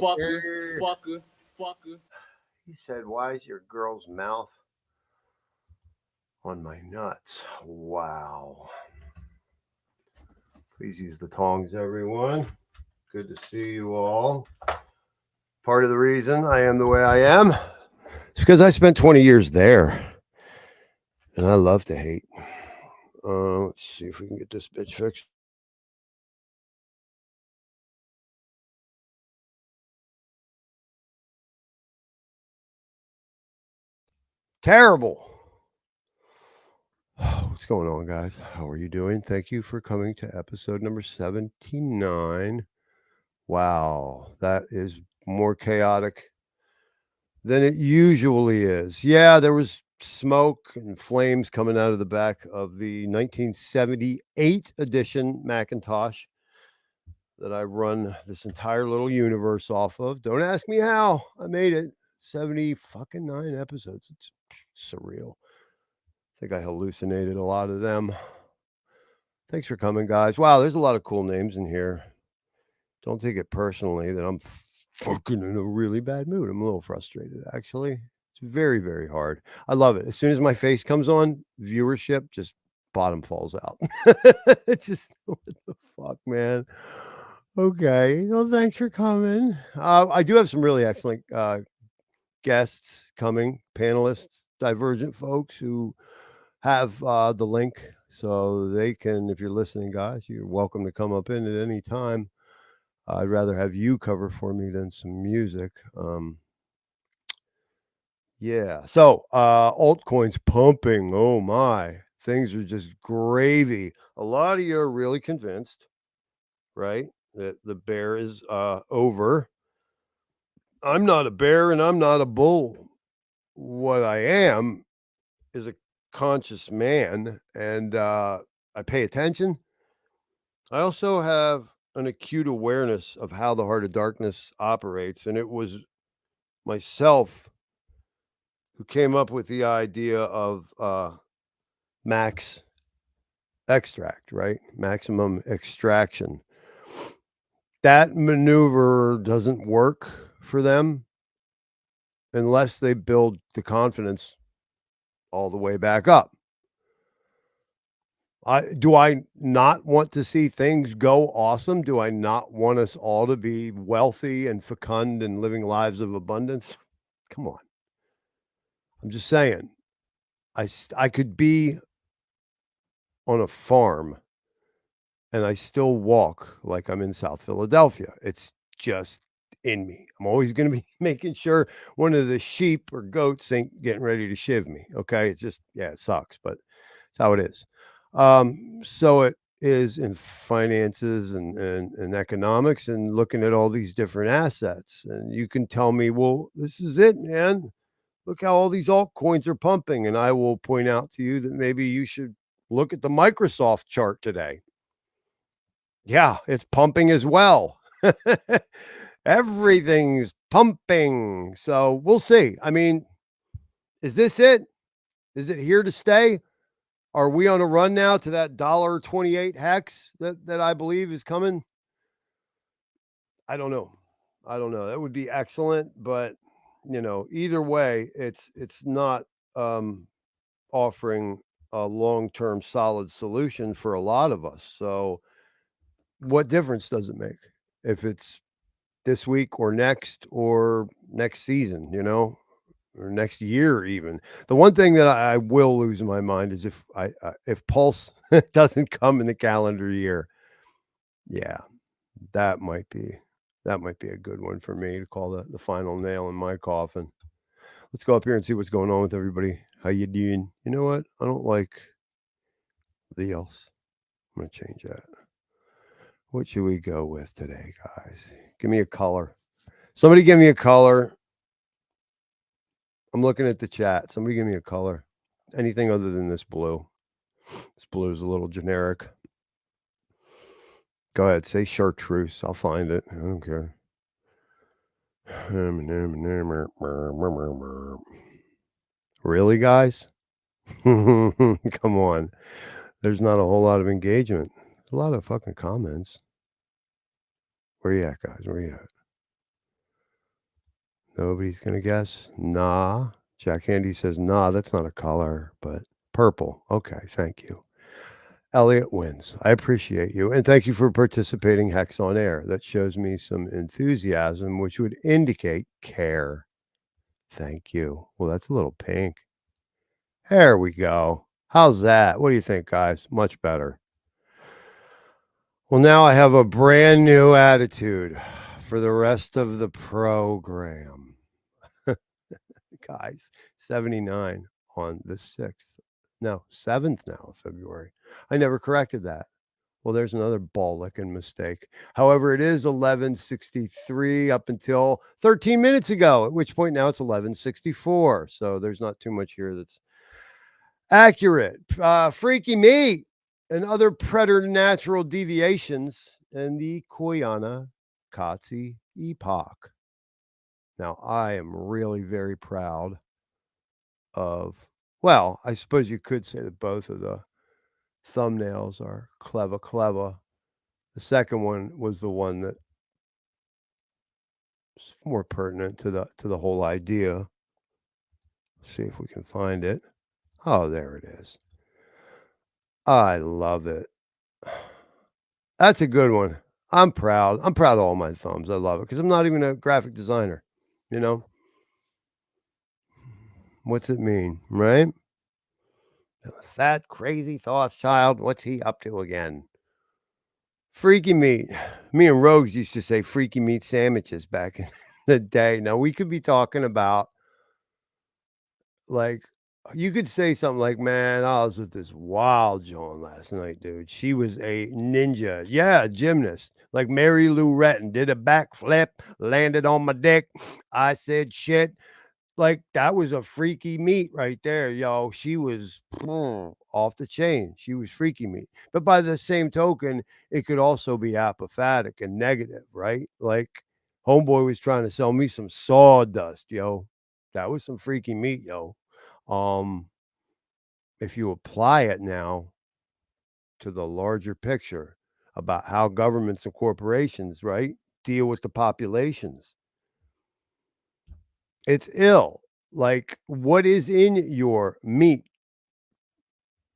fucker. He said, "Why is your girl's mouth on my nuts?" Wow. Please use the tongs, everyone. Good to see you all. Part of the reason I am the way I am is because I spent 20 years there. And I love to hate. Let's see if we can get this bitch fixed. Terrible. What's going on, guys? How are you doing? Thank you for coming to episode number 79. Wow, that is more chaotic than it usually is. Yeah, there was smoke and flames coming out of the back of the 1978 edition Macintosh that I run this entire little universe off of. Don't ask me how I made it. 79 episodes. It's surreal. I think I hallucinated a lot of them. Thanks for coming, guys. Wow, there's a lot of cool names in here. Don't take it personally that I'm fucking in a really bad mood. I'm a little frustrated, actually. It's very, very hard. I love it. As soon as my face comes on, viewership just bottom falls out. It's just, what the fuck, man? Okay. Well, thanks for coming. I do have some really excellent guests coming, panelists, divergent folks who have the link so they can, if you're listening, guys, you're welcome to come up in at any time. I'd rather have you cover for me than some music. Yeah. So altcoins pumping. Oh my. Things are just gravy. A lot of you are really convinced, right, that the bear is over. I'm not a bear and I'm not a bull. What I am is a conscious man, and I pay attention. I also have an acute awareness of how the heart of darkness operates, and it was myself who came up with the idea of max extract, right? Maximum extraction. That maneuver doesn't work for them unless they build the confidence all the way back up. Do I not want to see things go awesome? Do I not want us all to be wealthy and fecund and living lives of abundance? Come on. I'm just saying. I could be on a farm and I still walk like I'm in South Philadelphia. It's just in me. I'm always going to be making sure one of the sheep or goats ain't getting ready to shiv me. Okay. It's just, yeah, it sucks, but it's how it is. So it is in finances and economics and looking at all these different assets. And you can tell me, well, this is it, man. Look how all these altcoins are pumping. And I will point out to you that maybe you should look at the Microsoft chart today. Yeah, it's pumping as well. Everything's pumping. So we'll see. I mean, is this it? Is it here to stay? Are we on a run now to that $1.28 hex that I believe is coming? I don't know. That would be excellent, but either way, it's not offering a long-term solid solution for a lot of us. So what difference does it make if it's this week or next season, or next year even? The one thing that I will lose my mind is if Pulse doesn't come in the calendar year. Yeah, that might be a good one for me to call the final nail in my coffin. Let's go up here and see what's going on with everybody. How you doing? You know what? I don't like the else. I'm gonna change that. What should we go with today, guys? Give me a color. Somebody give me a color. I'm looking at the chat. Somebody give me a color. Anything other than this blue. This blue is a little generic. Go ahead. Say chartreuse. I'll find it. I don't care. Really, guys? Come on. There's not a whole lot of engagement. There's a lot of fucking comments. Where you at, guys? Where you at? Nobody's gonna guess? Nah. Jack Handy says, nah, that's not a color, but purple. Okay, thank you. Elliot wins. I appreciate you. And thank you for participating Hex on air. That shows me some enthusiasm, which would indicate care. Thank you. Well, that's a little pink. There we go. How's that? What do you think, guys? Much better. Well, now I have a brand new attitude for the rest of the program. Guys, 79 on the 6th. No, 7th now of February. I never corrected that. Well, there's another ball-licking mistake. However, it is 11:63 up until 13 minutes ago, at which point now it's 11:64. So there's not too much here that's accurate. Freaky meat and other preternatural deviations in the Koyanisqaatsi Epoch. Now, I am really very proud of, well, I suppose you could say that both of the thumbnails are clever. The second one was the one that is more pertinent to the whole idea. See if we can find it. Oh, there it is. I love it. That's a good one. I'm proud. I'm proud of all my thumbs. I love it because I'm not even a graphic designer. You know, what's it mean, right? That crazy thoughts, child. What's he up to again? Freaky meat. Me and Rogues used to say freaky meat sandwiches back in the day. Now we could be talking about, like, you could say something like, man, I was with this wild Joan last night, dude. She was a ninja. Yeah, a gymnast. Like Mary Lou Retton did a backflip, landed on my dick. I said shit. Like, that was a freaky meat right there, yo. She was off the chain. She was freaky meat. But by the same token, it could also be apophatic and negative, right? Like, homeboy was trying to sell me some sawdust, yo. That was some freaky meat, yo. If you apply it now to the larger picture about how governments and corporations, right, deal with the populations, it's ill. Like, what is in your meat?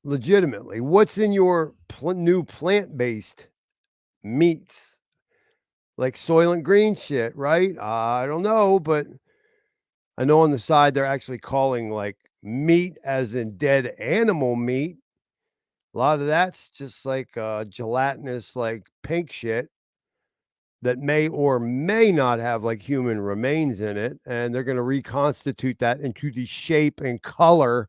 Legitimately, what's in your new plant-based meats? Like Soylent Green shit, right? I don't know, but I know on the side they're actually calling like meat as in dead animal meat. A lot of that's just like gelatinous, like pink shit that may or may not have like human remains in it. And they're going to reconstitute that into the shape and color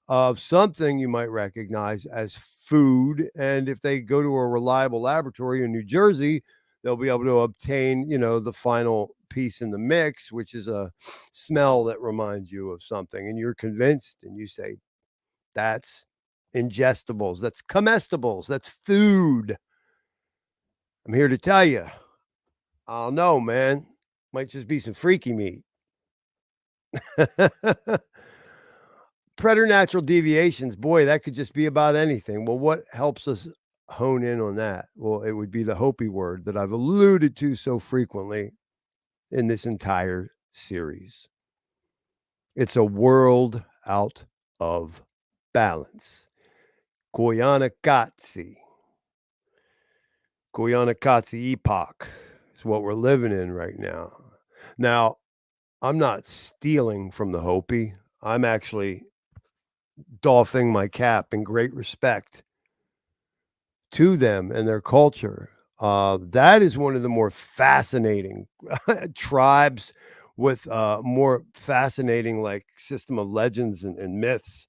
of something you might recognize as food. And if they go to a reliable laboratory in New Jersey, they'll be able to obtain, the final piece in the mix, which is a smell that reminds you of something. And you're convinced and you say, that's ingestibles, that's comestibles, that's food. I'm here to tell you, I don't know, man. Might just be some freaky meat. Preternatural deviations, boy, that could just be about anything. Well, what helps us hone in on that? Well, it would be the Hopi word that I've alluded to so frequently in this entire series. It's a world out of balance. Koyanisqaatsi Epoch is what we're living in right now. Now, I'm not stealing from the Hopi. I'm actually doffing my cap in great respect to them and their culture. That is one of the more fascinating tribes with more fascinating like system of legends and myths.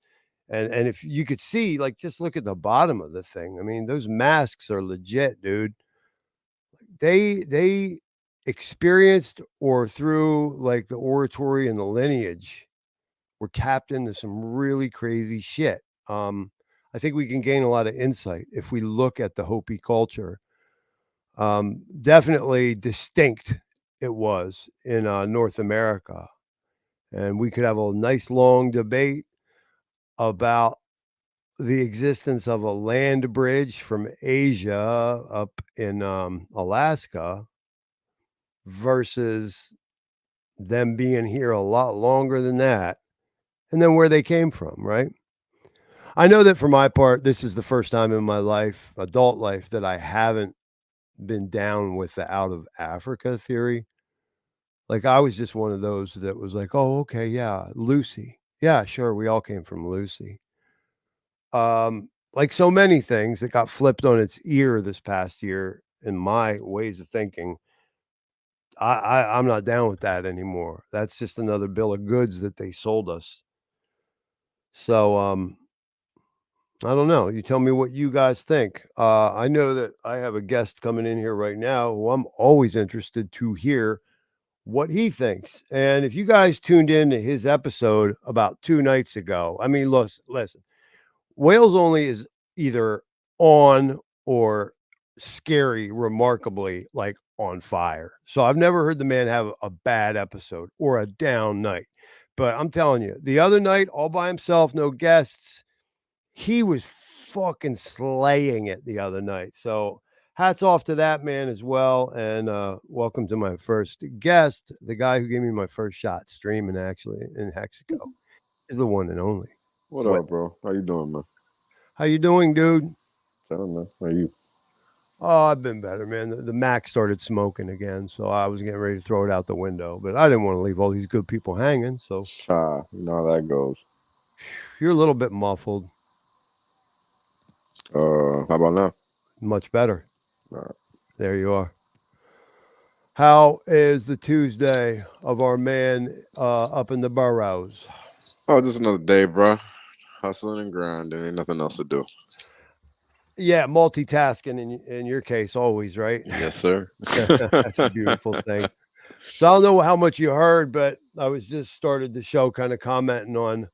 And if you could see, like, just look at the bottom of the thing. I mean, those masks are legit, dude. They experienced or through like the oratory and the lineage were tapped into some really crazy shit. I think we can gain a lot of insight if we look at the Hopi culture. Definitely distinct it was in North America. And we could have a nice long debate about the existence of a land bridge from Asia up in Alaska versus them being here a lot longer than that, and then where they came from, right? I know that for my part, this is the first time in my life, adult life, that I haven't been down with the out of Africa theory. Like, I was just one of those that was like, "Oh, okay, yeah, Lucy. Yeah, sure, we all came from Lucy." Like so many things that got flipped on its ear this past year in my ways of thinking, I'm not down with that anymore. That's just another bill of goods that they sold us. So, I don't know. You tell me what you guys think. I know that I have a guest coming in here right now who I'm always interested to hear what he thinks. And if you guys tuned in to his episode about 2 nights ago, I mean, listen, Wales Only is either on or scary, remarkably like on fire. So I've never heard the man have a bad episode or a down night. But I'm telling you, the other night, all by himself, no guests, he was fucking slaying it the other night. So hats off to that man as well. And welcome to my first guest, the guy who gave me my first shot streaming actually in Mexico is the one and only. What What? up, bro? How you doing, man? How you doing, dude? I don't know. How you? Oh, I've been better, man. The Mac started smoking again, so I was getting ready to throw it out the window, but I didn't want to leave all these good people hanging. So You know how that goes. you're a little bit muffled. How about now? Much better. Nah. There you are. How is the Tuesday of our man up in the boroughs? Oh, just another day, bro. Hustling and grinding. Ain't nothing else to do. Yeah, multitasking in your case always, right? Yes, sir. That's a beautiful thing. So I don't know how much you heard, but I was just started the show kind of commenting on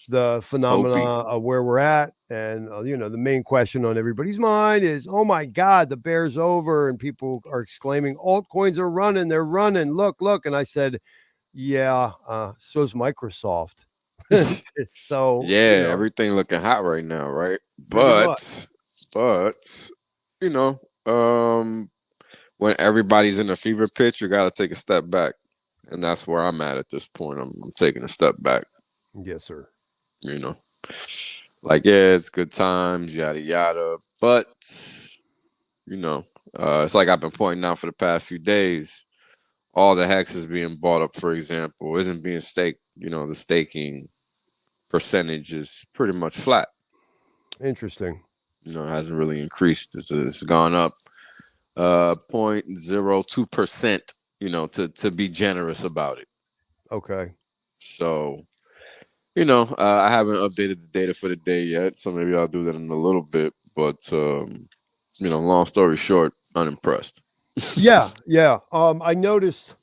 the phenomena Opie. of where we're at. And, the main question on everybody's mind is, oh my God, the bear's over. And people are exclaiming, altcoins are running. They're running. Look, look. And I said, yeah, so's Microsoft. So, Yeah, everything looking hot right now, right? pretty much. But, you know, when everybody's in a fever pitch, you got to take a step back, and that's where I'm at this point. I'm taking a step back. Yes, sir. You know, like yeah, it's good times, yada yada. But you know, it's like I've been pointing out for the past few days. All the hex is being bought up, for example, isn't being staked. You know, the staking percentage is pretty much flat. Interesting. You know, it hasn't really increased. It's gone up 0.02%. You know, to be generous about it. Okay. So I haven't updated the data for the day yet, so maybe I'll do that in a little bit. But long story short, unimpressed. Yeah. Yeah. I noticed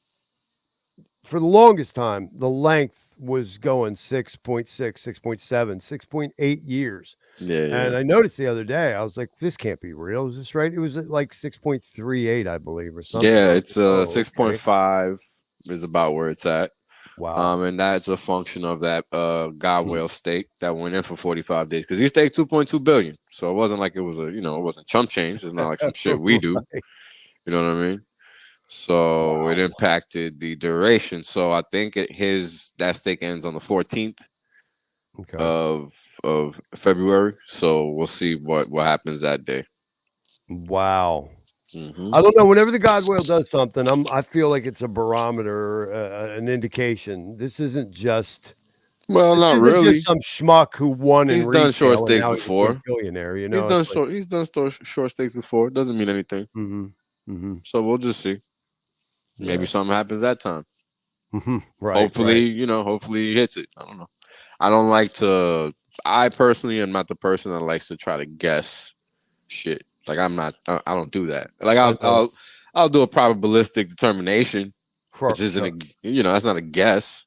for the longest time, the length was going 6.6, 6.7, 6.8 years. Yeah, yeah, And I noticed the other day, I was like, this can't be real. Is this right? It was at like 6.38, I believe, or something. yeah. I was It's like, oh, okay. 6.5 is about where it's at. Wow. And that's a function of that Godwell stake that went in for 45 days because he staked 2.2 billion. So it wasn't like it was it wasn't chump change. It's not like some shit we do. Right. You know what I mean? So it Wow. impacted the duration. So I think that stake ends on the 14th Okay. of February. So we'll see what happens that day. Wow. Hmm. I don't know. Whenever the God whale does something, I feel like it's a barometer, an indication. Well, This not isn't just really. some schmuck who won in He's done short retail and stakes now he's a before. billionaire. It's like, He's done short stakes before. Doesn't mean anything. hmm hmm So we'll just see. Maybe yeah, something happens that time. right, Hopefully, right. hopefully he hits it. I don't know. I don't like to. I personally am not the person that likes to try to guess shit. Like I'm not. I don't do that. Like I know. I'll do a probabilistic determination, which isn't Sure. that's not a guess.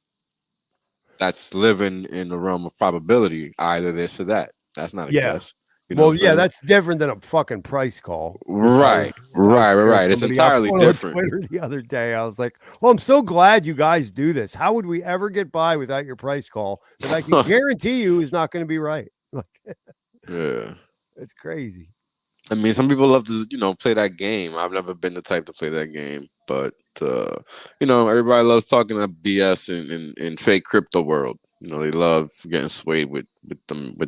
That's living in the realm of probability, either this or that. That's not a Yeah. guess. You know what I'm Well, yeah, saying? that's different than a fucking price call, which Right, I was tearing right. It's somebody up entirely on different. Twitter the other day. I was like, "Well, I'm so glad you guys do this. How would we ever get by without your price call that I can guarantee you is not going to be right?" Like, Yeah. it's crazy. I mean, some people love to, play that game. I've never been the type to play that game, but everybody loves talking about BS in fake crypto world. They love getting swayed with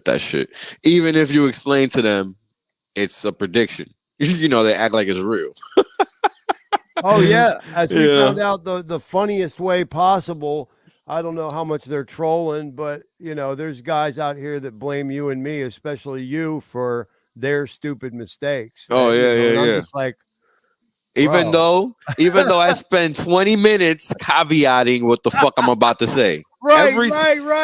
that shit. Even if you explain to them it's a prediction, they act like it's real. Oh yeah, as we Yeah. found out the funniest way possible. I don't know how much they're trolling, but there's guys out here that blame you and me, especially you, for their stupid mistakes. Oh yeah, and I'm yeah. just like, Even bro. though I spend 20 minutes caveating what the fuck I'm about to say. Right.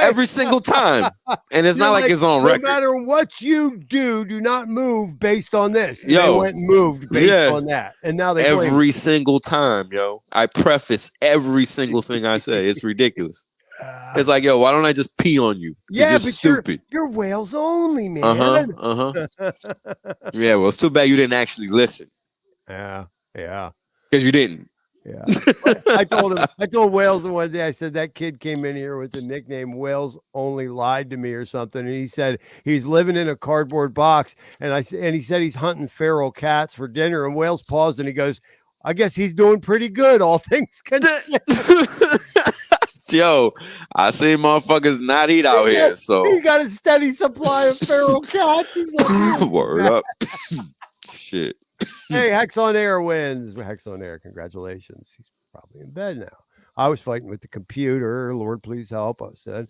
Every single time. And it's You're not like it's on record. No matter what you do not move based on this. And Yo, they went and moved based on that. And now they every single time, yo. I preface every single thing I say. It's ridiculous. It's like, yo, why don't I just pee on you? Yeah, you're but stupid. You're Wales only, man. Yeah, well, it's too bad you didn't actually listen. Yeah. Because you didn't. Yeah. I told Wales one day, I said, that kid came in here with the nickname Wales only lied to me or something. And he said he's living in a cardboard box. And he said he's hunting feral cats for dinner. And Wales paused and he goes, I guess he's doing pretty good, all things considered. Yo, I see motherfuckers not eat out here. So he got a steady supply of feral cats. He's like, word up. Shit. Hey, Hex on Air wins. Hex on Air, congratulations. He's probably in bed now. I was fighting with the computer. Lord, please help. I said,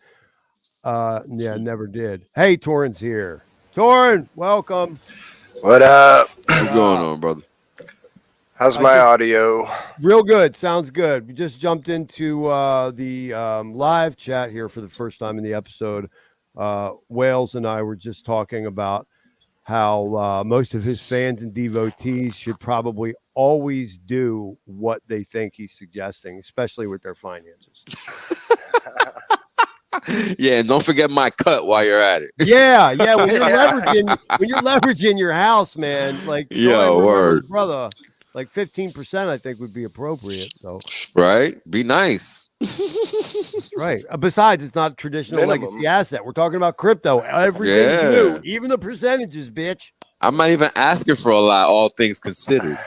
never did. Hey, Torrin's here. Torrin, welcome. What up? What's going on, brother? How's my audio? Real good. Sounds good. We just jumped into the live chat here for the first time in the episode. Wales and I were just talking about how most of his fans and devotees should probably always do what they think he's suggesting, especially with their finances. Yeah, and don't forget my cut while you're at it. Yeah. When you're leveraging your house, man, like word, brother, like 15%, I think would be appropriate. So right, be nice. Right. Besides, it's not a traditional legacy asset. We're talking about crypto. Everything's new, even the percentages, bitch. I'm not even asking for a lot, all things considered.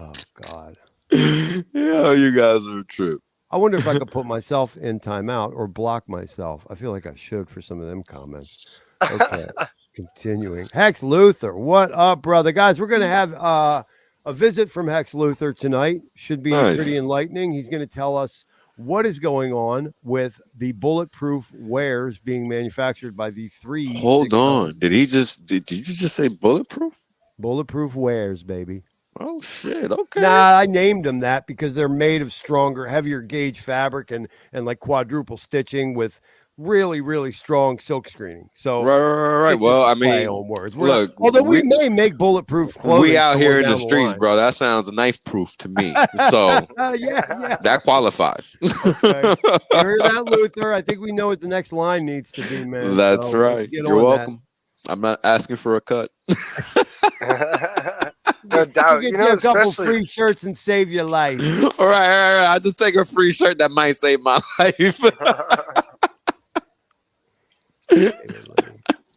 Oh God. Yeah, you guys are a trip. I wonder if I could put myself in timeout or block myself. I feel like I should for some of them comments. Okay. Continuing. Hex Luther, what up, brother? Guys, we're going to have a visit from Hex Luther tonight. Should be pretty enlightening. He's going to tell us what is going on with the bulletproof wares being manufactured by the three. Hold on. Did you just say bulletproof? Bulletproof wares, baby. Oh shit. Okay. Nah, I named them that because they're made of stronger, heavier gauge fabric and like quadruple stitching with really, really strong silk screening. So right. Well, I mean, look, although we may make bulletproof clothing, we out here in the streets, bro. That sounds knife proof to me. So yeah, that qualifies. Okay. You heard that, Luther? I think we know what the next line needs to be, man. That's right. You're welcome. I'm not asking for a cut. No doubt. You get a couple free shirts and save your life. All right. I just take a free shirt that might save my life.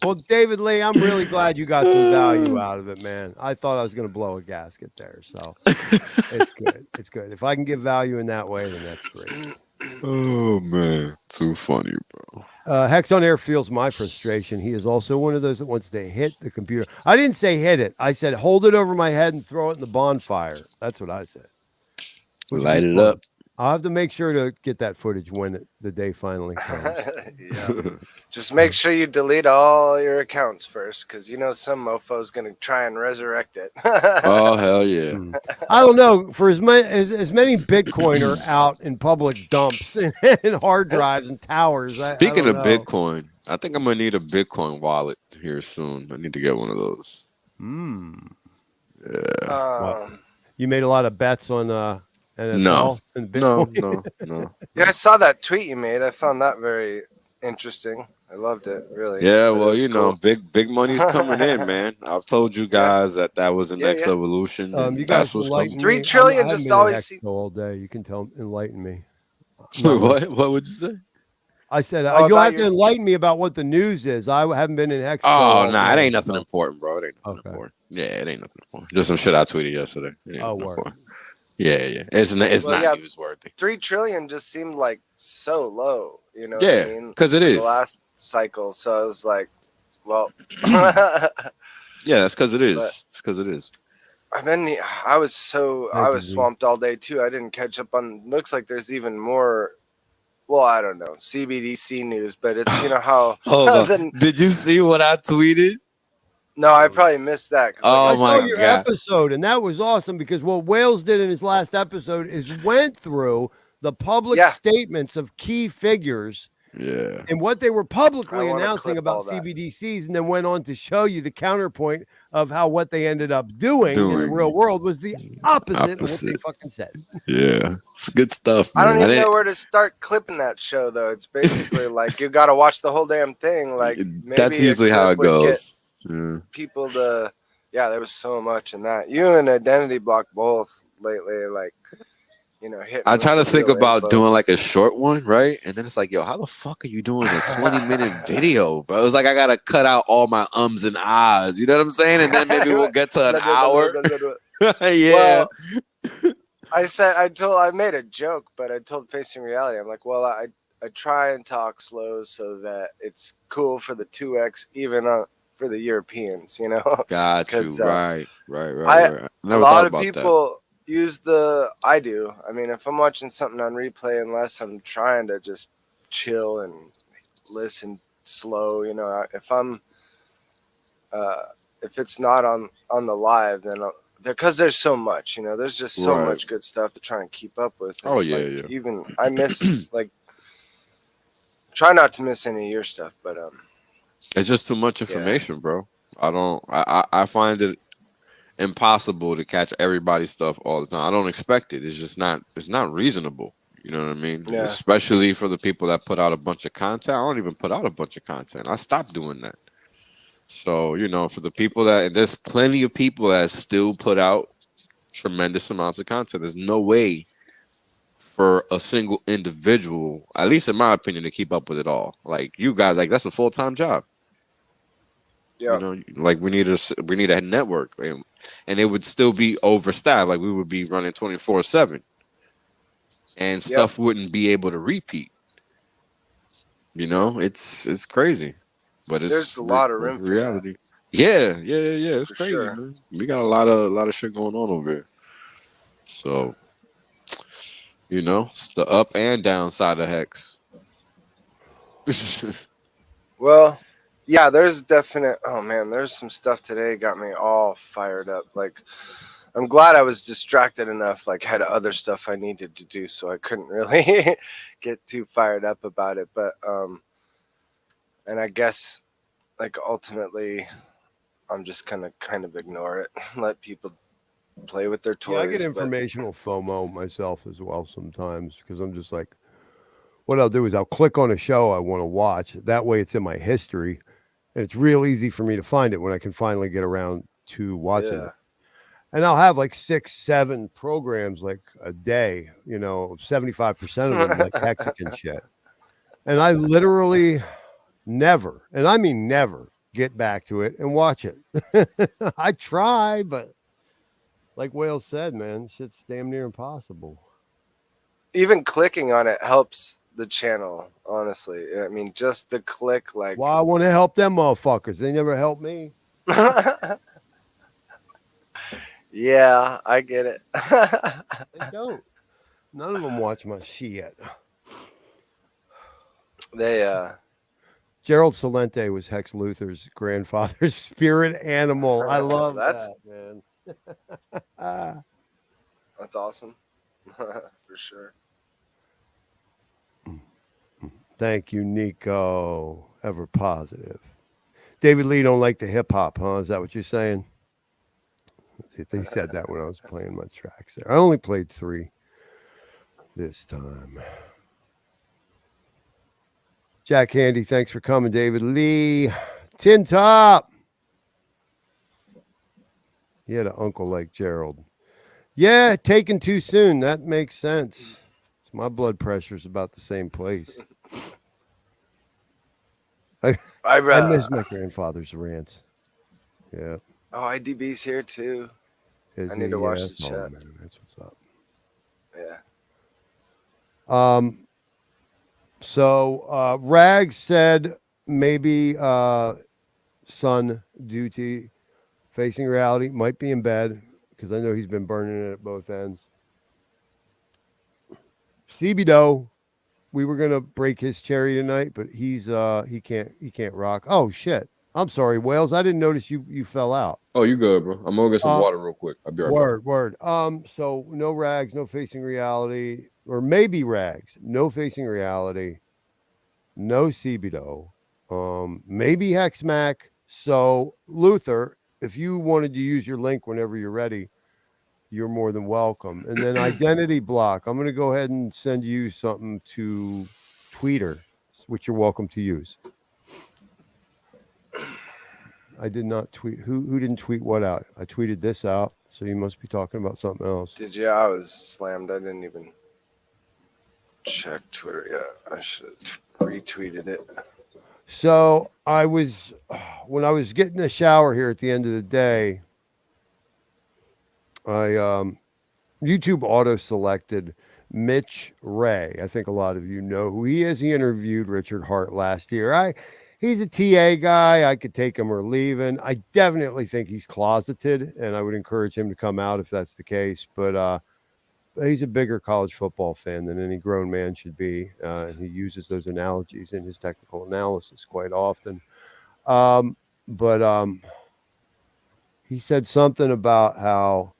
Well, David Lee, I'm really glad you got some value out of it, man. I thought I was going to blow a gasket there, so it's good. It's good. If I can give value in that way, then that's great. Oh man, too funny, bro. Hex on Air feels my frustration. He is also one of those that wants to hit the computer. I didn't say hit it. I said hold it over my head and throw it in the bonfire. That's what I said. Light it up. I'll have to make sure to get that footage when the day finally comes. Just make sure you delete all your accounts first, because some mofo's gonna try and resurrect it. Oh hell yeah! I don't know. For as many Bitcoin are out in public dumps and hard drives and towers. Speaking of Bitcoin, I think I'm gonna need a Bitcoin wallet here soon. I need to get one of those. Yeah. Well, you made a lot of bets on NFL no. Yeah, I saw that tweet you made. I found that very interesting. I loved it, really. Yeah, well, cool. Big money's coming in, man. I've told you guys that was the next evolution. You guys was $3 trillion just always seems all day. You can enlighten me. What would you say? I said you'll have to enlighten me about what the news is. I haven't been in Hex. Oh, nah, it ain't nothing important, bro. It ain't nothing important. Yeah, it ain't nothing for. Just some shit I tweeted yesterday. It ain't Oh, nothing word. for. Yeah. It's Well, not yeah. newsworthy. 3 trillion just seemed like so low, you know what Yeah, I mean? because it For is. the last cycle. So I was like, well, Yeah, that's because it is. But- It's because it is. I was Thank you, swamped all day too. I didn't catch up on. Looks like there's even more. Well, I don't know CBDC news, but it's, you know how. Hold on. Did you see what I tweeted? No, I probably missed that. 'Cause, Oh I I saw my your God. episode, and that was awesome because what Wales did in his last episode is went through the public Yeah. statements of key figures Yeah. and what they were publicly I wanna announcing clip all about that. CBDCs, and then went on to show you the counterpoint of how what they ended up doing in the real world was the opposite of what they fucking said. Yeah. It's good stuff, I man. don't even know where to start clipping that show, though. It's basically like you got to watch the whole damn thing. Like maybe That's usually a how clip it would get goes. Yeah. people to. Yeah, there was so much in that. You and Identity Block both lately, like, you know, hitting. I try to with the think real about info. doing like a short one, right? And then it's like, yo, how the fuck are you doing a 20-minute video, bro? It's like I gotta cut out all my ums and ahs. You know what I'm saying? And then maybe we'll get to an hour. Yeah. Well, I made a joke, but I told Facing Reality, I'm like, well, I try and talk slow so that it's cool for the 2X, even for the Europeans, you know? Got you. 'Cause, Right. A Never lot thought of about people use I do. I mean, if I'm watching something on replay, unless I'm trying to just chill and listen slow, you know, if it's not on the live, then because there's so much, you know, there's just so Right. much good stuff to try and keep up with. Oh, And, yeah, like, yeah. Even I miss like try not to miss any of your stuff, but It's just too much information, bro. I find it impossible to catch everybody's stuff all the time. I don't expect it. It's not reasonable. You know what I mean? Yeah. Especially for the people that put out a bunch of content. I don't even put out a bunch of content. I stopped doing that. So, you know, for the people and there's plenty of people that still put out tremendous amounts of content. There's no way for a single individual, at least in my opinion, to keep up with it all. Like you guys, like that's a full-time job. yeah. You know, like we need a network, and it would still be overstaffed. Like we would be running 24/7, and stuff wouldn't be able to repeat. You know, it's crazy, but There's a lot of room for reality. Yeah. It's For crazy, sure. man. We got a lot of shit going on over here. So, you know, it's the up and down side of Hex. Well, yeah, there's there's some stuff today got me all fired up. Like, I'm glad I was distracted enough, like had other stuff I needed to do, so I couldn't really get too fired up about it. But and I guess like ultimately I'm just gonna kind of ignore it, let people play with their toys. Yeah, I get but- informational FOMO myself as well sometimes because I'm just like, what I'll do is I'll click on a show I want to watch. That way it's in my history. And it's real easy for me to find it when I can finally get around to watching it. And I'll have like 6, 7 programs like a day, you know, 75% of them like Mexican shit. And I literally never, and I mean never, get back to it and watch it. I try, but like Wales said, man, shit's damn near impossible. Even clicking on it helps the channel, honestly. I mean, just the click, like. Well, I want to help them motherfuckers. They never help me. Yeah, I get it. They don't. None of them watch my shit. Gerald Celente was Hex Luther's grandfather's spirit animal. I love that, man. That's awesome. For sure. Thank you, Nico. Ever positive. David Lee don't like the hip hop, huh? Is that what you're saying? They said that when I was playing my tracks there. I only played 3 this time. Jack Handy, thanks for coming. David Lee. Tin Top. He had an uncle like Gerald. Yeah, taken too soon. That makes sense. My blood pressure's about the same place. I miss my grandfather's rants. Yeah. Oh, IDB's here too. Is I need he? to watch Yeah, the that's all, chat. man. That's what's up. Yeah. So Rag said maybe son duty facing reality might be in bed because I know he's been burning it at both ends. CBDO, we were gonna break his cherry tonight, but he can't rock. Oh shit. I'm sorry, Wales. I didn't notice you fell out. Oh, you good, bro? I'm gonna get some water real quick. I'll be right back. Word. So no rags, no facing reality, or maybe rags, no facing reality, no CBDO, maybe Hexmac. So Luther, if you wanted to use your link whenever you're ready, you're more than welcome. And then identity block. I'm going to go ahead and send you something to Tweeter, which you're welcome to use. I did not tweet. Who didn't tweet what out? I tweeted this out, so you must be talking about something else. Did you? I was slammed. I didn't even check Twitter yet. I should have retweeted it. So when I was getting a shower here at the end of the day, I YouTube auto selected Mitch Ray. I think a lot of you know who he is. He interviewed Richard Hart last year. He's a TA guy. I could take him or leave him. I definitely think he's closeted, and I would encourage him to come out if that's the case. But he's a bigger college football fan than any grown man should be. And he uses those analogies in his technical analysis quite often. But he said something about how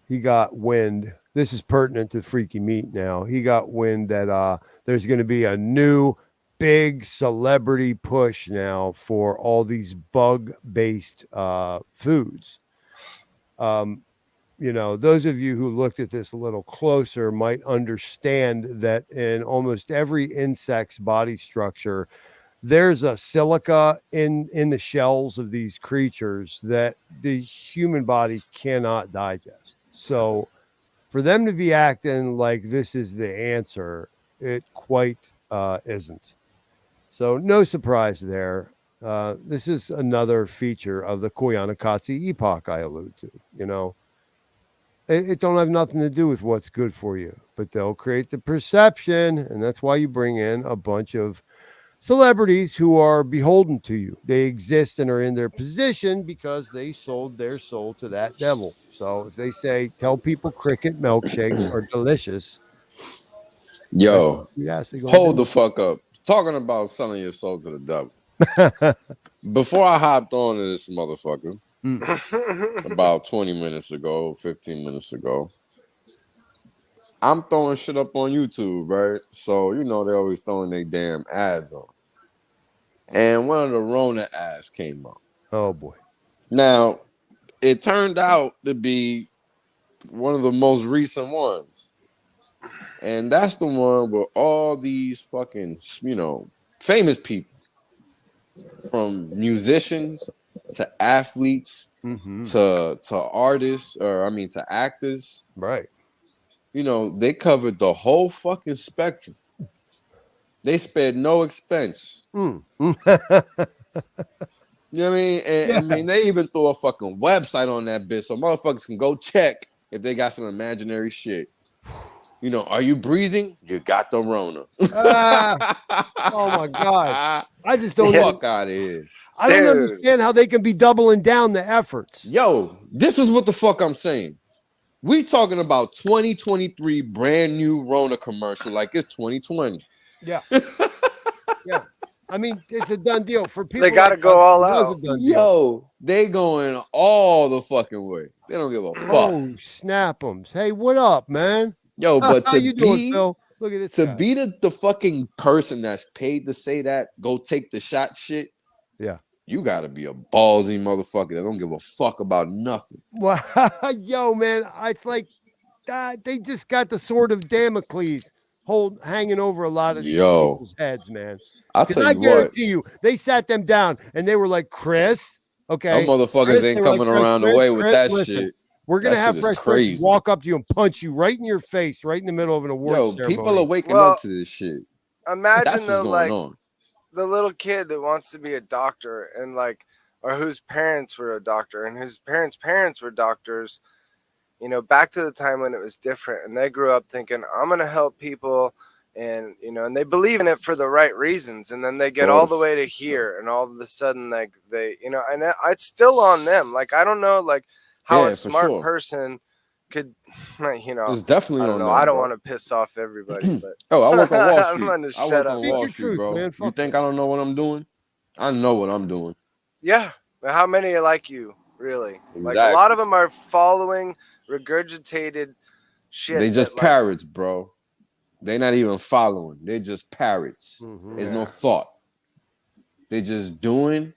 he got wind. This is pertinent to Freaky Meat now. He got wind that there's going to be a new big celebrity push now for all these bug-based foods. Those of you who looked at this a little closer might understand that in almost every insect's body structure, there's a silica in the shells of these creatures that the human body cannot digest. So for them to be acting like this is the answer, it quite isn't. So no surprise there. This is another feature of the Koyanisqaatsi Epoch I allude to. It don't have nothing to do with what's good for you, but they'll create the perception, and that's why you bring in a bunch of celebrities who are beholden to you. They exist and are in their position because they sold their soul to that devil. So if they say, tell people cricket milkshakes are delicious. Yo, Yes, hold the fuck up. Talking about selling your soul to the devil. Before I hopped on to this motherfucker, about 20 minutes ago, 15 minutes ago, I'm throwing shit up on YouTube, right? So, they're always throwing their damn ads on. And one of the Rona ads came up. Oh, boy. Now, it turned out to be one of the most recent ones. And that's the one where all these fucking, famous people, from musicians to athletes to artists, to actors. Right. They covered the whole fucking spectrum. They spared no expense. You know what I mean? And they even threw a fucking website on that bitch so motherfuckers can go check if they got some imaginary shit. Are you breathing? You got the Rona. Oh my God. I just don't fuck out of here. I don't understand how they can be doubling down the efforts. Yo, this is what the fuck I'm saying. We talking about 2023 brand new Rona commercial like it's 2020. Yeah. Yeah. I mean, it's a done deal for people. They gotta go all out. Yo, they going all the fucking way. They don't give a fuck. Oh, snap-ems. Hey, what up, man? Yo, but how you doing, Phil? Look at this. To be the fucking person that's paid to say that, go take the shot shit. Yeah. You gotta be a ballsy motherfucker that don't give a fuck about nothing. Well, yo, man, it's like they just got the sword of Damocles hanging over a lot of these people's heads, man. I'll tell you I guarantee you, they sat them down and they were like, Chris, okay. Them motherfuckers ain't coming around the way with that shit. We're going to have Fresh Prince walk up to you and punch you right in your face, right in the middle of an award ceremony. People are waking up to this shit. Imagine that's what's going on. The little kid that wants to be a doctor and like or whose parents were a doctor and whose parents were doctors, you know, back to the time when it was different, and they grew up thinking, I'm going to help people, and, you know, and they believe in it for the right reasons, and then they get all the way to here, and all of a sudden, like, they, you know, and it's still on them. Like, I don't know, like, how a smart person could, you know, it's definitely I don't on know. them, I don't bro. want to piss off everybody, but Oh, I work on Wall I'm Street. gonna I shut work up. on Speak Wall your Street, truth, bro. man. You Fuck think it. I don't know what I'm doing? I know what I'm doing. Yeah, but how many are like you, really? Like, a Exactly. lot of them are following regurgitated shit. They just that, like, parrots, bro. They're not even following. They're just parrots. There's no Yeah. thought. They're just doing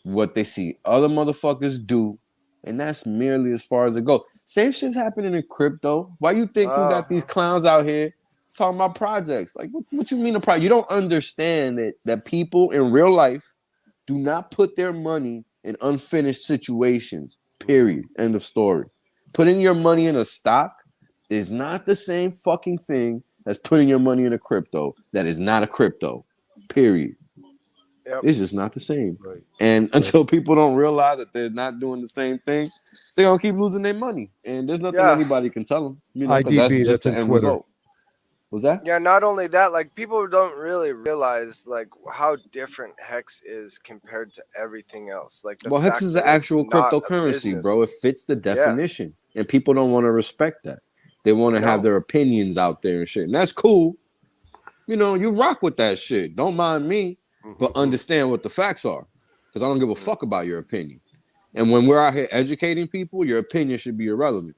what they see other motherfuckers do, and that's merely as far as it goes. Same shit's happening in crypto. Why you think you got these clowns out here talking about projects? Like, what you mean a project? You don't understand that people in real life do not put their money in unfinished situations. Period. End of story. Putting your money in a stock is not the same fucking thing as putting your money in a crypto that is not a crypto. Period. Yep. It's just not the same. Right. And until people don't realize that they're not doing the same thing, they're gonna keep losing their money. And there's nothing anybody can tell them, you know, because that's IDB, just that's the on end Twitter. result. Was that? Yeah, not only that, like, people don't really realize, like, how different Hex is compared to everything else. Like, the Well, Hex fact is that an actual it's not a cryptocurrency, business. bro. It fits the definition. And people don't want to respect that. They want to have No. their opinions out there and shit. And that's cool. You know, you rock with that shit. Don't mind me, but understand what the facts are. Because I don't give a fuck about your opinion. And when we're out here educating people, your opinion should be irrelevant.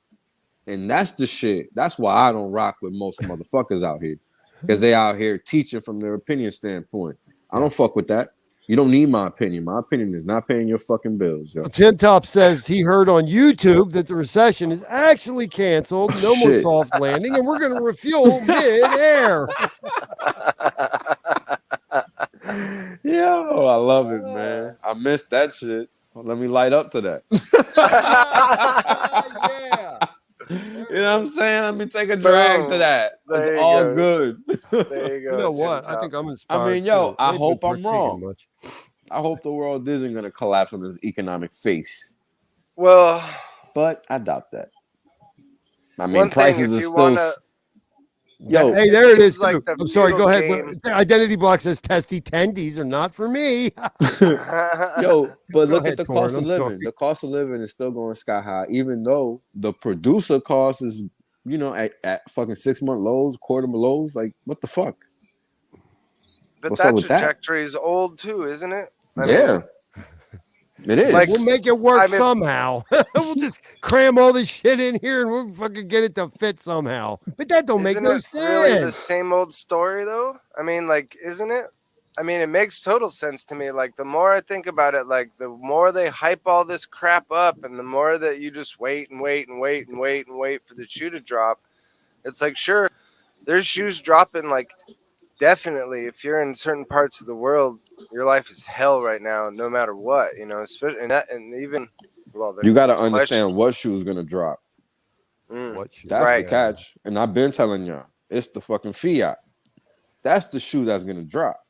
And that's the shit. That's why I don't rock with most motherfuckers out here. Because they out here teaching from their opinion standpoint. I don't fuck with that. You don't need my opinion. My opinion is not paying your fucking bills, yo. Tim Top says he heard on YouTube that the recession is actually canceled. No more Shit. soft landing, and we're going to refuel mid-air. Yo, I love it, man. I missed that shit. Let me light up to that. Yeah. You know what I'm saying? Let me take a drag to that. There It's you all go. good. There you go. You know Tim what? I Top. think I'm inspired. I mean, yo, too. I ain't hope been I'm partaking wrong. much. I hope the world isn't going to collapse on this economic face. Well, But I doubt that. I mean, one thing, prices if are you still... wanna, Yo, Hey, it there it is. seems like too. the I'm sorry. Go feudal ahead. Identity Block says testy tendies are not for me. yo, but Go look ahead, at the Torrin, cost of I'm living. sorry. The cost of living is still going sky high, even though the producer cost is, you know, at fucking 6-month lows, quarter lows. Like, what the fuck? But What's up that with that? trajectory is old too, isn't it? I Yeah, mean, it is. like, We'll make it work I mean- somehow. We'll just cram all this shit in here and we'll fucking get it to fit somehow. But that don't make isn't no it really the sense. same old story though? I mean, like, isn't it? I mean, it makes total sense to me. Like, the more I think about it, like, the more they hype all this crap up, and the more that you just wait and wait and wait and wait and wait for the shoe to drop. It's like, sure, there's shoes dropping. Like, definitely, if you're in certain parts of the world, your life is hell right now, no matter what. You know, especially and even, well, You got to it's understand what shoe is gonna drop. What shoe? That's the Right. catch. And I've been telling y'all, it's the fucking fiat. That's the shoe that's gonna drop.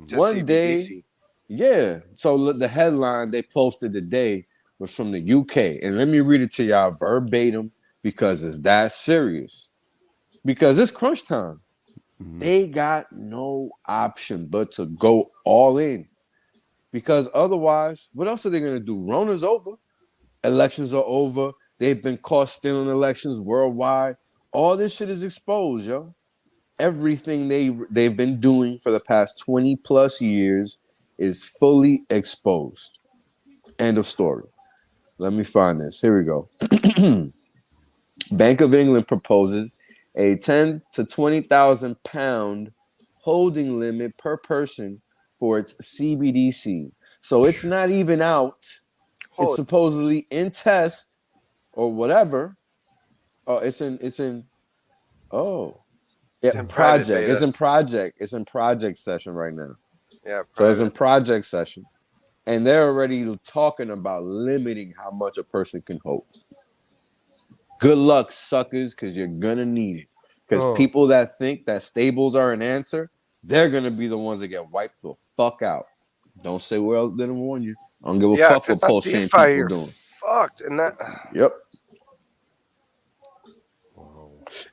Just One day, CBDC. yeah. So look, the headline they posted today was from the UK, and let me read it to y'all verbatim because it's that serious. Because it's crunch time. They got no option but to go all in. Because otherwise, what else are they gonna do? Rona's over. Elections are over. They've been caught stealing elections worldwide. All this shit is exposed, yo. Everything they've been doing for the past 20 plus years is fully exposed. End of story. Let me find this. Here we go. Bank of England proposes a 10 to 20,000 pound holding limit per person for its CBDC. So it's not even out. It's supposedly in test or whatever. Oh, it's in It's in private project. beta. It's in project session right now. Yeah, So it's in private. project session. And they're already talking about limiting how much a person can hold. Good luck, suckers, because you're gonna need it. Because people that think that stables are an answer, they're gonna be the ones that get wiped the fuck out. Don't say well, didn't warn you. I don't give a Yeah, fuck if what it's not post shame DeFi, people you're doing. fucked. And that. Yep.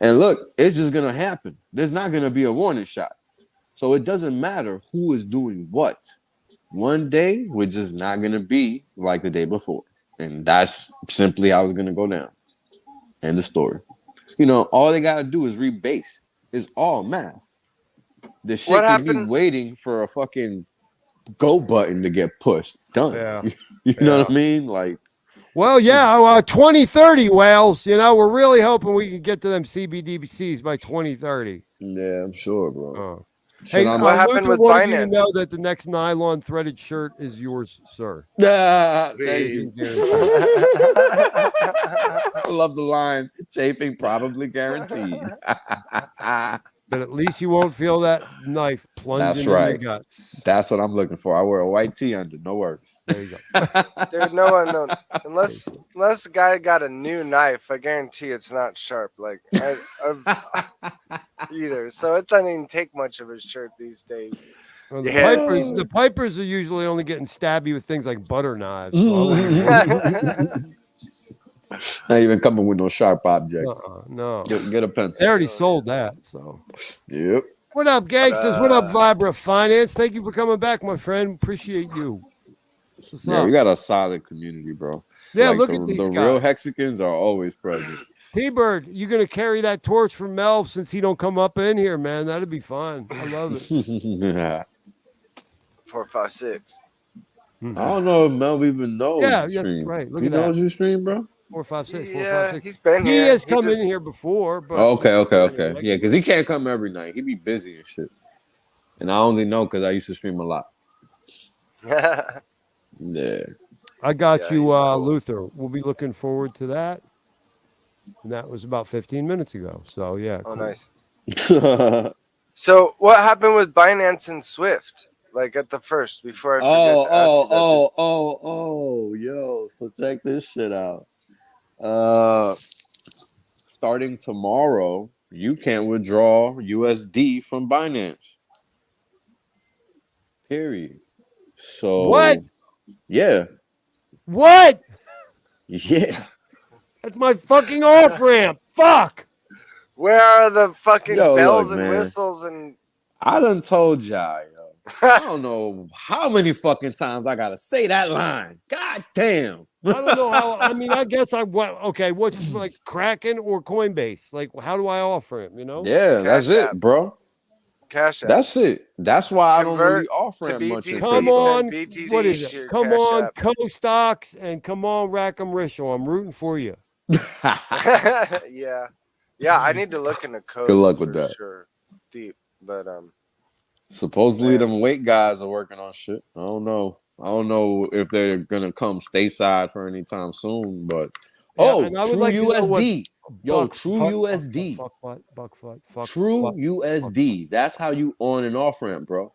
And look, it's just gonna happen. There's not gonna be a warning shot. So it doesn't matter who is doing what. One day we're just not gonna be like the day before. And that's simply how it's gonna go down. End the story. You know, all they gotta do is rebase. It's all math. The shit What can be happened? waiting for a fucking go button to get pushed. Done. Yeah. You know what I mean? Like, well, yeah, 2030 whales. You know, we're really hoping we can get to them CBDCs by 2030. yeah, I'm sure, bro. Oh. Shit, Hey, What happened Luther with wanted you to Binance? know that the next nylon threaded shirt is yours, sir. thank Sweet. you. Guaranteed. I love the line. Chafing probably guaranteed. But at least you won't feel that knife plunging in your right. guts. That's what I'm looking for. I wear a white tee under. No worries. There you go. Dude, no one knows. Unless the guy got a new knife, I guarantee it's not sharp. Like either. So it doesn't even take much of his shirt these days. Well, the Yeah. pipers are usually only getting stabby with things like butter knives. So I wouldn't worry. Not even coming with no sharp objects. No. Get a pencil. They already sold that. So. Yep. What up, gangsters? What up, Vibra Finance? Thank you for coming back, my friend. Appreciate you. What's Yeah, up? we got a solid community, bro. Yeah, like look at these the guys. real Hexicans are always present. T-Bird, you gonna carry that torch for Melv since he don't come up in here, man? That'd be fun. I love it. 4, 5, 6. I don't know if Mel even knows. Yeah, you yes, stream. right. Look He at that. knows you stream, bro. 4, 5, 6. 4, Yeah, 5, 6. he's been He here. has come in here before, but Okay. Yeah, because he can't come every night. He be busy and shit. And I only know because I used to stream a lot. Yeah. I got Yeah, you, he's cool. Luther. We'll be looking forward to that. And that was about 15 minutes ago. So yeah. Oh, cool. nice. So what happened with Binance and Swift? Like at the first, before I forget to ask you that. Yo. So check this shit out. Starting tomorrow, you can't withdraw USD from Binance. Period. So What? Yeah. What? Yeah. That's my fucking off ramp. Fuck. Where are the fucking bells look, and man. whistles and? I done told y'all, yo. I don't know how many fucking times I gotta say that line. God damn. I don't know how. I mean, I guess I went. Okay, what's like Kraken or Coinbase? Like, how do I offer him? You know? Yeah, that's Cash it, App. bro. Cash App. That's it. That's why I don't Convert really offer to him much. BTC. Come Send on. BTC What is to it? your Come Cash on, App. Co-Stocks, and come on, Rackham Risho. I'm rooting for you. Yeah, I need to look in the coast. Good luck with that. Sure, deep, but Supposedly Man. them weight guys are working on shit. I don't know. I don't know if they're gonna come stateside for any time soon, but And I would True like to know what USD. Yo, True USD. Fuck what? True USD. That's how you on and off ramp, bro.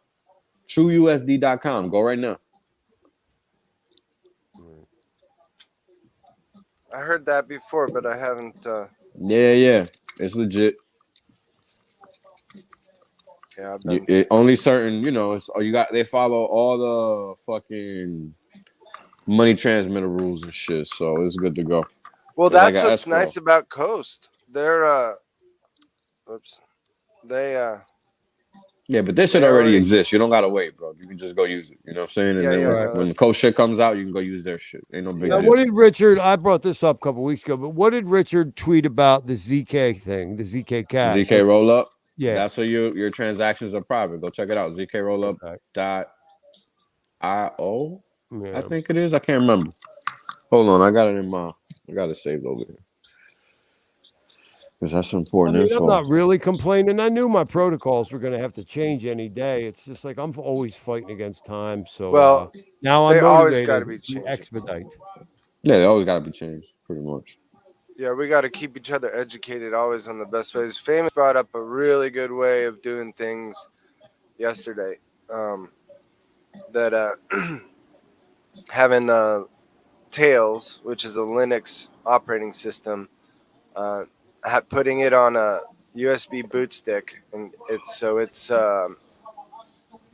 TrueUSD.com. Go right now. I heard that before, but I haven't. Yeah. It's legit. Yeah, I've been. Only certain, it's they follow all the fucking money transmitter rules and shit, so it's good to go. Well, It's that's like a what's escrow. nice about Coast. They're Yeah, but this shit They already already- exists. You don't gotta wait, bro. You can just go use it. You know what I'm saying? And Yeah, then yeah, when the coast shit comes out, you can go use their shit. Ain't no big Now, deal. what did Richard? I brought this up a couple weeks ago, but what did Richard tweet about the ZK thing, the ZK cash? ZK roll up. Yeah, That's how your transactions are private. Go check it out. ZKRollup.io. yeah. I think it is. I can't remember. Hold on, I got it saved over here. Because that's important info. I'm not really complaining. I knew my protocols were going to have to change any day. It's just like I'm always fighting against time. So now I'm they always motivated gotta be to changing. expedite. Yeah, they always got to be changed, pretty much. Yeah, we got to keep each other educated always on the best ways. Famous brought up a really good way of doing things yesterday. That having Tails, which is a Linux operating system, putting it on a USB boot stick, and it's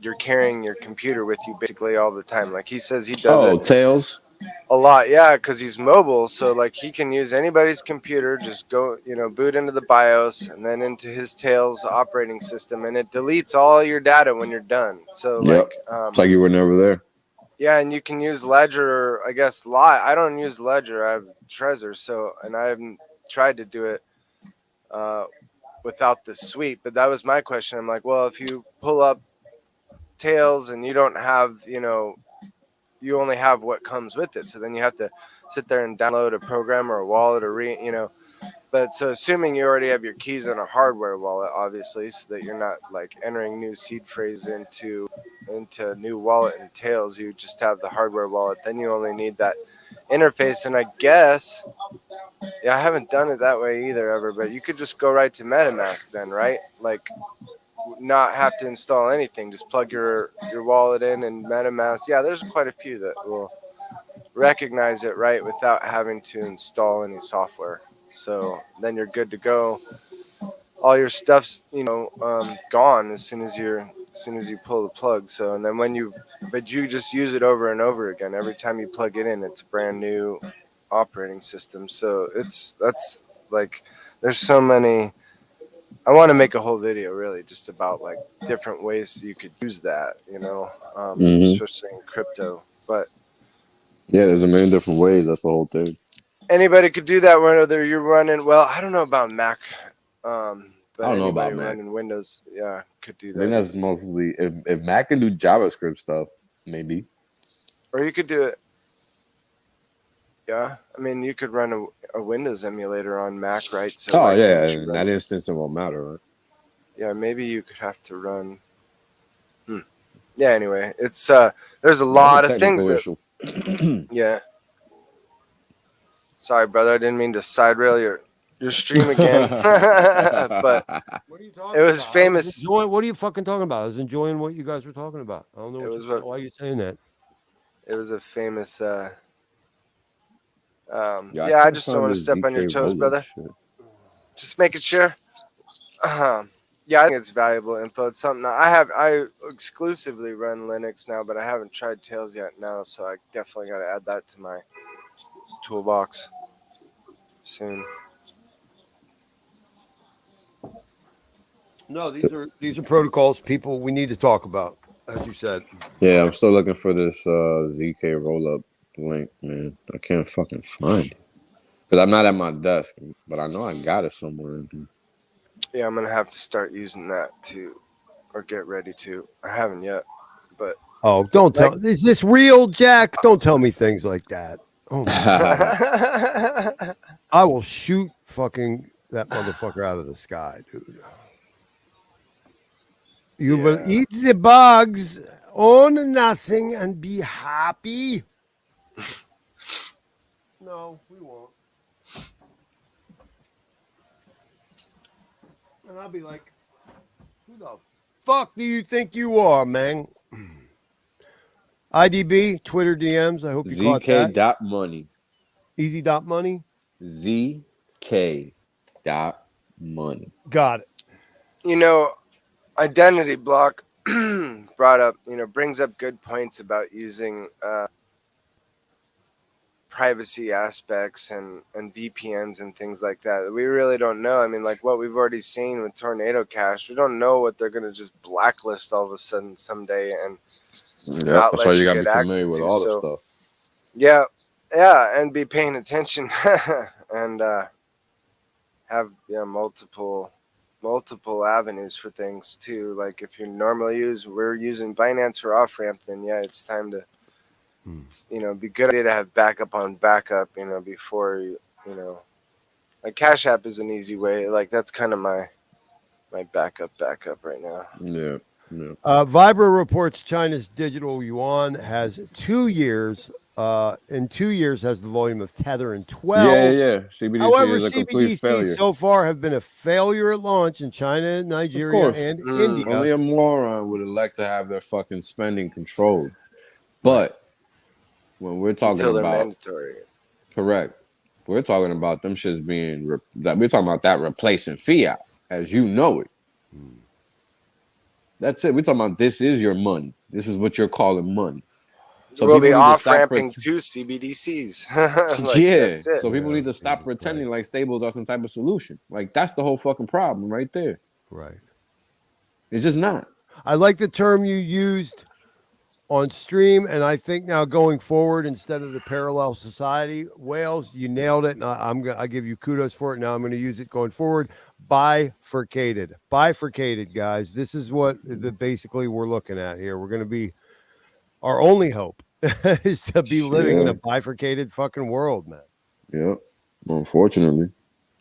you're carrying your computer with you basically all the time. Like he says he does it Tails. a lot, yeah, because he's mobile, so like he can use anybody's computer, just go, boot into the BIOS and then into his Tails operating system, and it deletes all your data when you're done. So Yep. It's like you were never there. yeah, and you can use Ledger, or I guess I don't use Ledger, I have Trezor, and I haven't tried to do it without the suite, but that was my question. I'm like, well, if you pull up Tails and you don't have, you only have what comes with it, so then you have to sit there and download a program or a wallet or but so assuming you already have your keys in a hardware wallet, obviously, so that you're not like entering new seed phrase into new wallet and Tails, you just have the hardware wallet, then you only need that interface. And I guess, yeah, I haven't done it that way either ever, but you could just go right to MetaMask then, right? Like not have to install anything, just plug your wallet in and MetaMask. Yeah, there's quite a few that will recognize it right without having to install any software. So then you're good to go. All your stuff's gone as soon as you pull the plug. So and then but you just use it over and over again. Every time you plug it in, it's a brand new operating system. So that's like there's so many. I want to make a whole video really just about like different ways you could use that, especially in crypto. But yeah, there's a million different ways. That's the whole thing. Anybody could do that whether you're running. Well, I don't know about Mac, but I don't know about anybody Mac. running Windows, yeah, could do that. I think that's mostly if Mac can do JavaScript stuff, maybe. Or you could do it. Yeah, I mean, you could run a Windows emulator on Mac, right? So in that instance, it won't matter, right? Yeah, maybe you could have to run. Yeah. Anyway, it's there's a lot of things that. Yeah. Sorry, brother. I didn't mean to side rail your stream again. But what are you talking it was about? famous. What are you fucking talking about? I was enjoying what you guys were talking about. I don't know why you're saying that. It was a famous. Yeah, I just don't want to step on your toes, brother. Just making sure. Yeah, I think it's valuable info. It's something I exclusively run Linux now, but I haven't tried Tails yet now, so I definitely got to add that to my toolbox soon. No, these are protocols, people, we need to talk about, as you said. Yeah, I'm still looking for this ZK rollup link, man. I can't fucking find it because I'm not at my desk, but I know I got it somewhere in here. Yeah, I'm gonna have to start using that too, or get ready to. I haven't yet, but don't tell. Is this real, Jack? Don't tell me things like that. Oh my God. I will shoot fucking that motherfucker out of the sky, dude. You will eat the bugs, own nothing, and be happy. No, we won't. And I'll be like, who the fuck do you think you are, man? IDB, Twitter DMs. I hope you caught that. ZK.money. Easy.money. ZK.money. Got it. Identity block brought up, brings up good points about using privacy aspects and VPNs and things like that. We really don't know. I mean, like what we've already seen with Tornado Cash, we don't know what they're going to just blacklist all of a sudden someday and not that's why you got to be familiar with all this stuff. Yeah, and be paying attention and have multiple avenues for things too. Like if we're using Binance for off ramp, then it's time to be good idea to have backup on backup, before like Cash App is an easy way. Like that's kind of my backup right now. Yeah. Vibra reports China's digital yuan has 2 years. In 2 years, has the volume of Tether in 12. Yeah. CBDC However, is a complete failure. so far have been a failure at launch in China, Nigeria, and India. Only a moron would elect to have their fucking spending controlled. But when we're talking about mandatory, correct, we're talking about them shits being we're talking about that replacing fiat as you know it. That's it. We're talking about this is your money. This is what you're calling money. So we'll be off-ramping to CBDCs. Like, yeah. that's it. So people need to stop pretending like stables are some type of solution. Like, that's the whole fucking problem right there. Right. It's just not. I like the term you used on stream, and I think now going forward, instead of the parallel society, Wales, you nailed it, and I give you kudos for it. Now I'm going to use it going forward. Bifurcated, guys. This is what basically we're looking at here. We're going to be our only hope is to be living in a bifurcated fucking world, man. Yeah, unfortunately.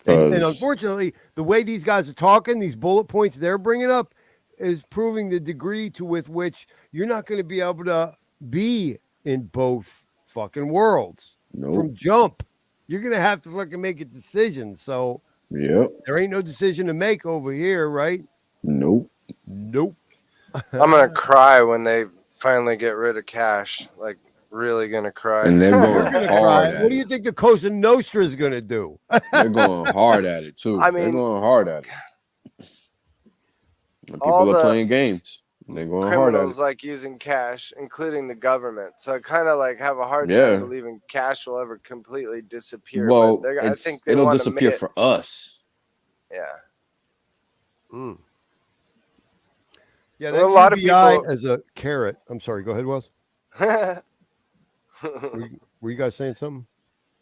And unfortunately, the way these guys are talking, these bullet points they're bringing up, is proving the degree to with which you're not going to be able to be in both fucking worlds from jump. You're going to have to fucking make a decision. So there ain't no decision to make over here, right? Nope. I'm going to cry when they finally get rid of cash. Like, really going to cry. And they're going hard at What do you think the Cosa Nostra is going to do? They're going hard at it, too. I mean, they're going hard at it. And people are playing games. They're going hard at it. Criminals like using cash, including the government. So I kind of like have a hard time believing cash will ever completely disappear. Well, I think it'll disappear for us. Yeah. Yeah, that a lot of people as a carrot. I'm sorry. Go ahead, Wells. Were you guys saying something?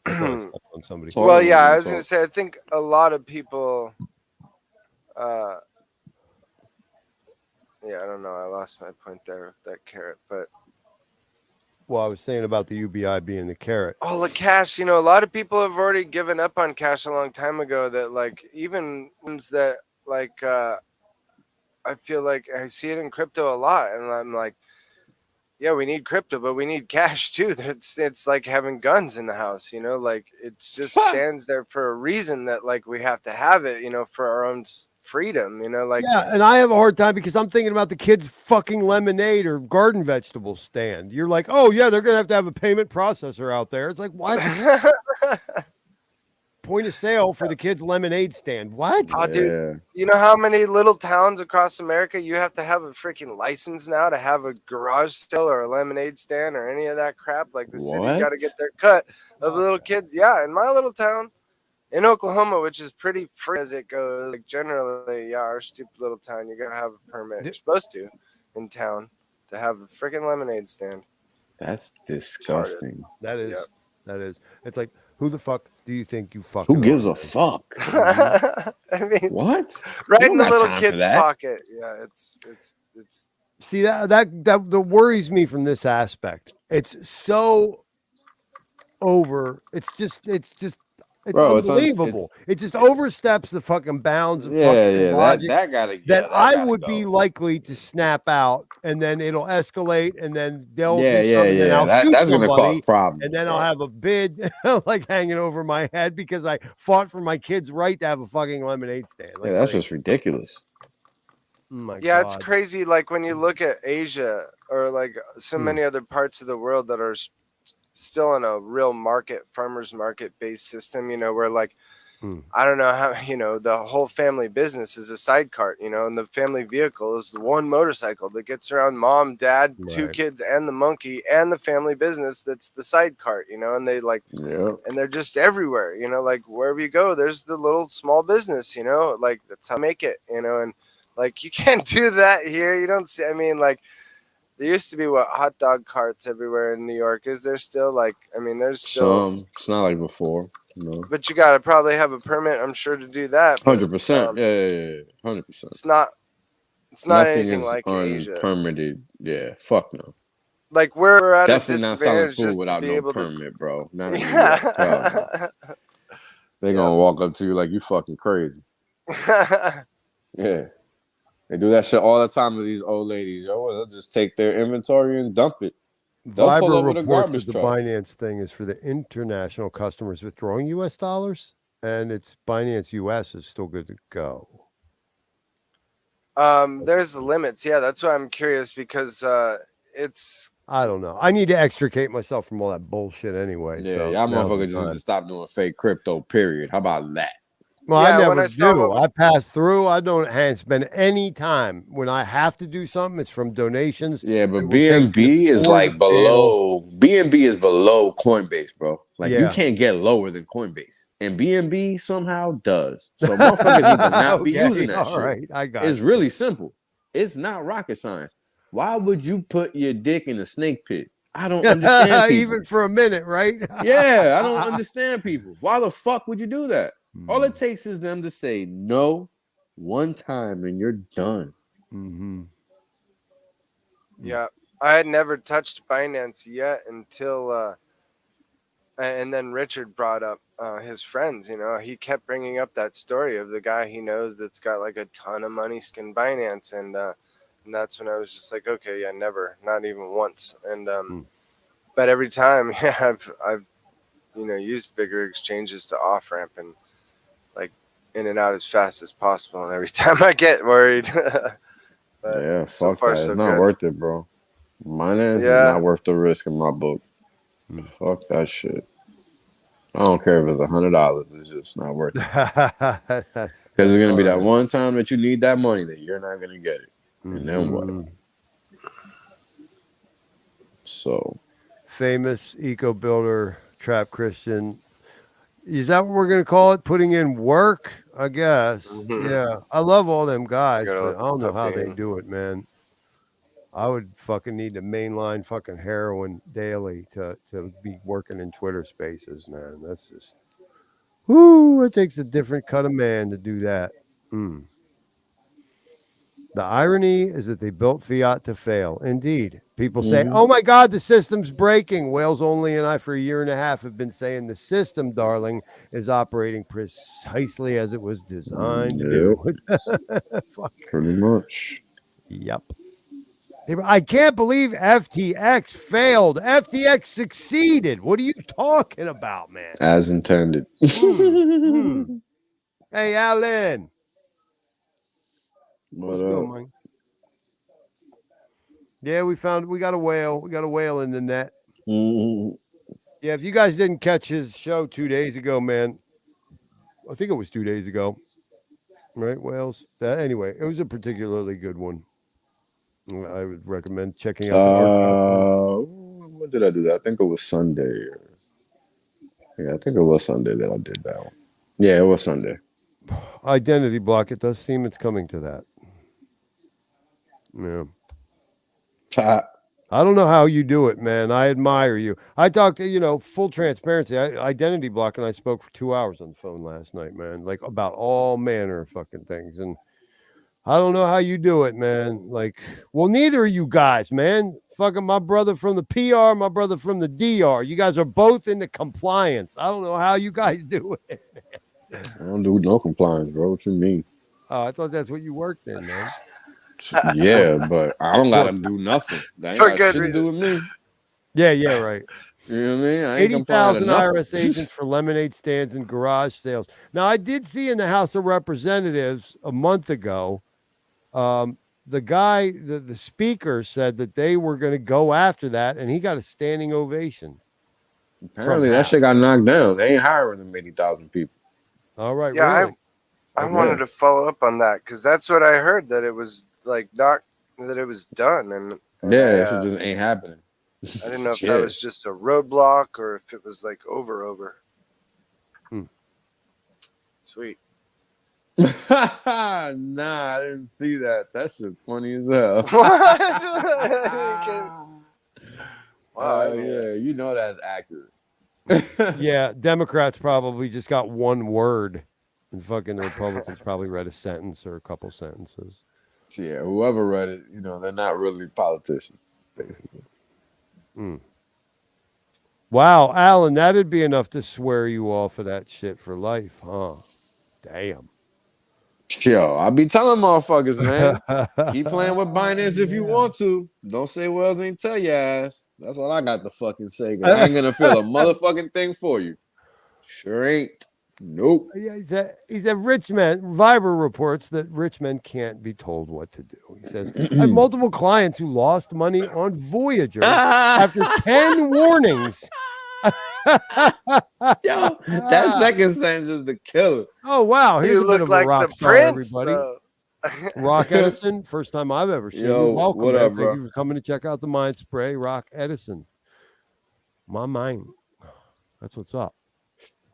On somebody. Well, yeah, I was going to say, I think a lot of people. Yeah, I don't know. I lost my point there with that carrot, but. Well, I was saying about the UBI being the carrot. Oh, the cash. You know, a lot of people have already given up on cash a long time ago. That like even ones that like. I feel like I see it in crypto a lot, and I'm like, yeah, we need crypto, but we need cash too. It's like having guns in the house, you know, like it just stands there for a reason that like we have to have it, you know, for our own freedom, you know, like. Yeah, and I have a hard time because I'm thinking about the kids' fucking lemonade or garden vegetable stand. You're like, oh yeah, they're gonna have a payment processor out there. It's like, what? Point of sale for the kids' lemonade stand. What? Oh, dude, you know how many little towns across America you have to have a freaking license now to have a garage sale or a lemonade stand or any of that crap? Like the city got to get their cut of little kids. Yeah, in my little town in Oklahoma, which is pretty free as it goes. Like generally, yeah, our stupid little town, you got to have a permit. You're supposed to in town to have a freaking lemonade stand. That's disgusting. That is. That is. It's like, who the fuck do you think you fucking Who gives a fuck? I mean, what? Right in the little kid's pocket. Yeah, it's. See that worries me from this aspect. It's so over. It's unbelievable. It just oversteps the fucking bounds of fucking logic. That I would be likely to snap out, and then it'll escalate, and then they'll do something, and I'll shoot that's somebody, gonna cause problems, and then I'll have a bid like hanging over my head because I fought for my kids' right to have a fucking lemonade stand. Like, that's just ridiculous. Oh my God. It's crazy. Like when you look at Asia or like so many other parts of the world that are still in a real farmers market based system, you know, where like, I don't know how, you know, the whole family business is a side cart, you know, and the family vehicle is the one motorcycle that gets around mom, dad, two kids, and the monkey, and the family business that's the side cart, you know, and they like, and they're just everywhere, you know, like wherever you go, there's the little small business, you know, like that's how I make it, you know, and like you can't do that here. You don't see, I mean, like, there used to be hot dog carts everywhere in New York. Is there still like? I mean, there's still. It's not like before. No. But you gotta probably have a permit, I'm sure, to do that. 100%. Yeah, 100%. It's not Nothing anything like Asia. Unpermitted. Yeah, fuck no. Like we're at definitely a not selling disadvantage food without no permit, bro. Not in New York, They're gonna walk up to you like you fucking crazy. Yeah. They do that shit all the time to these old ladies. Yo, they'll just take their inventory and dump it. They'll pull over the garbage the truck. Binance thing is for the international customers withdrawing U.S. dollars, and it's Binance U.S. is still good to go. There's limits. Yeah, that's why I'm curious because it's. I don't know. I need to extricate myself from all that bullshit anyway. Yeah, so y'all motherfuckers just need to stop doing fake crypto. Period. How about that? Well, Yeah, I when never I saw do. what I pass through. I don't spend any time. When I have to do something, it's from donations. Yeah, that but will take me BNB is before the like sale. below. BNB is below Coinbase, bro. Like you Yeah. can't get lower than Coinbase, and BNB somehow does. So motherfuckers need to not be using Okay, that all shit. right. I got It's you. really simple. It's not rocket science. Why would you put your dick in a snake pit? I don't understand people. Even for a minute, right? Yeah, I don't understand people. Why the fuck would you do that? All Hmm. it takes is them to say no one time and you're done. Mm-hmm. Yeah, I had never touched Binance yet until, and then Richard brought up his friends. You know, he kept bringing up that story of the guy he knows that's got like a ton of money skin Binance, and that's when I was just like, okay, yeah, never, not even once. And but every time, yeah, I've used bigger exchanges to off ramp and like in and out as fast as possible. And every time I get worried, but Yeah, so fuck far that. so It's not good. worth it, bro. Binance is Yeah. not worth the risk in my book. Fuck that shit. I don't care if it's $100. It's just not worth it. That's Because it's gonna be that all right. one time that you need that money that you're not gonna get it, and then what? Mhm. So Famous eco builder, trap Christian. Is that what we're gonna call it? Putting in work, I guess. Mhm. Yeah, I love all them I guys, gotta but let I the don't know how puppy they in. do it, man. I would fucking need to mainline fucking heroin daily to be working in Twitter Spaces, man. That's just, whoo! It takes a different cut of man to do that. Mm. The irony is that they built fiat to fail. Indeed. People say, Mhm. oh my God, the system's breaking. Wales Only and I, for a year and a half, have been saying the system, darling, is operating precisely as it was designed to do. Fuck. Pretty much. Yep. I can't believe FTX failed. FTX succeeded. What are you talking about, man? As intended. Hey, Alan. What What's good, up? man? Yeah, we got a whale. We got a whale in the net. Mhm. Yeah, if you guys didn't catch his show 2 days ago, man, I think it was 2 days ago, right, Wales? Anyway, it was a particularly good one. I would recommend checking out the archive. When did I do that? I think it was Sunday. Yeah, I think it was Sunday that I did that one. Yeah, it was Sunday. Identity block. It does seem it's coming to that. Yeah. I don't know how you do it, man. I admire you. I talked to, full transparency. Identity block, and I spoke for 2 hours on the phone last night, man, like about all manner of fucking things. And I don't know how you do it, man. Like, well, neither of you guys, man. Fucking my brother from the PR, my brother from the DR. You guys are both into compliance. I don't know how you guys do it. I don't do no compliance, bro. What you mean? Oh, I thought that's what you worked in, man. Yeah, but I don't gotta do nothing. That ain't For got good shit to do reason. with me. Yeah, right. You know what I mean? I ain't Eighty compliant to thousand nothing. IRS agents for lemonade stands and garage sales. Now, I did see in the House of Representatives a month ago, the guy, the speaker, said that they were going to go after that, and he got a standing ovation. Apparently, that shit got knocked down. They ain't hiring them 80,000 people. All right, Yeah, really? I wanted to follow up on that because that's what I heard, that it was like not that it was done, and Yeah, that shit just ain't happening. I didn't know if that was just a roadblock or if it was like over. Sweet. Nah, I didn't see that. That shit funny as hell. Wow. Yeah, you know that's accurate. Yeah, Democrats probably just got one word, and fucking the Republicans probably read a sentence or a couple sentences. Yeah, whoever read it, they're not really politicians, basically. Wow, Alan, that'd be enough to swear you off of that shit for life, huh? Damn. Yo, I be telling motherfuckers, man, keep playing with Binance if you want to. Don't say Wells ain't tell your ass. That's all I got to fucking say, because I ain't going to feel a motherfucking thing for you. Sure ain't. Nope. Yeah, he said rich men. Viber reports that rich men can't be told what to do. He says, I have multiple clients who lost money on Voyager after 10 warnings. Yo, that second sentence is the killer. Oh wow, here's You a bit look of a like rock the star, prince, everybody. though. Rock Edison, first time I've ever seen Yo, you. Welcome, what man. up, Thank bro? you for coming to check out the Mind Spray, Rock Edison. My mind. That's what's up.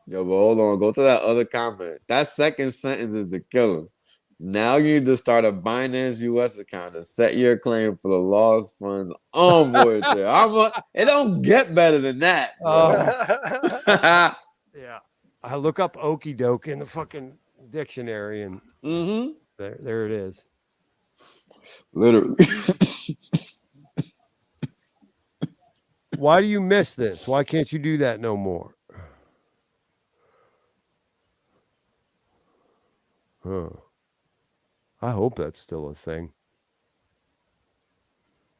Yo, but hold on. Go to that other comment. That second sentence is the killer. Now you need to start a Binance US account to set your claim for the lost funds on Voyager. It don't get better than that, bro. Yeah. I look up okey doke in the fucking dictionary and there it is. Literally. Why do you miss this? Why can't you do that no more? Huh. I hope that's still a thing.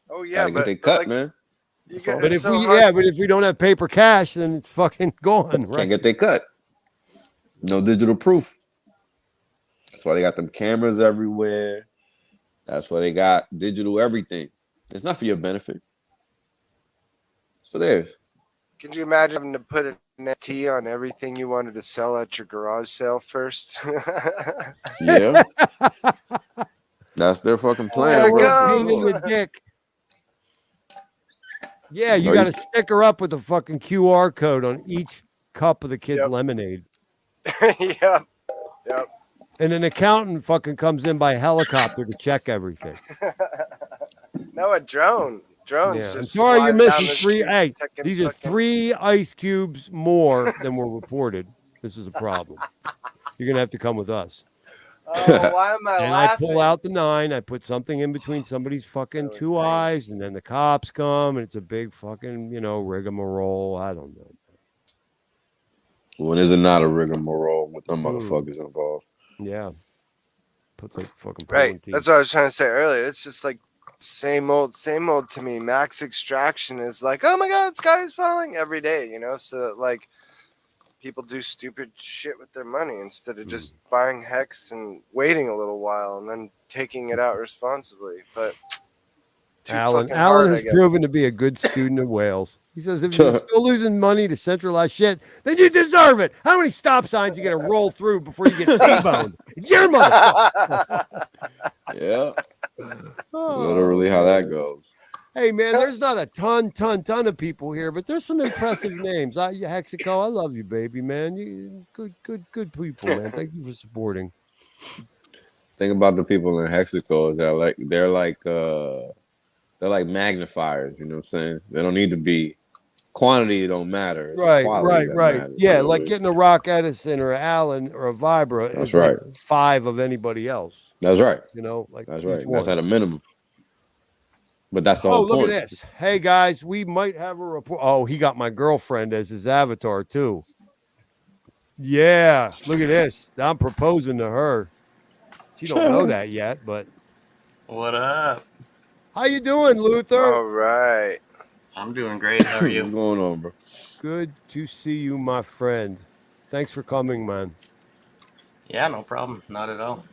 Oh yeah, Gotta get but they cut, like, man. you That's all. get, But it's if so we hard. but if we don't have paper cash, then it's fucking gone, right? Can't get they cut. No digital proof. That's why they got them cameras everywhere. That's why they got digital everything. It's not for your benefit. It's for theirs. Could you imagine having to put an NFT on everything you wanted to sell at your garage sale first? Yeah. That's their fucking plan, There it bro. For goes. Pain in sure. the dick. Yeah, you No, got to sticker up with a fucking QR code on each cup of the kid's Yep. lemonade. Yep. And an accountant fucking comes in by helicopter to check everything. No, a drone. Drones Yeah. I'm just sorry you're flying down missing the three. street Hey, checking these are fucking- 3 ice cubes more than were reported. This is a problem. You're going to have to come with us. Oh, why am I And laughing? I pull out the 9. I put something in between somebody's fucking So 2 insane. eyes, and then the cops come, and it's a big fucking, rigmarole. I don't know. When is it not a rigmarole with them Ooh. motherfuckers involved? Yeah. Puts like fucking Right. pulling teeth. That's what I was trying to say earlier. It's just like same old to me. Max Extraction is like, oh my god, sky is falling every day, So like people do stupid shit with their money instead of just buying hex and waiting a little while and then taking it out responsibly. But too Alan fucking hard, I has guess. proven to be a good student of Wales. He says if you're still losing money to centralized shit, then you deserve it. How many stop signs you got to roll through before you get T-boned? It's your motherfucker. Yeah. Literally how that goes. Hey man, there's not a ton of people here, but there's some impressive names. Hexico, I love you, baby, man. You good people, man. Thank you for supporting. Think about the people in Mexico. They're like magnifiers. You know what I'm saying? They don't need to be. Quantity don't matter. It's quality that matters. Yeah, You know like what I mean? getting a Rock Edison or an Allen or a Vibra That's is like right. 5 of anybody else. That's right. Like That's each right. one. That's at a minimum. But that's the Oh, whole look point. at this. Hey, guys, we might have a report. Oh, he got my girlfriend as his avatar, too. Yeah, look at this. I'm proposing to her. She don't know that yet, but. What up? How you doing, Luther? All right. I'm doing great. How are you? What's going on, bro? Good to see you, my friend. Thanks for coming, man. Yeah, no problem. Not at all.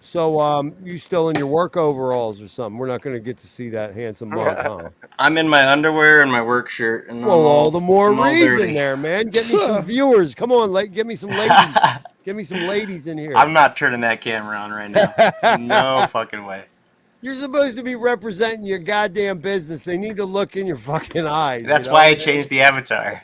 So, you still in your work overalls or something? We're not going to get to see that handsome mug, huh? I'm in my underwear and my work shirt, and Well, all the more I'm all reason dirty. there, man. Get me some viewers. Come on, get me some ladies. Get me some ladies in here. I'm not turning that camera on right now. No fucking way. You're supposed to be representing your goddamn business. They need to look in your fucking eyes. That's why I changed the avatar.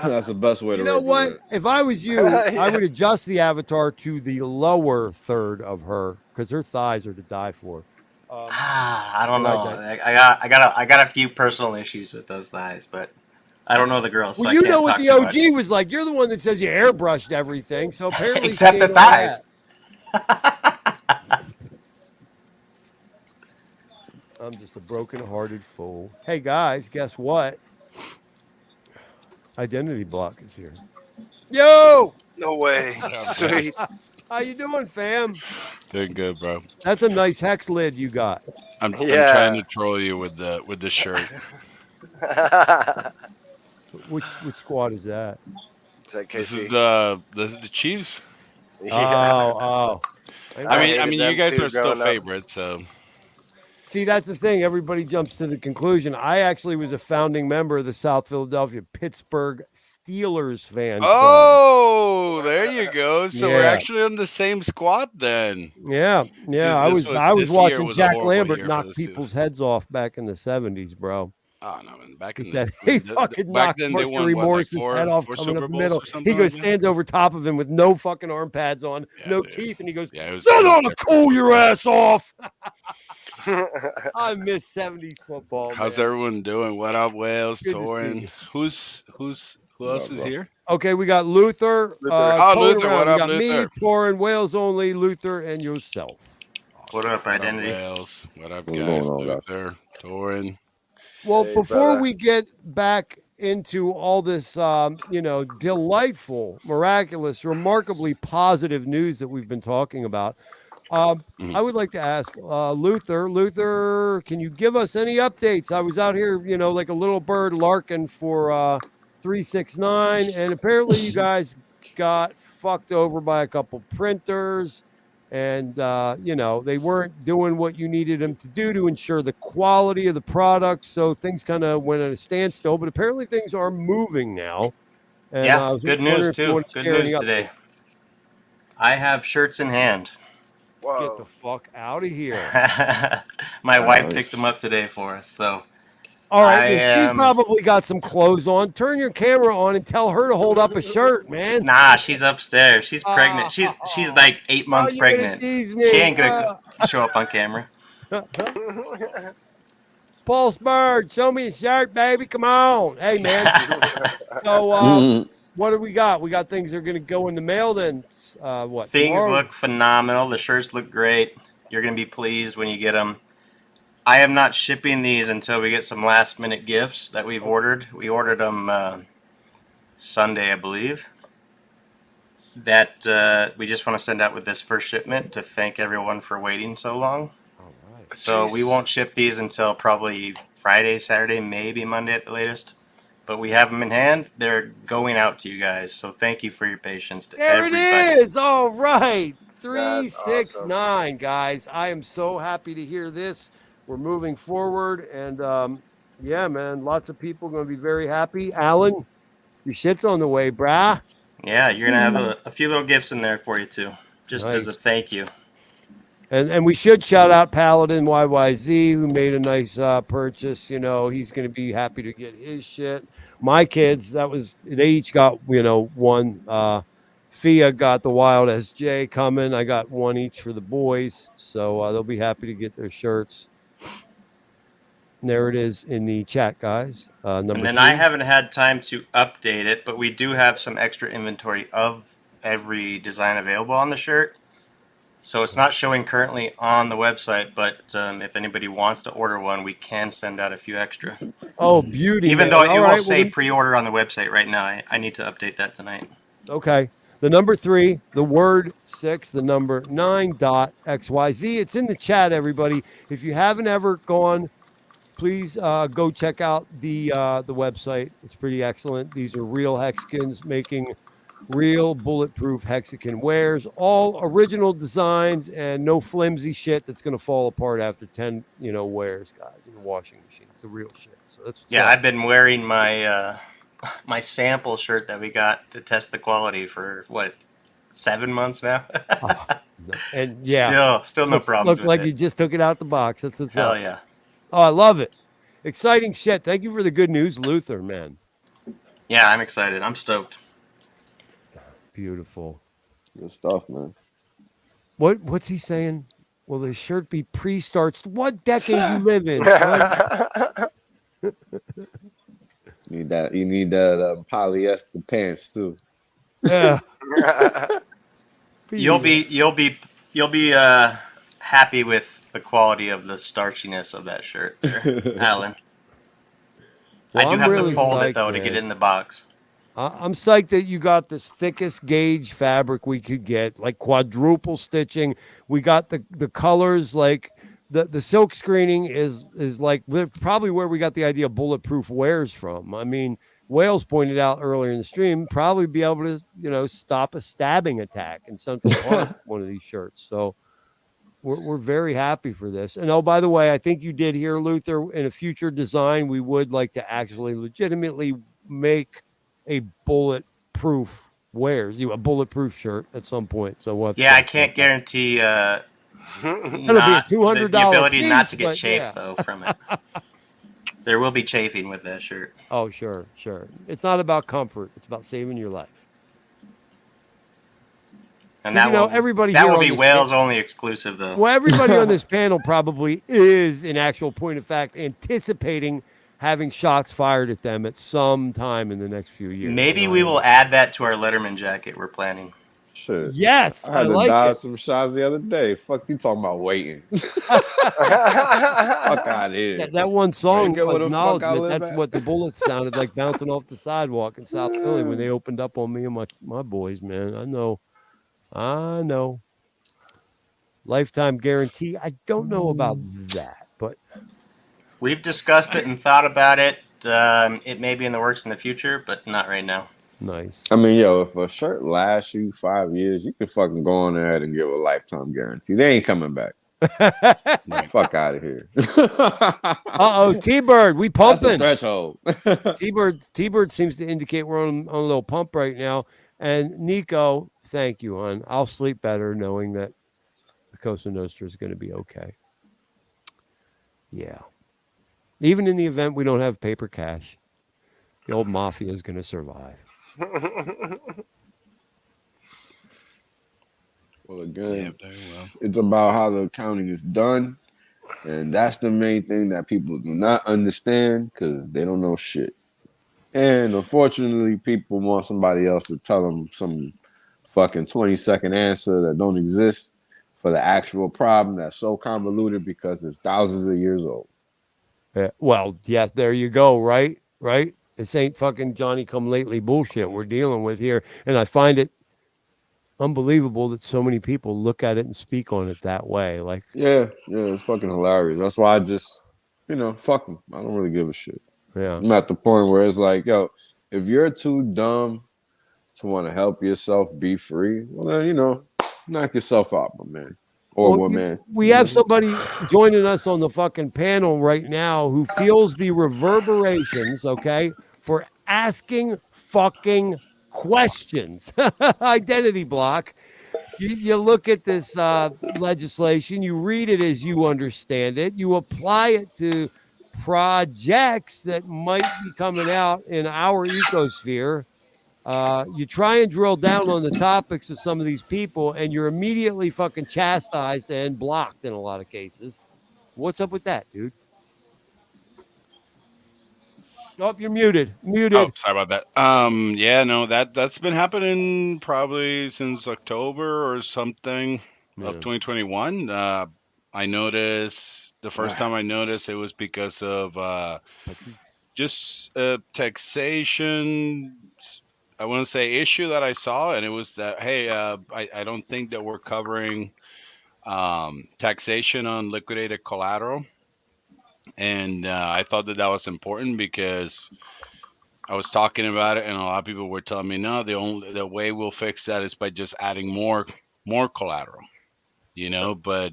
That's the best way to You know what? represent. If I was you, Yeah. I would adjust the avatar to the lower third of her because her thighs are to die for. I don't I know. like I got a few personal issues with those thighs, but I don't know the girls. Well, so you I can't know what talk the too OG much. was like. You're the one that says you airbrushed everything, so apparently Except she the ain't all that. thighs. I'm just a broken-hearted fool. Hey guys, guess what? Identity Block is here. Yo, No way. Sweet. how you doing, fam? Doing good, bro. That's a nice hex lid you got. I'm Yeah. trying to troll you with the shirt. Which squad is that? Is that This is KC? the Chiefs. Yeah. Oh. I hated mean, you them guys too are still growing up. favorites, so see, that's the thing. Everybody jumps to the conclusion. I actually was a founding member of the South Philadelphia Pittsburgh Steelers fan club. Oh, there you go. So we're Yeah. actually on the same squad then. Yeah. I was this year watching was a Jack horrible Lambert year for knock the people's Steelers. heads off back in the 70s, bro. Oh no, man! Back He in said the, he the fucking back knocked then they Mercury won what, like Morris's head off four coming up Super the Bowls middle. or something He goes, like that? stands over top of him with no fucking arm pads on, Yeah, no dude. teeth, and he goes, Yeah, it was. "That it was ought to different. cool your ass off." I miss 70s football, How's man. everyone doing? What up, Wales, Good to see Torin? you. Who else is bro. here? Okay, we got Luther. Luther. Oh, Going Luther, around. what We up, got me, Luther? Torin, Wales only, Luther, and yourself. What Awesome. up, Identity? Wales? What up, What's guys? going on, guys? Luther, Torin. Well, Hey, before brother. we get back into all this, delightful, miraculous, remarkably positive news that we've been talking about, I would like to ask Luther. Luther, can you give us any updates? I was out here, like a little bird larking for 369, and apparently you guys got fucked over by a couple printers. And they weren't doing what you needed them to do to ensure the quality of the product, so things kind of went at a standstill. But apparently things are moving now, and I Yeah, was good wondering news if you too. want to Good share any news updates. today. I have shirts in hand. Whoa. Get the fuck out of here! My wife Nice. picked them up today for us. So All right, I well, she's probably got some clothes on. Turn your camera on and tell her to hold up a shirt, man. Nah, she's upstairs. She's pregnant. She's like 8 months you're gonna pregnant. tease She me. ain't gonna show up on camera. Pulse Bird, show me a shirt, baby. Come on. Hey, man. So, Mhm. what do we got? We got things that are going to go in the mail then. What? Things Tomorrow? look phenomenal. The shirts look great. You're gonna be pleased when you get them. I am not shipping these until we get some last minute gifts that we've ordered. We ordered them Sunday, I believe. That we just want to send out with this first shipment to thank everyone for waiting so long. All right. So we Jeez. won't ship these until probably Friday, Saturday, maybe Monday at the latest. But we have them in hand. They're going out to you guys. So thank you for your patience to There everybody. it is. All right. That's 369, guys. I am so happy to hear this. We're moving forward. And yeah, man, lots of people going to be very happy. Alan, your shit's on the way, brah. Yeah, you're going to have a few little gifts in there for you too, just as a Nice. thank you. And we should shout out Paladin YYZ, who made a nice purchase. He's going to be happy to get his shit. My kids, they each got one. Fia got the Wild SJ coming. I got one each for the boys, so they'll be happy to get their shirts. And there it is in the chat, guys. Number And then 3. I haven't had time to update it, but we do have some extra inventory of every design available on the shirt. So it's not showing currently on the website, but if anybody wants to order one, we can send out a few extra. Oh, beauty! Even man. though it All will right, say well, pre-order on the website right now, I need to update that tonight. okay. The number 3, the word 6, the number 9.xyz. It's in the chat, everybody. If you haven't ever gone, please go check out the website. It's pretty excellent. These are real hexagons making real bulletproof hexagon wares, all original designs and no flimsy shit that's going to fall apart after 10 wears, guys, in the washing machine. It's the real shit. So that's what's Yeah, up. I've been wearing my my sample shirt that we got to test the quality for what 7 months now. And yeah, still no problems look with like it. you just took it out the box. That's what's Hell up. yeah. Oh, I love it. Exciting shit. Thank you for the good news, Luther, man. Yeah, I'm excited. I'm stoked. Beautiful. Good stuff, man. What's he saying? Will the shirt be pre-starched? What decade you live in, son? You need that polyester pants too. Yeah. You'll be happy with the quality of the starchiness of that shirt there, Alan. Well, I do I'm have really to fold psyched, it though to man. get it in the box. I'm psyched that you got this thickest gauge fabric we could get, like quadruple stitching. We got the colors, like the silk screening is like probably where we got the idea of bulletproof wears from. I mean, Wales pointed out earlier in the stream, probably be able to stop a stabbing attack in Central Park with one of these shirts. So we're very happy for this. And oh, by the way, I think you did hear, Luther, in a future design, we would like to actually legitimately make a bulletproof a bulletproof shirt at some point. So what? Yeah, I can't guarantee That'll be a not $200 the ability piece, not to get but chafed though from it. There will be chafing with that shirt. Oh, sure. It's not about comfort. It's about saving your life. And Everybody that here will on be this Wales only exclusive though. Well, everybody on this panel probably is, in actual point of fact, anticipating having shots fired at them at some time in the next few years. Maybe we will add that to our Letterman jacket we're planning. Shit. Yes, I had to like dodge it. some shots the other day. Fuck you talking about waiting. Fuck out of here. That one song, Get where the fuck I Acknowledgement, live that's at. what the bullets sounded like bouncing off the sidewalk in South Philly when they opened up on me and my boys, man. I know. Lifetime guarantee. I don't know about that, but We've discussed it and thought about it. It may be in the works in the future, but not right now. nice. I mean, yo, if a shirt lasts you 5 years, you can fucking go on there and give a lifetime guarantee. They ain't coming back. Fuck out of here. T-Bird, we That's the pumping. threshold. T-Bird seems to indicate we're on a little pump right now. And Nico, thank you, hon. I'll sleep better knowing that the Cosa Nostra is going to be okay. Yeah. Even in the event we don't have paper cash, the old mafia is going to survive. Well, again, Yeah, very well. it's about how the accounting is done. And that's the main thing that people do not understand because they don't know shit. And unfortunately, people want somebody else to tell them some fucking 20-second answer that don't exist for the actual problem that's so convoluted because it's thousands of years old. Well, yes, there you go, right? This ain't fucking Johnny-come-lately bullshit we're dealing with here. And I find it unbelievable that so many people look at it and speak on it that way. Like, yeah, it's fucking hilarious. That's why I just, fuck them. I don't really give a shit. yeah. I'm at the point where it's like, yo, if you're too dumb to want to help yourself be free, well, then, knock yourself out, my man. Or woman. We have somebody joining us on the fucking panel right now who feels the reverberations, okay, for asking fucking questions. Identity block. You look at this legislation, you read it as you understand it, you apply it to projects that might be coming out in our ecosphere. You try and drill down on the topics of some of these people, and you're immediately fucking chastised and blocked in a lot of cases. What's up with that, dude? Oh, you're muted. Oh, sorry about that. Yeah, no, that's been happening probably since October or something of 2021. I noticed the first time I noticed it was because of just taxation. I want to say issue that I saw, and it was that hey, I don't think that we're covering taxation on liquidated collateral, and I thought that was important because I was talking about it, and a lot of people were telling me, no, the way we'll fix that is by just adding more collateral, But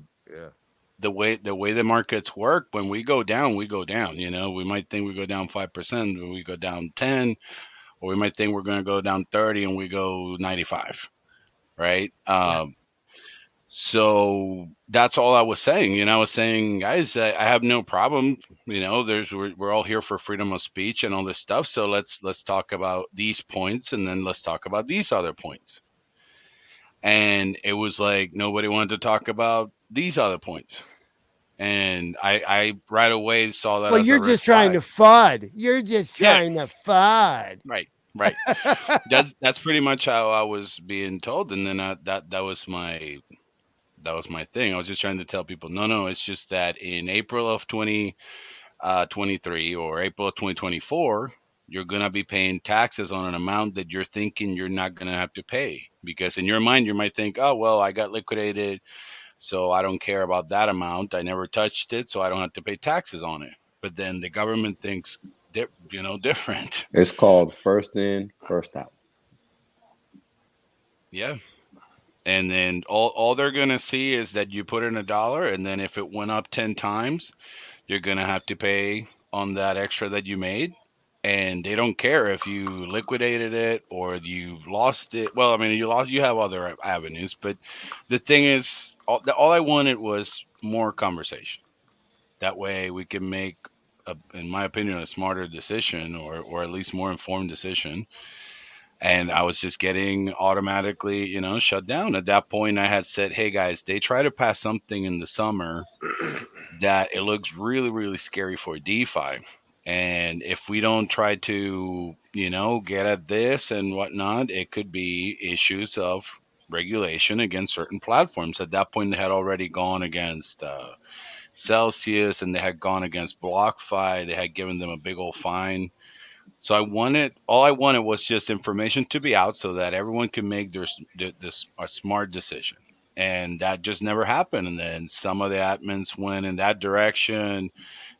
the way the markets work, when we go down, we go down. We might think we go down 5%, but we go down 10, or we might think we're going to go down 30 and we go 95, right? So that's all I was saying. I was saying, guys, I have no problem. We're all here for freedom of speech and all this stuff. So let's talk about these points, and then let's talk about these other points. And it was like nobody wanted to talk about these other points. And I right away saw that. Well, as you're a just red trying flag. to FUD. You're just trying to FUD. Right. That's pretty much how I was being told. And then that was my thing. I was just trying to tell people, no, it's just that in April of 2023 or April of 2024, you're going to be paying taxes on an amount that you're thinking you're not going to have to pay. Because in your mind, you might think, oh, well, I got liquidated, so I don't care about that amount. I never touched it, so I don't have to pay taxes on it. But then the government thinks, different. It's called first in, first out. Yeah. And then all they're gonna see is that you put in $1, and then if it went up 10 times, you're gonna have to pay on that extra that you made. And they don't care if you liquidated it or you lost it. Well, I mean, you have other avenues, but the thing is, all I wanted was more conversation. That way we can make, in my opinion, a smarter decision, or at least more informed decision. And I was just getting automatically, shut down. At that point, I had said, "Hey guys, they try to pass something in the summer that it looks really, really scary for DeFi. And if we don't try to, get at this and whatnot, it could be issues of regulation against certain platforms." At that point, they had already gone against Celsius, and they had gone against BlockFi. They had given them a big old fine. So all I wanted was just information to be out so that everyone can make this a smart decision. And that just never happened. And then some of the admins went in that direction.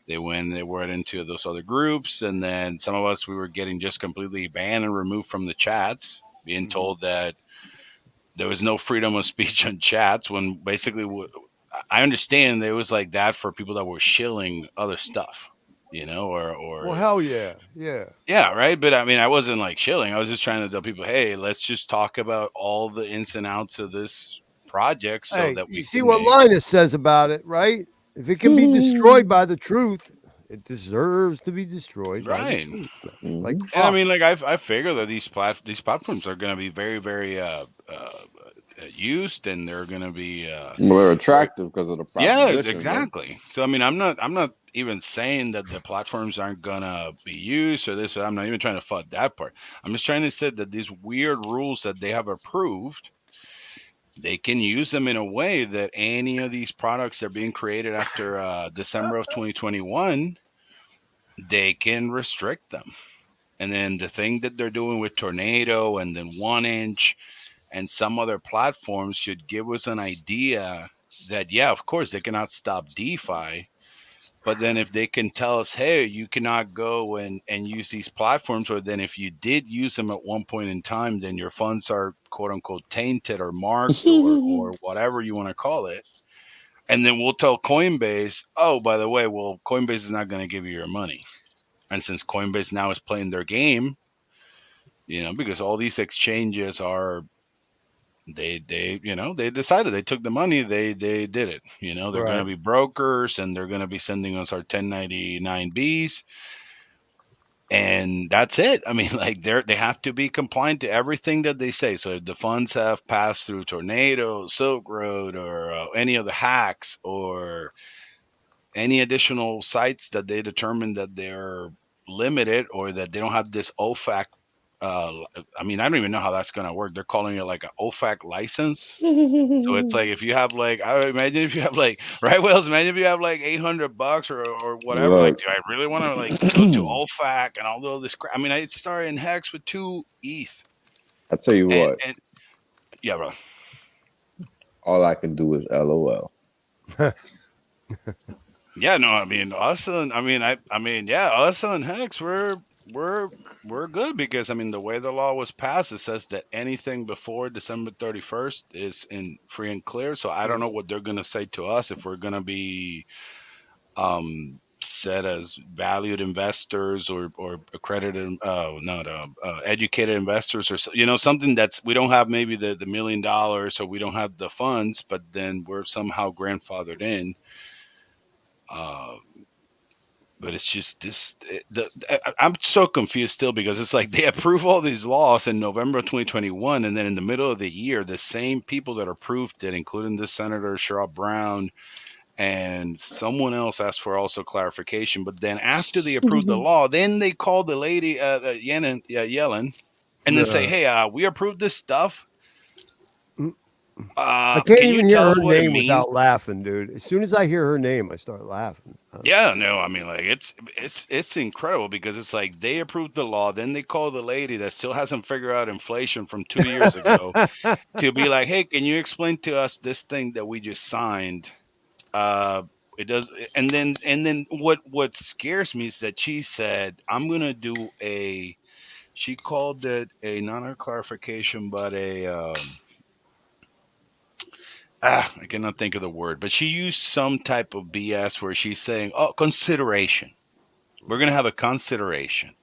They went into those other groups. And then some of us, we were getting just completely banned and removed from the chats, being told that there was no freedom of speech on chats, when basically I understand there was like that for people that were shilling other stuff, Well, or hell yeah. Yeah. yeah, right. But I mean, I wasn't like shilling. I was just trying to tell people, hey, let's just talk about all the ins and outs of this project so Hey, that you we see can what make Linus says about it, right? If it can be destroyed by the truth, it deserves to be destroyed by the right. truth, man. Like Mhm. And I fuck. mean, like I figure that these platforms are going to be very, very used, and they're going to be Well, they're very, attractive because of the yeah, proposition, bro. exactly. So I mean, I'm not even saying that the platforms aren't gonna be used or this. I'm not even trying to fight that part. I'm just trying to say that these weird rules that they have approved, they can use them in a way that any of these products that are being created after December of 2021, they can restrict them. And then the thing that they're doing with Tornado and then 1inch and some other platforms should give us an idea that, yeah, of course, they cannot stop DeFi. But then if they can tell us, hey, you cannot go and use these platforms, or then if you did use them at one point in time, then your funds are quote unquote tainted or marked, or whatever you want to call it. And then we'll tell Coinbase, oh, by the way, well, Coinbase is not going to give you your money. And since Coinbase now is playing their game, because all these exchanges are, they decided, they took the money, they did it. They're going to Right. be brokers, and they're going to be sending us our 1099Bs, and that's it. I mean, like, they have to be compliant to everything that they say. So if the funds have passed through Tornado, Silk Road, or any of the hacks, or any additional sites that they determine that they're limited, or that they don't have this OFAC. I mean, I don't even know how that's going to work. They're calling it like an OFAC license. So it's like, if you have like, I would imagine if you have like, right, Wells, imagine if you have like $800 or whatever. Like, Look, do I really want to like go to OFAC and all this crap? I mean, I started in Hex with 2 ETH, I tell you and what, yeah, bro. all I can do is LOL. Yeah, no, I mean, us and yeah, us and Hex, we're we're good, because I mean, the way the law was passed, it says that anything before December 31st is in free and clear. So I don't know what they're gonna say to us, if we're gonna be set as valued investors, or accredited, not educated investors, or something that's, we don't have maybe the $1 million, or we don't have the funds, but then we're somehow grandfathered in. Uh, but it's just this. I'm so confused still, because it's like they approve all these laws in November of 2021, and then in the middle of the year, the same people that approved it, including the Senator Sherrod Brown and someone else, asked for also clarification. But then after they approved the law, then they call the lady Yellen, and then say, Yeah. "Hey, we approved this stuff. I can't Can you even hear tell her us what it name means?" without laughing, dude. As soon as I hear her name, I start laughing. Yeah, no, I mean, like, it's incredible, because it's like they approved the law, then they call the lady that still hasn't figured out inflation from 2 years ago to be like, "Hey, can you explain to us this thing that we just signed?" Uh, it does, and then what scares me is that she said, "I'm gonna do a." She called it a, not a clarification, but a I cannot think of the word, but she used some type of BS where she's saying, "Oh, consideration. We're gonna have a consideration."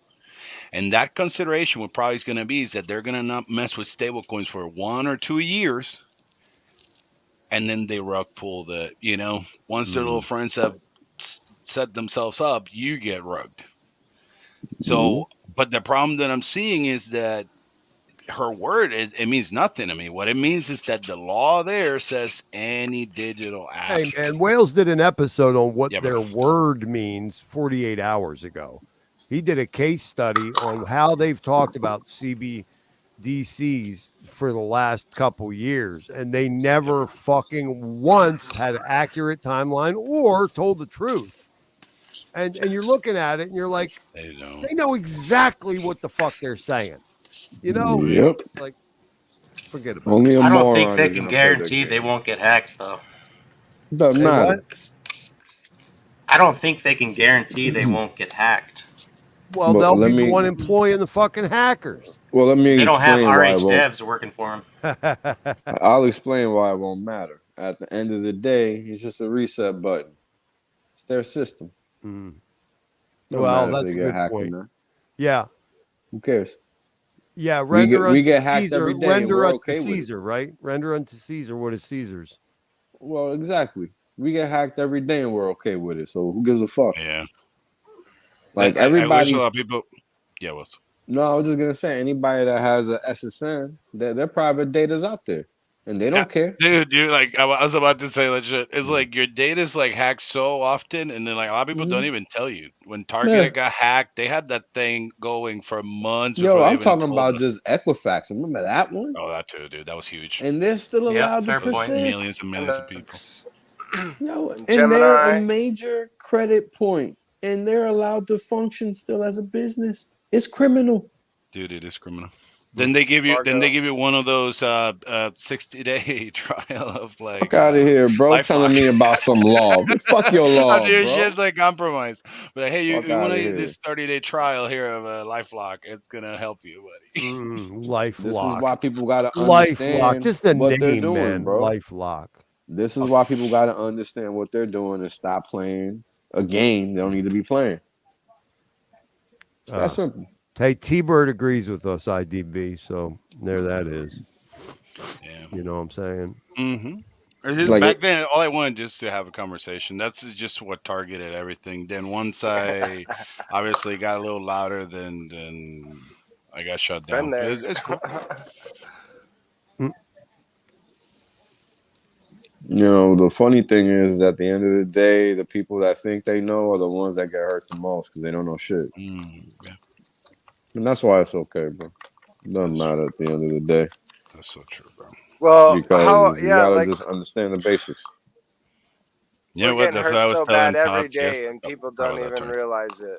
And that consideration what probably is going to be is that they're going to not mess with stable coins for 1 or 2 years. And then they rug pull once their little friends have set themselves up, you get rugged. So, but the problem that I'm seeing is that her word, it means nothing to me. What it means is that the law there says any digital Hey, asset. man, Wales did an episode on what Yeah, their bro. word means 48 hours ago. He did a case study on how they've talked about CBDCs for the last couple years, and they never fucking once had an accurate timeline or told the truth. And you're looking at it and you're like, They don't. they know exactly what the fuck they're saying. You know, Yep. like forget about Only a I don't think moron they is can gonna play their guarantee they games. won't get hacked, though. Doesn't it. Say what? matter. I don't think they can guarantee they won't get hacked. Well, But they'll let be the me one employing the fucking hackers. let me They don't have explain why it RH won't. devs working for them. I'll explain why it won't matter. At the end of the day, it's just a reset button. It's their system. Mm. Doesn't Well, matter if that's they a get good hacked or point. not. Yeah. Who cares? Yeah. We Render get unto hacked Caesar. every day, and Render we're unto okay with it. Caesar, right? Render unto Caesar what is Caesar's. Well, exactly. We get hacked every day, and we're okay with it. So who gives a fuck? Yeah. Like I wish a everybody's. lot of people. Yeah, what's No, I was just gonna say anybody that has a SSN, their private data's out there, and they don't care. Dude, like I was about to say that shit. It's like your data's like hacked so often, and then like a lot of people don't even tell you. When Target Yeah. got hacked, they had that thing going for months Yo, before they I'm even talking told about us. just Equifax. Remember that one? Oh, that too, dude. That was huge. And they're still Yep, allowed to fair That was point. persist. millions and millions of people. Yo, And and they're a Gemini. major credit point, and they're allowed to function still as a business. It's criminal. Dude, it is criminal. Then they give you Fargo. one of those 60-day trial of like Fuck out of here, bro. Telling LifeLock. me about some law. Fuck your After law, your bro. shit's like compromised. But like, hey, Fuck you want out to of use here. this 30-day trial here of LifeLock? It's gonna help you, buddy. Life This is lock. why people gotta Life lock. understand Just the what they're name, doing, man. bro. Life lock. This is why people gotta understand what they're doing and stop playing a game they don't need to be playing. It's that simple. Hey, T-Bird agrees with us, IDB. So there that is. Yeah. You know what I'm saying? Mm-hmm. Like Back it, then, all I wanted just to have a conversation. That's just what targeted everything. Then once I obviously got a little louder, then I got shut Been down. But there. it's cool. the funny thing is, at the end of the day, the people that think they know are the ones that get hurt the most because they don't know shit. Yeah. And that's why it's okay, bro. It doesn't matter at the end of the day. That's so true, bro. Well, Because you gotta just understand the basics. You know we're what? getting That's what hurt I was so telling bad every Tots day, yesterday. and people Sorry don't about that, even Tony. realize it.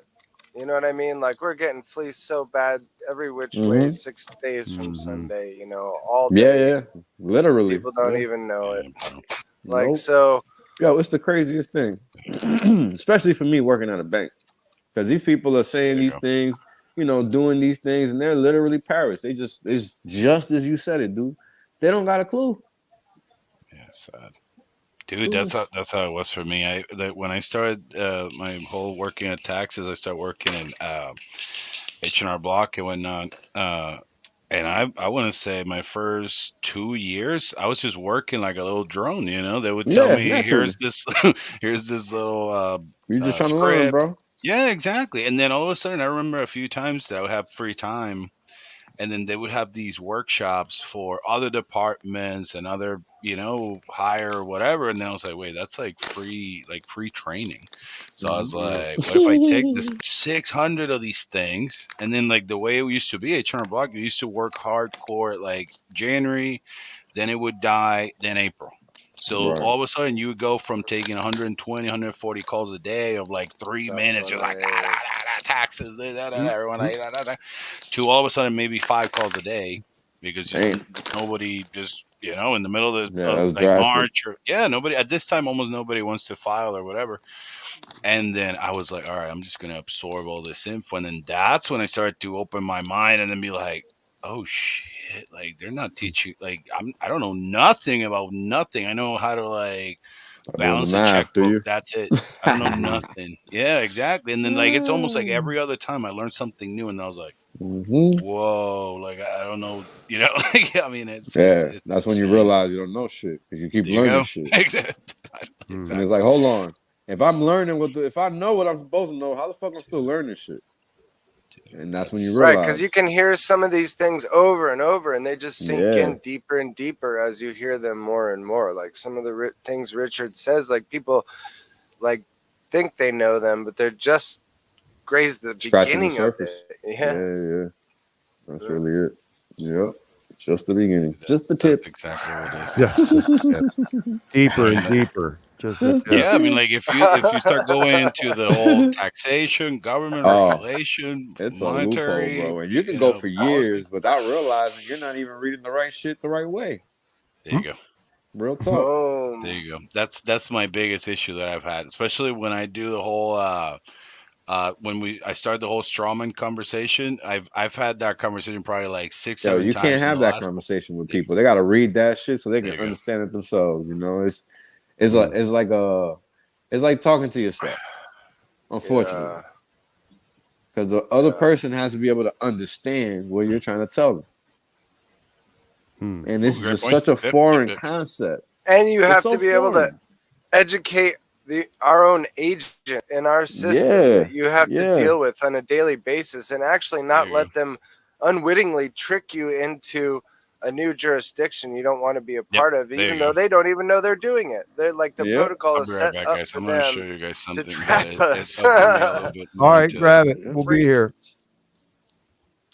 You know what I mean? Like we're getting fleeced so bad every which way, 6 days from Sunday. All day. Yeah. Literally. People don't even know it. Like Nope. so. Yo, it's the craziest thing. Especially for me working at a bank. Because these people are saying these things, doing these things, and they're literally parrots. It's just as you said it, dude. They don't got a clue. Yeah, sad. Dude, that's how it was for me. When I started my whole working at taxes, I started working in H&R Block and whatnot. And I want to say my first 2 years, I was just working like a little drone. They would tell me, naturally. here's this little You're just trying to learn, script. bro. Yeah, exactly. And then all of a sudden, I remember a few times that I would have free time, and then they would have these workshops for other departments and other hire or whatever. And then I was like, wait, that's like free training. So I was like, what if I take this 600 of these things, and then like the way it used to be at Turner Block, you used to work hardcore at like January, then it would die, then April. So all of a sudden you would go from taking 120, 140 calls a day of like 3 minutes, just like taxes, everyone, to all of a sudden maybe 5 calls a day, because just nobody just in the middle of that's like drastic. March or nobody at this time, almost nobody wants to file or whatever. And then I was like, all right, I'm just gonna absorb all this info, and then that's when I started to open my mind and then be like, oh shit, like they're not teaching. Like I don't know nothing about nothing. I know how to like I know the balance a math, do checkbook. you? That's it. I don't know nothing. Yeah, exactly. And then like it's almost like every other time I learned something new, and I was like, Mm-hmm. whoa, like I don't know, you know. Like, I mean, it's Yeah, it's that's when you insane. realize you don't know shit because you keep There you learning go. shit. Mm. And it's Exactly. like, hold on. If I'm learning if I know what I'm supposed to know, how the fuck I'm still learning shit? And that's when you Right, because you realize. can hear some of these things over and over, and they just sink Yeah. in deeper and deeper as you hear them more and more. Like some of the things Richard says, like people like think they know them, but they're just grazed the Scratching the beginning of surface. it. Yeah. That's really it. Yep. Just the beginning. Just the That's tip. exactly what it is. Just the tip. Deeper I and mean, deeper. Just the Just the tip. yeah, I mean, tip. like if you start going into the whole taxation, government Oh, regulation, it's a loophole, monetary, bro. And you can you go know, for policy. years without realizing you're not even reading the right shit the right way. There you go. Real talk. There Boom. you go. That's my biggest issue that I've had, especially when I do the whole when I start the whole strawman conversation. I've had that conversation probably like six, Yo, seven you can't times in have the that last couple. conversation with There, people. They gotta read that shit so they there can you go. understand it themselves. You know, it's Mm. it's like talking to yourself. Unfortunately, Yeah. because the other Yeah. person has to be able to understand what you're trying to tell them. Mm. And this Ooh, is great just point. such a Yep, foreign yep. concept. And you It's have so to be able to foreign. educate our own agent in our system Yeah, that you have to yeah, deal with on a daily basis, and actually There not you go. let them unwittingly trick you into a new jurisdiction you don't want to be a Yep, part of, there even you though go. they don't even know they're doing it. They're like the yep. protocol I'll is be right set back, up guys. for I'm going to show them you guys to something trap that us. it opened me a little bit All more right, into grab this. it. We'll be here.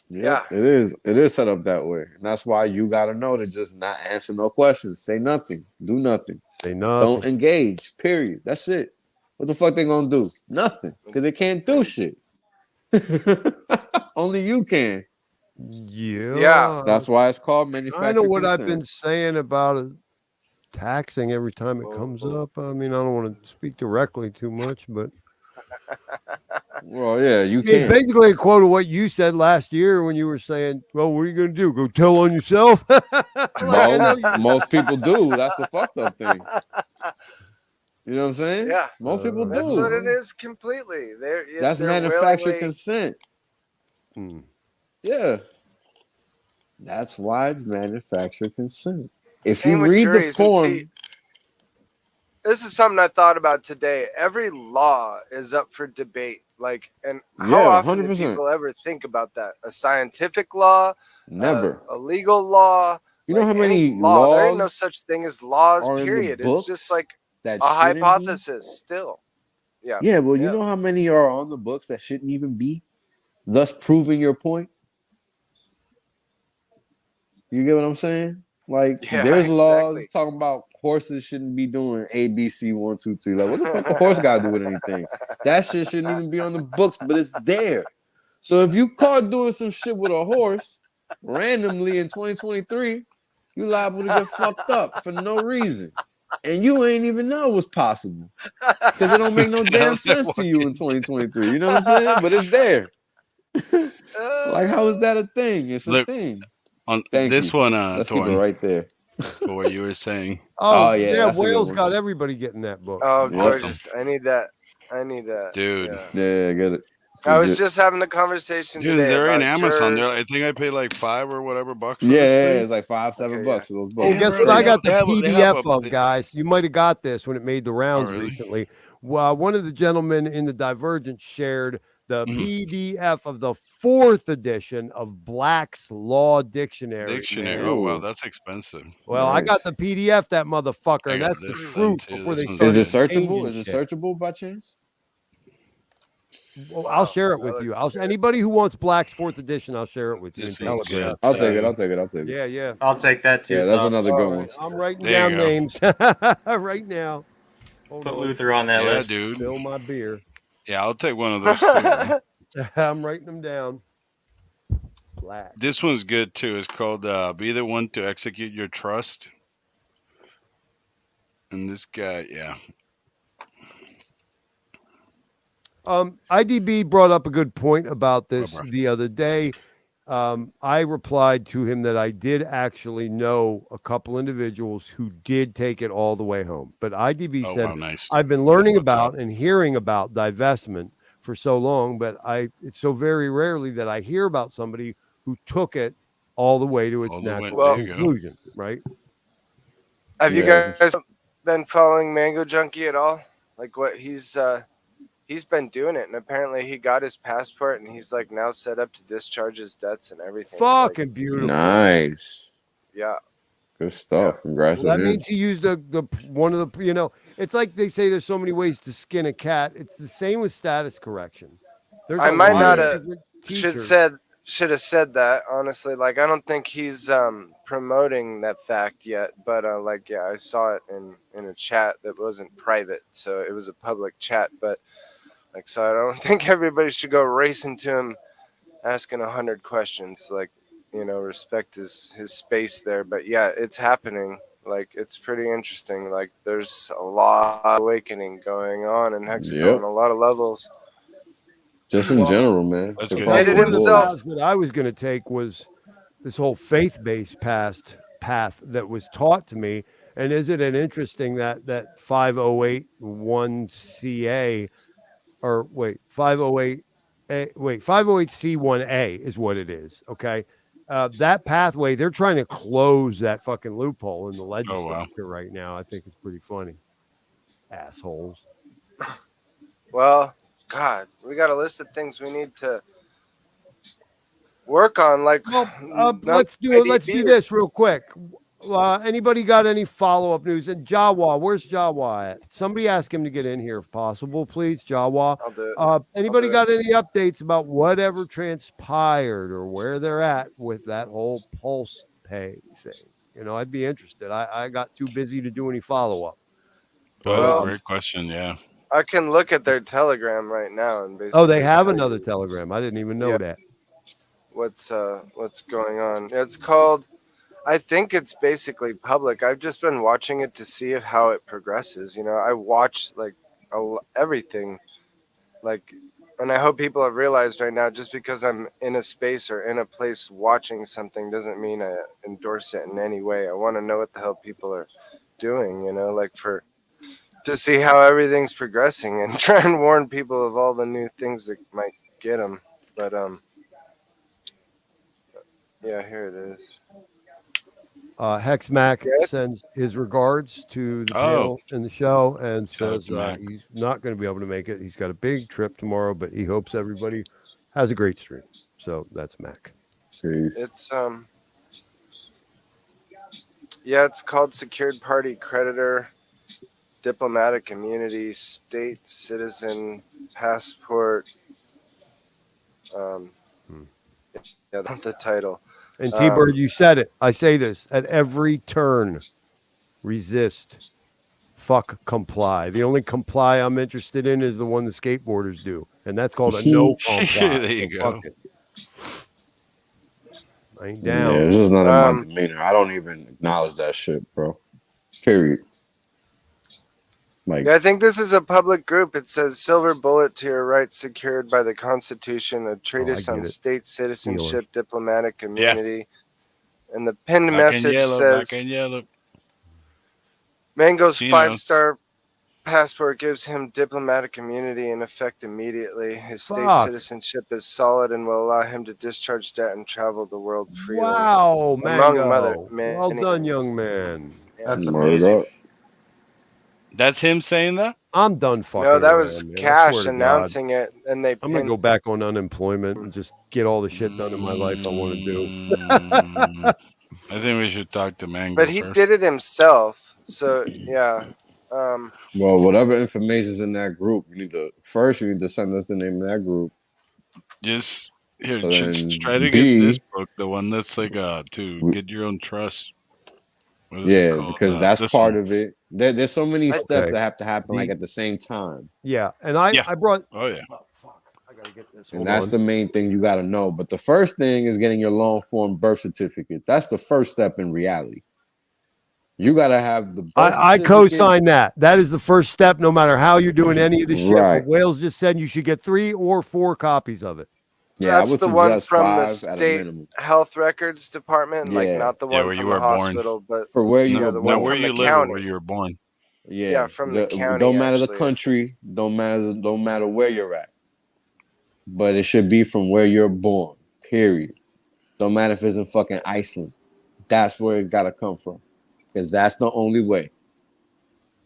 Yeah. It is. It is set up that way. And that's why you gotta know to just not answer no questions. Say nothing. Do nothing. Say Don't nothing. engage. Period. That's it. What the fuck they gonna do? Nothing. Because they can't do shit. Only you can. Yeah. That's why it's called I know manufactured what I've been consent. saying about taxing every time it comes Oh. up. I mean, I don't want to speak directly too much, but Well, yeah, you it's can. basically a quote of what you said last year when you were saying, "Well, what are you going to do? Go tell on yourself?" Like I know Well, you. most people do. That's the fucked up thing. You know what I'm saying? Yeah. Most people That's what do. it is completely. That's They're manufactured willingly. consent. Mm. Yeah. That's why it's manufactured consent. If you Same with read the juries. And see, form, this is something I thought about today. Every law is up for debate. Like, and how yeah, often do 100%. people ever think about that? A scientific law, Never. a legal law, You know like how any many law. There ain't no laws such thing as laws, are in the period. It's just books like that a shouldn't be? hypothesis still. Yeah. Yeah, well, you Yeah. know how many are on the books that shouldn't even be? Thus proving your point? You get what I'm saying? Like, Yeah, there's laws exactly. talking about horses shouldn't be doing A, B, C, 1, 2, 3. Like, what the fuck a horse got to do with anything? That shit shouldn't even be on the books, but it's there. So if you caught doing some shit with a horse randomly in 2023, you liable to get fucked up for no reason. And you ain't even know it was possible. Because it don't make no damn sense to you in 2023. You know what I'm saying? But it's there. Like, how is that a thing? It's a Look, thing. on Thank this you. one, Let's keep it Torn, right there. for what you were saying. Oh Oh, yeah, yeah, that's a good Wales one. got everybody getting that book. Oh, Yep. Awesome. gorgeous. I need that. Dude. Yeah. Yeah, I get it. It's I was legit. just having a conversation Dude, today they're in about Amazon. I jurors. think I paid like $5 or whatever bucks for Yeah, this yeah, thing. it's like $5, $7 Okay, yeah. for those Oh, books. guess It's what? I crazy. got the they have PDF of, guys. You might have got this when it made the rounds really? recently. Well, one of the gentlemen in the Divergent shared the Mhm. PDF of the 4th edition of Black's Law Dictionary. Dictionary. Man. Oh, wow, Ooh, that's expensive. Well, I got nice. the PDF, that motherfucker, I and got that's the this thing truth too. before This they one's Is started it good. searchable? changing Is it shit. searchable by chance? Well, I'll Wow, share it that with you. looks good. Anybody who wants Black's 4th edition, I'll share it with you in This one's Telegram. good I'll take too. it. I'll take it. I'll take it. Yeah, yeah. I'll take that too. Yeah, that's Thoughts. another good All one. right. I'm writing There you down go. names right now. Hold Put on. Luther on that Yeah, list. dude. Fill my beer. Yeah, I'll take one of those too, man. I'm writing them down. Black. This one's good too. It's called Be the One to Execute Your Trust. And this guy, yeah. IDB brought up a good point about this Barbara. the other day. I replied to him that I did actually know a couple individuals who did take it all the way home. But IDB Oh said, wow, nice. I've been That's learning what's up. about and hearing about divestment for so long, but it's so very rarely that I hear about somebody who took it all the way to its All the way. natural There Well, you go. conclusion, right? have you Yeah, guys been following Mango Junkie at all? Like what he's been doing it, and apparently he got his passport, and he's like now set up to discharge his debts and everything. Like, Fucking beautiful. nice. yeah, Good stuff. Yeah. Congrats Well, to that him. means he used the one of the, you know, it's like they say there's so many ways to skin a cat. It's the same with status correction. There's I a might lot not of have different should teachers. have said that honestly. Like I don't think he's promoting that fact yet, but like yeah, I saw it in a chat that wasn't private, so it was a public chat. But like, so I don't think everybody should go racing to him asking 100 questions. Like, you know, respect his space there. But yeah, it's happening. Like it's pretty interesting. Like there's a lot of awakening going on in Hexagon on Yep. a lot of levels. Just in Well, general, man. That's It's good. across Made it the one of the board. himself. paths that I was going to take was this whole faith-based path that was taught to me. And isn't it interesting that 5081CA or wait 508C1A is what it is. Okay. That pathway, they're trying to close that fucking loophole in the Oh legislature wow. right now. I think it's pretty funny. Assholes. Well, God, we got a list of things we need to work on. Like, Well, not let's do IDB. this real quick. Anybody got any follow-up news? And Jawa, where's Jawa at? Somebody ask him to get in here if possible, please. Jawa. I'll do it. Anybody do it. got any updates about whatever transpired or where they're at with that whole pulse pay thing? You know, I'd be interested. I got too busy to do any follow-up. But Well, Great question. Yeah. I can look at their Telegram right now and basically. oh, they have tell another you Telegram. I didn't even know Yeah. that. what's going on. It's called. I think it's basically public. I've just been watching it to see how it progresses. You know, I watch like everything, like, and I hope people have realized right now. Just because I'm in a space or in a place watching something doesn't mean I endorse it in any way. I want to know what the hell people are doing. You know, like to see how everything's progressing and try and warn people of all the new things that might get them. But yeah, here it is. Hexmac Yes. sends his regards to the Oh. panel and the show and Shout out says to Mac. he's not going to be able to make it. He's got a big trip tomorrow, but he hopes everybody has a great stream. So that's Mac. See. It's yeah, it's called Secured Party Creditor, Diplomatic Immunity, State Citizen Passport. Yeah, that's the title. And T-Bird, you said it. I say this at every turn. Resist. Fuck comply. The only comply I'm interested in is the one the skateboarders do. And that's called a no comply. There you So go. fuck it. I ain't Yeah, down. it's just not in my Um, demeanor. I don't even acknowledge that shit, bro. Period. Like, Yeah, I think this is a public group. It says silver bullet to your rights secured by the Constitution, a treatise get on it. state citizenship, Steelers. diplomatic immunity. And the pinned Back in message yellow. says Back in yellow. Mango's She knows. 5-star passport gives him diplomatic immunity in effect immediately. His state Fuck. citizenship is solid and will allow him to discharge debt and travel the world freely. Wow, Mango. Among Well many done, things. young man. That's word amazing. up. That's him saying that? I'm done fucking No, that around, was man. I Cash swear to God. announcing it, and they I'm gonna pinned. go back on unemployment and just get all the shit done in my life I want to do. Mm, I think we should talk to Mango But he first. did it himself, so yeah. Well, whatever information's in that group, you need to send us the name of that group. Just here, So just then try to B- get this book, the one that's like to get your own trust. What is it Yeah, called? because that's This part one. of it. There's so many steps Okay. that have to happen like The- at the same time. Yeah, and I Yeah. brought. Oh yeah. Oh, fuck. I gotta get this. And Hold that's on. the main thing you got to know. But the first thing is getting your long form birth certificate. That's the first step in reality. You got to have the birth I certificate. co-sign that. That is the first step, no matter how you're doing any of the shit. Right. But Wales just said you should get 3 or 4 copies of it. Yeah, I That's would the one suggest from the 5 at a state minimum. health records department, like Yeah, not the Yeah, one where you from the were born. hospital, but for where you No, yeah, were the not one where born. from the you live or where county. you were born. Yeah, Yeah, from the county. don't matter the Actually, country, don't matter where you're at, but it should be from where you're born. Period. Don't matter if it's in fucking Iceland. That's where it's gotta come from, because that's the only way.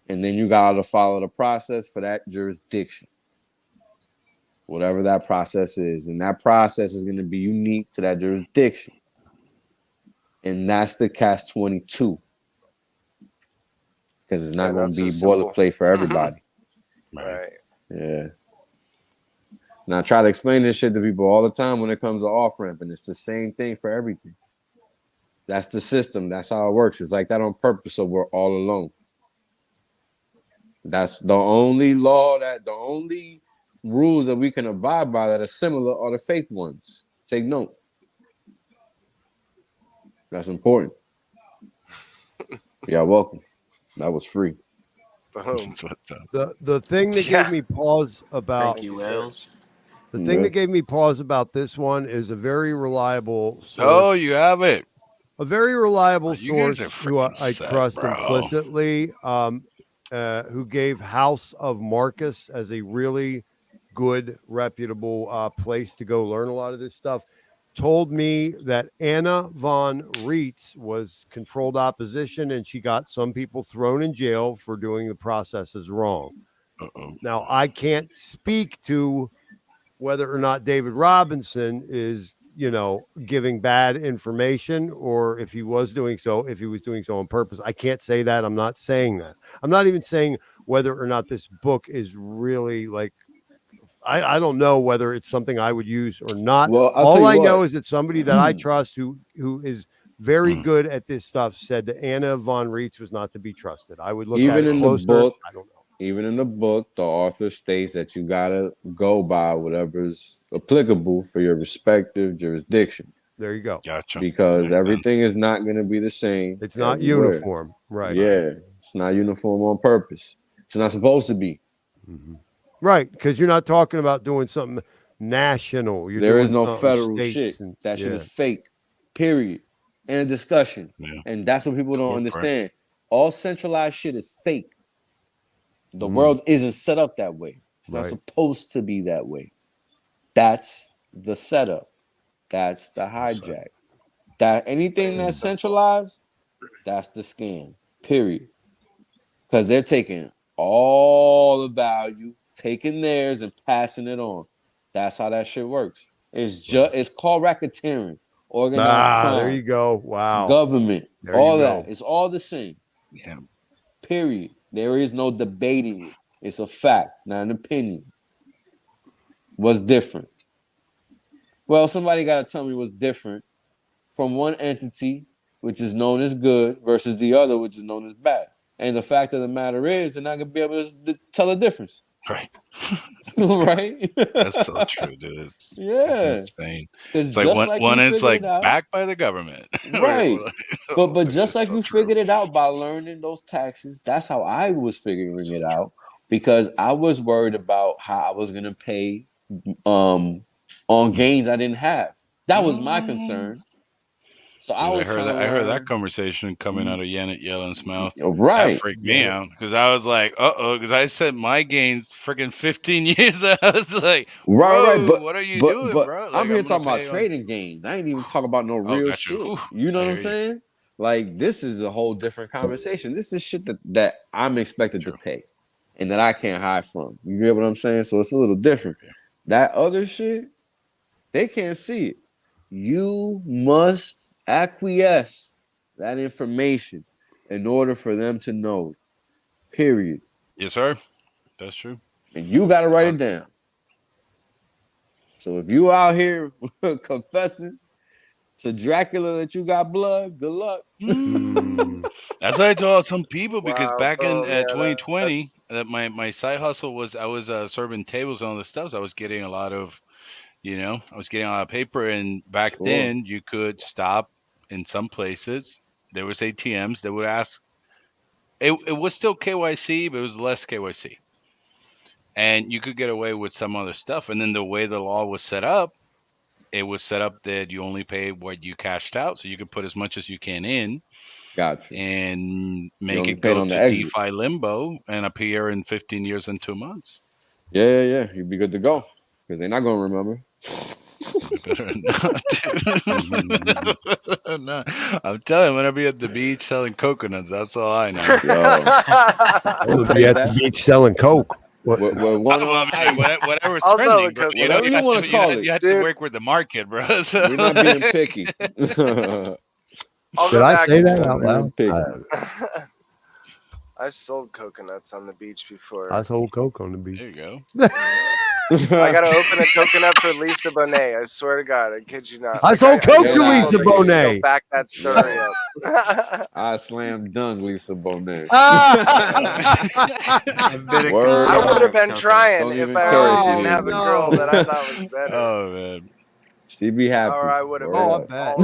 And then you gotta follow the process for that jurisdiction, whatever that process is, and that process is gonna be unique to that jurisdiction, and that's the catch-22, because it's not yeah, gonna not so be simple. boilerplate for everybody. Right. Right. Yeah. And I try to explain this shit to people all the time when it comes to off ramp, and it's the same thing for everything. That's the system. That's how it works. It's like that on purpose, so we're all alone. That's the only the only rules that we can abide by that are similar are the fake ones. Take note. That's important. Yeah, welcome. That was free. Boom. That's what's up. The thing that Yeah. gave me pause about Thank you, sir. Wales. the thing Yeah. that gave me pause about this one is a very reliable source. Oh, you have it. A very reliable Oh, you guys source are who freaking I set, trust bro. implicitly, who gave House of Marcus as a really good, reputable place to go learn a lot of this stuff, told me that Anna von Reitz was controlled opposition and she got some people thrown in jail for doing the processes wrong. Uh-oh. Now, I can't speak to whether or not David Robinson is, giving bad information or if he was doing so on purpose. I can't say that. I'm not saying that. I'm not even saying whether or not this book is really like, I don't know whether it's something I would use or not. Well, I'll tell All you I know what. is that somebody that I trust who is very Mm. good at this stuff said that Anna von Reitz was not to be trusted. I would look at Even it in the closer. book, I don't know. Even in the book, the author states that you gotta go by whatever's applicable for your respective jurisdiction, There you go. Gotcha. because Makes everything sense. is not going to be the same. It's not everywhere. uniform. Right. Yeah, it's not uniform on purpose. It's not supposed to be. Mhm. Right, because you're not talking about doing something national. You're There is doing no something federal states shit. and That shit yeah. is fake. Period. And a discussion. Yeah. And that's what people don't Corporate. understand. All centralized shit is fake. The Mm. world isn't set up that way. It's not Right. supposed to be that way. That's the setup. That's the That's hijack. That anything that's centralized, that's the scam. Period. Because they're taking all the value, taking theirs and passing it on. That's how that shit works. It's called racketeering, organized There you crime, go. Wow. government, There all you that. go. It's all the same. Yeah. Period. There is no debating it. It's a fact, not an opinion. What's different? Well, somebody got to tell me what's different from one entity, which is known as good, versus the other, which is known as bad. And the fact of the matter is, they're not going to be able to tell the difference. Right. Right? That's so true, dude. It's insane. It's like one is like backed by the government. Right. But just like so you true. figured it out by learning those taxes, that's how I was figuring it out, because I was worried about how I was going to pay on gains I didn't have. That was my concern. So Dude, I was trying to learn. I heard that conversation coming out of Janet Yellen's mouth. Right. That freaked me out because I was like, because I said my gains freaking 15 years. I was like, right. But what are you doing, bro? Like, I'm here talking about trading gains. I ain't even talking about no real gotcha. shit. Whew. You know what I'm saying? Like, this is a whole different conversation. This is shit that I'm expected to pay and that I can't hide from. You get what I'm saying? So it's a little different. Yeah. That other shit, they can't see it. You must acquiesce that information in order for them to know. Period. Yes, sir. That's true. And you got to write it down. So if you out here confessing to Dracula that you got blood, good luck. That's what I told some people, because Wow, back in yeah, 2020, that my side hustle was I was serving tables and all this stuff. So I was getting a lot of, I was getting a lot of paper. And back then, you could stop in some places. There was ATMs that would ask. It was still KYC, but it was less KYC. And you could get away with some other stuff. And then the way the law was set up, it was set up that you only pay what you cashed out, so you can put as much as you can in Gotcha. and You make only it paid go on the to exit. DeFi limbo and appear in 15 years and 2 months. Yeah. You'd be good to go because they're not gonna remember. I better not, dude. No, I'm telling you, I'm gonna be at the beach selling coconuts. That's all I know. Yo, I'm we'll gonna be take at that. the beach selling coke. What? With one Well, on I mean, ice. whatever's Also, trending, the bro. coconut. Whatever you want to call it. You have to Dude. work with the market, bro. So, We're not being picky. I'll Did go I back. say that Not out being loud? picky. I've sold coconuts on the beach before. I sold coke on the beach. there you go. I gotta open a coconut for Lisa Bonet. I swear to God, I kid you not. I sold coke to people Lisa that can Bonet. Go back that story up. I slam dunk Lisa Bonet. A bit of Word I up. would have been coconut. trying Don't if even I carry really it, didn't have a Lisa. girl that I thought was better. Oh man. She be happy. Or I would have Word been I up. bet. all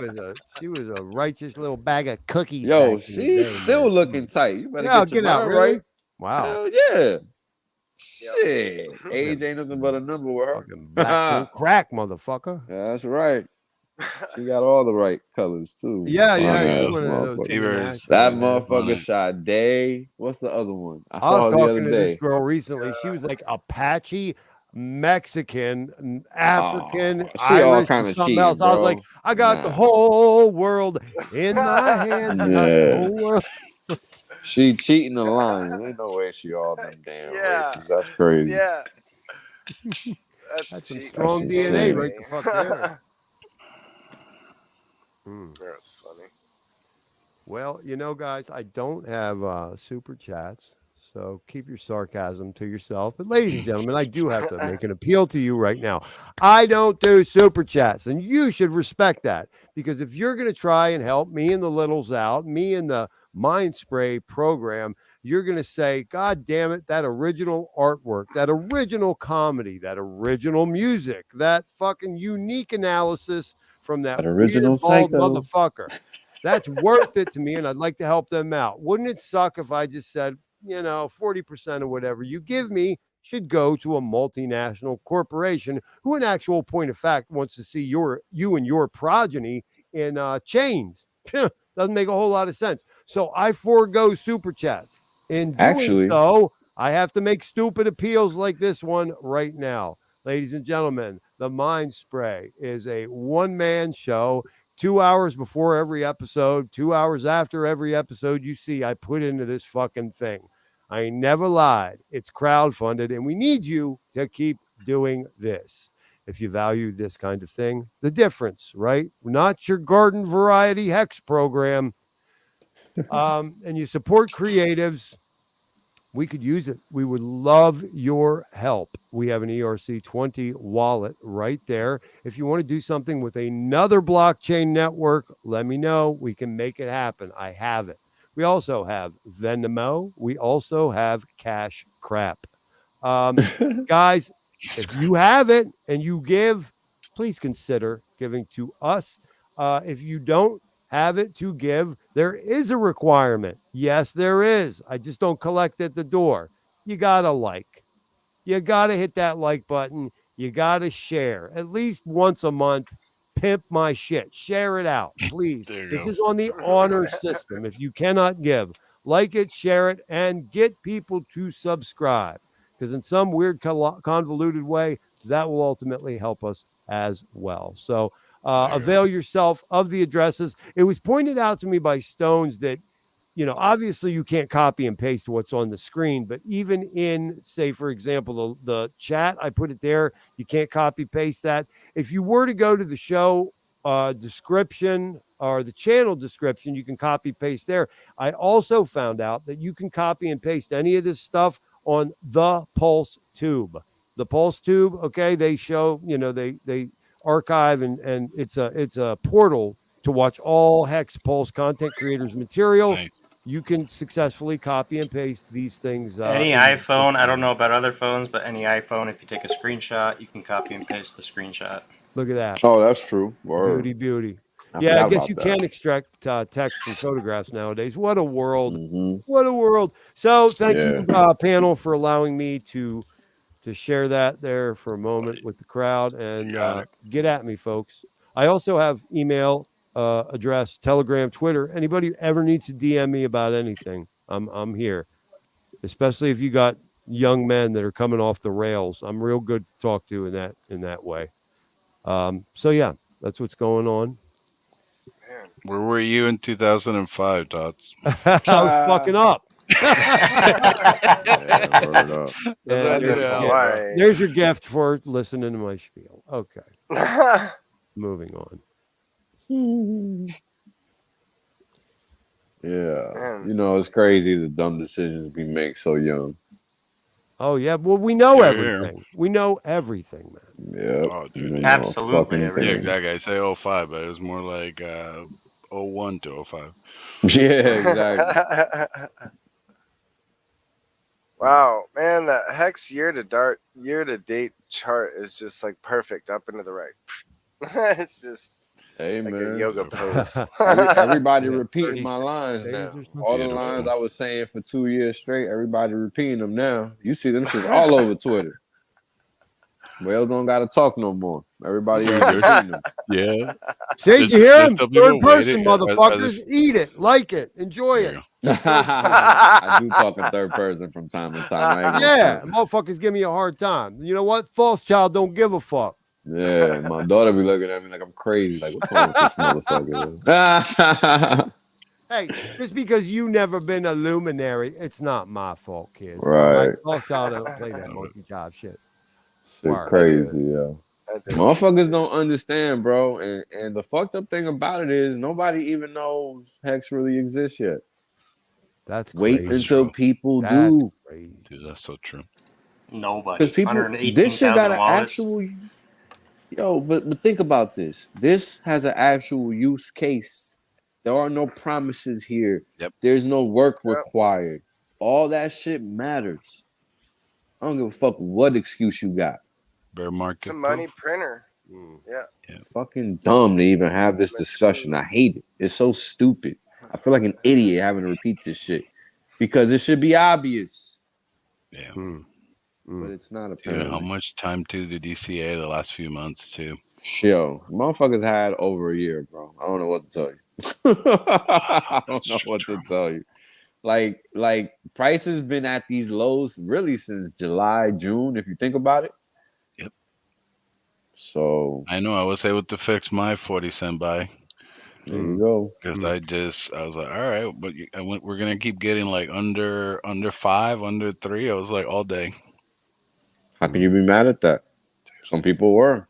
over it. She was a righteous little bag of cookies. Yo, back in the she's day, still man. looking tight. You better Yeah, get your get out, mind really? right. Wow. Hell yeah. Shit. Age ain't nothing but a number with her. Fucking black don't crack, motherfucker. Yeah, that's right. She got all the right colors too. Yeah, Fine she's ass one of those motherfucker. Fevers. That was motherfucker one of- Sade. What's the other one? I I saw was her the talking other to this day. girl recently. She was like Apache, Mexican, African, she all Irish, kind and of something cheating, else. I was bro. like, I got the Nah. whole world in my hands. I got the Yeah. whole world. She cheating and lying. Ain't no way she all them damn Yeah. races. That's crazy. Yeah. That's some cheating. strong That's DNA insane. right the fuck there. That's funny. Well, you know, guys, I don't have super chats, so keep your sarcasm to yourself. But, ladies and gentlemen, I do have to make an appeal to you right now. I don't do super chats, and you should respect that, because if you're going to try and help me and the littles out, me and the Mind Spray program, you're going to say, God damn it, that original artwork, that original comedy, that original music, that fucking unique analysis from that That original weird bald psycho. motherfucker. That's worth it to me, and I'd like to help them out. Wouldn't it suck if I just said, 40% of whatever you give me should go to a multinational corporation who, in actual point of fact, wants to see you and your progeny in chains? Doesn't make a whole lot of sense. So I forego super chats. In doing Actually- so, I have to make stupid appeals like this one right now. Ladies and gentlemen, the Mind Spray is a one-man show. 2 hours before every episode, 2 hours after every episode, you see I put into this fucking thing. I ain't never lied. It's crowdfunded, and we need you to keep doing this. If you value this kind of thing, the difference, right? Not your garden variety hex program. And you support creatives, we could use it. We would love your help. We have an ERC20 wallet right there. If you want to do something with another blockchain network, let me know. We can make it happen. I have it. We also have Venmo. We also have Cash Crap. Guys, if you have it and you give, please consider giving to us. If you don't have it to give, there is a requirement. Yes, there is. I just don't collect at the door. You got to like. You got to hit that like button. You got to share at least once a month. Pimp my shit. Share it out, please. There you This go. is on the honor system. If you cannot give, like it, share it, and get people to subscribe. Because in some weird convoluted way, that will ultimately help us as well. So avail yourself of the addresses. It was pointed out to me by Stones that, obviously you can't copy and paste what's on the screen, but even in, say, for example, the chat, I put it there. You can't copy paste that. If you were to go to the show description or the channel description, you can copy paste there. I also found out that you can copy and paste any of this stuff on the Pulse Tube. The Pulse Tube, okay, they show, they archive and it's a portal to watch all Hex Pulse content creators material. Nice. You can successfully copy and paste these things. Any iPhone, I don't know about other phones, but any iPhone, if you take a screenshot, you can copy and paste the screenshot. Look at that. Oh, that's true. Word. Beauty. I Yeah, I forgot guess about you that. can extract text from photographs nowadays. What a world. Mhm. What a world. So thank you, panel, for allowing me to to share that there for a moment with the crowd, and Got it. get at me, folks. I also have email address, Telegram, Twitter. Anybody who ever needs to DM me about anything, I'm here. Especially if you got young men that are coming off the rails, I'm real good to talk to in that way. So yeah, that's what's going on. Man. Where were you in 2005, Tots? I was fucking up. Yeah, word up. That's Yeah, what I there's, said. your Oh, gift. bro. Why? There's your gift for listening to my spiel. Okay, moving on. Yeah. Man. You know, it's crazy the dumb decisions we make so young. Oh yeah, well we know Yeah. everything. We know everything, man. Yep. Oh, dude. You know, Absolutely fucking everything. Yeah, thing. exactly. I say 05, but it was more like 01 to 05. Yeah, exactly. Wow, man, that hex year to date chart is just like perfect up into the right. It's just Hey, like man. a yoga pose. Everybody Yeah, repeating my 36 lines days now. or something. All the Beautiful. lines I was saying for 2 years straight, everybody repeating them now. You see them shits all over Twitter. Whales don't gotta talk no more. Everybody is repeating them. Yeah. See, There's- you hear there's him? still people Third person, waiting. Are motherfuckers. this- Eat it, like it, enjoy There it. you go. I do talk in third person from time to time. I ain't gonna Yeah, front. motherfuckers give me a hard time. You know what? False child don't give a fuck. Yeah, my daughter be looking at me like I'm crazy. Like, what's wrong with this motherfucker? Hey, just because you never been a luminary, it's not my fault, kid. All Right. False child don't play that monkey job shit. Shit Word. crazy, yo. I do. Motherfuckers don't understand, bro. And the fucked up thing about it is nobody even knows hex really exists yet. That's Wait crazy. until true. people That's do. crazy. Dude, that's so true. Nobody. Because people, this shit 118,000 got an wallets. actual, but think about this. This has an actual use case. There are no promises here. Yep. There's no work Yep. required. All that shit matters. I don't give a fuck what excuse you got. Bear market. It's a money proof. printer. Mm. Yeah. Fucking dumb to even have this discussion. I hate it. It's so stupid. I feel like an idiot having to repeat this shit because it should be obvious, Yeah. Mm. but it's not Dude, apparently. how much time to the DCA the last few months too? Yo, motherfuckers had over a year, bro. I don't know what to tell you. I don't know what to tell you. Like price has been at these lows really since July, June, if you think about it. Yep. So I know I was able to fix my 40-cent buy there you go. because I was like, all right, but we're gonna keep getting like under 5, under 3. I was like all day. How can you be mad at that? Some people were.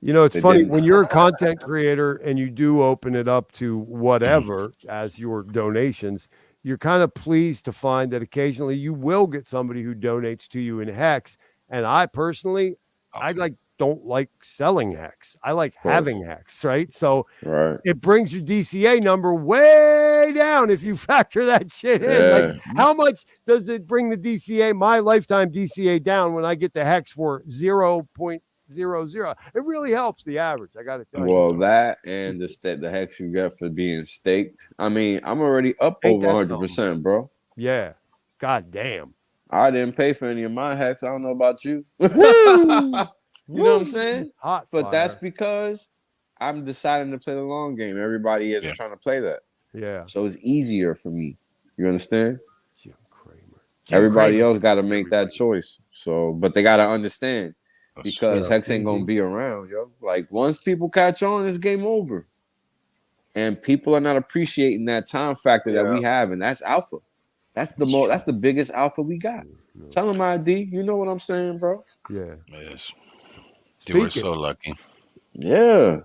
You know, it's They funny didn't. when you're a content creator and you do open it up to whatever as your donations, you're kind of pleased to find that occasionally you will get somebody who donates to you in hex. And I personally, Awesome. don't like selling hex. I like course. having hex, right? So Right. it brings your DCA number way down if you factor that shit in. Like, Yeah. how much does it bring the DCA, my lifetime DCA, down when I get the hex for 0.00? It really helps the average. I got to tell you. Well, that and the hex you get for being staked. I mean, I'm already up Ain't over that 100%, bro. Yeah. God damn. I didn't pay for any of my hex. I don't know about you. Woo! You know what I'm saying? Hot But fire. that's because I'm deciding to play the long game. Everybody isn't trying to play that. Yeah. So it's easier for me. You understand? Jim Cramer. Everybody else got to make that choice. So, but they got to understand because Yeah. hex ain't going to be around, yo. Like once people catch on, it's game over. And people are not appreciating that time factor that we have, and that's alpha. That's the biggest alpha we got. Tell them ID. You know what I'm saying, bro? Yeah. Yes. Dude, we're so lucky. Yeah.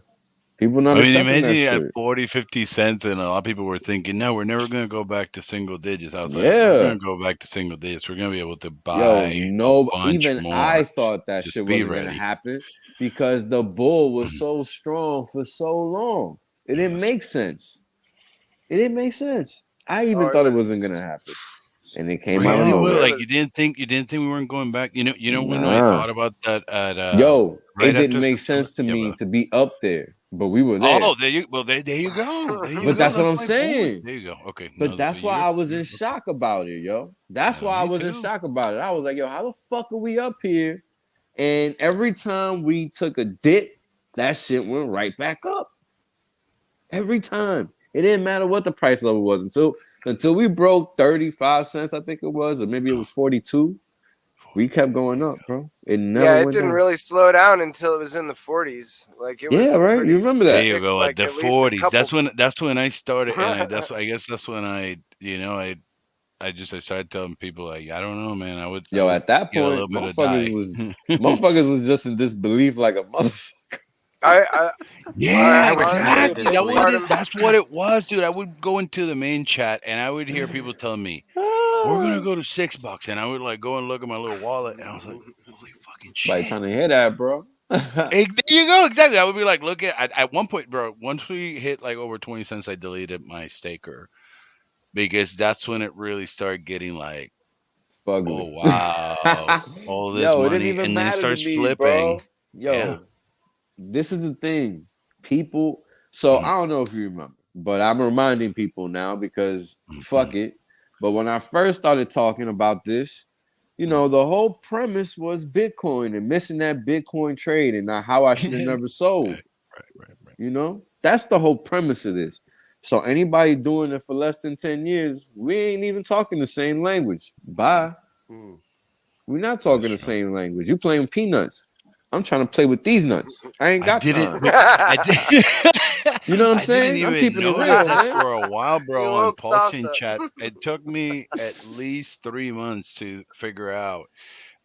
People not accepting imagine that you had shit. 40, 50 cents, and a lot of people were thinking, no, we're never going to go back to single digits. I was like, Yeah. we're going to go back to single digits. We're going to be able to buy a bunch even more. I thought that Just shit be wasn't going to ready. happen because the bull was so strong for so long. It didn't make sense. It didn't make sense. I even thought it wasn't going to happen. And it came out of Really? nowhere. Like you didn't think we weren't going back? You know when I Nah. thought about that at Yo, right it didn't after make September? sense to Yeah, me brother. to be up there. but we were there. Oh, there you go. There you go. There you But go. that's what I'm my point. saying. There you go. Okay. But that's why I was in shock about it, yo. That's why I me was in too. shock about it. I was like, yo, how the fuck are we up here? And every time we took a dip, that shit went right back up. Every time. It didn't matter what the price level was until we broke 35 cents, I think it was, or maybe it was 42. We kept going up, bro. It never went didn't down. really slow down until it was in the 40s. Like it was Yeah, right. You remember that? There you go. Like At the at least a 40s. That's couple. when I started, and I guess that's when I started telling people, like, I don't know, man. I would At that get a point, little bit of die. motherfuckers was just in disbelief like a motherfucker. Yeah, I would say exactly. disbelief. That's what it was, dude. I would go into the main chat and I would hear people telling me, we're gonna go to $6, and I would like go and look at my little wallet, and I was like, holy fucking Like shit. trying to hear that, bro. There you go, exactly. I would be like, look at one point, bro. Once we hit like over 20 cents, I deleted my staker because that's when it really started getting like, Fugly. oh wow, all this Yo, it didn't money, even and then it matter to starts me, flipping. bro. Yo, Yeah. this is the thing. People, so I don't know if you remember, but I'm reminding people now because fuck it. But when I first started talking about this, the whole premise was Bitcoin and missing that Bitcoin trade and how I should have never sold. Right. That's the whole premise of this. So anybody doing it for less than 10 years, we ain't even talking the same language. Bye. We're not talking the same language. You playing peanuts. I'm trying to play with these nuts. I ain't got time. I did. You know what I'm I saying? didn't I'm even keeping it notice real, that man. for a while, bro. You On woke Pulsing salsa. Chat, it took me at least 3 months to figure out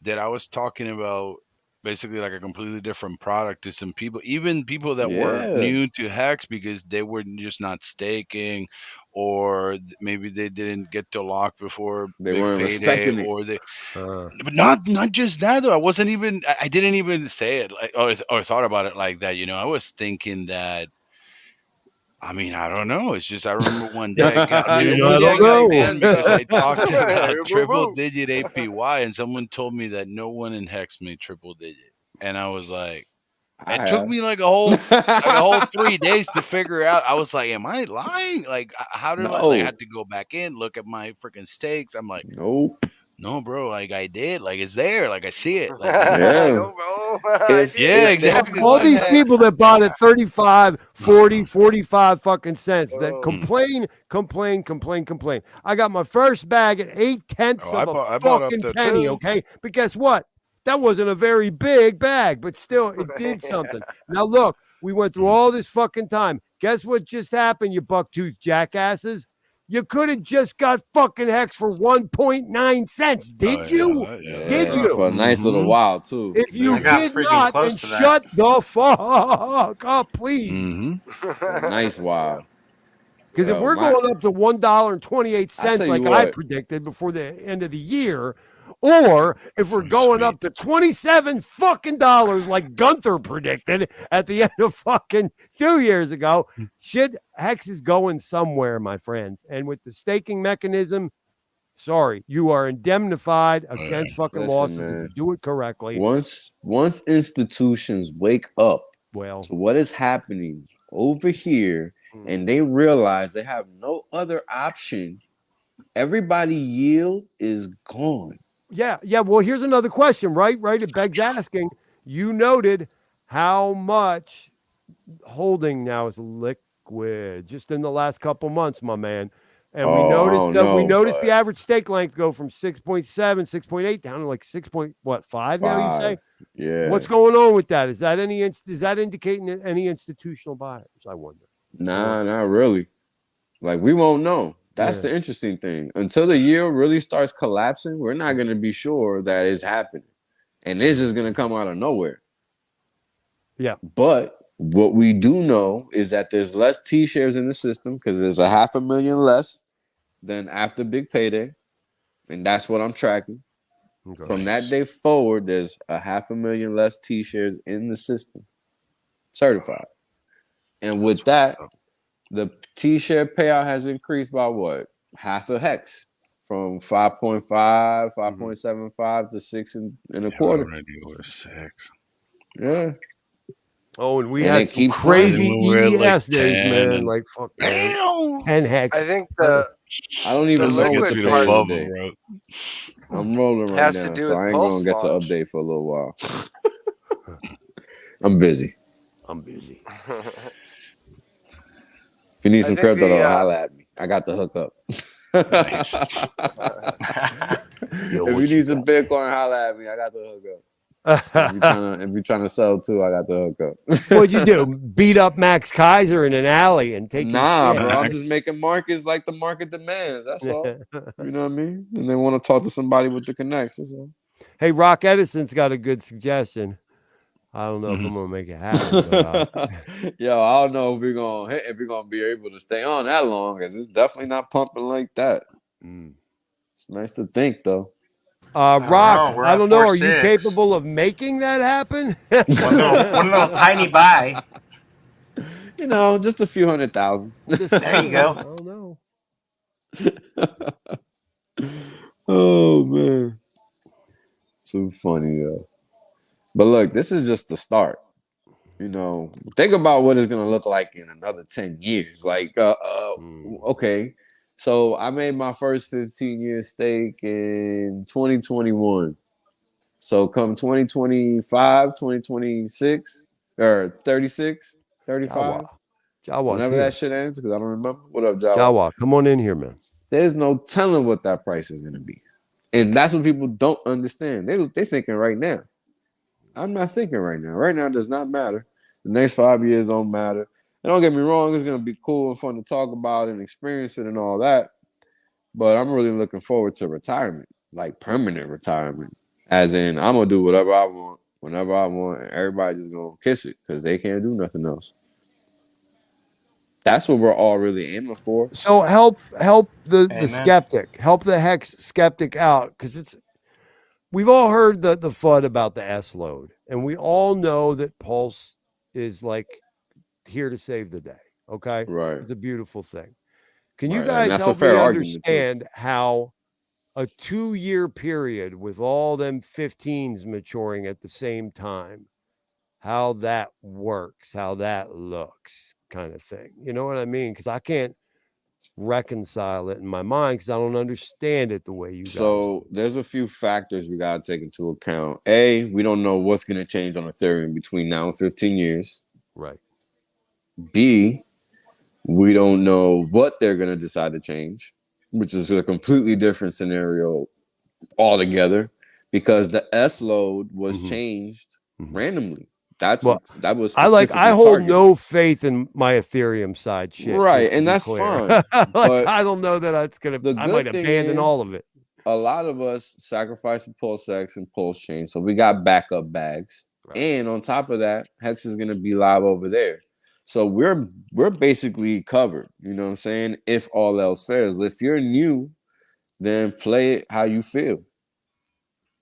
that I was talking about basically like a completely different product to some people, even people that were Yeah. new to Hex because they were just not staking, or maybe they didn't get to lock before They big weren't payday, respecting it. or they. But not just that though. I didn't even say it like or thought about it like that. I was thinking that. I mean, I don't know. It's just I remember one day I got I one day I don't got know. banned because I talked about Boo, triple boo. digit APY, and someone told me that no one in Hex made triple digit, and I was like, I it took have. me like a whole 3 days to figure out. I was like, am I lying? Like, how did I No. had to go back in, look at my freaking stakes? I'm like, Nope. no, bro. Like I did. Like it's there. Like I see it. Like I Yeah. know, bro. yeah, If there's exactly. It's All one like these people that Hex, bought at 35, 40, 45 fucking cents that Oh. complain. I got my first bag at 8/10 I of a bought up fucking there penny, too. okay? But guess what? That wasn't a very big bag, but still, it did something. Now, look, we went through all this fucking time. Guess what just happened, you bucktooth jackasses? You could have just got fucking Hex for 1.9 cents. Did you? Did yeah, you? for a nice little while too. If you I got did freaking not, close then to that. shut the fuck up, please. For a nice while. Because if Yo, we're going up to $1.28 tell you like I what. predicted before the end of the year, or if we're going up to 27 fucking dollars like Gunther predicted at the end of fucking 2 years ago, shit, Hex is going somewhere, my friends. And with the staking mechanism, sorry, you are indemnified against fucking Listen, losses if man. you do it correctly. Once institutions wake up Well, to what is happening over here and they realize they have no other option, everybody yield is gone. yeah. Well, here's another question, right? It begs asking. You noted how much holding now is liquid just in the last couple months, my man. And we I noticed don't that know, the average stake length go from 6.7, 6.8 down to like 6.5 now, you say? Yeah. What's going on with that? Is that indicating any institutional buyers, I wonder? Nah, not really. Like we won't know. That's the interesting thing. Until the yield really starts collapsing, we're not going to be sure that it's happening. And this is going to come out of nowhere. Yeah. But what we do know is that there's less T-shares in the system because there's 500,000 less than after big payday. And that's what I'm tracking. Okay. From that day forward, there's 500,000 less T-shares in the system. Certified. And with that, the T-share payout has increased by what? Half a hex. From 5.5, 5.75 to 6 and a quarter. Already over 6. Yeah. Oh, and we And had it some keeps crazy And we're like EES days, 10 man. and Like fuck, man. damn. 10 hex. I think the I don't even The know what Gets to liquid me to pay part FOMO, today. bro. I'm rolling right has to now, do so with I ain't pulse gonna get to launch. update for a little while. I'm busy. I'm busy. If you need I some think crypto, the holla at me. I got the hookup. Nice. Yo, If what you you need some Bitcoin, holla at me. I got the hookup. If you're trying to sell too, I got the hookup. What'd you do? Beat up Max Kaiser in an alley and take Nah, his bro. I'm Max. just making markets like the market demands. That's all. You know what I mean? And they want to talk to somebody with the connects. That's all. Hey, Rock Edison's got a good suggestion. I don't know if Mhm. I'm gonna make it happen, but Yo, I don't know if we're gonna be able to stay on that long, because it's definitely not pumping like that. It's nice to think though. Rock, We're I at don't know. Are you 4.6. capable of making that happen? One little tiny buy. You know, just a few 100,000. I'm just There you saying, go. I don't know. Oh man, too funny though. But look, this is just the start. You know, think about what it's gonna look like in another 10 years. Like, okay, so I made my first 15-year stake in 2021. So come 2025, 2026, or 36, 35, Jawa's whenever here. that shit ends, because I don't remember. What up, Jawa? Jawa, come on in here, man. There's no telling what that price is gonna be. And that's what people don't understand. They thinking right now. I'm not thinking right now. Right now does not matter. The next 5 years don't matter. And don't get me wrong, it's gonna be cool and fun to talk about and experience it and all that. But I'm really looking forward to retirement, like permanent retirement. As in, I'm gonna do whatever I want, whenever I want, and everybody just gonna kiss it because they can't do nothing else. That's what we're all really aiming for. So help the Amen. skeptic, help the hex skeptic out, because we've all heard the FUD about the S load, and we all know that Pulse is like here to save the day. Okay, Right. it's a beautiful thing. Can you Right. And guys that's a help fair me argument too. understand how a 2-year period with all them 15s maturing at the same time, how that works, how that looks, kind of thing? You know what I mean? Because I can't reconcile it in my mind because I don't understand it the way you guys do. So there's a few factors we gotta take into account. A, we don't know what's gonna change on Ethereum between now and 15 years. Right. B, we don't know what they're gonna decide to change, which is a completely different scenario altogether, because the S load was changed randomly. That was I specifically hold targeted. no faith in my Ethereum side shit. Right, just to and be that's clear. fine. Like, But I don't know that that's gonna. the I might good thing abandon all is, of it. a lot of us sacrifice Pulse X and Pulse Chain, so we got backup bags. Right. And on top of that, Hex is gonna be live over there. So we're basically covered, you know what I'm saying? If all else fails. If you're new, then play it how you feel.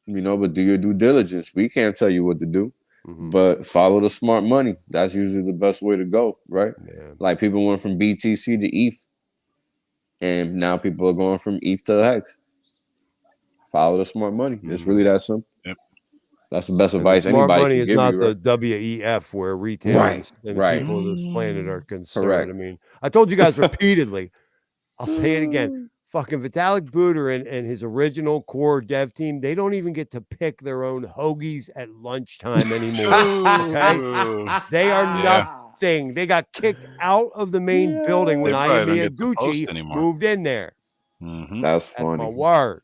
You know, but do your due diligence. We can't tell you what to do, but follow the smart money. That's usually the best way to go, right? Yeah. Like people went from BTC to ETH, and now people are going from ETH to Hex. Follow the smart money. It's really that simple. Yep. That's the best And advice smart anybody money can is give not you, the right? WEF where retail Right, and right. people of this planet are concerned. Correct. I mean, I told you guys repeatedly. I'll say it again. Fucking Vitalik Buterin and his original core dev team, they don't even get to pick their own hoagies at lunchtime anymore. Okay? They are nothing. They got kicked out of the main building when They probably don't Ayumi get to post Gucci anymore. moved in there. Mhm. That's That's my funny. word.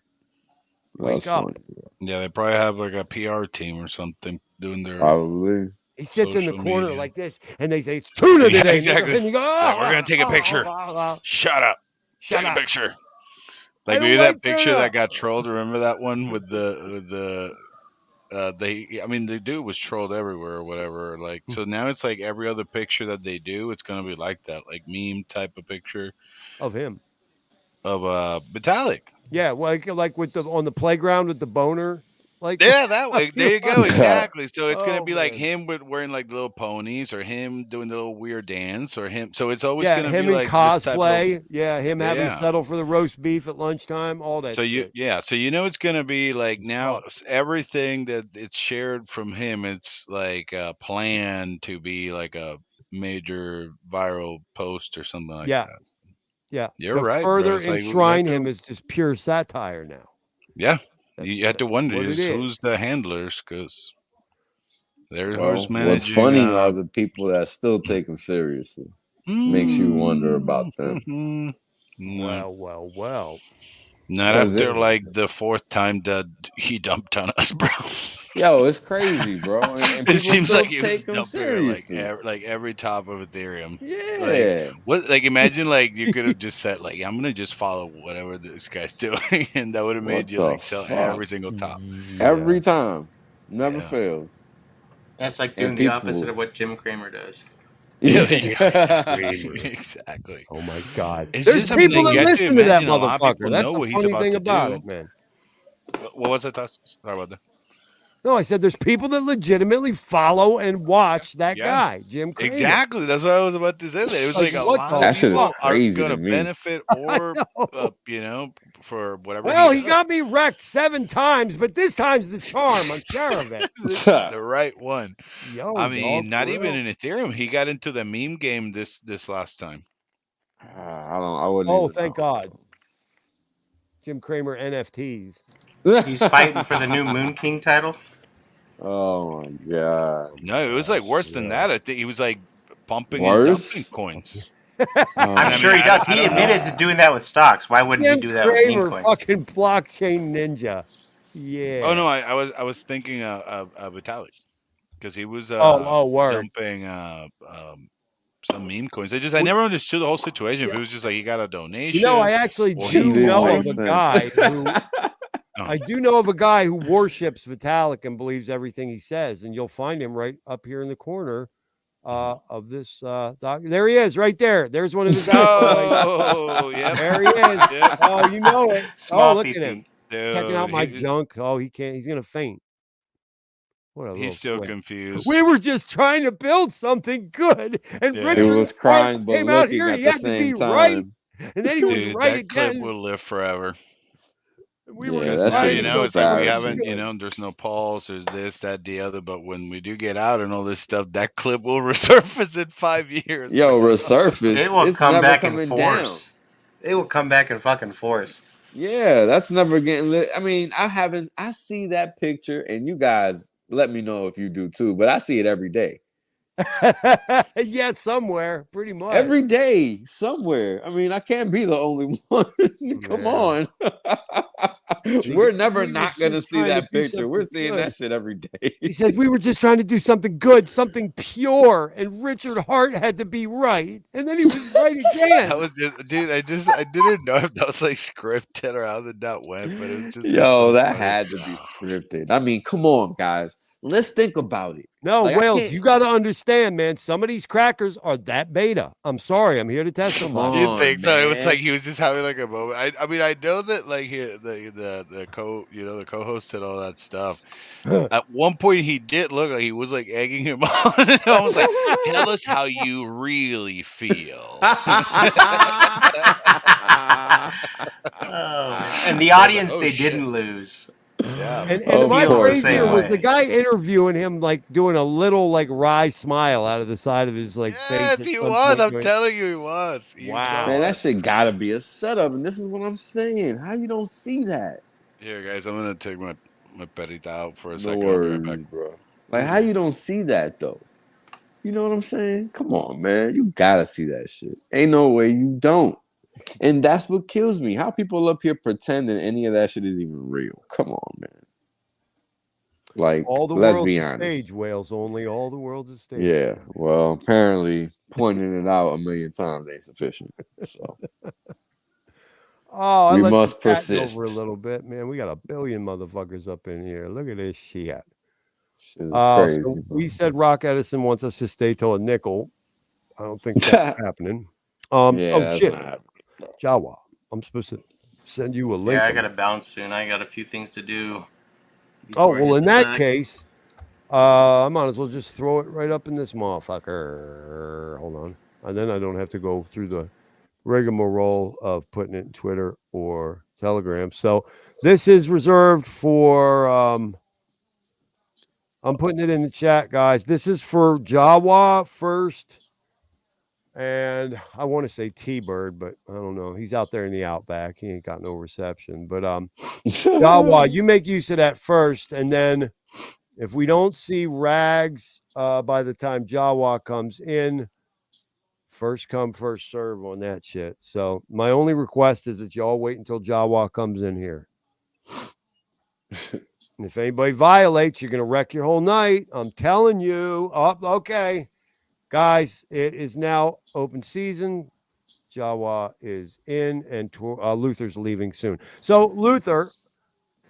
Wake That's up. funny. Yeah, they probably have like a PR team or something doing their Probably. He sits in the social corner media. like this, and they say, it's tuna Yeah, today. exactly. And you go, Like, we're gonna take a picture. Shut up. Shut Take up. a picture. I Like don't maybe like that picture tuna. that got trolled. Remember that one with the the dude was trolled everywhere or whatever. Like so now it's like every other picture that they do, it's gonna be like that, like meme type of picture Of him. of Vitalik. Yeah, like with the on the playground with the boner. Like, Yeah, that way. There you go. Exactly. So it's gonna oh be like man, him with wearing like little ponies, or him doing the little weird dance, or him. So it's always yeah, gonna be him in like this type of cosplay, yeah, him having to yeah. settle for the roast beef at lunchtime, all that So shit. so it's gonna be like He's now fucked. everything that it's shared from him, it's like planned to be like a major viral post or something like Yeah, that. yeah. You're To right, bro. further It's like you have enshrine him to, as just pure satire now. yeah. That's, You have to wonder what it is is. who's the handlers, because there's who's Well, what's managing. funny are the people that still take him seriously. Makes you wonder about them. No, Well. not Cause after it, like the fourth time that he dumped on us, bro. yo, it's crazy, bro, and It people seems still like he was take him dumping her seriously. like every top of Ethereum. Like Yeah. what? Like imagine like you could have just said like I'm gonna just follow whatever this guy's doing, and that would have made What you the like sell fuck? every single top. Yeah. Every time, never Yeah. fails. That's like And doing the opposite people, of what Jim Cramer does. Yeah, there you go. Kramer. Exactly. Oh my God. It's There's just, I mean, people like, that you have to listen to that imagine a lot of people motherfucker. That's know the what he's funny about thing to about do. it, man. What was that? Sorry about that. No, I said there's people that legitimately follow and watch that Yeah. guy, Jim Cramer. Exactly. That's what I was about to say. That it was like a what lot the of that shit is people are crazy gonna to me. benefit or know. for whatever. Well, he he does. got me wrecked 7 times, but this time's the charm. I'm sure of it. This is the right one. Yo, I dog, mean, not for even real. in Ethereum. He got into the meme game this last time. I wouldn't Oh, even thank know. God. Jim Cramer NFTs. He's fighting for the new Moon King title. Oh my God. No, it was like worse than Yeah. that. I think he was like pumping and dumping Worse? coins. I'm I sure mean, he does. I He don't know. admitted to doing that with stocks. Why wouldn't he Jim do that with meme Cramer, coins? fucking blockchain ninja. Yeah. Oh no, I was thinking of Vitalik, because he was word. dumping some meme coins. I never understood the whole situation. If it was just like he got a donation. You know, I actually or do Didn't know make of a sense. guy who Oh. I do know of a guy who worships Vitalik and believes everything he says, and you'll find him right up here in the corner of this doc. There he is, right there. There's one of his acolytes. Oh, yep. There he is. Yep. Oh, you know it. Small Oh, look at him PP. checking out Dude, my junk. Oh, he can't. He's gonna faint. What a little he's still twit. confused. We were just trying to build something good, and Yeah. Richard He was Hart crying but came out looking here. at He the had to be same right, time. and then he was Dude, right that clip again. will live forever. We Yeah, were Because that now, shit trying is to go it's like we embarrassing. haven't, there's no pulse, there's this, that, the other. But when we do get out and all this stuff, that clip will resurface in 5 years. Yo, bro. It resurface. will It's come never back in coming down. force. It will come back in fucking force. Yeah, that's never getting lit. I mean, I see that picture, and you guys let me know if you do too, but I see it every day. Yeah, somewhere, pretty much. Every day, somewhere. I mean, I can't be the only one. Come Yeah. on. He We're goes, never "We were not going to just see trying to that do picture. We're something seeing good." that shit every day. He says, "We were just trying to do something good, something pure, and Richard Hart had to be right." And then he was right again. That was just, dude. I didn't know if that was like scripted or how that went, but it was just Yo, so that funny. had to be scripted. I mean, come on, guys. Let's think about it. No, Like, I Wales, can't- you got to understand, man. Some of these crackers are that beta. I'm sorry. I'm here to testify. You on, think so? It was man. like he was just having like a moment. I mean, I know that like the co-host and all that stuff. At one point, he did look like he was like egging him on. And I was like, "Tell us how you really feel." Oh, man. And the I was like, audience, "Oh they shit!" didn't lose. Yeah. And Of my feels the course crazier same was not. the way. guy interviewing him, like doing a little like wry smile out of the side of his like face. Yes, At he some was. point I'm during- telling you, he was. He Wow. so Man, that was. shit gotta be a setup, and this is what I'm saying. How you don't see that? Here, guys, I'm gonna take my perita out for a No second. I'll be right back. worries, bro. Like, how you don't see that though? You know what I'm saying? Come on, man. You gotta see that shit. Ain't no way you don't. And that's what kills me. How people up here pretending any of that shit is even real. Come on, man. Like, All the let's world's be a honest. stage, Wales only. All the world's a stage. Yeah. Well, apparently pointing it out a million times ain't sufficient. So Oh, I we let must this cat go persist. over a little bit, man. We got a billion motherfuckers up in here. Look at this shit. Shit is crazy. So we bro. said Rock Edison wants us to stay till a nickel. I don't think that's happening. Oh that's shit, not happening. Jawa. I'm supposed to send you a link. Yeah, I got to bounce soon. I got a few things to do. Oh, before I well, hit in the that sack. case, I might as well just throw it right up in this motherfucker. Hold on. And then I don't have to go through the rigmarole of putting it in Twitter or Telegram. So this is reserved for, I'm putting it in the chat, guys. This is for Jawa first. And I want to say T-Bird, but I don't know. He's out there in the outback. He ain't got no reception. But Jawa, you make use of that first, and then if we don't see Rags by the time Jawa comes in, first come, first serve on that shit. So my only request is that y'all wait until Jawa comes in here. And if anybody violates, you're gonna wreck your whole night. I'm telling you. Oh, okay. Guys, it is now open season. Jawa is in, and Luther's leaving soon. So, Luther,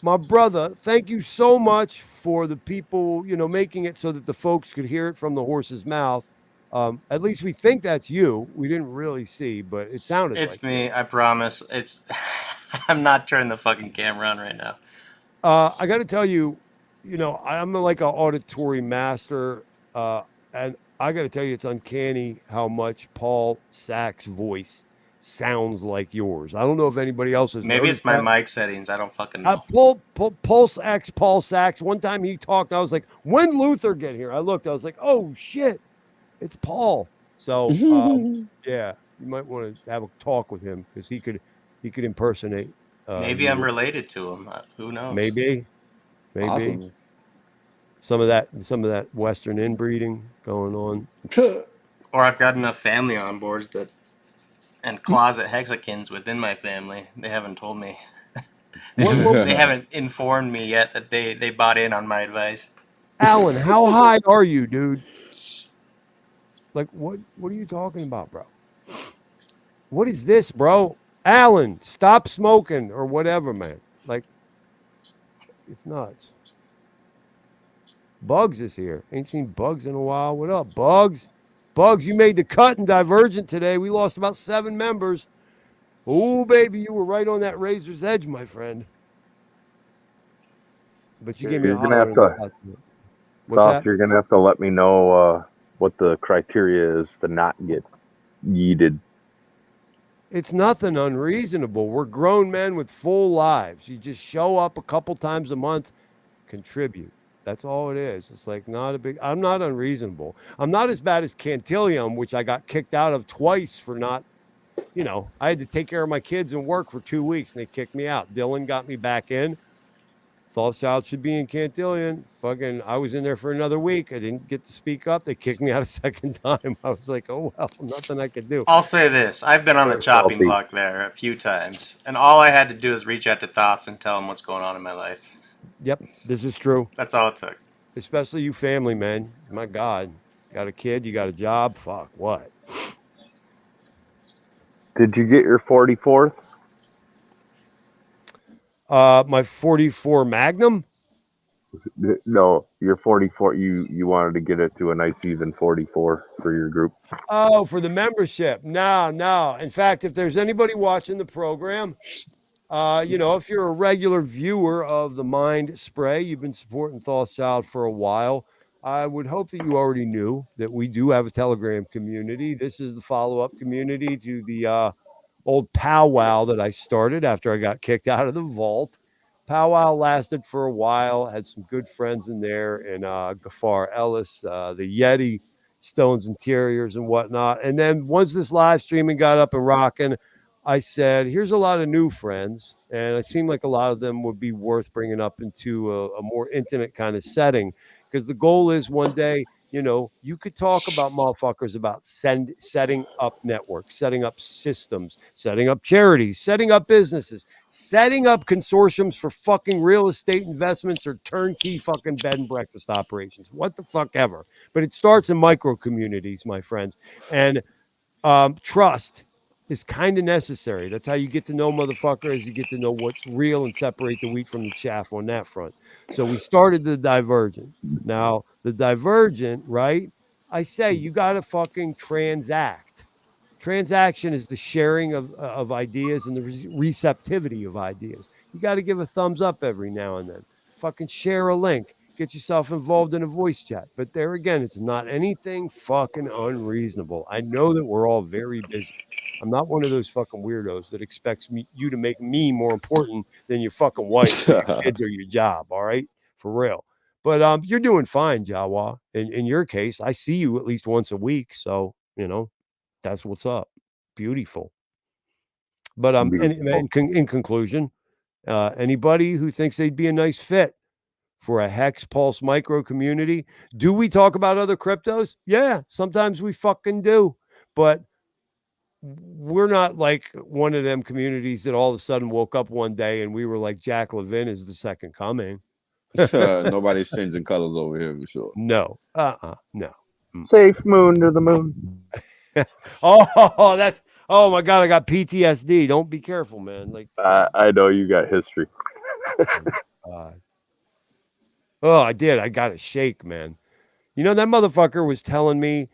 my brother, thank you so much for the people, making it so that the folks could hear it from the horse's mouth. At least we think that's you. We didn't really see, but it sounded like It's me. you. I promise. It's. I'm not turning the fucking camera on right now. I got to tell you, I'm like an auditory master, and I got to tell you, it's uncanny how much Paul Sachs' voice sounds like yours. I don't know if anybody else has Maybe noticed it's my that. mic settings. I don't fucking know. Paul Sachs. One time he talked, I was like, when Luther get here? I looked, I was like, oh shit, it's Paul. So yeah, you might want to have a talk with him because he could impersonate. Maybe you I'm related to him. Who knows? Maybe Possible. some of that Western inbreeding going on. Or I've got enough family on boards and closet hexakins within my family. They haven't told me. They haven't informed me yet that they bought in on my advice. Alan, how high are you, dude? Like, what are you talking about, bro? What is this, bro? Alan, stop smoking or whatever, man. Like, it's nuts. Bugs is here. Ain't seen Bugs in a while. What up, Bugs? Bugs, you made the cut in Divergent today. We lost about 7 members. Oh, baby, you were right on that razor's edge, my friend. But you gave me a You're gonna holler have in the to, last minute. What's Soft, that? you're gonna have to let me know what the criteria is to not get yeeted. It's nothing unreasonable. We're grown men with full lives. You just show up a couple times a month, contribute. That's all it is. It's like not a big. I'm not unreasonable. I'm not as bad as Cantilium, which I got kicked out of twice for not. I had to take care of my kids and work for 2 weeks, and they kicked me out. Dylan got me back in. Thought child should be in Cantilian. Fucking, I was in there for another week. I didn't get to speak up. They kicked me out a second time. I was like, oh well, nothing I could do. I'll say this: I've been on the chopping block there a few times, and all I had to do is reach out to Thoughts and tell them what's going on in my life. Yep, this is true. That's all it took. Especially you family, man. My God. Got a kid, you got a job. Fuck, what? Did you get your 44th? My 44 Magnum? No, your 44. You wanted to get it to a nice even 44 for your group. Oh, for the membership. No. In fact, if there's anybody watching the program, if you're a regular viewer of the Mind Spray, you've been supporting Child for a while. I would hope that you already knew that we do have a Telegram community. This is the follow-up community to the old powwow that I started after I got kicked out of the vault. Powwow lasted for a while, had some good friends in there, and Gafar Ellis, the Yeti, Stones Interiors, and whatnot. And then once this live streaming got up and rocking, I said, here's a lot of new friends, and it seemed like a lot of them would be worth bringing up into a more intimate kind of setting, because the goal is one day, you could talk about motherfuckers about setting up networks, setting up systems, setting up charities, setting up businesses, setting up consortiums for fucking real estate investments or turnkey fucking bed and breakfast operations, what the fuck ever. But it starts in micro communities, my friends. And trust is kind of necessary. That's how you get to know motherfuckers. You get to know what's real and separate the wheat from the chaff on that front. So we started the Divergent. Now, the Divergent, right? I say you got to fucking transact. Transaction is the sharing of ideas and the receptivity of ideas. You got to give a thumbs up every now and then. fucking share a link, get yourself involved in a voice chat. But there again, it's not anything fucking unreasonable. I know that we're all very busy. I'm not one of those fucking weirdos that expects you to make me more important than your fucking wife or your kids or your job. All right, for real. But you're doing fine, Jawa. In your case, I see you at least once a week, so that's what's up. Beautiful. But in conclusion, anybody who thinks they'd be a nice fit for a Hex Pulse micro community, do we talk about other cryptos? Yeah, sometimes we fucking do, but we're not like one of them communities that all of a sudden woke up one day and we were like Jack Levin is the second coming. Nobody's changing colors over here for sure. No. No. Safe moon to the moon. Oh, that's oh my god, I got PTSD. Don't be careful, man. Like I know you got history. Oh, I did. I got a shake, man. That motherfucker was telling me,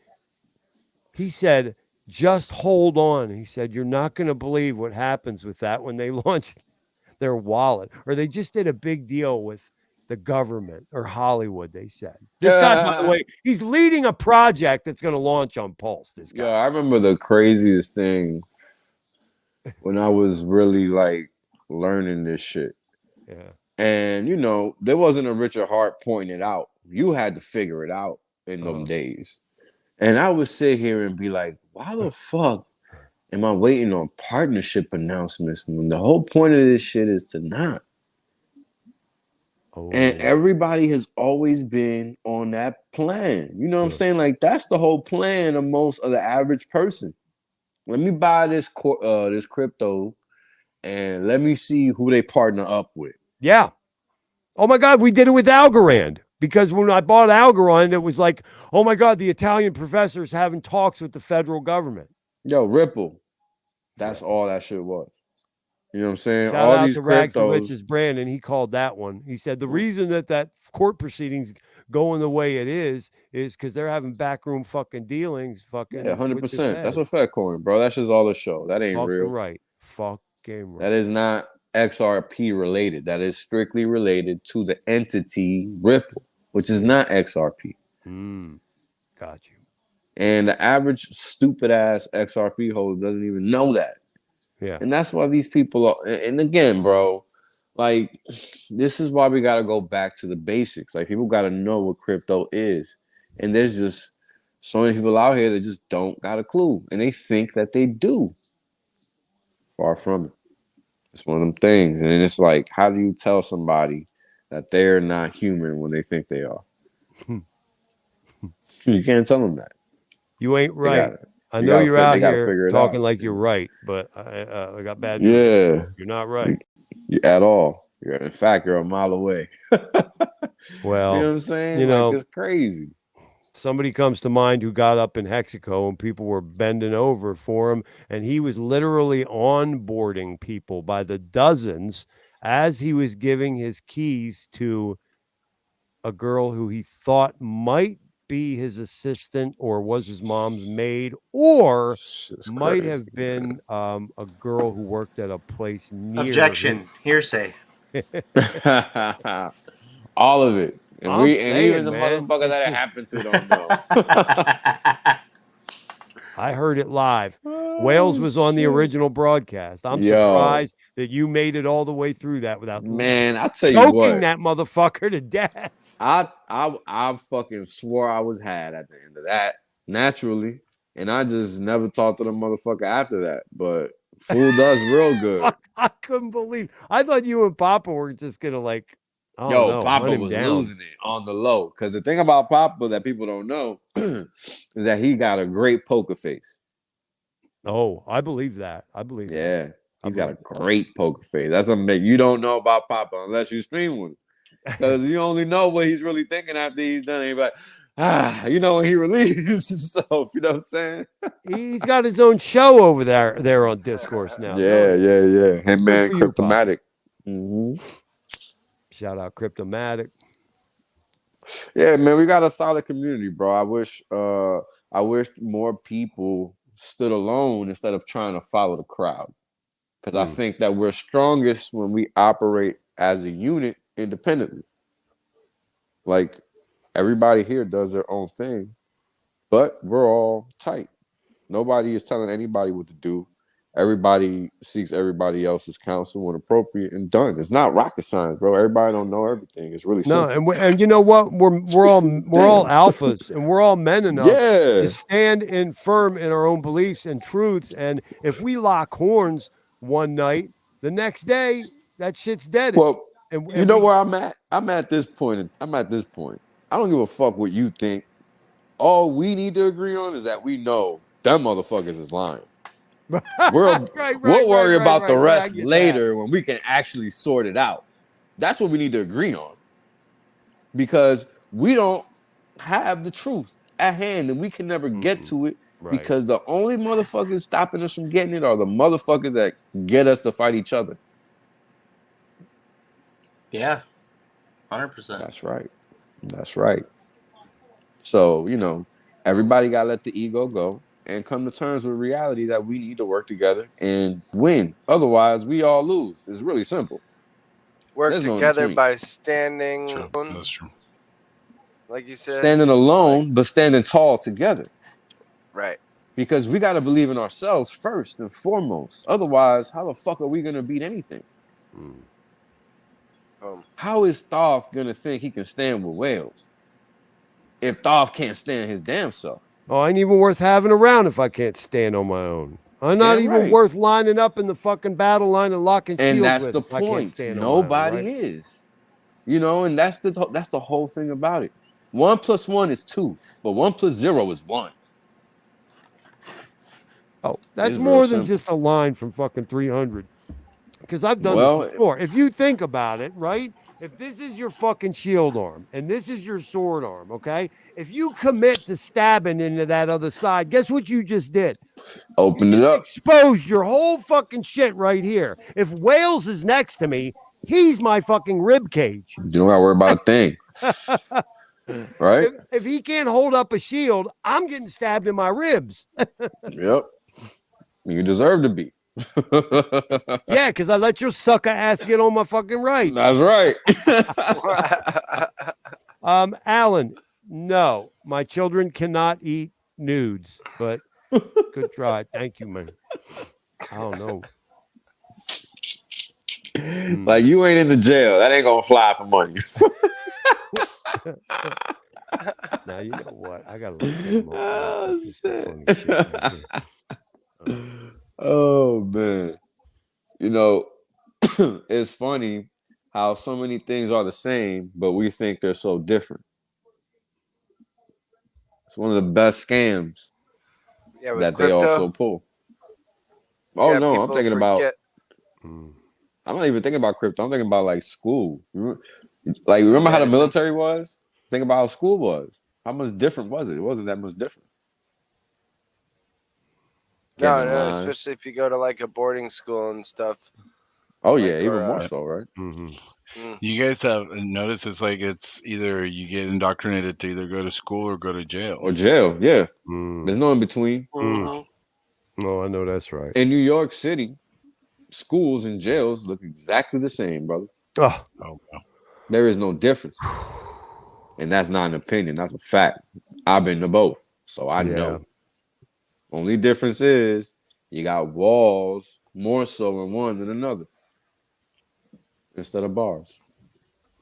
he said, just hold on. He said, you're not going to believe what happens with that when they launch their wallet. Or they just did a big deal with the government or Hollywood, they said. This guy, by the way, he's leading a project that's going to launch on Pulse. This guy. Yeah, I remember the craziest thing when I was really like learning this shit. Yeah. And, there wasn't a Richard Hart pointing it out. You had to figure it out in them days. And I would sit here and be like, why the fuck am I waiting on partnership announcements when the whole point of this shit is to not? And everybody has always been on that plan. You know what I'm saying? Like, that's the whole plan of most of the average person. Let me buy this crypto and let me see who they partner up with. Yeah. Oh my God, we did it with Algorand. Because when I bought Algorand, it was like, oh my God, the Italian professor's having talks with the federal government. Yo, Ripple. That's all that shit was. You know what I'm saying? Shout all out these to Rags and cryptos. Riches Brandon. He called that one. He said the reason that court proceedings going the way it is because they're having backroom fucking dealings. Fucking 100%. That's a fat coin, bro. That's just all a show. That ain't fucking real. Right. Fucking right. That is not XRP related. That is strictly related to the entity Ripple, which is not XRP. Got you. And the average stupid ass XRP holder doesn't even know that. Yeah. And that's why these people are, and again, bro, like, this is why we got to go back to the basics. Like, people got to know what crypto is. And there's just so many people out here that just don't got a clue. And they think that they do. Far from it. It's one of them things. And it's like, how do you tell somebody that they're not human when they think they are? You can't tell them that. You ain't right. I know you're out here talking like you're right, but I got bad news. Yeah. You're not right. At all. In fact, you're a mile away. Well, you know what I'm saying? Like, it's crazy. Somebody comes to mind who got up in Hexaco and people were bending over for him, and he was literally onboarding people by the dozens as he was giving his keys to a girl who he thought might be his assistant or was his mom's maid, or might have been a girl who worked at a place near. Objection. Hearsay. All of it. And even the man, motherfucker that it happened to don't know. I heard it live. Wales was on the original broadcast. I'm surprised that you made it all the way through that without I tell you choking that motherfucker to death. I fucking swore I was had at the end of that naturally, and I just never talked to the motherfucker after that. But fool does real good. I couldn't believe. I thought you and Papa were just gonna like. Papa was losing it on the low, because the thing about Papa that people don't know is that he got a great poker face. Oh, I believe that. I believe that. He's got a great poker face. That's something that you don't know about Papa unless you stream with him. Because you only know what he's really thinking after he's done it. But when he releases himself, you know what I'm saying? He's got his own show over there on Discourse now. Yeah. Him, man, Cryptomatic. Shout out Cryptomatic. Yeah, man, we got a solid community, bro. I wish more people stood alone instead of trying to follow the crowd. Because I think that we're strongest when we operate as a unit independently. Like everybody here does their own thing, but we're all tight. Nobody is telling anybody what to do. Everybody seeks everybody else's counsel when appropriate and done. It's not rocket science, bro. Everybody don't know everything. It's really No, simple. and you know what? We're all alphas, and we're all men enough Yeah. to stand in firm in our own beliefs and truths. And if we lock horns one night, the next day that shit's dead. Well, and you know where I'm at? I'm at this point. I don't give a fuck what you think. All we need to agree on is that we know them motherfuckers is lying. We'll worry about the rest later when we can actually sort it out. That's what we need to agree on. Because we don't have the truth at hand and we can never get to it because the only motherfuckers stopping us from getting it are the motherfuckers that get us to fight each other. Yeah, 100%. That's right. So, you know, everybody got to let the ego go and come to terms with reality that we need to work together and win. Otherwise, we all lose. It's really simple. Work There's no together in-between. by standing. True. That's true. Like you said. Standing alone, but standing tall together. Right. Because we got to believe in ourselves first and foremost. Otherwise, how the fuck are we going to beat anything? How is Thoth going to think he can stand with whales if Thoth can't stand his damn self? Oh, I ain't even worth having around if I can't stand on my own. I'm not even worth lining up in the fucking battle line and locking shields with. And that's the point. Nobody is. You know, and that's the whole thing about it. 1 + 1 is 2, but 1 + 0 is 1. Oh, that's more than just a line from fucking 300. Because I've done this before. If you think about it, right? If this is your fucking shield arm and this is your sword arm, okay? If you commit to stabbing into that other side, guess what you just did? Open it up. Exposed your whole fucking shit right here. If Wales is next to me, he's my fucking rib cage. You don't got to worry about a thing. Right? If he can't hold up a shield, I'm getting stabbed in my ribs. Yep. You deserve to be. Yeah, because I let your sucker ass get on my fucking right. That's right. Alan, no, my children cannot eat nudes, but good try. Thank you, man. I don't know. Like you ain't in the jail. That ain't gonna fly for money. Now you know what? I gotta look some more. Funny shit right here. Oh man. You know, it's funny how so many things are the same, but we think they're so different. It's one of the best scams that they also pull. Oh no, I'm thinking about. I'm not even thinking about crypto. I'm thinking about like school. Remember how the military was? Think about how school was. How much different was it? It wasn't that much different. No, especially if you go to like a boarding school and stuff. Oh yeah, even more so, right? You guys have noticed it's either you get indoctrinated to either go to school or go to jail. Or jail, yeah. There's no in between. No, I know that's right. In New York City, schools and jails look exactly the same, brother. Oh, there is no difference. And that's not an opinion, that's a fact. I've been to both, so I know. Only difference is you got walls more so in one than another instead of bars.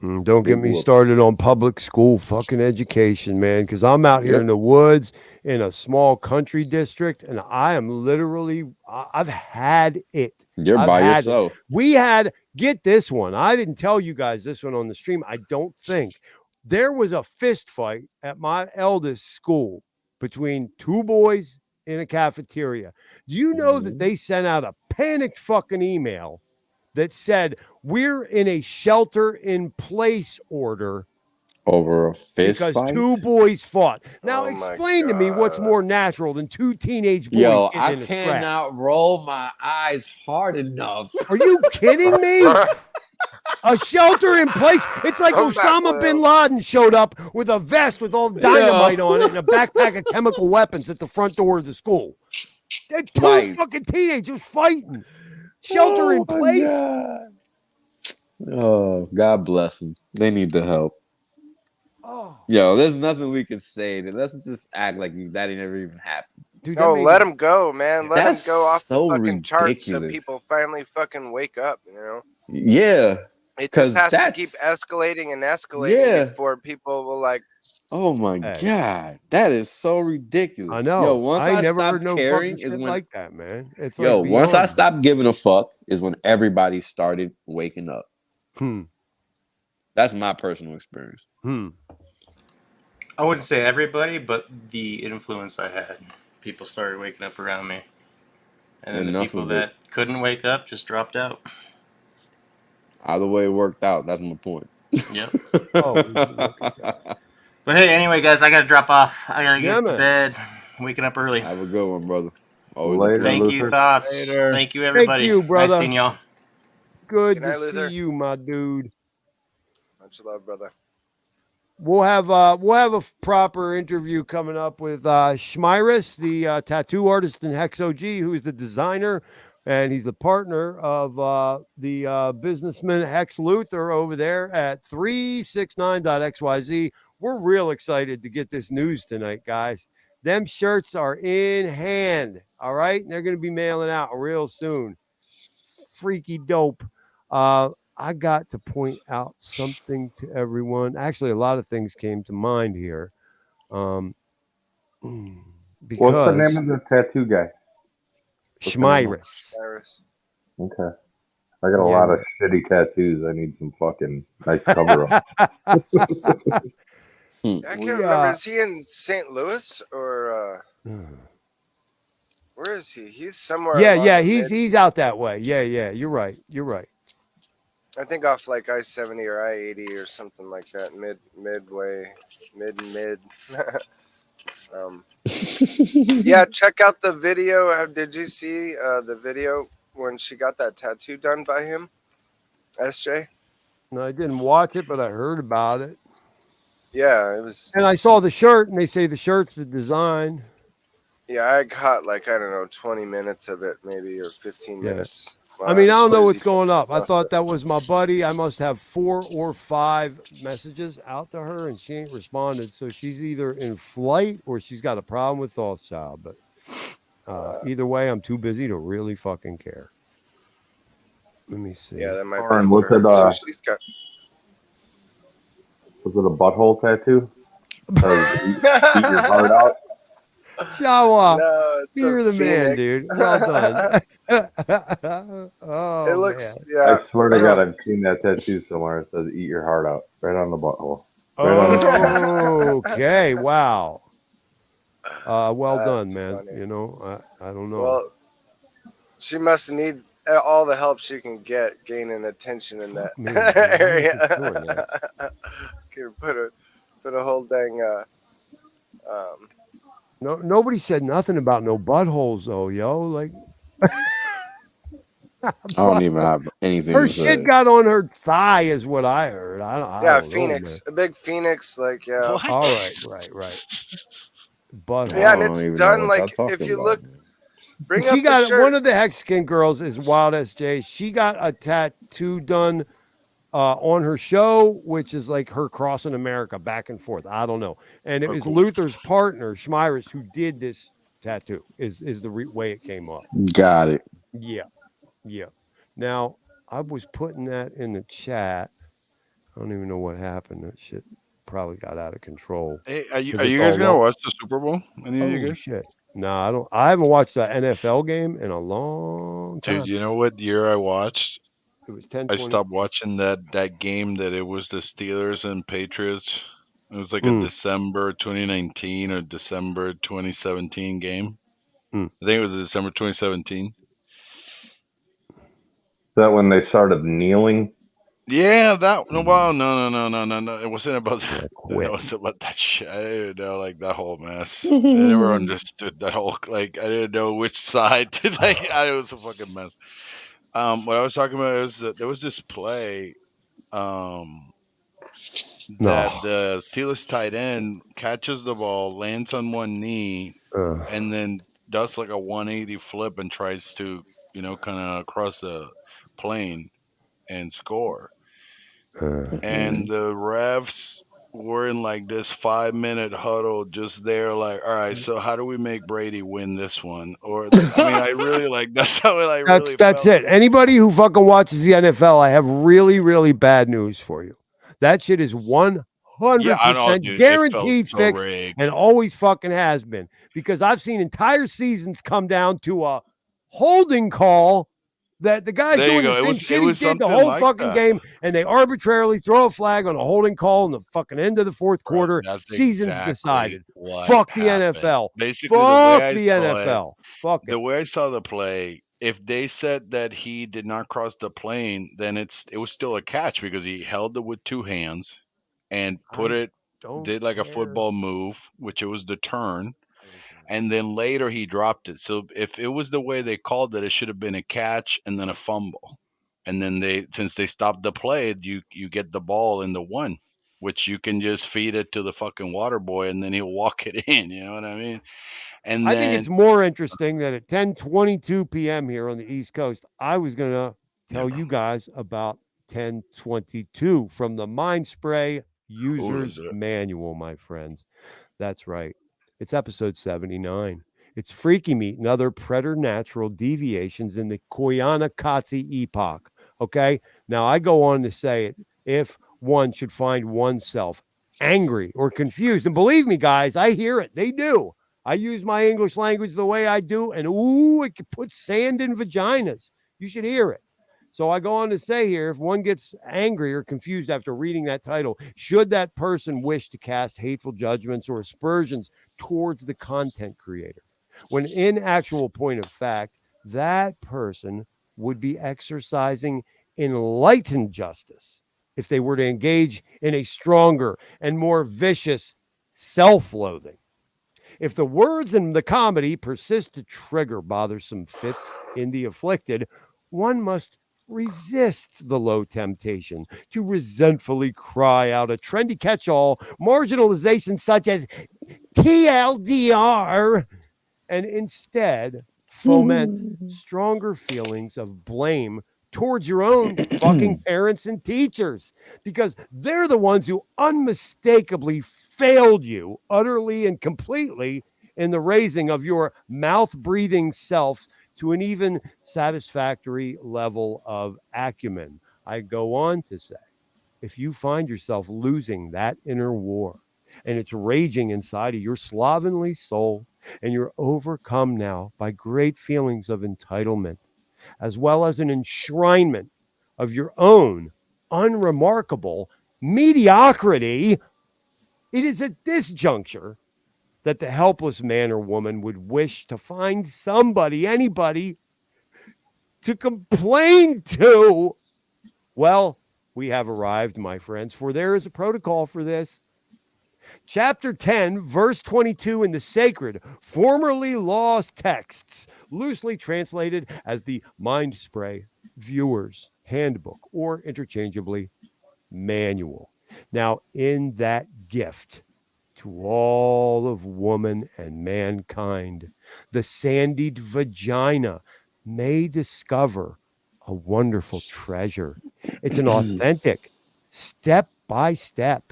Don't get me started on public school fucking education, man, because I'm out here in the woods in a small country district, and I am literally, I've had it. You're by yourself. We had, get this one. I didn't tell you guys this one on the stream. I don't think. There was a fist fight at my eldest school between two boys in a cafeteria. Do you know that they sent out a panicked fucking email that said, we're in a shelter in place order over a fist because fight? Two boys fought. Now explain to me what's more natural than two teenage boys. Yo, I cannot roll my eyes hard enough. Are you kidding me? A shelter in place. It's like Osama bin Laden showed up with a vest with all dynamite on it and a backpack of chemical weapons at the front door of the school. They're two fucking teenagers fighting. Shelter in place. God. Oh, God bless them. They need the help. Oh, Yo, there's nothing we can say. Let's just act like that ain't never even happened. dude, that Oh, made let me. him go, man. Let him That's go off the so fucking charts so ridiculous. people finally fucking wake up, you know? Yeah, It just because has to keep that's escalating and escalating yeah. before people will like. Oh my Hey, god, that is so I ridiculous. Yo, know. once I I never heard stopped no caring fucking is shit when like that, man. It's yo, like once I beyond. stopped giving a fuck is when everybody started waking up. Hmm. That's my personal experience. I wouldn't say everybody, but the influence I had. People started waking up around me. And then the Enough people of it. that couldn't wake up just dropped out. Either way it worked out. That's my point. Yep. Oh, would you look at that? But hey, anyway, guys, I gotta drop off. I gotta Yeah, get to man. bed. Waking up early. Have a good one, brother. Always a Later, pleasure. Thank you, Luther. thoughts. Later. Thank you, Thank everybody. you, Nice brother. seeing y'all. Good Good night, to see Luther. you, my dude. Much love, brother. We'll have a proper interview coming up with Schmeiris, the tattoo artist in HexOG, who is the designer, and he's the partner of the businessman Hex Luther over there at 369.xyz. We're real excited to get this news tonight, guys. Them shirts are in hand, all right? And they're going to be mailing out real soon. Freaky dope. I got to point out something to everyone. Actually, a lot of things came to mind here. What's the name Because of the tattoo guy? What's the name of Schmeiris. Iris. Okay. I got a Yeah. lot of shitty tattoos. I need some fucking nice cover up. I can't We, remember. Is he in St. Louis or where is he? He's somewhere. yeah, along yeah, the he's out that way. Yeah, yeah, you're right. You're right. I think off like I-70 or I-80 or something like that. Midway, mid. Yeah, check out the video. Did you see the video when she got that tattoo done by him, SJ? No, I didn't watch it, but I heard about it. Yeah, it was. And I saw the shirt, and they say the shirt's the design. Yeah, I caught like, I don't know, 20 minutes of it maybe, or 15 Yeah. minutes. I mean, I don't know was what's busy going up. I across thought it. that was my buddy. I must have 4 or 5 messages out to her, and she ain't responded. So she's either in flight or she's got a problem with Rothschild. But either way, I'm too busy to really fucking care. Let me see. Yeah, that might Lauren, be was for her it too. She's got. was it a butthole tattoo? Eat your heart out. Jawa, No, it's you're a the man, phoenix. dude. Well done. It Oh, looks, man. yeah. I swear to God, I've seen that tattoo somewhere. It says "Eat your heart out" right on the butthole. Right on the. Okay. Wow. Well done, That's man. funny. You know, I don't know. Well, she must need all the help she can get gaining attention in that Fuck me, man. I'm area. making sure of that. Can put a whole dang No, nobody said nothing about no buttholes though, yo. Like I don't even have anything her to shit say. got on her thigh, is what I heard. I yeah, don't know, phoenix, a big phoenix, like yeah. What? All right. Butthole. Yeah, I and don't it's even know done what y'all like if talking you about. look, bring She up the got shirt. one of the Hexagon girls is Wild SJ. She got a tattoo done on her show, which is like her crossing America back and forth. I don't know. And it was cool. Luther's partner, Schmeiris, who did this tattoo, is the way it came up. Got it. Yeah. Yeah. Now, I was putting that in the chat. I don't even know what happened. That shit probably got out of control. Hey, are you 'Cause it's guys all gonna up. watch the Super Bowl? Any of you Oh guys? shit. No, I don't. I haven't watched the NFL game in a long time. Dude, you know what year I watched? It was 10 I 20. stopped watching that game that it was the Steelers and Patriots. It was like a Mm. December 2019 or December 2017 game. Mm. I think it was December 2017. Is that when they started kneeling? Yeah, that no, well, no. It wasn't about Yeah, that. quit. It was about that shit. I didn't know, like that whole mess. I never understood that whole like. I didn't know which side to like. It was a fucking mess. What I was talking about is that there was this play, that No. the Steelers tight end catches the ball, lands on one knee, and then does like a 180 flip and tries to, kind of cross the plane and score. And the refs we're in like this 5-minute huddle just there, like, all right, so how do we make Brady win this one? Or I mean, I really like that's how I really That's felt. it. Anybody who fucking watches the NFL, I have really, really bad news for you. That shit is Yeah, I know, 100% dude. It felt guaranteed so fixed rigged. and always fucking has been. Because I've seen entire seasons come down to a holding call that the guy's There you doing the go. same It shit he was did the something whole like fucking that. game, and they arbitrarily throw a flag on a holding call in the fucking end of the fourth Bro, quarter. that's Season's exactly decided. what Fuck the happened. NFL. Basically, the way Fuck I the saw it, NFL. Fuck the it. way I saw the play, if they said that he did not cross the plane, then it was still a catch because he held it with 2 hands and I don't did like a care. football move, which it was the turn, and then later he dropped it. So if it was the way they called it, it should have been a catch and then a fumble. And then since they stopped the play, you get the ball in the 1, which you can just feed it to the fucking water boy and then he'll walk it in, you know what I mean? And I think then it's more interesting that at 10:22 p.m. here on the East Coast, I was going to tell bro. you guys about 10:22 from the Mind Spray Ooh, let's User's do it. Manual, my friends. That's right. It's episode 79. It's Freaky Meat and other preternatural deviations in the Koyanisqaatsi Epoch. Okay. Now, I go on to say it if one should find oneself angry or confused. And believe me, guys, I hear it. They do. I use my English language the way I do, and ooh, it can put sand in vaginas. You should hear it. So I go on to say here, if one gets angry or confused after reading that title, should that person wish to cast hateful judgments or aspersions towards the content creator? When in actual point of fact, that person would be exercising enlightened justice if they were to engage in a stronger and more vicious self-loathing. If the words in the comedy persist to trigger bothersome fits in the afflicted, one must resist the low temptation to resentfully cry out a trendy catch-all marginalization such as TLDR and instead foment stronger feelings of blame towards your own fucking parents and teachers because they're the ones who unmistakably failed you utterly and completely in the raising of your mouth breathing self to an even satisfactory level of acumen. I go on to say, if you find yourself losing that inner war and it's raging inside of your slovenly soul, and you're overcome now by great feelings of entitlement, as well as an enshrinement of your own unremarkable mediocrity, it is at this juncture that the helpless man or woman would wish to find somebody, anybody, to complain to. Well, we have arrived, my friends, for there is a protocol for this. Chapter 10, verse 22 in the sacred, formerly lost texts, loosely translated as the Mind Spray Viewer's Handbook, or interchangeably, manual. Now, in that gift to all of woman and mankind, the sandied vagina may discover a wonderful treasure. It's an authentic, step by step,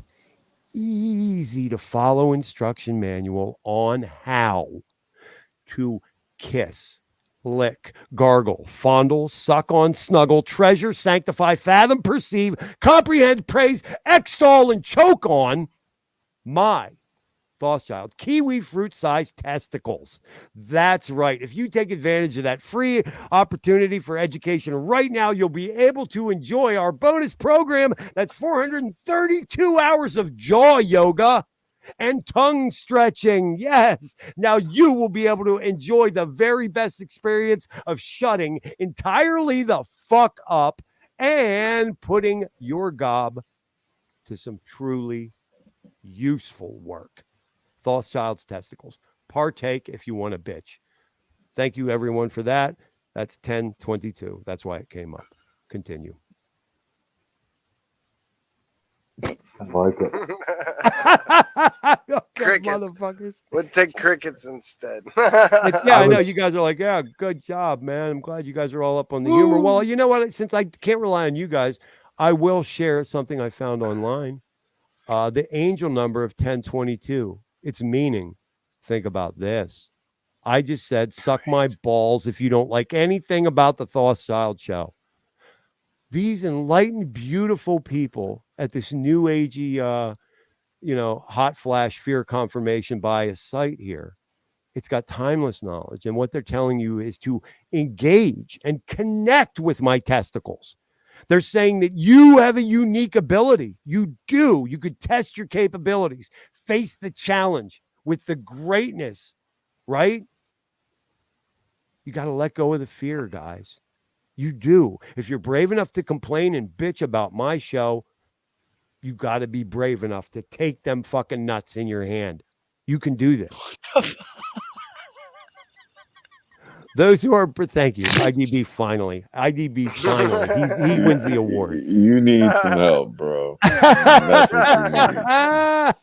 easy to follow instruction manual on how to kiss, lick, gargle, fondle, suck on, snuggle, treasure, sanctify, fathom, perceive, comprehend, praise, extol, and choke on my Rothschild kiwi fruit sized testicles. That's right. If you take advantage of that free opportunity for education right now, you'll be able to enjoy our bonus program. That's 432 hours of jaw yoga and tongue stretching. Yes. Now you will be able to enjoy the very best experience of shutting entirely the fuck up and putting your gob to some truly useful work. Rothschild's testicles. Partake if you want to bitch. Thank you, everyone, for that. That's 10:22. That's why it came up. Continue. I like it. Okay, Crickets. motherfuckers. We'll take crickets instead. Yeah, I know you guys are like, yeah, good job, man. I'm glad you guys are all up on the humor. Woo. Well, you know what? Since I can't rely on you guys, I will share something I found online. The angel number of 1022. Its meaning. Think about this. I just said, suck my balls if you don't like anything about the Thought Show. These enlightened, beautiful people at this new agey, hot flash fear confirmation bias site here. It's got timeless knowledge. And what they're telling you is to engage and connect with my testicles. They're saying that you have a unique ability. You do. You could test your capabilities, face the challenge with the greatness, right? You got to let go of the fear, guys. You do. If you're brave enough to complain and bitch about my show, you got to be brave enough to take them fucking nuts in your hand. You can do this. Those who are, thank you, IDB finally. IDB finally. He wins the award. You need some help, bro. That's what you need.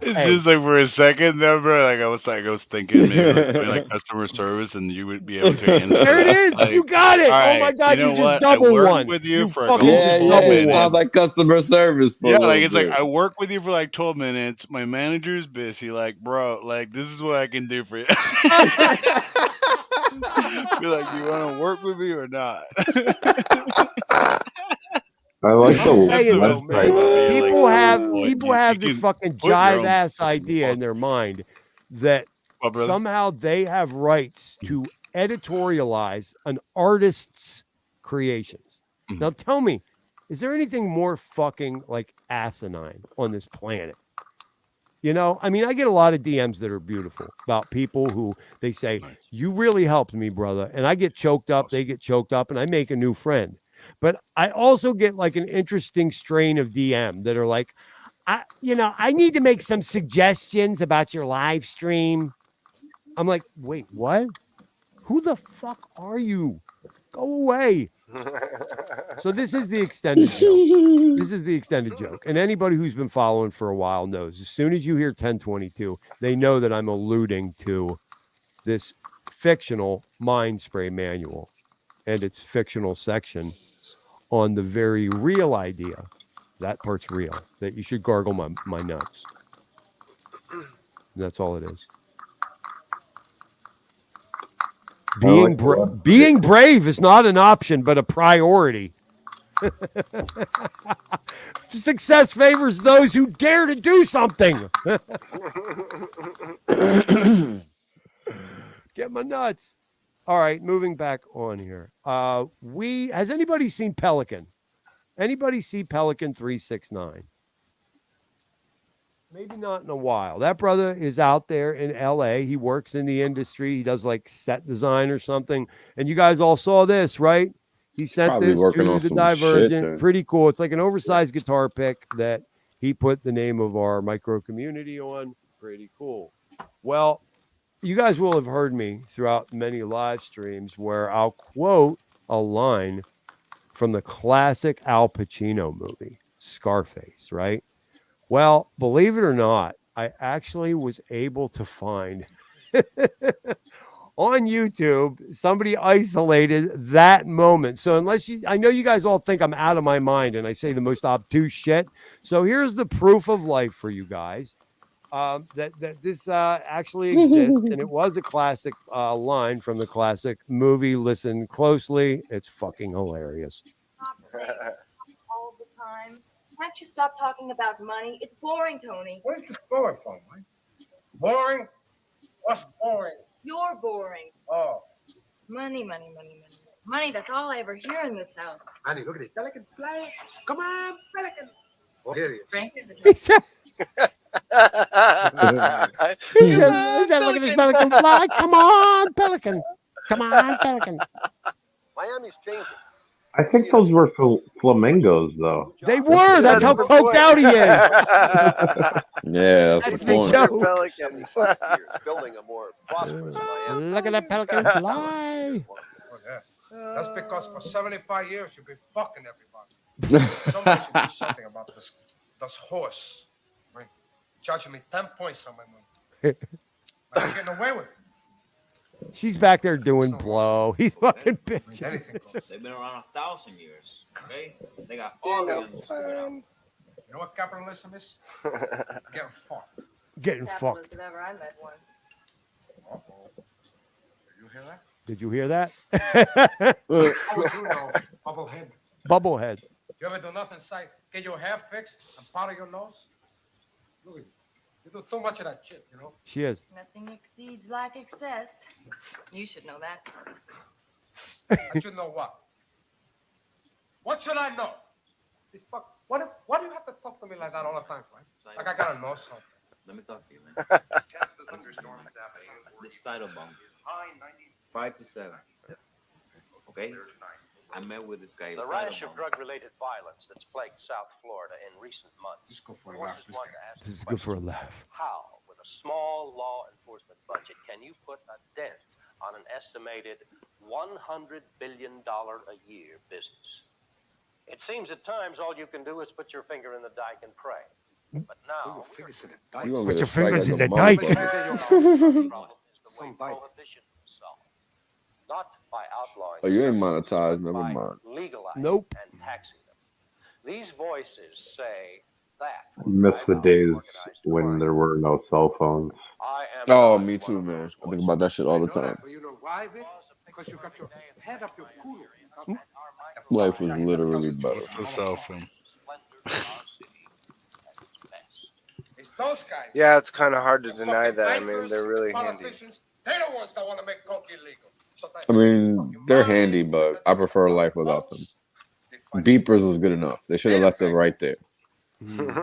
It's just like for a second there, bro. Like I was thinking maybe like customer service, and you would be able to answer. There it is. Like, you got it. right, Oh my god, you know just what? double I worked one. with you for a fucking couple Yeah, double yeah. It one. sounds like customer service. For Yeah, a like little it's bit. like I work with you for like 12 minutes. My manager's busy. Like, bro, like this is what I can do for you. You're like, you want to work with me or not? I like the Hey, though, website. man, people You have this can fucking put your jive own ass customer idea in their mind that Well, brother. somehow they have rights to editorialize an artist's creations. Now tell me, is there anything more fucking like asinine on this planet? You know, I mean, I get a lot of DMs that are beautiful about people who they say, Nice. you really helped me, brother. And I get choked up, they get choked up, and I make a new friend. But I also get like an interesting strain of DM that are like, I need to make some suggestions about your live stream. I'm like, wait, what? Who the fuck are you? Go away. So this is the extended joke. This is the extended joke. And anybody who's been following for a while knows as soon as you hear 1022, they know that I'm alluding to this fictional mind spray manual and its fictional section on the very real idea. That part's real, that you should gargle my nuts. That's all it is. Being brave is not an option, but a priority. Success favors those who dare to do something. Get my nuts. All right, moving back on here. Has anybody seen Pelican? Anybody see Pelican 369? Maybe not in a while. That brother is out there in LA. He works in the industry. He does like set design or something. And you guys all saw this, right? He sent Probably this working to on the some Divergent. shit, Pretty cool. It's like an oversized guitar pick that he put the name of our micro community on. Pretty cool. Well, you guys will have heard me throughout many live streams where I'll quote a line from the classic Al Pacino movie, Scarface, right? Well, believe it or not, I actually was able to find on YouTube, somebody isolated that moment. So I know you guys all think I'm out of my mind and I say the most obtuse shit. So here's the proof of life for you guys. That this actually exists, and it was a classic line from the classic movie. Listen closely. It's fucking hilarious. All the time. Can't you stop talking about money? It's boring, Tony. What is this boring for, man? Boring? What's boring? You're boring. Oh. Money, money, money, money. Money, that's all I ever hear in this house. Annie, look at it. Pelican fly. Come on, Pelican. Oh, here he is. Frankly, He said, look at this pelican fly. Come on, pelican. Come on, pelican. Miami's changing. I think those were flamingos, though. They were. That's how coked out he is. Yeah, that's the point. joke. Pelicans. Building a more prosperous Miami. Look at that pelican fly. Oh, yeah. That's because for 75 years you've been fucking everybody. Somebody should do something about this horse. Right? Charging me 10 points on my money. I'm getting away with it. She's back there doing blow. He's fucking bitching. Anything goes. They've been around 1,000 years. Okay, they got all the animals. You know what capitalism is? Getting fucked. Getting fucked. Capitalist if ever I met one. Uh-oh. Did you hear that? Did you hear that? Oh, you know, bubblehead. Bubblehead. You ever do nothing like get your hair fixed and powder your nose? Look at you. You do too much of that shit, you know? She is. Nothing exceeds like excess. You should know that. I should know what? What should I know? This fuck. Why do you have to talk to me like that all the time, right? Like I gotta know something. Let me talk to you, man. This side of bomb. 5 to 7. Okay? I met with this guy. The rash of drug-related violence that's plagued South Florida in recent months. Just go for a forces laugh. one to ask This is the good for a question, laugh. how, with a small law enforcement budget, can you put a dent on an estimated $100 billion a year business? It seems at times all you can do is put your finger in the dike and pray. But now, You gonna Put get your a strike fingers like in a the dike. motherfucker. problem is the way prohibition is solved. Not by outlawing. Oh, you ain't substances, monetized. but Never by mind. legalizing Nope. and taxing them. These voices say that. Miss the days organized when crime. there were no cell phones. I am Oh, not me one too, of man. those I think about that shit all the time. You know why, Vic? Because you got your head up your culo. Life was literally better. What's a cell phone? It's those guys. Yeah, it's kind of hard to The deny fucking that. I mean, bankers, they're really the handy. politicians, they're the ones that want to make coke illegal. So that I mean, they're handy, but I prefer life without them. Beepers was good enough. They should have left it right there.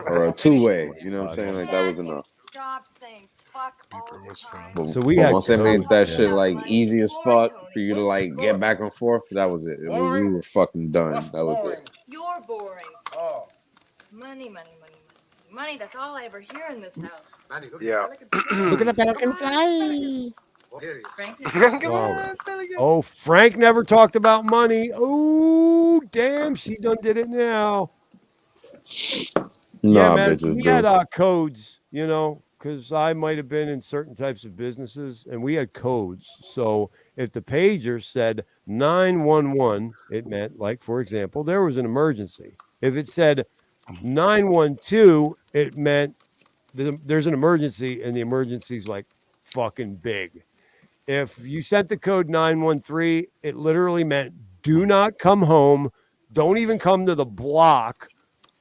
Or a two-way. You know what I'm saying? Like, that was Can't you enough. Stop saying fuck all Beeper the was time. fun. But, So we but had once they made codes, that man. shit, like, easy as fuck for you to, like, get back and forth, that was it. We were fucking done. What's That was boring? it. You're boring. Oh, Money, money, money, money. Money, that's all I ever hear in this house. Manny, look Yeah. Look at the pelican fly. Oh, here he is. Frank, Oh, Frank never talked about money. Oh, damn, she done did it now. Yeah, Nah, man, bitches we do. had codes, you know, because I might have been in certain types of businesses, and we had codes. So if the pager said 911, it meant, like, for example, there was an emergency. If it said 912, it meant there's an emergency, and the emergency's like fucking big. If you sent the code 913, it literally meant do not come home, don't even come to the block,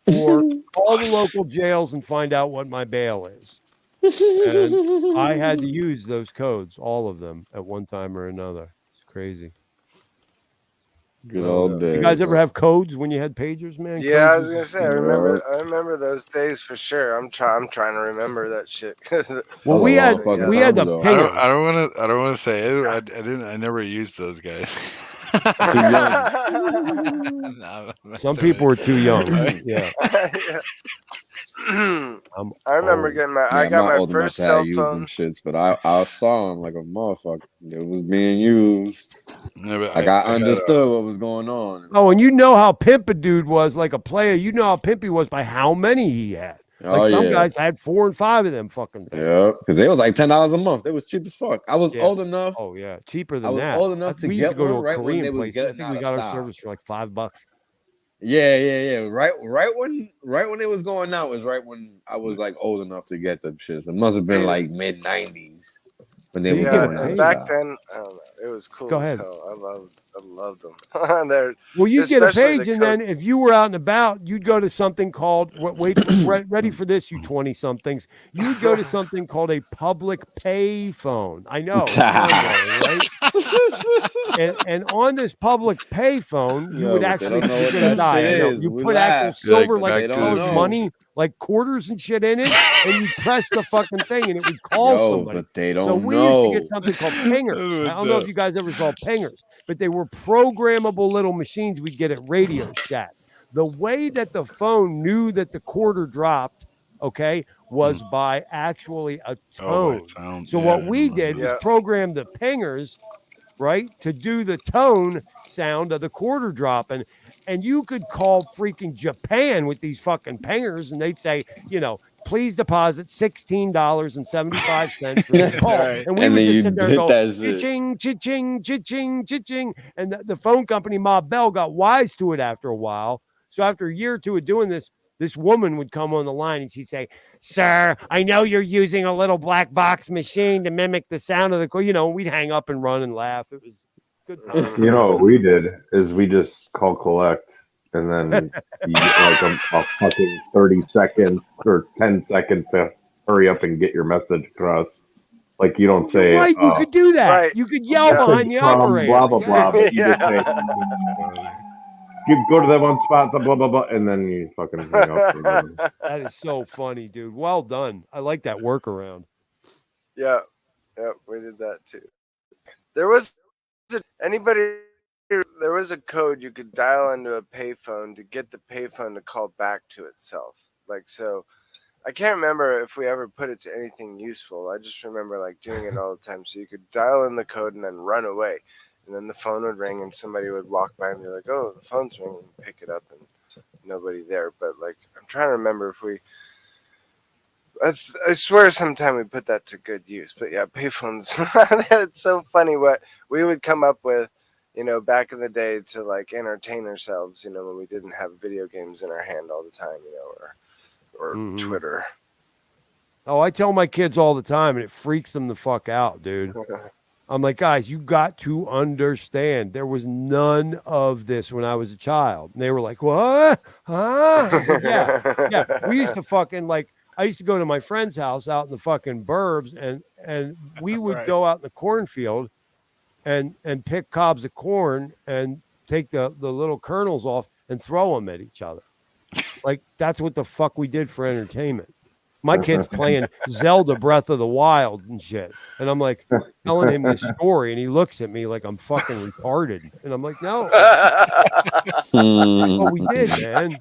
or call the local jails and find out what my bail is. And I had to use those codes, all of them, at one time or another. It's crazy. Good old days. You guys ever have codes when you had pagers, man? Yeah, I Codes was gonna was- say, I remember those days for sure. I'm trying to remember that shit. Well, we had the I pinger. don't want to say it. I never used those guys. Too young. No, Some people were too young. Yeah. I remember getting my. I I'm got not my old enough first to have cell used them phone. shits, but I saw them like a motherfucker. It was being used. but Like, I understood what was going on. Oh, and you know how pimp a dude was, like a player. You know how pimp he was by how many he had. Like Oh, some yeah. guys had 4 and 5 of them fucking things. Yeah, because they was like $10 a month. They was cheap as fuck. I was Yeah. old enough. Oh yeah, cheaper than I was that. old enough to we used get to go to one a right when Korean they was place. I getting think out we of got our style. service for like $5. Yeah. Right when it was going out was right when I was like old enough to get them shits. It must have been like mid-90s when they were Yeah, going out and of back style. then, I don't know, it was cool Go as ahead. hell. I loved them. They're, Well, you get a especially page, the and then codes. if you were out and about, you'd go to something called ready for this, you 20-somethings. You would go to something called a public pay phone. I know, it's mind-blowing, right? and on this public pay phone, you Yo, would but they actually, don't know you're what gonna that die. shit I know. is. You We put actual laugh. silver, Like, like they don't colored know. money, like quarters and shit in it, and you press the fucking thing, and it would call Yo, somebody. but they So don't we used to know. get something called pingers. I What's don't know up? if you guys ever saw pingers, but they were programmable little machines we'd get at Radio Shack. The way that the phone knew that the quarter dropped, okay, was by actually a Oh, by tone. sound. So Yeah, what I we remember. did was Yeah. program the pingers, right, to do the tone sound of the quarter dropping. And you could call freaking Japan with these fucking pingers, and they'd say, you know, please deposit $16.75 for this call. Right. And we And would then just you sit there and hit go, that shit. cha-ching, cha-ching, cha-ching, cha-ching. And the phone company, Ma Bell, got wise to it after a while. So after a year or two of doing this, this woman would come on the line and she'd say, "Sir, I know you're using a little black box machine to mimic the sound of the call." We'd hang up and run and laugh. It was good time. You know what we did is we just call collect, and then you get like a fucking 30 seconds or 10 seconds to hurry up and get your message across. Like you don't say, right, you could do that. Right. You could yell behind the from operator. blah blah blah, but you just say, Yeah. you go to that one spot, blah blah blah, and then you fucking hang up. That is so funny, dude. Well done. I like that workaround. Yeah, we did that too. There was there was a code you could dial into a payphone to get the payphone to call back to itself. Like, so I can't remember if we ever put it to anything useful. I just remember like doing it all the time. So you could dial in the code and then run away, and then the phone would ring and somebody would walk by and be like, "Oh, the phone's ringing," and pick it up and nobody there. But like, I'm trying to remember if we. I swear sometime we put that to good use. But yeah, payphones, it's so funny what we would come up with, back in the day to like entertain ourselves, when we didn't have video games in our hand all the time, or Twitter. Oh, I tell my kids all the time, and it freaks them the fuck out, dude. I'm like, guys, you got to understand, there was none of this when I was a child. And they were like, what? Huh? Like, yeah. We used to fucking like, I used to go to my friend's house out in the fucking burbs, and we would go out in the cornfield and pick cobs of corn and take the little kernels off and throw them at each other. Like, that's what the fuck we did for entertainment. My kid's playing Zelda Breath of the Wild and shit. And I'm like telling him this story, and he looks at me like I'm fucking retarded. And I'm like, no. That's what we did, man.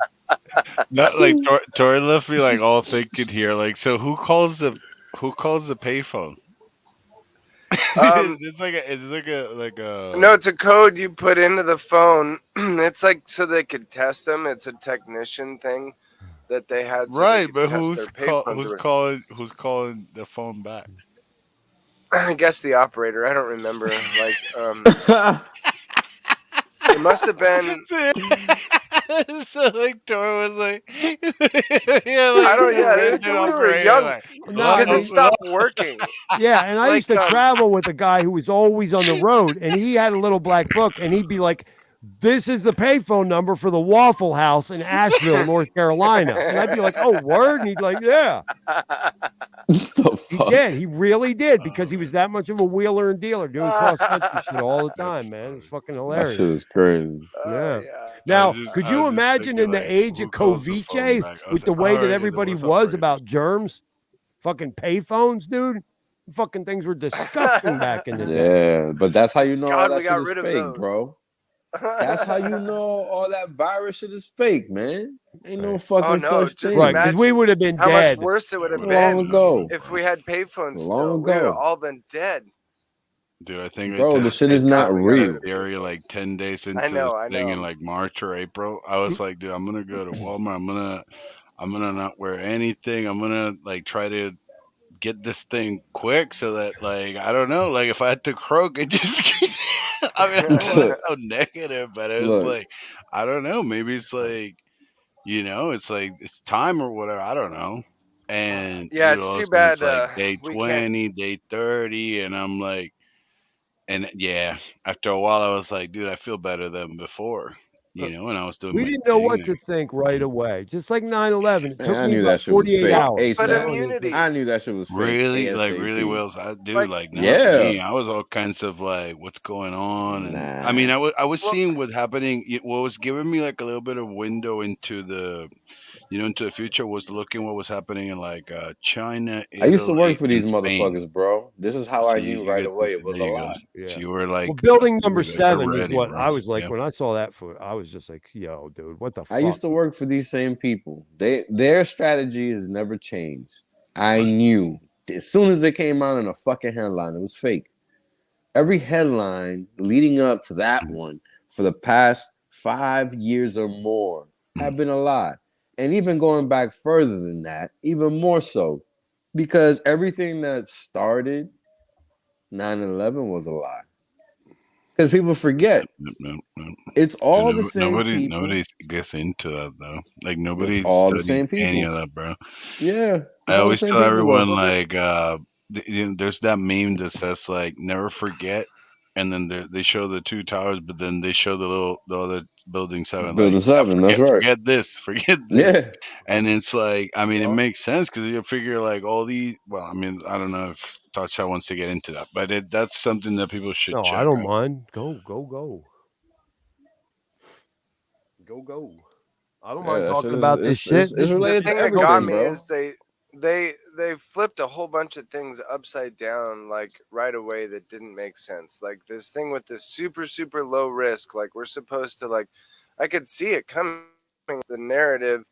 Not like Tori left me like all thinking here. Like, so who calls the payphone? Is this like a No, it's a code you put into the phone. It's like so they could test them. It's a technician thing that they had. So right, they but could test their who's calling the phone back? I guess the operator. I don't remember. Like, it must have been. So like Tori was like, I don't. Yeah, we were young because it stopped working. Yeah, and I used to travel with a guy who was always on the road, and he had a little black book, and he'd be like, "This is the payphone number for the Waffle House in Asheville, North Carolina." And I'd be like, "Oh, word?" And he'd like, "Yeah." He did. He really did, because he was that much of a wheeler and dealer doing cross-country shit all the time, man. It was fucking hilarious. That shit is crazy. Yeah. Now, could you imagine in the age of 𝙁𝙍𝙀𝙀𝙆 with the way that everybody was about germs? Fucking payphones, dude. Fucking things were disgusting back in the day. Yeah, but that's how you know all that we shit got is rid of fake, those. bro. That's how you know all that virus shit is fake, man. Ain't no fucking such just thing. Right, because we would have been how dead. much worse it would have Long been ago. if we had payphones Long still. We would have ago. all been dead. Dude, I think Bro, the shit is not real. Area like 10 days into I know. this thing in like March or April. I was like, dude, I'm gonna go to Walmart. I'm gonna not wear anything. I'm gonna like try to get this thing quick so that like I don't know, like if I had to croak, it just I mean, I don't want to sound negative, but it was like I don't know, maybe it's like it's like it's time or whatever. I don't know. And Yeah, it's too bad. It's like day we 20, day 30, and I'm like, and yeah, after a while, I was like, dude, I feel better than before, and I was doing. We my didn't know what thing. to think right away. Just like 9/11, it Man, took I me knew about that shit was 48 fake. hours. But ASAP. immunity. I knew that shit was fake. Really, like really, ASAP. Wills. I do Like, like not yeah. me. I was all kinds of like, what's going on? And Nah. I mean, I was seeing what happening. What was giving me like a little bit of window into the, into the future was looking what was happening in like China, I used to Italy, work for these and Spain. motherfuckers, bro. This is how So I knew right away it was a lie. So you were like, Well, building you number were 7 is ready, what bro. I was like Yep. when I saw that. I was just like, yo, dude, what the fuck? I used to work for these same people. Their strategy has never changed. I knew as soon as it came out in a fucking headline, it was fake. Every headline leading up to that one for the past 5 years or more have been a lie. And even going back further than that, even more so, because everything that started 9/11 was a lie. Because people forget No. it's all the same Nobody people. gets into that though. Like It's nobody all the studied same any people. of that, bro. Yeah, I it's all the always same tell people everyone though. like, there's that meme that says like, never forget, and then they show the two towers, but then they show the other building 7, Building like, 7, that's right. forget this, forget this, Yeah. and it's like, I mean, it makes sense because you figure like all these. Well, I mean, I don't know if Tasha wants to get into that, but that's something that people should No, check I don't out. mind. Go. I don't Yeah, mind that shit talking about this shit. it's The related to thing that got everything, me bro. is they flipped a whole bunch of things upside down like right away that didn't make sense. Like this thing with this super low risk, like we're supposed to like, I could see it coming. The narrative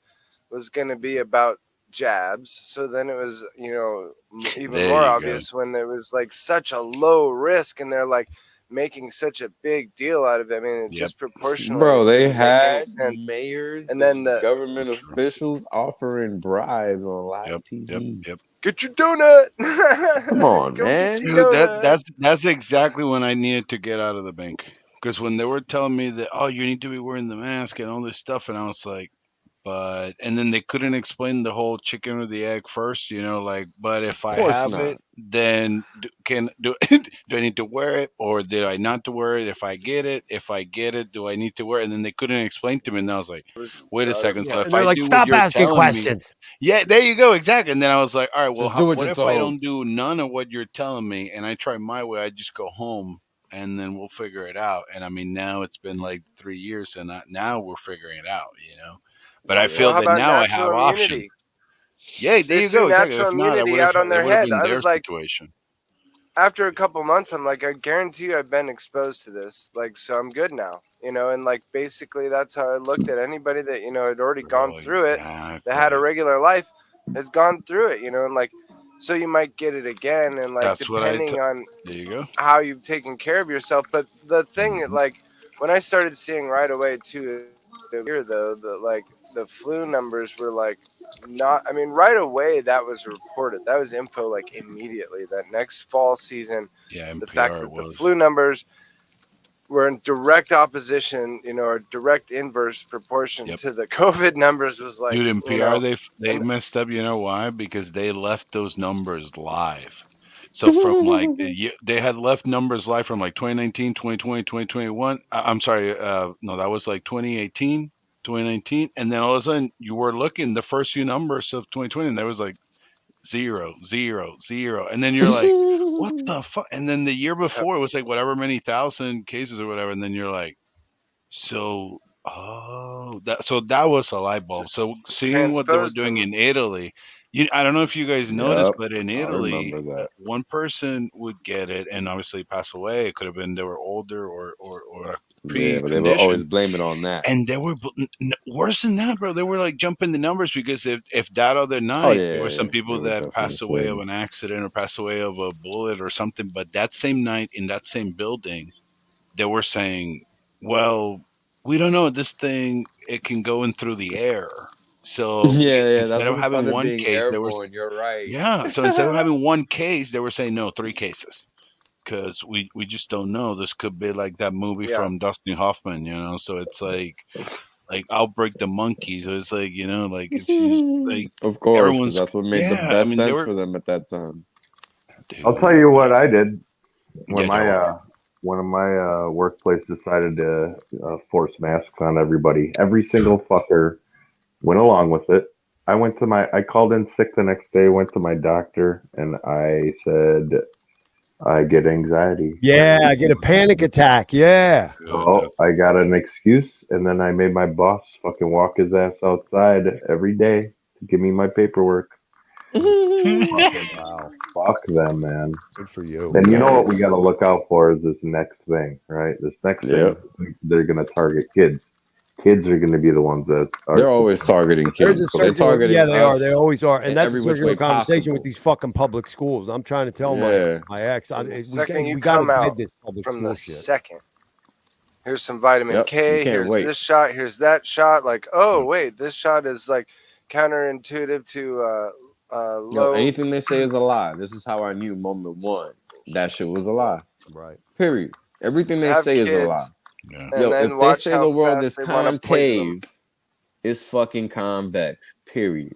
was going to be about jabs, so then it was, you know, even There more you obvious when there was like such a low risk and they're like making such a big deal out of it. I mean, it Yep. disproportionately Bro, they didn't make any had sense. mayors And then and government That's true. officials offering bribes on live Yep. TV. Get your donut. Come on, Go man. get your Dude, donut. that's exactly when I needed to get out of the bank. Because when they were telling me that, oh, you need to be wearing the mask and all this stuff, and I was like, but, and then they couldn't explain the whole chicken or the egg first, you know, like, but if Of I course have not. it, then do do I need to wear it or did I not to wear it? If I get it, do I need to wear it? And then they couldn't explain to me, and I was like, wait a second. Yeah, So and if they're I like, do what stop you're asking telling me, questions. yeah, there you go, exactly. And then I was like, all right, well, Just do what what you're if I told. don't do none of what you're telling me and I try my way? I just go home and then we'll figure it out. And I mean, now it's been like 3 years, and now we're figuring it out, you know. But I Oh, feel Well, how yeah. that about now I have natural options. immunity? Yeah, there They you threw go, exactly. natural If not, immunity out on it their would have head. been I their was like, situation. after a couple months, I'm like, I guarantee you I've been exposed to this. Like, so I'm good now, you know, and like basically that's how I looked at anybody that, you know, had already gone Bro, through it, that had a exactly. regular life, has gone through it, you know, and like, so you might get it again, and like That's what depending on there you go. how you've taken care of yourself. But the thing that, Mhm. like, when I started seeing right away too, here though, that like the flu numbers were like not, I mean, right away that was reported, that was info like immediately that next fall season, Yeah, the fact NPR it that the was. flu numbers were in direct opposition, you know, or direct inverse proportion Yep. to the COVID numbers was like, Dude, in you PR know, they and messed up. You know why? Because they left those numbers live. So from like they had left numbers live from like 2019, 2020, 2021. I'm sorry, no, that was like 2018, 2019, and then all of a sudden you were looking the first few numbers of 2020, and there was like 0, 0, 0, and then you're like, what the fuck? And then the year before it was like whatever many thousand cases or whatever, and then you're like, so, that was a light bulb. just So seeing what they were transposed doing them. in Italy, I don't know if you guys noticed, Yep. but in I Italy, remember that. one person would get it and obviously pass away. It could have been they were older or a Yeah, but they will always pre-condition, blame it on that. and they were worse than that, bro. They were like jumping the numbers because if that other Oh night there were yeah, some they people were that definitely passed away of inflated. an accident or passed away of a bullet or something, but that same night in that same building they were saying, well, we don't know this thing, it can go in through the air. So Yeah, that's instead of when it having started one being case, they were, airborne. You're right. yeah. So instead of having one case, they were saying, no, 3 cases. Because we just don't know. This could be like that movie Yeah, from Dustin Hoffman, you know? So it's like Outbreak the Monkey. So it's like, you know, like it's just like Of course, because everyone's, that's what made the yeah. I best mean, they sense were, for them at that time. I'll dude, tell you what I did when yeah, go ahead. one of my workplace decided to force masks on everybody. Every single fucker went along with it. I called in sick the next day, went to my doctor, and I said I get anxiety. Yeah, I get a panic attack. Yeah. Good. So I got an excuse, and then I made my boss fucking walk his ass outside every day to give me my paperwork. Wow. Fuck them, man. Good for you. Then you know what we got to Nice. look out for is this next thing, right? This next thing Yep. is they're going to target kids. Kids are going to be the ones that are. They're always targeting There's kids. a They're circular, yeah, targeting they are. They us always are, and in that's a every which circular way conversation with possible. these fucking public schools. I'm trying to tell Yeah. my ex, from the we second you got to come out bid this public from school the shit. second, here's some vitamin Yep. You K, can't here's wait. this shot, here's that shot. Like, oh Yep. wait, this shot is like counterintuitive to Yo, low. anything they say is a lie. This is how I knew moment one that shit was a lie. Right. Period. Everything they have say is a lie. kids, Yeah. and Yo, then if they watch say how the world is fast they want to poison them. concave, it's fucking convex. Period.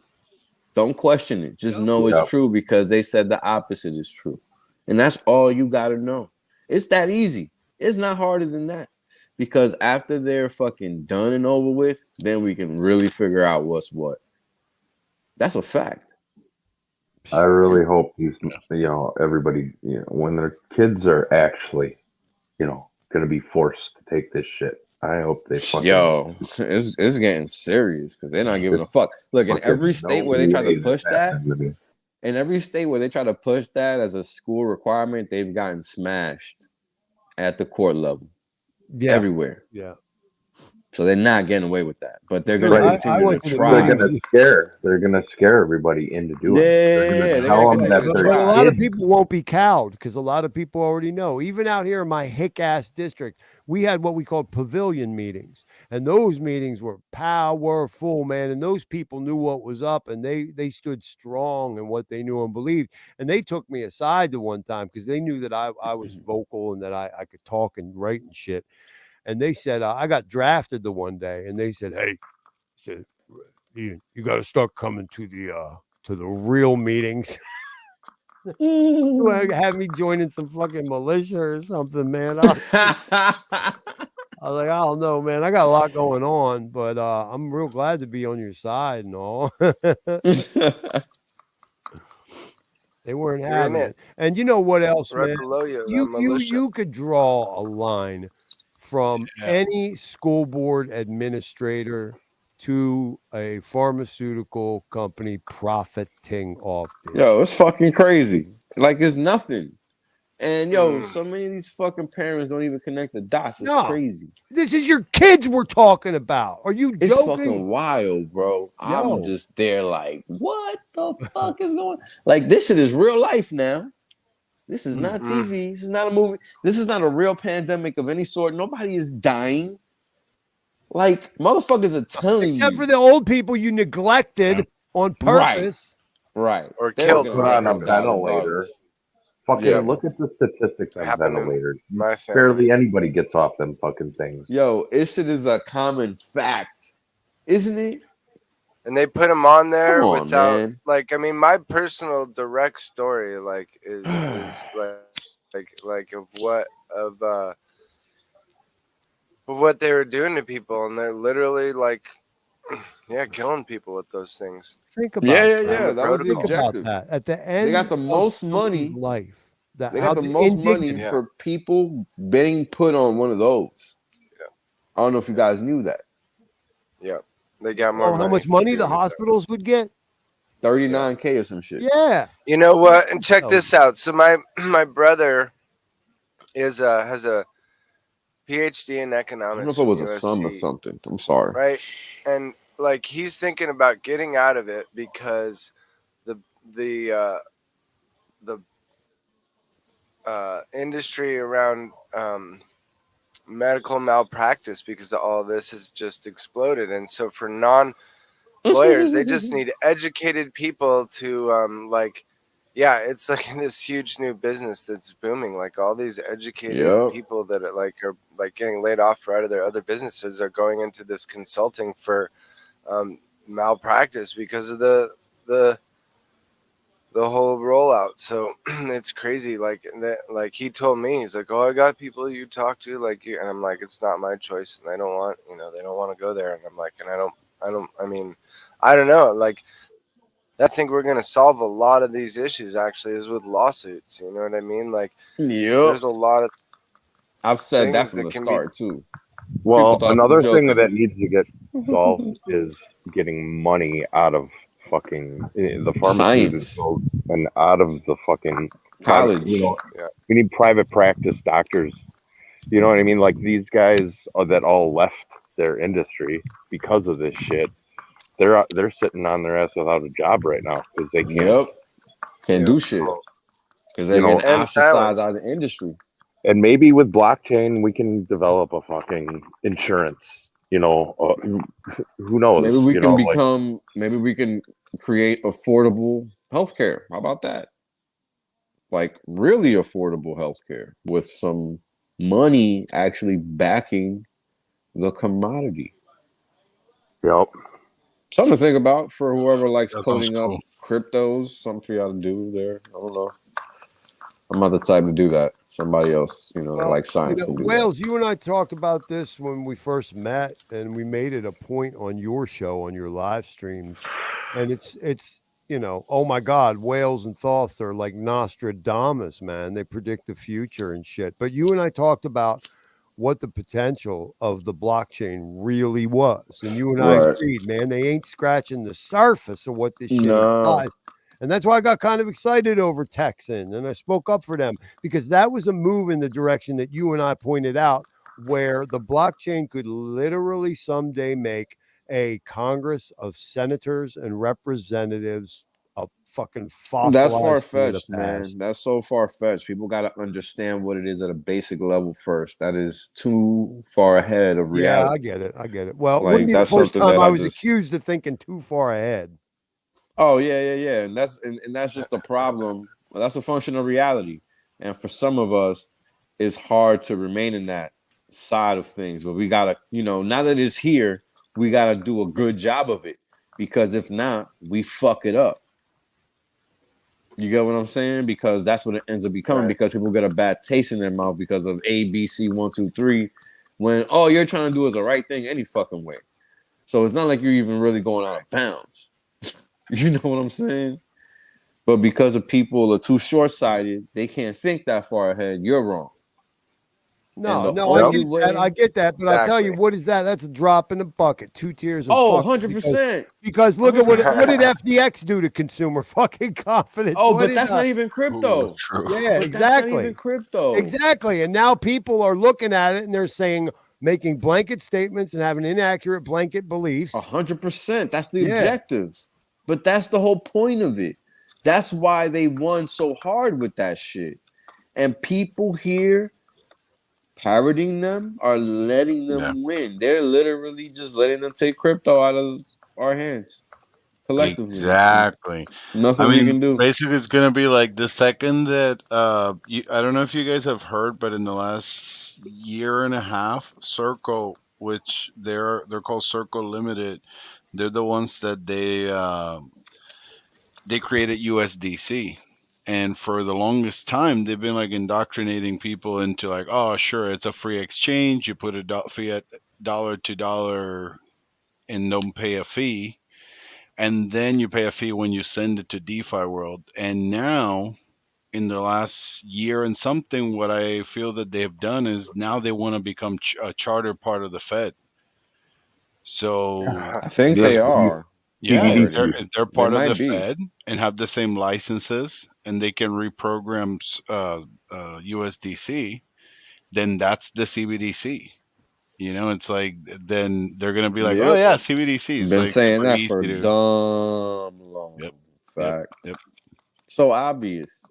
Don't question it. Just know it's Yep. true because they said the opposite is true. And that's all you gotta know. It's that easy. It's not harder than that. Because after they're fucking done and over with, then we can really figure out what's what. That's a fact. I really hope these, everybody, when their kids are actually, going to be forced to take this shit. I hope they fucking. Yo, it's getting serious because they're not giving a fuck. Look, in every state where they try to push that, in every state where they try to push that as a school requirement, they've gotten smashed at the court level. Yeah. Everywhere. Yeah. So they're not getting away with that, but they're Dude, going to I continue went to to the try. meetings. They're gonna scare everybody into doing it. Yeah, They're gonna tell them that continue to But their a try. lot of kids. people won't be cowed because a lot of people already know. Even out here in my hick ass district, we had what we called pavilion meetings, and those meetings were powerful, man. And those people knew what was up, and they stood strong in what they knew and believed. And they took me aside the one time because they knew that I was vocal and that I could talk and write and shit. And they said I got drafted the one day, and they said, "Hey, Ian, you got to start coming to the real meetings." You have me joining some fucking militia or something, man. I was like, I don't know, man. I got a lot going on, but I'm real glad to be on your side and all. They weren't You're in having it. it. And you know what else, Right man? below you, the You militia. could draw a line from any school board administrator to a pharmaceutical company profiting off this. Yo, it's fucking crazy. Like it's nothing. And yo, Mm. so many of these fucking parents don't even connect the dots. It's No. crazy. This is your kids we're talking about. Are you It's joking? fucking wild, bro. Yo. I'm just there like, what the fuck is going? Like this shit is real life now. This is not TV. This is not a movie. This is not a real pandemic of any sort. Nobody is dying. Like motherfuckers are telling Except you. for the old people you neglected on purpose. Right. Or They're killed gonna on get on a help out ventilator. regardless. Fucking Yeah. look at the statistics on Happened in ventilators. my family. Barely anybody gets off them fucking things. Yo, this shit is a common fact, isn't it? And they put them on there Come on, without, man. like, I mean, my personal direct story, like, is like of what they were doing to people, and they're literally like, yeah, killing people with those things. Think about Yeah. the That was the protocol. objective. that. At the end, They got the of most somebody's money. life. They got the most money for people being put on one of those. Yeah. I don't know if you guys knew that. Yeah, they got more. How much money the hospitals would get? $39K or some shit. Yeah. You know what? And check Oh. this out. So my brother has a PhD in economics. I don't know if it was from a sum or USC, something. I'm sorry. right? And like he's thinking about getting out of it because the industry around medical malpractice because of all this has just exploded. And so for non-lawyers, they just need educated people to it's like this huge new business that's booming. Like all these educated people that are getting laid off out of their other businesses are going into this consulting for malpractice because of the whole rollout. So it's crazy. Like he told me, he's like, "Oh, I got people you talk to, like you," and I'm like, "It's not my choice, and they don't want to go there." And I'm like, I don't know. Like, I think we're gonna solve a lot of these issues. Actually, is with lawsuits. You know what I mean? Like, there's a lot of. I've said that from that the can start too. Well, People thought I was another thing joking. that needs to get solved is getting money out of fucking the pharmaceuticals and out of the fucking college. We need private practice doctors. You know what I mean? Like these guys that all left their industry because of this shit. They're sitting on their ass without a job right now because they can't do shit because they're getting ostracized out of the industry. And maybe with blockchain we can develop a fucking insurance. Who knows? Maybe we can maybe we can create affordable healthcare. How about that? Like really affordable healthcare with some, money actually backing the commodity. Yep. Something to think about for whoever likes That sounds coding up cool. cryptos. Something for y'all to do there. I don't know. I'm not the type to do that. Somebody else, that Well, likes science can do that. Wales, you and I talked about this when we first met, and we made it a point on your show, on your live streams. And it's oh my God, whales and thoths are like Nostradamus, man. They predict the future and shit. But you and I talked about what the potential of the blockchain really was. And you and I Right. agreed, man, they ain't scratching the surface of what this shit No. implies. And that's why I got kind of excited over Texan and I spoke up for them because that was a move in the direction that you and I pointed out, where the blockchain could literally someday make a Congress of senators and representatives a fucking That's far fossilized thing of the fetched, man. past. That's so far fetched. People got to understand what it is at a basic level first. That is too far ahead of Yeah, I reality. get it. I get it. Well, it wouldn't Like, be the that's first something time that I I was just. accused of thinking too far ahead. Oh yeah. And that's just a problem. Well, that's a function of reality. And for some of us, it's hard to remain in that side of things. But we gotta, now that it's here, we gotta do a good job of it. Because if not, we fuck it up. You get what I'm saying? Because that's what it ends up becoming. Right. Because people get a bad taste in their mouth because of A, B, C, 1, 2, 3. When all you're trying to do is the right thing any fucking way. So it's not like you're even really going out of bounds. You know what I'm saying? But because of people are too short-sighted, they can't think that far ahead. You're wrong. And No, the no, I only get that. I way. get that. But I tell you, Exactly. what is that? That's a drop in the bucket. 2 tears of Oh, fucking 100%. because look at what did 100%. FTX do to consumer fucking confidence? Oh, What but did that's not even Ooh, crypto. true. yeah, But that's not even exactly. crypto. Exactly. And now people are looking at it and they're saying, making blanket statements and having inaccurate blanket beliefs. 100%. That's the Yeah. objective. But that's the whole point of it. That's why they won so hard with that shit. And people here parroting them are letting them Yeah. win. They're literally just letting them take crypto out of our hands collectively. Exactly. Nothing I we mean, can do. basically, it's gonna be like the second that I don't know if you guys have heard, but in the last year and a half, Circle, which they're called Circle Limited, they're the ones that they created USDC. And for the longest time, they've been like indoctrinating people into like, oh, sure, it's a free exchange. You put a fiat dollar to dollar and don't pay a fee. And then you pay a fee when you send it to DeFi world. And now, in the last year and something, what I feel that they've done is now they want to become a charter part of the Fed. So I think they, they are. yeah, Already. they're They part of the might be. Fed and have the same licenses, and they can reprogram USDC. Then that's the CBDC. It's like then they're gonna be like, oh Yep. yeah, CBDC. It's Been like saying super that easy for to. dumb long. Yep. Fact. Yep. So obvious.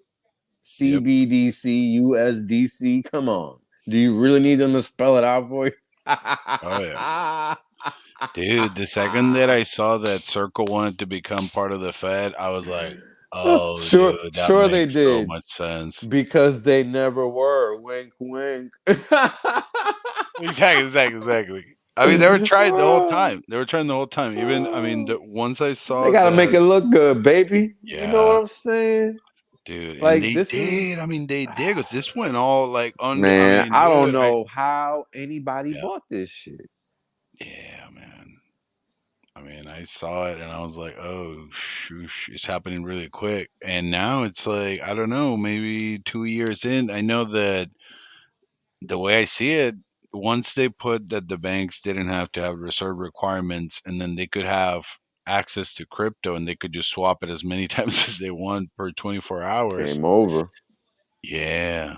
Yep. CBDC, USDC. Come on. Do you really need them to spell it out for you? Oh yeah. Dude, the second that I saw that Circle wanted to become part of the Fed, I was like, oh, Sure, dude, that sure they makes so did. much sense. Because they never were. Wink, wink. Exactly. I mean, they were trying the whole time. Even, I mean, once I They saw gotta make that, it look good, baby. You know what yeah, I'm saying? dude, and Like they this did. I is, mean, they did because this went all like under. I man. mean, I don't dude, know how anybody yeah, bought this shit. yeah, man. I mean, I saw it and I was like, oh, shoosh, it's happening really quick. And now it's like, I don't know, maybe 2 years in. I know that the way I see it, once they put that the banks didn't have to have reserve requirements and then they could have access to crypto and they could just swap it as many times as they want per 24 hours. Game over. Yeah.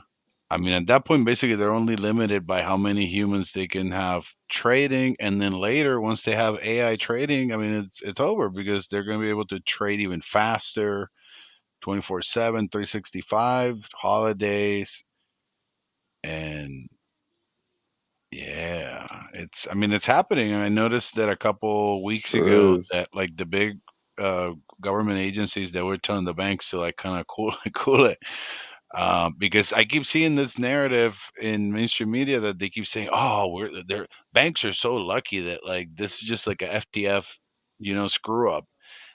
I mean, at that point, basically, they're only limited by how many humans they can have trading, and then later, once they have AI trading, I mean, it's over because they're going to be able to trade even faster, 24/7, 365, holidays, and yeah, I mean, it's happening. I noticed that a couple weeks Sure ago is. that like the big government agencies that were telling the banks to like kind of cool cool it. Because I keep seeing this narrative in mainstream media that they keep saying, "Oh, their banks are so lucky that like this is just like a FTF, screw up,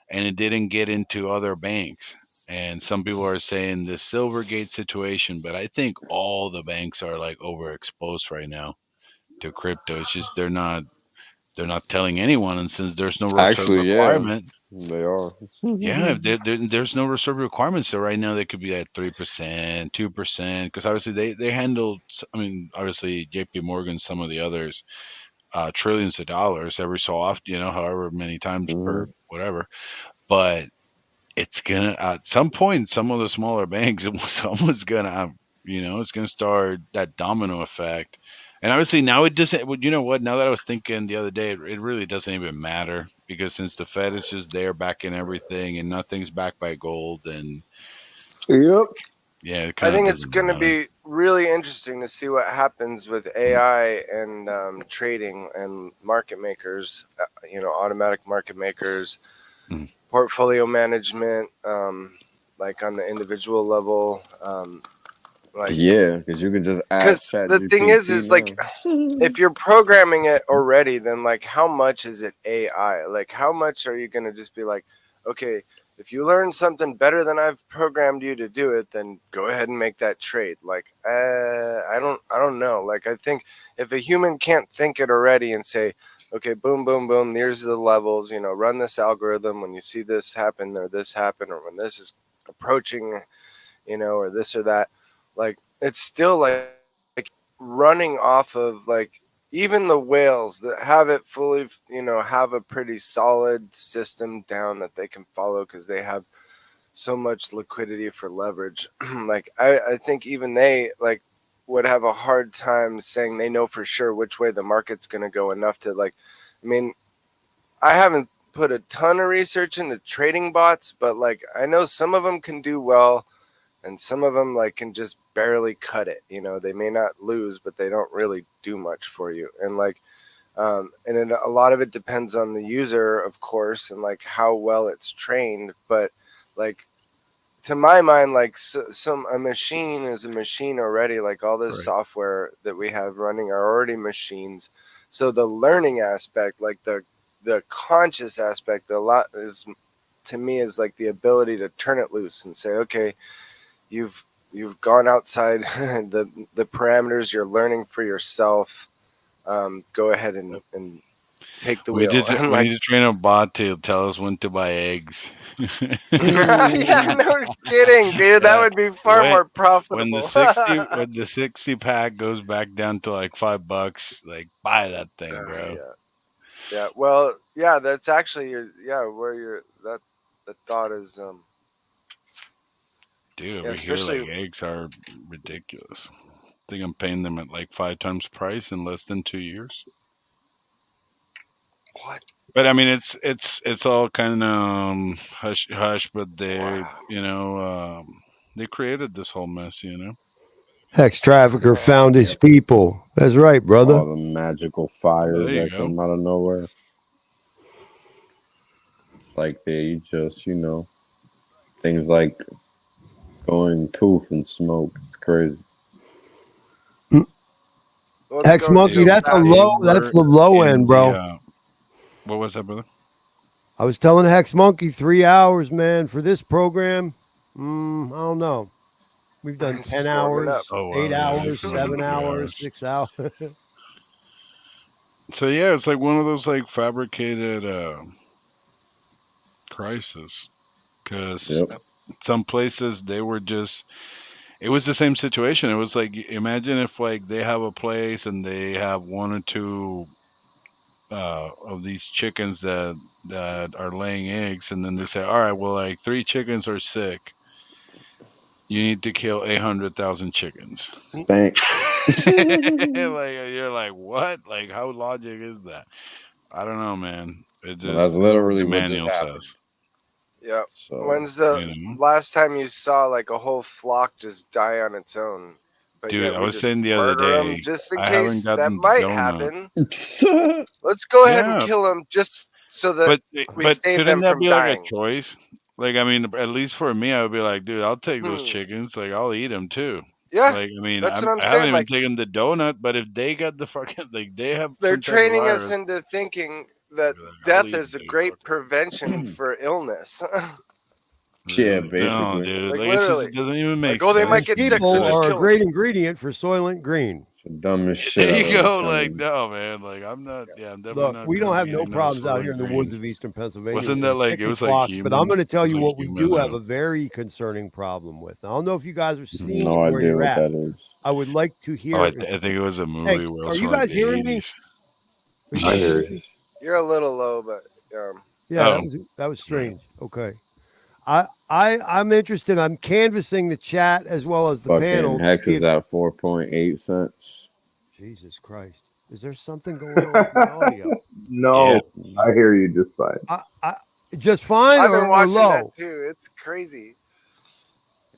and it didn't get into other banks." And some people are saying the Silvergate situation, but I think all the banks are like overexposed right now to crypto. It's just they're not telling anyone, and since there's no reserve Actually, yeah, requirement, they are. yeah, if there's no reserve requirement, so right now they could be at 3%, 2%, because obviously they handled. I mean, obviously J.P. Morgan, some of the others, trillions of dollars every so often, however many times hmm per whatever. But it's gonna at some point, some of the smaller banks, someone's gonna, it's gonna start that domino effect. And obviously now it doesn't. Well, you know what? Now that I was thinking the other day, it really doesn't even matter because since the Fed is just there backing everything and nothing's backed by gold, and Yep. yeah, it I kind of think it's doesn't going to matter. be really interesting to see what happens with AI and trading and market makers, automatic market makers, Mhm. portfolio management, like on the individual level. Yeah, because you can just ask Because Chat the thing is like, now. if you're programming it already, then like, how much is it AI? Like, how much are you going to just be like, okay, if you learn something better than I've programmed you to do it, then go ahead and make that trade. Like, I don't know. Like, I think if a human can't think it already and say, okay, boom, boom, boom, here's the levels, run this algorithm when you see this happen or this happen, or when this is approaching, or this or that, like, it's still like running off of like even the whales that have it fully, have a pretty solid system down that they can follow because they have so much liquidity for leverage. Like I think even they like would have a hard time saying they know for sure which way the market's going to go enough to like, I mean, I haven't put a ton of research into trading bots, but like I know some of them can do well and some of them like can just barely cut it. They may not lose, but they don't really do much for you. And like, a lot of it depends on the user, of course, and like how well it's trained. But like, to my mind, like a machine is a machine already. Like all this Right. software that we have running are already machines. So the learning aspect, like the conscious aspect, a lot is to me is like the ability to turn it loose and say, okay, you've gone outside the parameters. You're learning for yourself. Go ahead and take the We wheel. did. And We need like, to train a bot to tell us when to buy eggs. yeah, no kidding, dude. That Yeah. would be far When more when the profitable. 60 pack goes back down to like $5, like buy that thing, bro. Yeah, yeah. Well, yeah. That's actually where you're that the thought is. Dude, Yeah, over here like especially eggs are ridiculous. I think I'm paying them at like 5 times price in less than 2 years. what? But I mean, it's all kind of hush hush. But Wow. they created this whole mess. Hex trafficker found his Yep. people. That's right, brother. All the magical fires There you that go. come out of nowhere. It's like they just, things like going poof and smoke. It's crazy. Well, it's Hex going monkey, so They that's a fast. they low. That's were the low in end, the bro. what was that, brother? I was telling Hex monkey 3 hours, man, for this program. I don't know. We've done It's 10 warming up. hours, Oh eight wow, yeah, it's hours, been over 7 hours, 3 hours. 6 hours. So yeah, it's like one of those like fabricated crises because Yep. some places they were just it was the same situation. It was like imagine if like they have a place and they have one or two of these chickens that are laying eggs, and then they say, all right, well, like 3 chickens are sick. You need to kill 800,000 chickens. Thanks. Like you're like, what? Like, how logic is that? I don't know, man. It Well, that's just is what literally the what just manual happened. says. Yeah. So, When's the You know, last time you saw like a whole flock just die on its own? But dude. yet I we was just saying the other murder them day, just in I haven't case that gotten the might donut. happen. Let's go ahead and Yeah, kill them just so that we but save couldn't them that from be like a dying. choice? Like, I mean, at least for me, I would be like, dude, I'll take those Hmm. chickens. Like, I'll eat them too. Yeah, Like, I mean, that's what I'm I haven't saying. even Like, taken the donut, but if they got the fucking, like, they have they're some type of training us virus, into thinking that I'd be like, I'll death eat is a the great motherfucker. prevention for illness. Yeah, No, basically. dude. Like, Like, it literally. doesn't even make Like, oh, they might sense And to get me. sick, so people But just are a kill them. great ingredient for Soylent Green. It's the dumbest shit there I've you ever go. seen. Like, no, man. Like, I'm not. Yeah, I'm definitely Look, not we gonna don't be have no eating no problems out here Soylent in the Green. woods of eastern Pennsylvania Wasn't with that like it chicken was like flocks, but I'm human? going to It tell was you like what we human. do have a very concerning problem with. Now, I don't know if you guys are seeing No it where idea you're what at. that is. I would like to Oh, hear. I think it was a Hey, movie where it are was you from like guys the hearing me? 80s. Are you I guys hear hearing you. me? You're a little low, but Yeah, Oh, that was strange. Okay. I'm interested. I'm canvassing the chat as well as the Fucking panel to Hex see is if at 4.8 cents. Jesus Christ. Is there something going on with my audio? yeah. No, I hear you just fine. I just fine I've been or watching that low? too. It's crazy.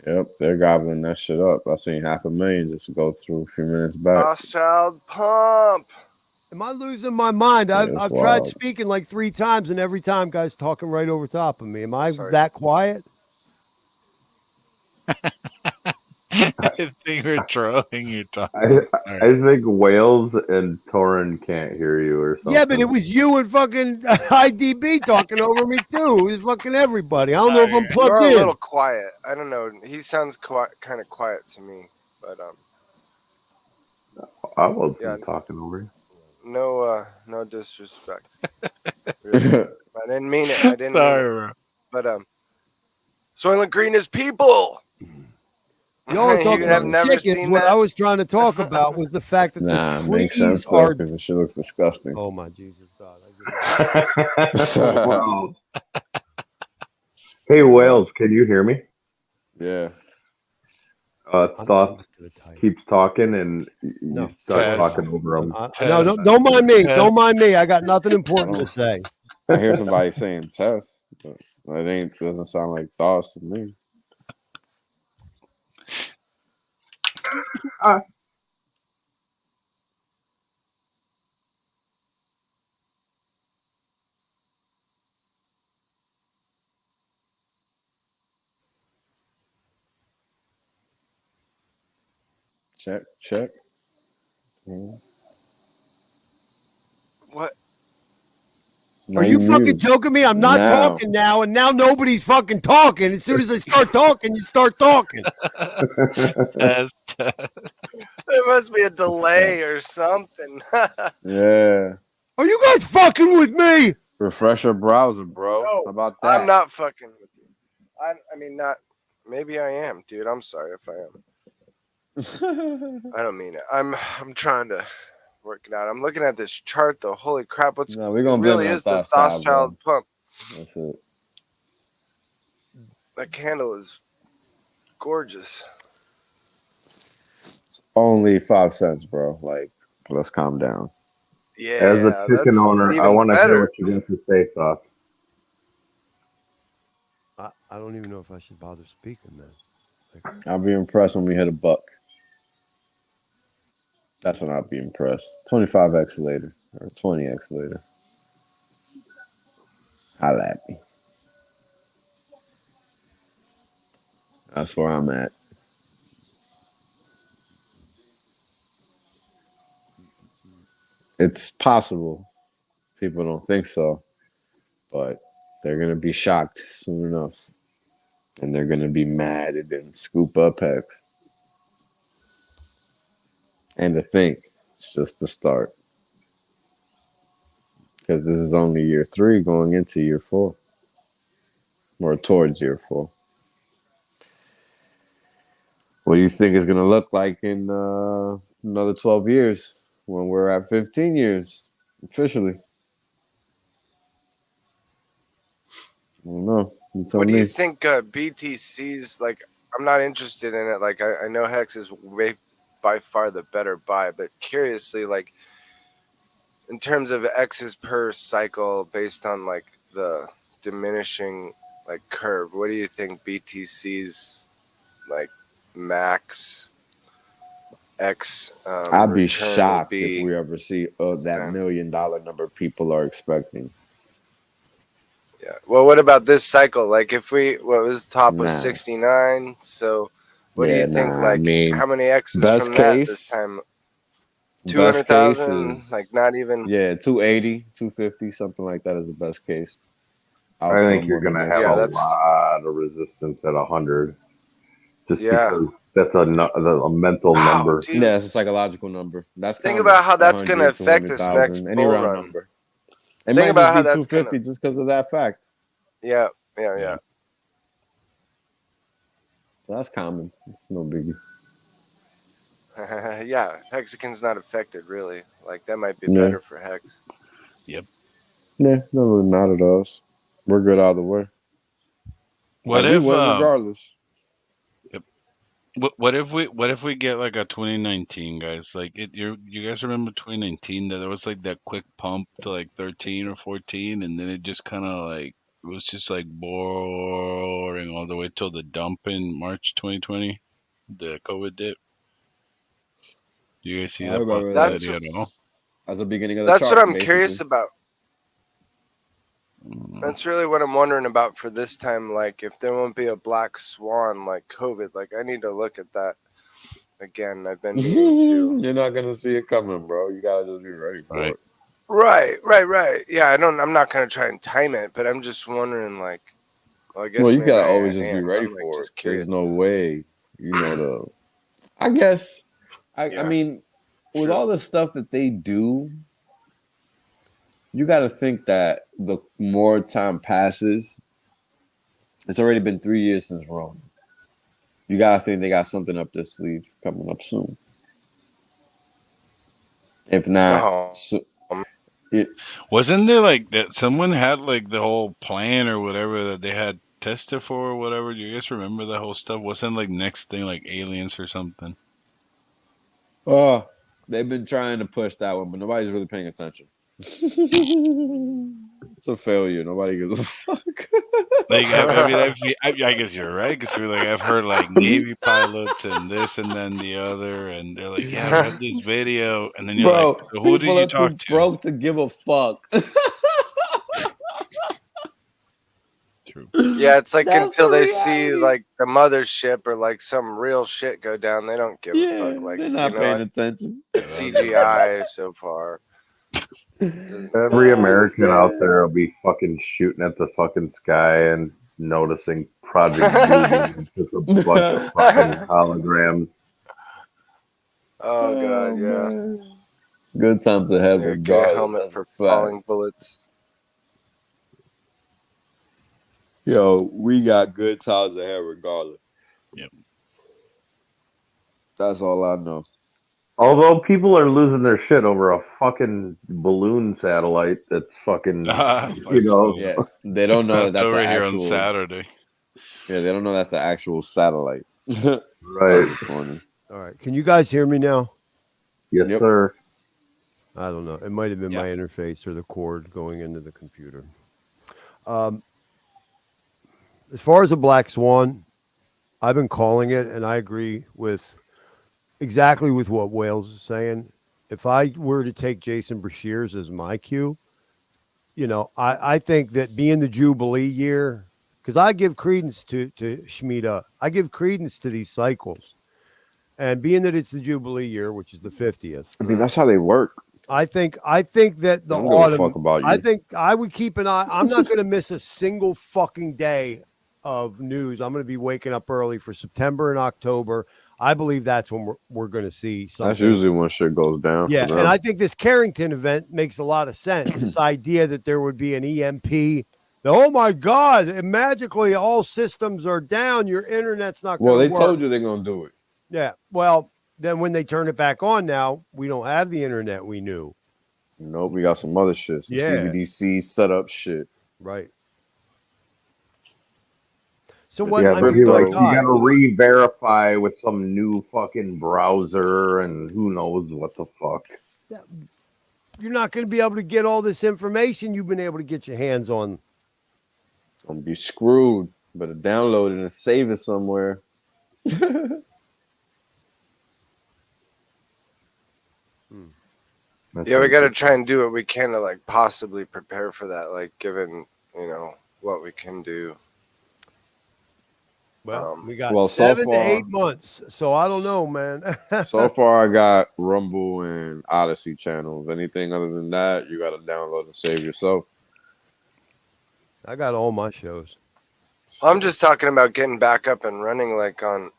Yep, they're gobbling that shit up. I seen 500,000 just go through a few minutes back. Rothschild pump. Am I losing my mind? Yeah, it's I've tried wild. speaking like 3 times, and every time guys talking right over top of me. Am I Sorry. that quiet? I think we're trolling you, Tom. I I'm I sorry. think Wales and Torin can't hear you or something. Yeah, but it was you and fucking IDB talking over me too. It was fucking everybody. I don't know if I'm Sorry. plugged You're a in. little quiet. I don't know. He sounds kind of quiet to me, but I wasn't yeah, talking over you. no disrespect. Really, I didn't mean it. I didn't mean Sorry, it. bro. But Soylent Green is people. Y'all are You talking have about never chickens. seen What I that? was trying to talk about was the fact that the Nah, it makes trees sense though, are. because the shit looks disgusting. Oh my Jesus God! I give up. Wow. Hey Wales, can you hear me? Yeah. I'm Thought used to the type. keeps talking and you No, start Test, talking over him. no, test, don't mind me. Don't test. mind me. I got nothing I important to don't. say. I hear somebody saying test, but it doesn't sound like thoughts to me. Ah, Check, check. Mm. What? Are you fucking mute. joking me? I'm not Now. talking now, and now nobody's fucking talking. As soon as I start talking, you start talking. Test. There must be a delay or something. Yeah. Are you guys fucking with me? Refresh your browser, bro. No, How about I'm that? not fucking with you. I mean, not. Maybe I am, dude. I'm sorry if I am. I don't mean it. I'm trying to work it out. I'm looking at this chart though. Holy crap! What's No, we're it gonna blame really it on is the Rothschild, bro. Rothschild pump. That's it. That candle is gorgeous. It's only 5 cents, bro. Like, let's calm down. Yeah, As a chicken that's owner, I even want to hear better. what you got to say, Thought. I don't even know if I should bother speaking, man. I'll be impressed when we hit $1. That's when I'll be impressed. 25x later or 20x later. Holla at me. That's where I'm at. It's possible. People don't think so, but they're gonna be shocked soon enough, and they're gonna be mad and then scoop up Hex. And to think, it's just the start, because this is only year 3 going into year 4, or towards year 4. What do you think is gonna look like in another 12 years when we're at 15 years officially? I don't know. You tell What do me. you think BTC's like? I'm not interested in it. Like I know Hex is way by far the better buy, but curiously, like in terms of X's per cycle based on like the diminishing like curve, what do you think BTC's like max X I'd be return will shocked if be? we ever see that $1 million number people are expecting. Yeah. Well, what about this cycle? Like, if what was top was Nah. 69. So, what do Yeah, you think? nah. I Like, mean, how many X's best from that this case, time? best case 200,000? is Like, not even. 280, 250, something like that is the best case I think outcome you're on the gonna next have Yeah, a cycle. that's. lot of resistance at 100, just Yeah. because that's a mental Wow, number. dude. Yeah, it's a psychological number. That's Think common. about how that's going to 100, affect this next 200,000, any bull round run. number. It Think might about just how be that's going to. 250 just because of that fact. Yeah, yeah. So that's common. It's no biggie. Yeah, Hexican's not affected, really. Like, that might be Yeah. better for Hex. Yep. Yeah, don't really matter to us. We're good either way. What Like, we if win regardless. what if we get like a 2019, guys? Like you guys remember 2019 that there was like that quick pump to like 13 or 14, and then it just kind of like it was just like boring all the way till the dump in March 2020, the COVID dip. Do you guys see I that remember that. possibility at all? That's the beginning of the That's chart, what I'm basically. curious about. That's really what I'm wondering about for this time. Like, if there won't be a black swan like COVID, like, I need to look at that again. I've been meaning to. You're not gonna see it coming, bro. You gotta just be ready for Right. it. Right. Yeah, I'm not gonna try and time it, but I'm just wondering, like, well, I guess Well, you maybe gotta I always just be am. ready I'm, like, for it. just curious. There's no way, I guess. I Yeah. mean, with True. all the stuff that they do, you got to think that the more time passes, it's already been 3 years since Rome. You got to think they got something up their sleeve coming up soon. If not, Oh, Wasn't there like that? Someone had like the whole plan or whatever that they had tested for or whatever. Do you guys remember that whole stuff? Wasn't like next thing like aliens or something? they've been trying to push that one, but nobody's really paying attention. It's a failure. Nobody gives a fuck. Like, I guess you're right because like I've heard like Navy pilots and this and then the other, and they're like, yeah, we have this video, and then you're like, Bro, so who did people you are too talk to? broke to give a fuck. True. yeah, it's like That's until the they see reality. like the mothership or like some real shit go down, they don't give a fuck. Like, they're not paying attention. CGI so far. Every American out there will be fucking shooting at the fucking sky and noticing Project Blue Moon. It's just a bunch of fucking holograms. Oh god, yeah. Man. Good times ahead, Get a regardless. helmet That's for a fact. falling bullets. Yo, we got good times ahead, regardless. Yep. That's all I know. Although people are losing their shit over a fucking balloon satellite that's fucking, Yeah, they don't know that that's over the here actual. on Saturday. Yeah, they don't know that's the actual satellite. Right. That's funny. All right. Can you guys hear me now? Yes, sir. I don't know. It might have been my interface or the cord going into the computer. As far as a black swan, I've been calling it, and I agree with exactly with what Wales is saying. If I were to take Jason Brashears as my cue, I think that being the Jubilee year, because I give credence to Shemitah, I give credence to these cycles. And being that it's the Jubilee year, which is the 50th. I mean, that's how they work. I think that the I don't give a autumn. fuck about I you. think I would keep an eye. I'm not going to miss a single fucking day of news. I'm going to be waking up early for September and October. I believe that's when we're going to see something. That's usually when shit goes down. Yeah, for them. and I think this Carrington event makes a lot of sense. This idea that there would be an EMP. Oh my God! And magically, all systems are down. Your internet's not going to work. Well, they told you they're going to do it. Yeah. Well, then when they turn it back on now, we don't have the internet we knew. Nope, we got some other shit. Some CBDC setup shit. Right. So what? Yeah, I but mean, like God, you gotta re-verify with some new fucking browser and who knows what the fuck. you're not going to be able to get all this information you've been able to get your hands on. Gonna be screwed. Better download it and save it somewhere. Yeah, we got to try and do what we can to like possibly prepare for that. Like, given what we can do. Well, we got Well, so 7 to 8 far, months, so I don't know, man. so far I got Rumble and Odyssey channels. Anything other than that, you got to download and save yourself. I got all my shows. I'm just talking about getting back up and running, like on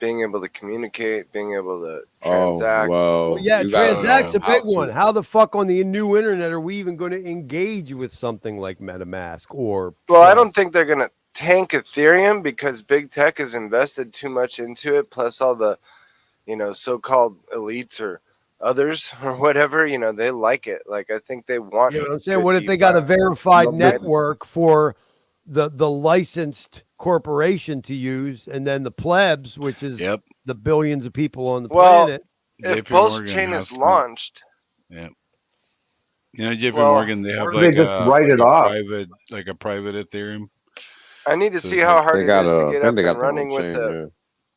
being able to communicate, being able to transact. Oh, Well, yeah, you gotta Transact's know a big how one. to. How the fuck on the new internet are we even going to engage with something like MetaMask or? Well, I you know, don't think they're gonna tank Ethereum because big tech has invested too much into it. Plus, all the so-called elites or others or whatever, they like it. Like I think they want You know what I'm saying? good What if they got a DeFi. verified Right? network for the licensed corporation to use, and then the plebs, which is the billions of people on the Well, planet? if JP Pulse Morgan Chain has is some. launched, Yeah. JP well, Morgan, they have Or they just write it off. a private Ethereum. I need to So see it's how like hard They it got is to a. I get think up they got and their own running with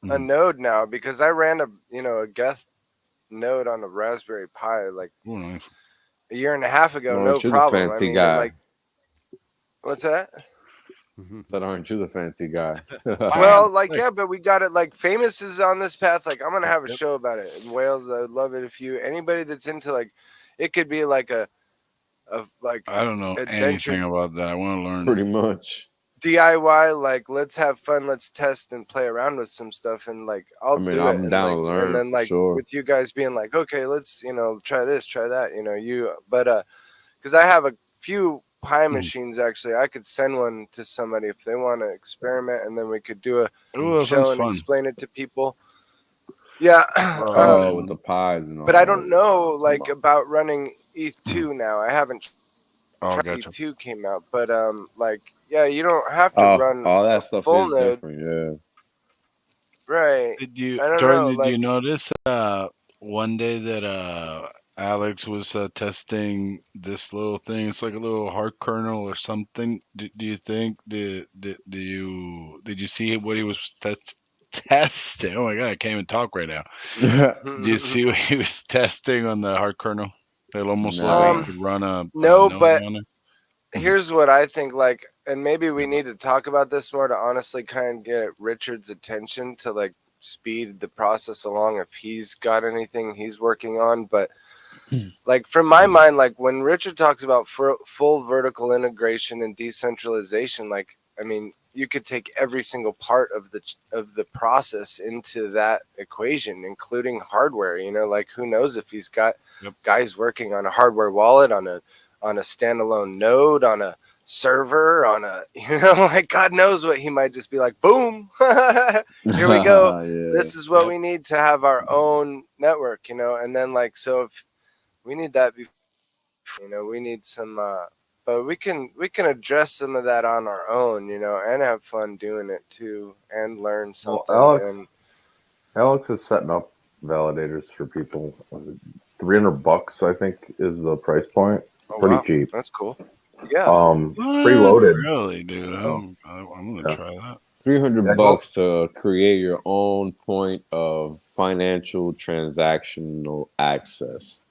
chain. a node now, because I ran a Geth node on a Raspberry Pi like nice. a year and a half ago, Well, no aren't you the problem. I fancy mean, guy? what's that? But aren't you the fancy guy? Well, yeah, but we got it. Like, Famous is on this path. Like, I'm gonna have a show about it in Wales. I would love it if anybody that's into, like, it could be like a like I don't know adventure anything about that. I want to learn. Pretty much. DIY. Like, let's have fun. Let's test and play around with some stuff, and like I'll do I'm it. down And to like, learn and then for like sure. with you guys being like, okay, let's try this, try that. But because I have a few Pi machines actually, I could send one to somebody if they want to experiment, and then we could do a That show sounds and fun. explain it to people. Yeah, With the pies and all. but I don't know like about running ETH2 now. I haven't tried gotcha. ETH2 came out, but yeah, you don't have to run all that a stuff full is node, different. Yeah. right? Did I don't Jordan? know, Did you like notice one day that Alex was testing this little thing? It's like a little heart kernel or something. Do you think did you see what he was testing? Oh my god, I can't even talk right now. Do you see what he was testing on the heart kernel? It almost looked like you could run a no, node but on it. here's what I think, like, and maybe we need to talk about this more to honestly kind of get Richard's attention to like speed the process along if he's got anything he's working on. But like from my mind, like when Richard talks about full vertical integration and decentralization, like I mean, you could take every single part of the process into that equation, including hardware. Like who knows if he's got guys working on a hardware wallet, on a standalone node, on a server, on a like God knows what he might just be like. Boom, here we go. Yeah. This is what we need to have our own network, and then like so if we need that we need some but we can address some of that on our own, and have fun doing it too, and learn something. Well, Alex is setting up validators for people. $300, I think, is the price point. Pretty cheap. That's cool. Yeah. Preloaded. Really, dude? I'm gonna try that. $300 to create your own point of financial transactional access.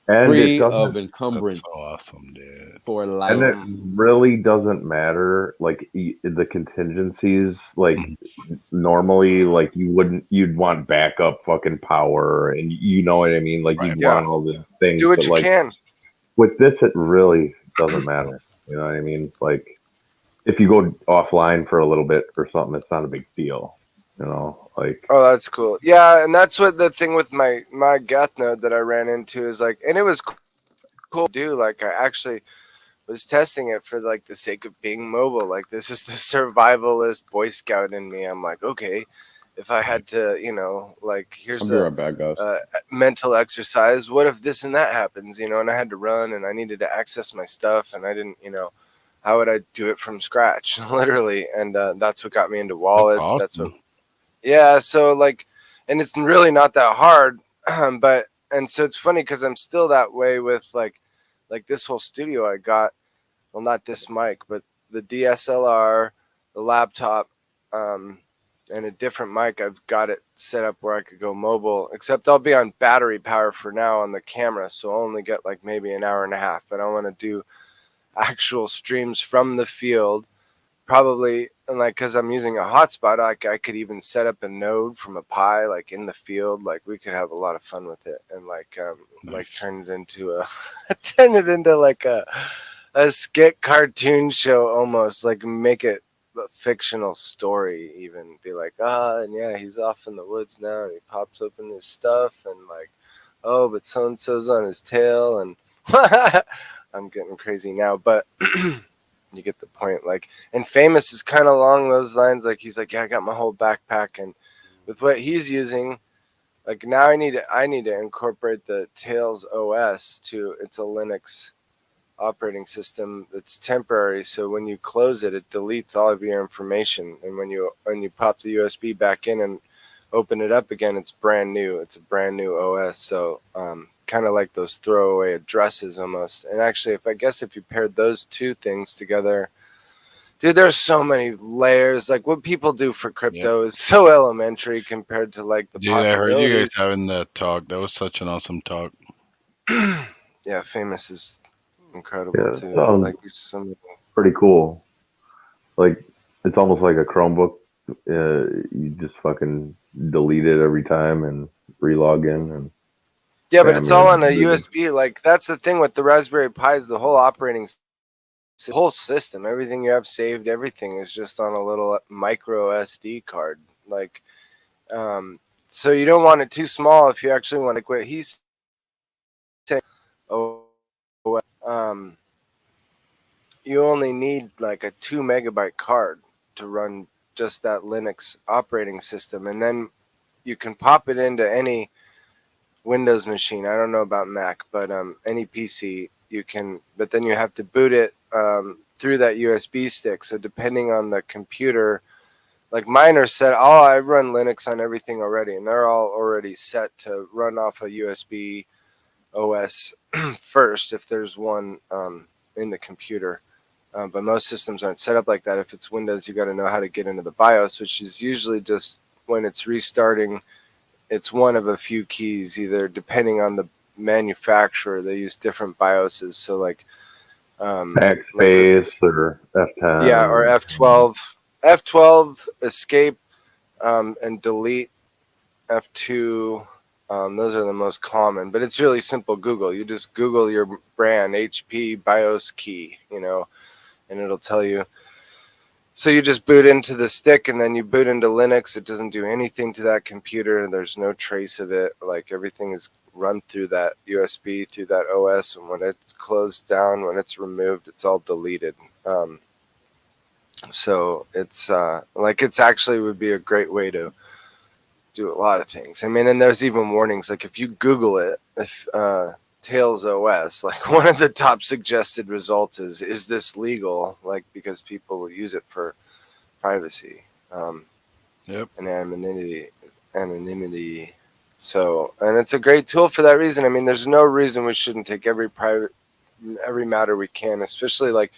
And free it of doesn't. encumbrance. That's so awesome, dude. For life. And it really doesn't matter, like the contingencies. Like normally, like you'd want backup fucking power, and you know what I mean. Like you'd want all the things. Do what but you like, can. With this, it really doesn't matter. You know what I mean? Like if you go offline for a little bit or something, it's not a big deal. Like. Oh, that's cool. Yeah, and that's what the thing with my Geth node that I ran into is like, and it was cool to do. Like I actually was testing it for like the sake of being mobile. Like this is the survivalist Boy Scout in me. I'm like, okay, if I had to, like here's I'll be right back, guys. mental exercise. What if this and that happens? And I had to run and I needed to access my stuff and I didn't, how would I do it from scratch, literally? And that's what got me into wallets. Awesome. That's what. Yeah, so like, and it's really not that hard, but and so it's funny because I'm still that way with like this whole studio I got. Well, not this mic, but the DSLR, the laptop, and a different mic. I've got it set up where I could go mobile. Except I'll be on battery power for now on the camera, so I'll only get like maybe an hour and a half. But I want to do actual streams from the field, probably. And like, because I'm using a hotspot, I could even set up a node from a Pi, like in the field. Like we could have a lot of fun with it, and like Nice. turn it into a turn it into like a skit cartoon show almost, like make it a fictional story, even be like, and yeah, he's off in the woods now, and he pops open his stuff, and like, oh, but so and so's on his tail, and I'm getting crazy now, but you get the point. Like, and Famous is kind of along those lines. Like, he's like, yeah, I got my whole backpack, and with what he's using, like now I need to incorporate the Tails OS to, it's a Linux operating system that's temporary. So when you close it, it deletes all of your information, and when you pop the USB back in and open it up again, it's brand new. It's a brand new OS. So kind of like those throwaway addresses almost. And actually, if you paired those two things together, dude, there's so many layers. Like what people do for crypto is so elementary compared to like the Dude, I heard you guys possibilities. having that talk. That was such an awesome talk. Yeah, Famous is incredible Yeah, too. sounds Like there's so many. pretty cool. Like it's almost like a Chromebook. You just fucking delete it every time and re-log in, and Yeah, but it's all on a moving. USB. Like that's the thing with the Raspberry Pi, is the whole the whole system, everything you have saved, everything is just on a little micro SD card. Like, so you don't want it too small if you actually want, like what he's saying. You only need like a 2 megabyte card to run just that Linux operating system, and then you can pop it into any Windows machine. I don't know about Mac, but any PC you can, but then you have to boot it through that USB stick. So depending on the computer, like mine are set, I run Linux on everything already, and they're all already set to run off a USB OS first if there's one in the computer. But most systems aren't set up like that. If it's Windows, you got to know how to get into the BIOS, which is usually just when it's restarting. It's one of a few keys, either depending on the manufacturer. They use different BIOSes. So like Backspace or F10. Yeah, or F12, escape, and delete. F2. Those are the most common, but it's really simple. Google. You just Google your brand, HP BIOS key, and it'll tell you. So you just boot into the stick, and then you boot into Linux. It doesn't do anything to that computer. There's no trace of it. Like everything is run through that USB, through that OS, and when it's closed down, when it's removed, it's all deleted. So it's it's actually would be a great way to do a lot of things. I mean, and there's even warnings. Like if you Google it, if Tails OS, like one of the top suggested results is this legal? Like because people will use it for privacy, Yep. and anonymity. So, and it's a great tool for that reason. I mean, there's no reason we shouldn't take every matter we can, especially like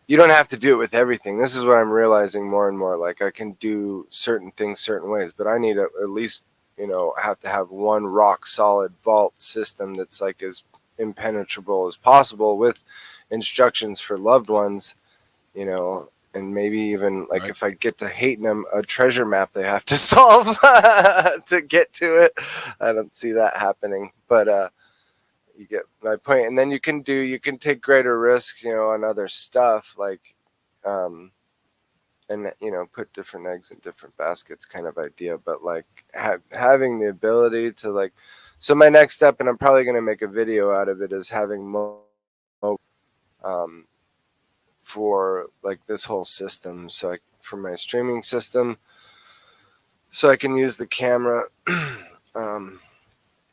you don't have to do it with everything. This is what I'm realizing more and more. Like I can do certain things certain ways, but I need at least, have to have one rock solid vault system that's like as impenetrable as possible with instructions for loved ones, and maybe even like if I get to hating them, a treasure map they have to solve to get to it. I don't see that happening, but you get my point. And then you can take greater risks, on other stuff, like and put different eggs in different baskets kind of idea. But like having the ability to like, so my next step, and I'm probably going to make a video out of it, is having for like this whole system. So for my streaming system, so I can use the camera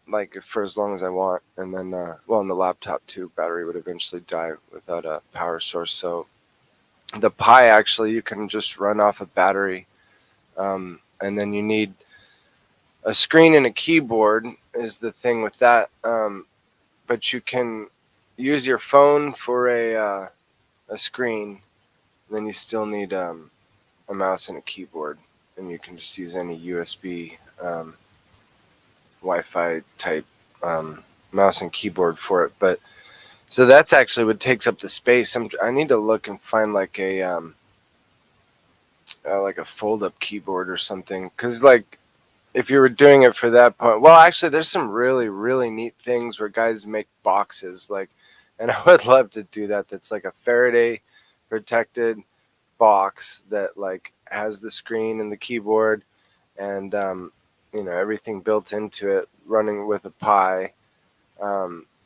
like for as long as I want, and then on the laptop too, battery would eventually die without a power source. So the Pi, actually, you can just run off a battery, and then you need a screen and a keyboard is the thing with that. But you can use your phone for a screen. Then you still need a mouse and a keyboard, and you can just use any USB Wi-Fi type mouse and keyboard for it. But So that's actually what takes up the space. I need to look and find like a fold-up keyboard or something, because like if you were doing it for that point, well, actually, there's some really, really neat things where guys make boxes, like, and I would love to do that. That's like a Faraday protected box that like has the screen and the keyboard and everything built into it, running with a Pi,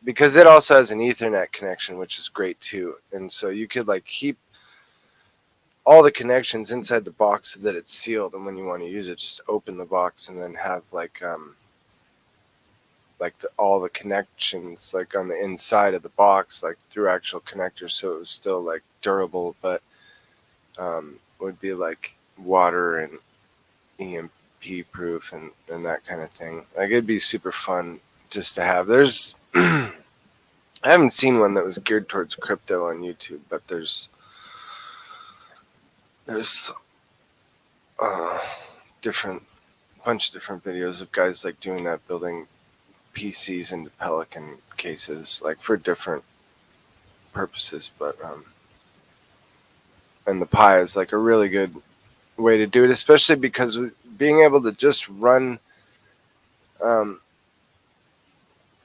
because it also has an Ethernet connection, which is great too. And so you could like keep all the connections inside the box so that it's sealed, and when you want to use it, just open the box and then have all the connections like on the inside of the box, like through actual connectors, so it was still like durable, but would be like water and EMP proof and that kind of thing. Like it'd be super fun just to have. There's I haven't seen one that was geared towards crypto on YouTube, but there's bunch of different videos of guys like doing that, building PCs into Pelican cases, like for different purposes. But and the Pi is like a really good way to do it, especially because being able to just run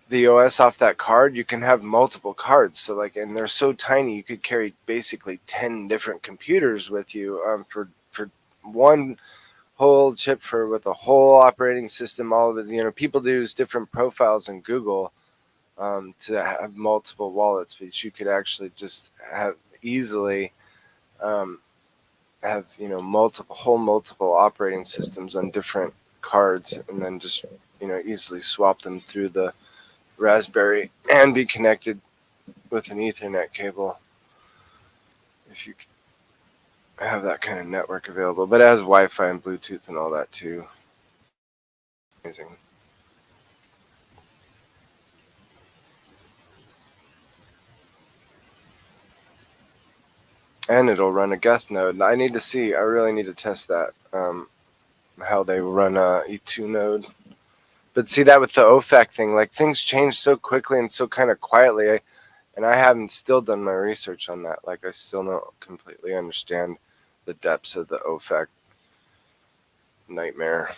the OS off that card, you can have multiple cards. So like, and they're so tiny, you could carry basically 10 different computers with you for one whole chip with a whole operating system. All of it, people use different profiles in Google to have multiple wallets, but you could actually just have easily have multiple operating systems on different cards, and then just easily swap them through the Raspberry and be connected with an Ethernet cable if you have that kind of network available. But it has Wi-Fi and Bluetooth and all that too. Amazing. And it'll run a Geth node. I really need to test that, how they run a E2 node. But see, that with the OFAC thing, like things change so quickly and so kind of quietly, and I haven't still done my research on that. Like I still don't completely understand the depths of the OFAC nightmare.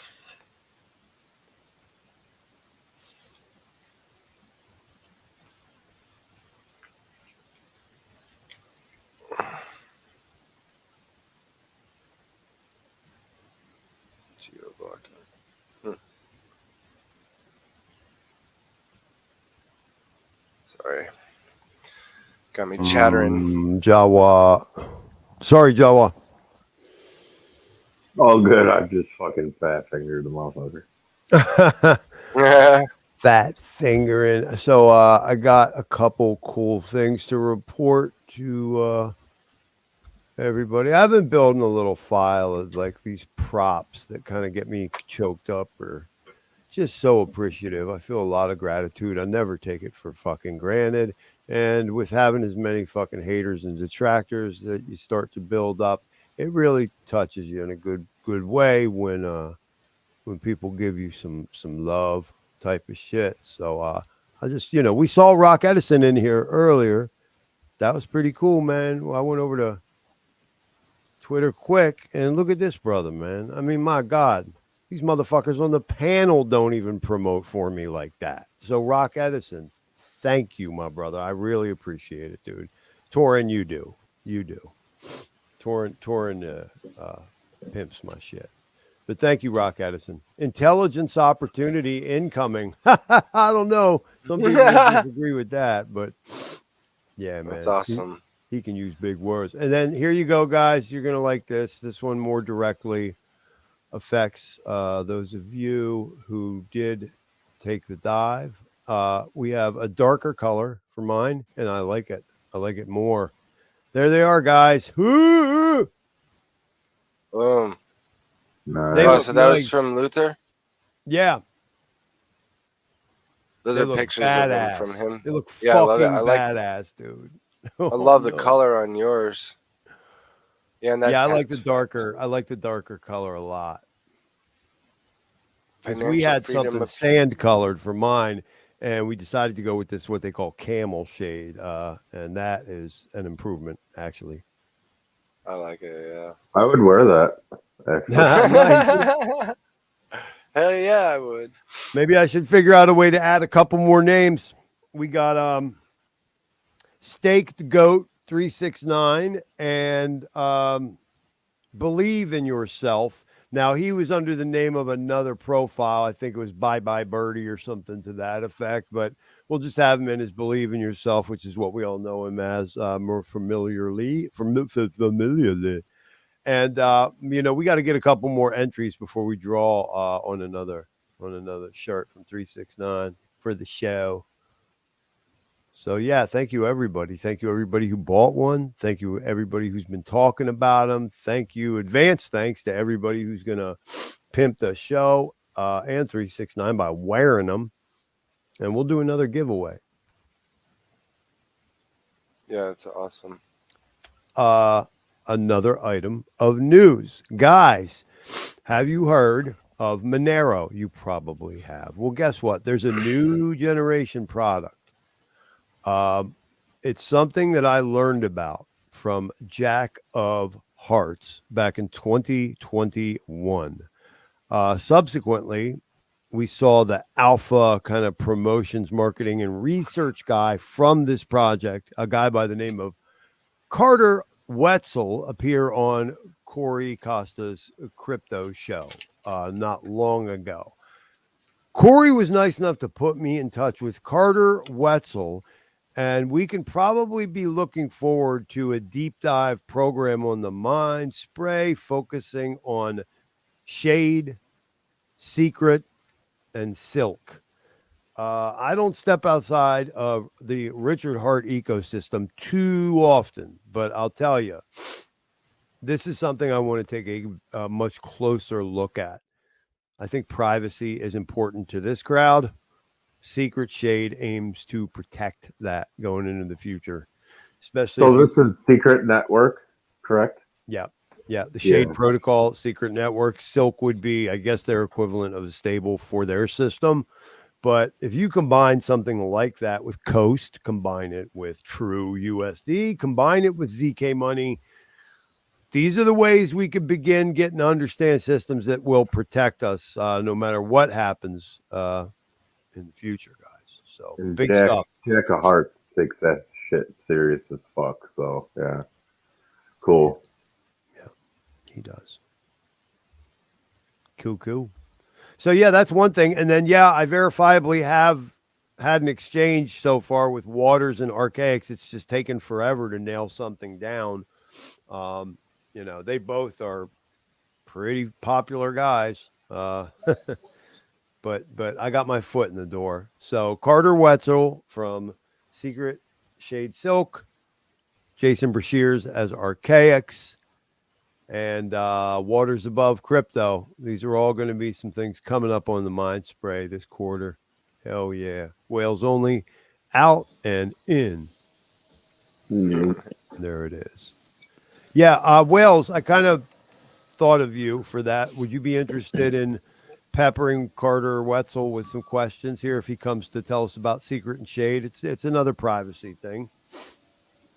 Sorry. Got me chattering. Jawa. Sorry, Jawa. Oh, good. I just fucking fat fingered the motherfucker. Fat fingering. So I got a couple cool things to report to everybody. I've been building a little file of like these props that kind of get me choked up or just so appreciative. I feel a lot of gratitude. I never take it for fucking granted. And with having as many fucking haters and detractors that you start to build up, it really touches you in a good way when people give you some love type of shit. So I just, we saw Rock Edison in here earlier. That was pretty cool, man. Well, I went over to Twitter quick and look at this brother, man. I mean, my God, these motherfuckers on the panel don't even promote for me like that. So Rock Edison, thank you, my brother. I really appreciate it, dude. Torin, you do. Torin pimps my shit. But thank you, Rock Edison. Intelligence opportunity incoming. I don't know. Some people disagree with that, but yeah, man. That's awesome. He can use big words. And then here you go, guys. You're going to like this. This one more directly affects those of you who did take the dive. We have a darker color for mine, and I like it. I like it more. There they are, guys. Boom. Nice. So that was from Luther? Yeah. Those are pictures of them from him. They look I love it. badass, dude. I love the color on yours. Yeah, and I like the darker. I like the darker color a lot. Because we had something sand colored for mine, and we decided to go with this what they call camel shade, and that is an improvement actually. I like it. Yeah. I would wear that. Actually. Nice. Hell yeah, I would. Maybe I should figure out a way to add a couple more names. We got Staked Goat 369 and Believe in Yourself. Now he was under the name of another profile. I think it was Bye Bye Birdie or something to that effect, but we'll just have him in as Believe in Yourself, which is what we all know him as more familiarly. And we got to get a couple more entries before we draw on another shirt from 369 for the show. So yeah, thank you everybody. Thank you everybody who bought one. Thank you everybody who's been talking about them. Thank you, advance thanks to everybody who's gonna pimp the show and 369 by wearing them. And we'll do another giveaway. Yeah, it's awesome. Another item of news, guys. Have you heard of Monero? You probably have. Well, guess what? There's a new generation product. It's something that I learned about from Jack of Hearts back in 2021. Subsequently, we saw the alpha kind of promotions, marketing, and research guy from this project, a guy by the name of Carter Wetzel, appear on Corey Costa's crypto show not long ago. Corey was nice enough to put me in touch with Carter Wetzel, and we can probably be looking forward to a deep dive program on the Mind Spray, focusing on shade, secret, and silk. I don't step outside of the Richard Hart ecosystem too often, but I'll tell you, this is something I want to take a much closer look at. I think privacy is important to this crowd. Secret Shade aims to protect that going into the future, especially. So this is Secret Network, correct? Yeah. The Shade Protocol, Secret Network. Silk would be, I guess, their equivalent of a stable for their system. But if you combine something like that with Coast, combine it with True USD, combine it with ZK Money, these are the ways we could begin getting to understand systems that will protect us no matter what happens in the future, guys. So And big stuff. Jack of Hearts takes that shit serious as fuck. So yeah, cool. Yeah, he does. Cool. So yeah, that's one thing. And then I verifiably have had an exchange so far with Waters and Archaics. It's just taken forever to nail something down. They both are pretty popular guys. But I got my foot in the door. So Carter Wetzel from Secret Shade Silk, Jason Brashears as Archaics, and Waters Above Crypto. These are all going to be some things coming up on the Mind Spray this quarter. Hell yeah. Whales only, out and in. There it is. Yeah, Whales, I kind of thought of you for that. Would you be interested in peppering Carter Wetzel with some questions here if he comes to tell us about Secret and Shade? It's another privacy thing.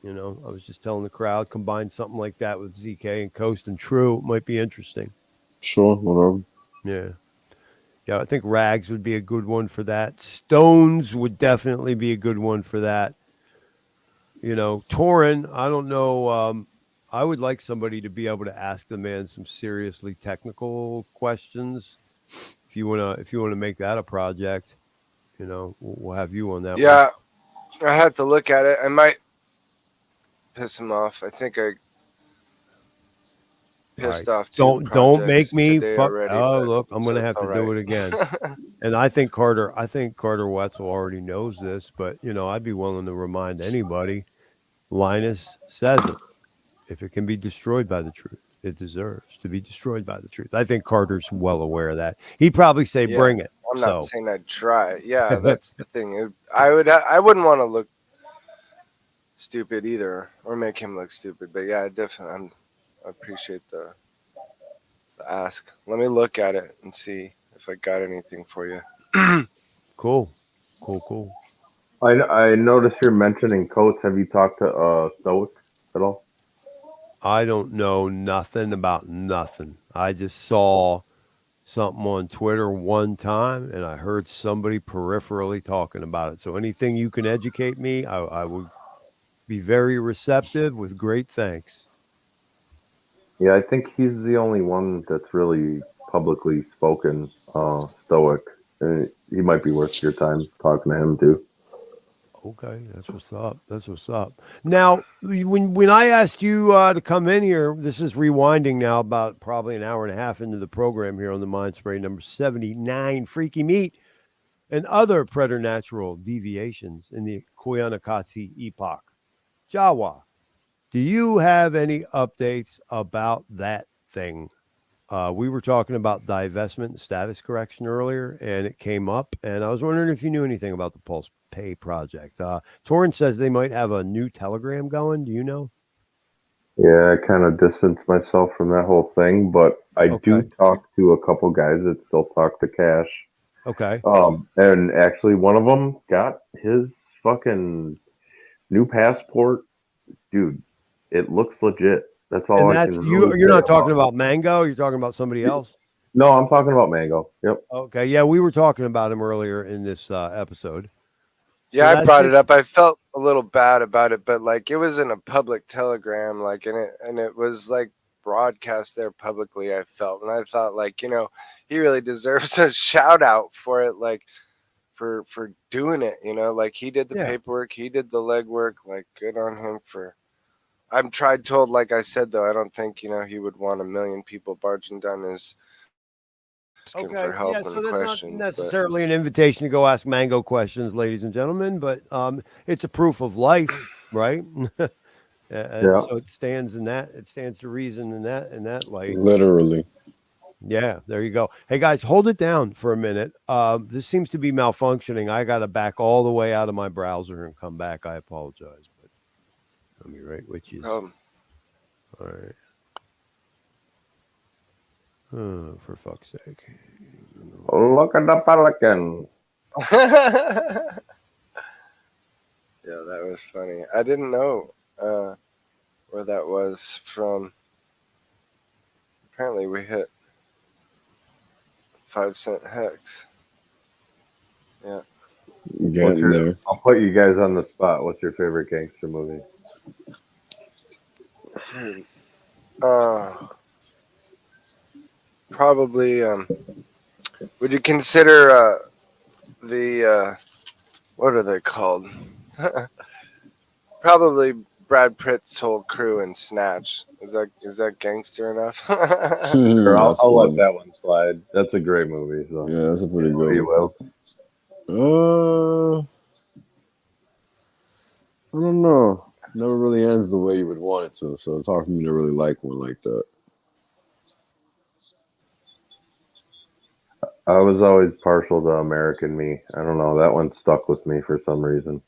I was just telling the crowd, combine something like that with ZK and Coast and True. It might be interesting. Sure, whatever. Yeah, I think Rags would be a good one for that. Stones would definitely be a good one for that. Torin, I don't know. I would like somebody to be able to ask the man some seriously technical questions. If you wanna make that a project, we'll have you on that. Yeah, I had to look at it. I might piss him off. I think I pissed off. Don't make me fuck. Already, look, I'm gonna have to do it again. And I think Carter Wetzel already knows this, but I'd be willing to remind anybody. Linus says it. If it can be destroyed by the truth, it deserves to be destroyed by the truth. I think Carter's well aware of that. He'd probably say, bring it. I'm not saying I'd try. Yeah, that's the thing. I wouldn't want to look stupid either, or make him look stupid. But yeah, definitely, I appreciate the ask. Let me look at it and see if I got anything for you. Cool. Cool. I noticed you're mentioning Coates. Have you talked to Stoic at all? I don't know nothing about nothing. I just saw something on Twitter one time, and I heard somebody peripherally talking about it. So anything you can educate me, I would be very receptive with great thanks. Yeah, I think he's the only one that's really publicly spoken Stoic. And he might be worth your time talking to him too. Okay, that's what's up. That's what's up. Now, when I asked you to come in here, this is rewinding now about probably an hour and a half into the program here on the Mind Spray number 79, Freaky Meat and other preternatural deviations in the Koyanisqaatsi Epoch. Jawa, do you have any updates about that thing? We were talking about divestment and status correction earlier, and it came up, and I was wondering if you knew anything about the Pulse Pay project. Torrance says they might have a new Telegram going. Do you know? Yeah, I kind of distanced myself from that whole thing, but I do talk to a couple guys that still talk to Cash. Okay. And actually one of them got his fucking new passport. Dude, it looks legit. That's all And I that's can you. really You're say not talking about about Mango. You're talking about somebody else. No, I'm talking about Mango. Yep. Okay. Yeah, we were talking about him earlier in this episode. Yeah, So I brought it up. I felt a little bad about it, but like it was in a public telegram, like and it was like broadcast there publicly. I felt, and I thought, like, you know, he really deserves a shout out for it, like for doing it. You know, like he did the paperwork, he did the legwork. Like, good on him for. I'm told, like I said, though, I don't think, you know, he would want 1 million people barging down his asking for help Yeah, and so that's not questions. necessarily an invitation to go ask Mango questions, ladies and gentlemen, but it's a proof of life, right? Yeah. So it stands to reason in that light. Literally. Yeah, there you go. Hey guys, hold it down for a minute. This seems to be malfunctioning. I got to back all the way out of my browser and come back. I apologize, but let me right, which is all right. Oh, for fuck's sake. Look at the pelican. Yeah, that was funny. I didn't know where that was from. Apparently we hit 5-cent hex. Yeah. I'll put you guys on the spot. What's your favorite gangster movie? Dude. Probably would you consider the what are they called? Probably Brad Pitt's whole crew in Snatch. Is that gangster enough? Sure, I'll let that one slide. That's a great movie. So. Yeah, that's a pretty good You will. I don't know. Never really ends the way you would want it to, so it's hard for me to really like one like that. I was always partial to American Me. I don't know. That one stuck with me for some reason.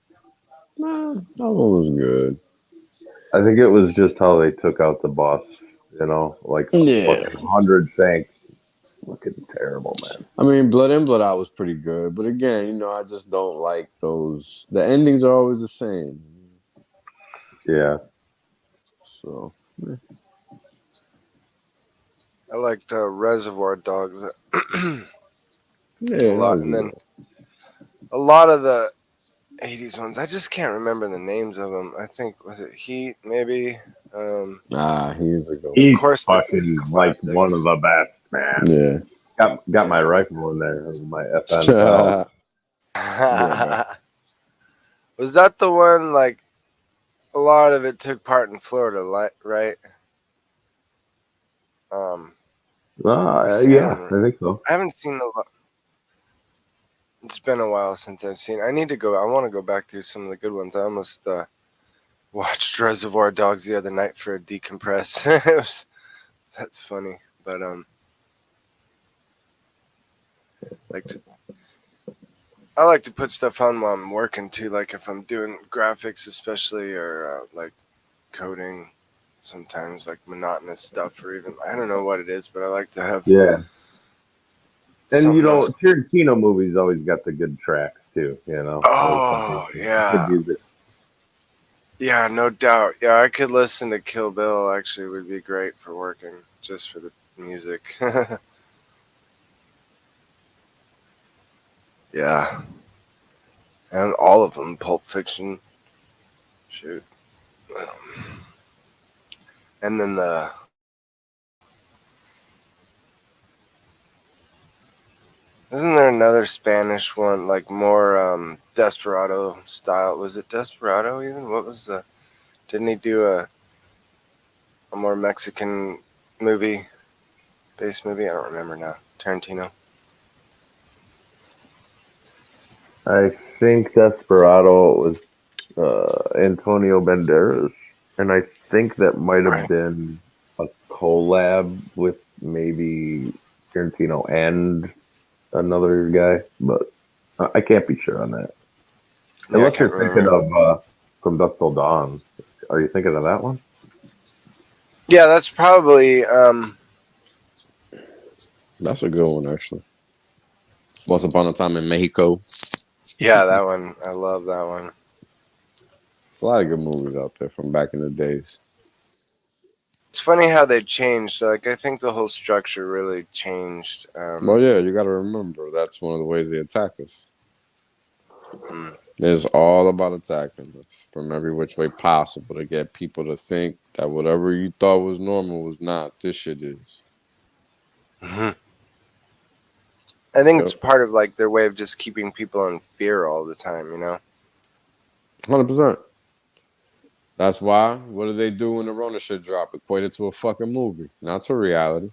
Nah, that one was good. I think it was just how they took out the boss. You know, like 100 Shanks. Looking terrible, man. I mean, Blood In, Blood Out was pretty good, but again, you know, I just don't like those. The endings are always the same. Yeah. So. I liked Reservoir Dogs. Yeah, a lot, and then a lot of the 80s ones. I just can't remember the names of them. I think, was it Heat, maybe? He's a good one. He's of course, fucking like one of the best, man. Yeah. Got my rifle in there. My FN. Was that the one, like, a lot of it took part in Florida, right? Yeah, I think so. I haven't seen a lot. It's been a while since I've seen. I want to go back through some of the good ones. I almost watched Reservoir Dogs the other night for a decompress. That's funny, but I like to put stuff on while I'm working too, like if I'm doing graphics especially, or like coding, sometimes like monotonous stuff, or even, I don't know what it is, but I like to have And you know, else. Tarantino movies always got the good tracks. too. You know. Oh Good yeah, music. yeah, no doubt. Yeah, I could listen to Kill Bill. Actually, would be great for working, just for the music. Yeah, and all of them. Pulp Fiction. Shoot. And then isn't there another Spanish one, like more Desperado style? Was it Desperado even? What was the? Didn't he do a more Mexican movie, based movie? I don't remember now. Tarantino. I think Desperado was Antonio Banderas, and I think that might have Right. been a collab with maybe Tarantino and another guy, but I can't be sure on that. Yeah, I Unless can't you're thinking remember. of From Dusk Till Dawn. Are you thinking of that one? Yeah, that's probably. That's a good one, actually. Once Upon a Time in Mexico. Yeah, that one. I love that one. A lot of good movies out there from back in the days. It's funny how they changed. Like, I think the whole structure really changed. Well, yeah, you got to remember that's one of the ways they attack us. Mm. It's all about attacking us from every which way possible to get people to think that whatever you thought was normal was not. This shit is. Mm-hmm. I think Yep. it's part of like their way of just keeping people in fear all the time. You know. 100%. That's why. What do they do when the Rona shit drop? Equate it to a fucking movie, not to reality.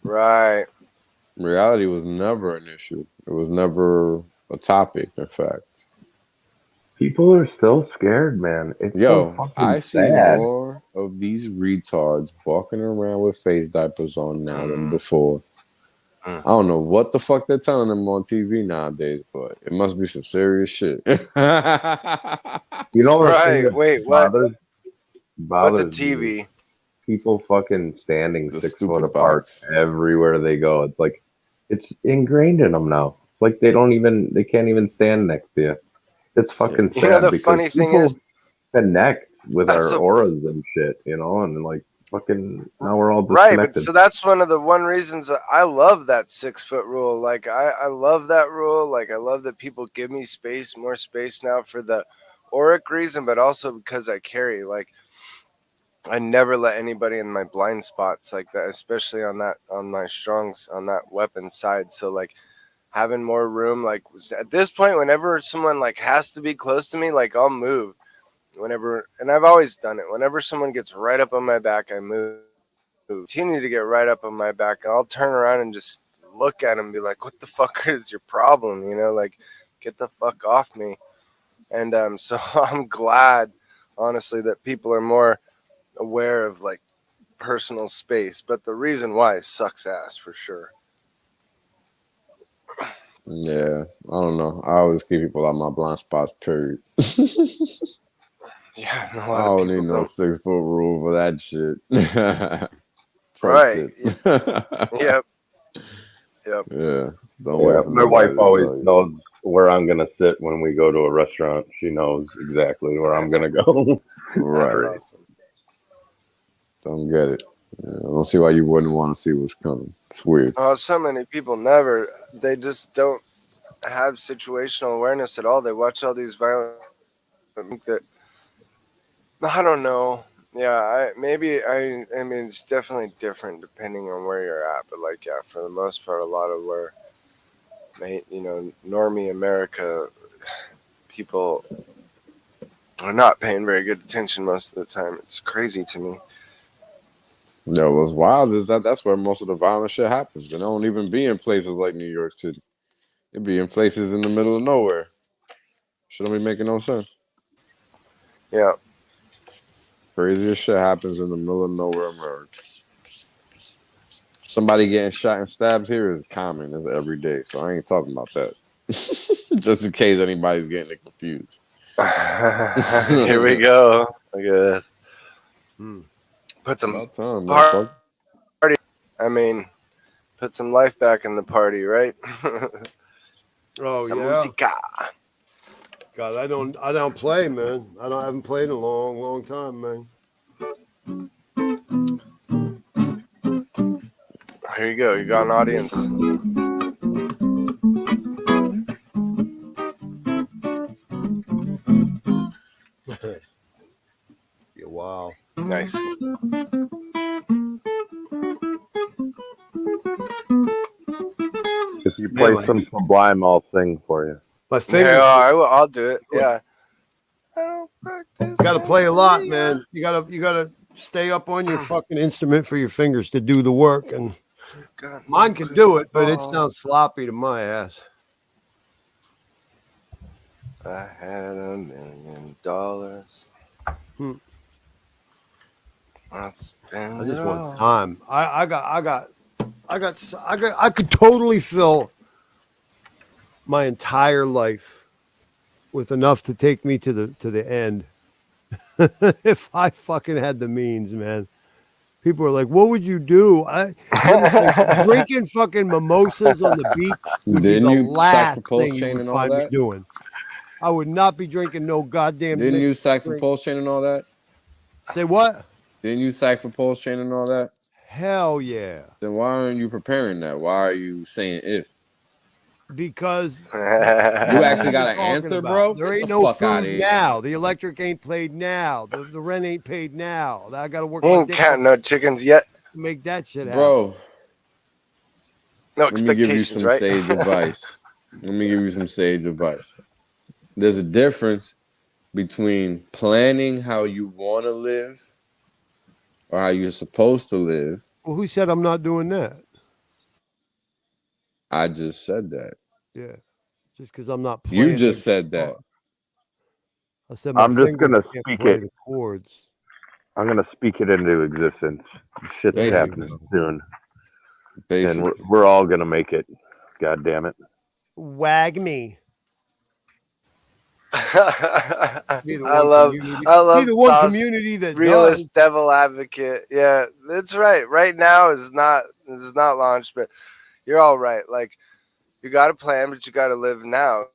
Right. Reality was never an issue. It was never a topic, in fact. People are still scared, man. It's so fucking I see sad. more of these retards walking around with face diapers on now than before. I don't know what the fuck they're telling them on TV nowadays, but it must be some serious shit. You know the thing Right. that Wait. What? What's a bothers me? TV? People fucking standing The 6 foot stupid apart box. everywhere they go. It's like it's ingrained in them now. Like they can't even stand next to you. It's fucking You know, sad the because funny thing people is, connect with that's our a auras and shit, you know, and like fucking now we're all right. But disconnected. so that's one reasons that I love that 6 foot rule. Like I love that rule. Like I love that people give me more space now for the auric reason, but also because I carry. Like I never let anybody in my blind spots like that, especially on my strongs on that weapon side. So like having more room, like at this point, whenever someone like has to be close to me, like I'll move. Whenever, and I've always done it. Whenever someone gets right up on my back, I move. Continue to get right up on my back. I'll turn around and just look at him and be like, "What the fuck is your problem?" You know, like, get the fuck off me. And so I'm glad, honestly, that people are more aware of like personal space. But the reason why sucks ass for sure. Yeah, I don't know. I always keep people out my blind spots, period. Yeah, a I lot of don't people need no don't. 6 foot rule for that shit. Pro Right. tip. Yep. Yep. Yeah, don't Yeah, wait for my wife nobody to always tell you. knows where I'm gonna sit when we go to a restaurant. She knows exactly where I'm gonna go. Right. That's awesome. Don't get it. Yeah, I don't see why you wouldn't want to see what's coming. It's weird. Oh, so many people they just don't have situational awareness at all. They watch all these violent that I don't know. Yeah, I mean it's definitely different depending on where you're at, but like yeah, for the most part, a lot of where normie America people are not paying very good attention most of the time. It's crazy to me. Yeah, what's wild is that's where most of the violent shit happens. They don't even be in places like New York City. They be in places in the middle of nowhere. Shouldn't be making no sense. Yeah. Craziest shit happens in the middle of nowhere, America. Somebody getting shot and stabbed here is common. It's every day. So I ain't talking about that. Just in case anybody's getting it confused. Here we go. Look at this. Put some About time, motherfucker. party. I mean, put some life back in the party, right? Oh Esa yeah. música. God, I don't play, man. I haven't played in a long time, man. Here you go. You got an audience. Yeah, wow. Nice. If you Man, play some Sublime, I'll sing for you. my Yeah, fingers. I'll do it. Do it. Yeah. I don't practice. Got to play a lot, man. You gotta stay up on your fucking instrument for your fingers to do the work, and mine can do it, but it sounds sloppy to my ass. I had $1 million. I spend I just it want all. time. I could totally fill my entire life with enough to take me to the end. If I fucking had the means, man. People are like, "What would you do?" Drinking fucking mimosas on the beach would be Didn't the you sack last for Pulse thing you Chain would and all find me that? doing. I would not be drinking no goddamn. Didn't you mixed sack for drink. Pulse Chain and all that? Say what? Didn't you sack for Pulse Chain and all that? Hell yeah. Then why aren't you preparing that? Why are you saying if? Because You actually got talking an answer, about? bro? There Get ain't the no fuck outta food here. now. The electric ain't paid now. The rent ain't paid now. I got to work He my ain't dick counting off no chickens yet. to make that shit happen. Bro, No let me give you expectations, some right? sage advice. Let me give you some sage advice. There's a difference between planning how you want to live or how you're supposed to live. Well, who said I'm not doing that? I just said that. Yeah. Just because I'm not You playing. just said that. I said my I'm just fingers gonna can't speak play it. the chords. I'm gonna speak it into existence. Shit's Basically. happening soon, and Basically. we're all gonna make it. God damn it! Wag me. I Be the love Be the one Toss, community that realist does. devil advocate. Yeah, that's right. Right now is not launched, but you're all right. Like you got a plan, but you got to live now.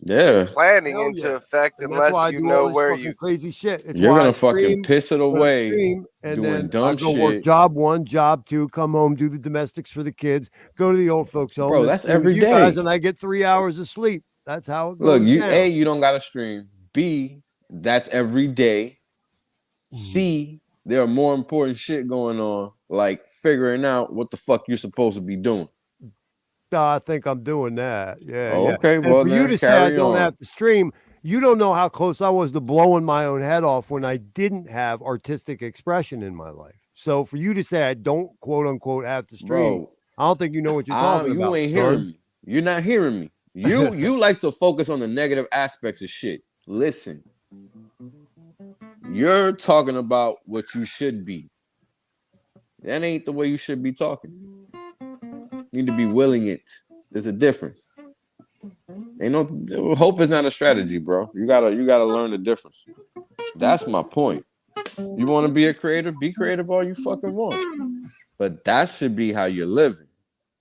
Yeah. Planning Hell into yeah. effect And that's why unless I you do all know this where fucking you. crazy shit. It's You're why I gonna fucking stream, piss it when I away stream, and doing then dumb I go work shit. job 1, job 2, come home, do the domestics for the kids, go to the old folks home, Bro, then that's stream with every you guys, day. and I get 3 hours of sleep. That's how it Look, goes you down. you don't gotta stream. B, that's every day. C, there are more important shit going on, like figuring out what the fuck you're supposed to be doing. I think I'm doing that. Yeah, Oh, yeah. okay, And well for you then to say I carry don't on. have to stream, you don't know how close I was to blowing my own head off when I didn't have artistic expression in my life. So for you to say I don't quote unquote have to stream, Bro, I don't think you know what you're talking you about, ain't son. hearing me. You're not hearing me. You like to focus on the negative aspects of shit. Listen, you're talking about what you should be. That ain't the way you should be talking. You need to be willing it. There's a difference. Ain't no hope is not a strategy, bro. You gotta learn the difference. That's my point. You want to be a creator? Be creative all you fucking want. But that should be how you're living.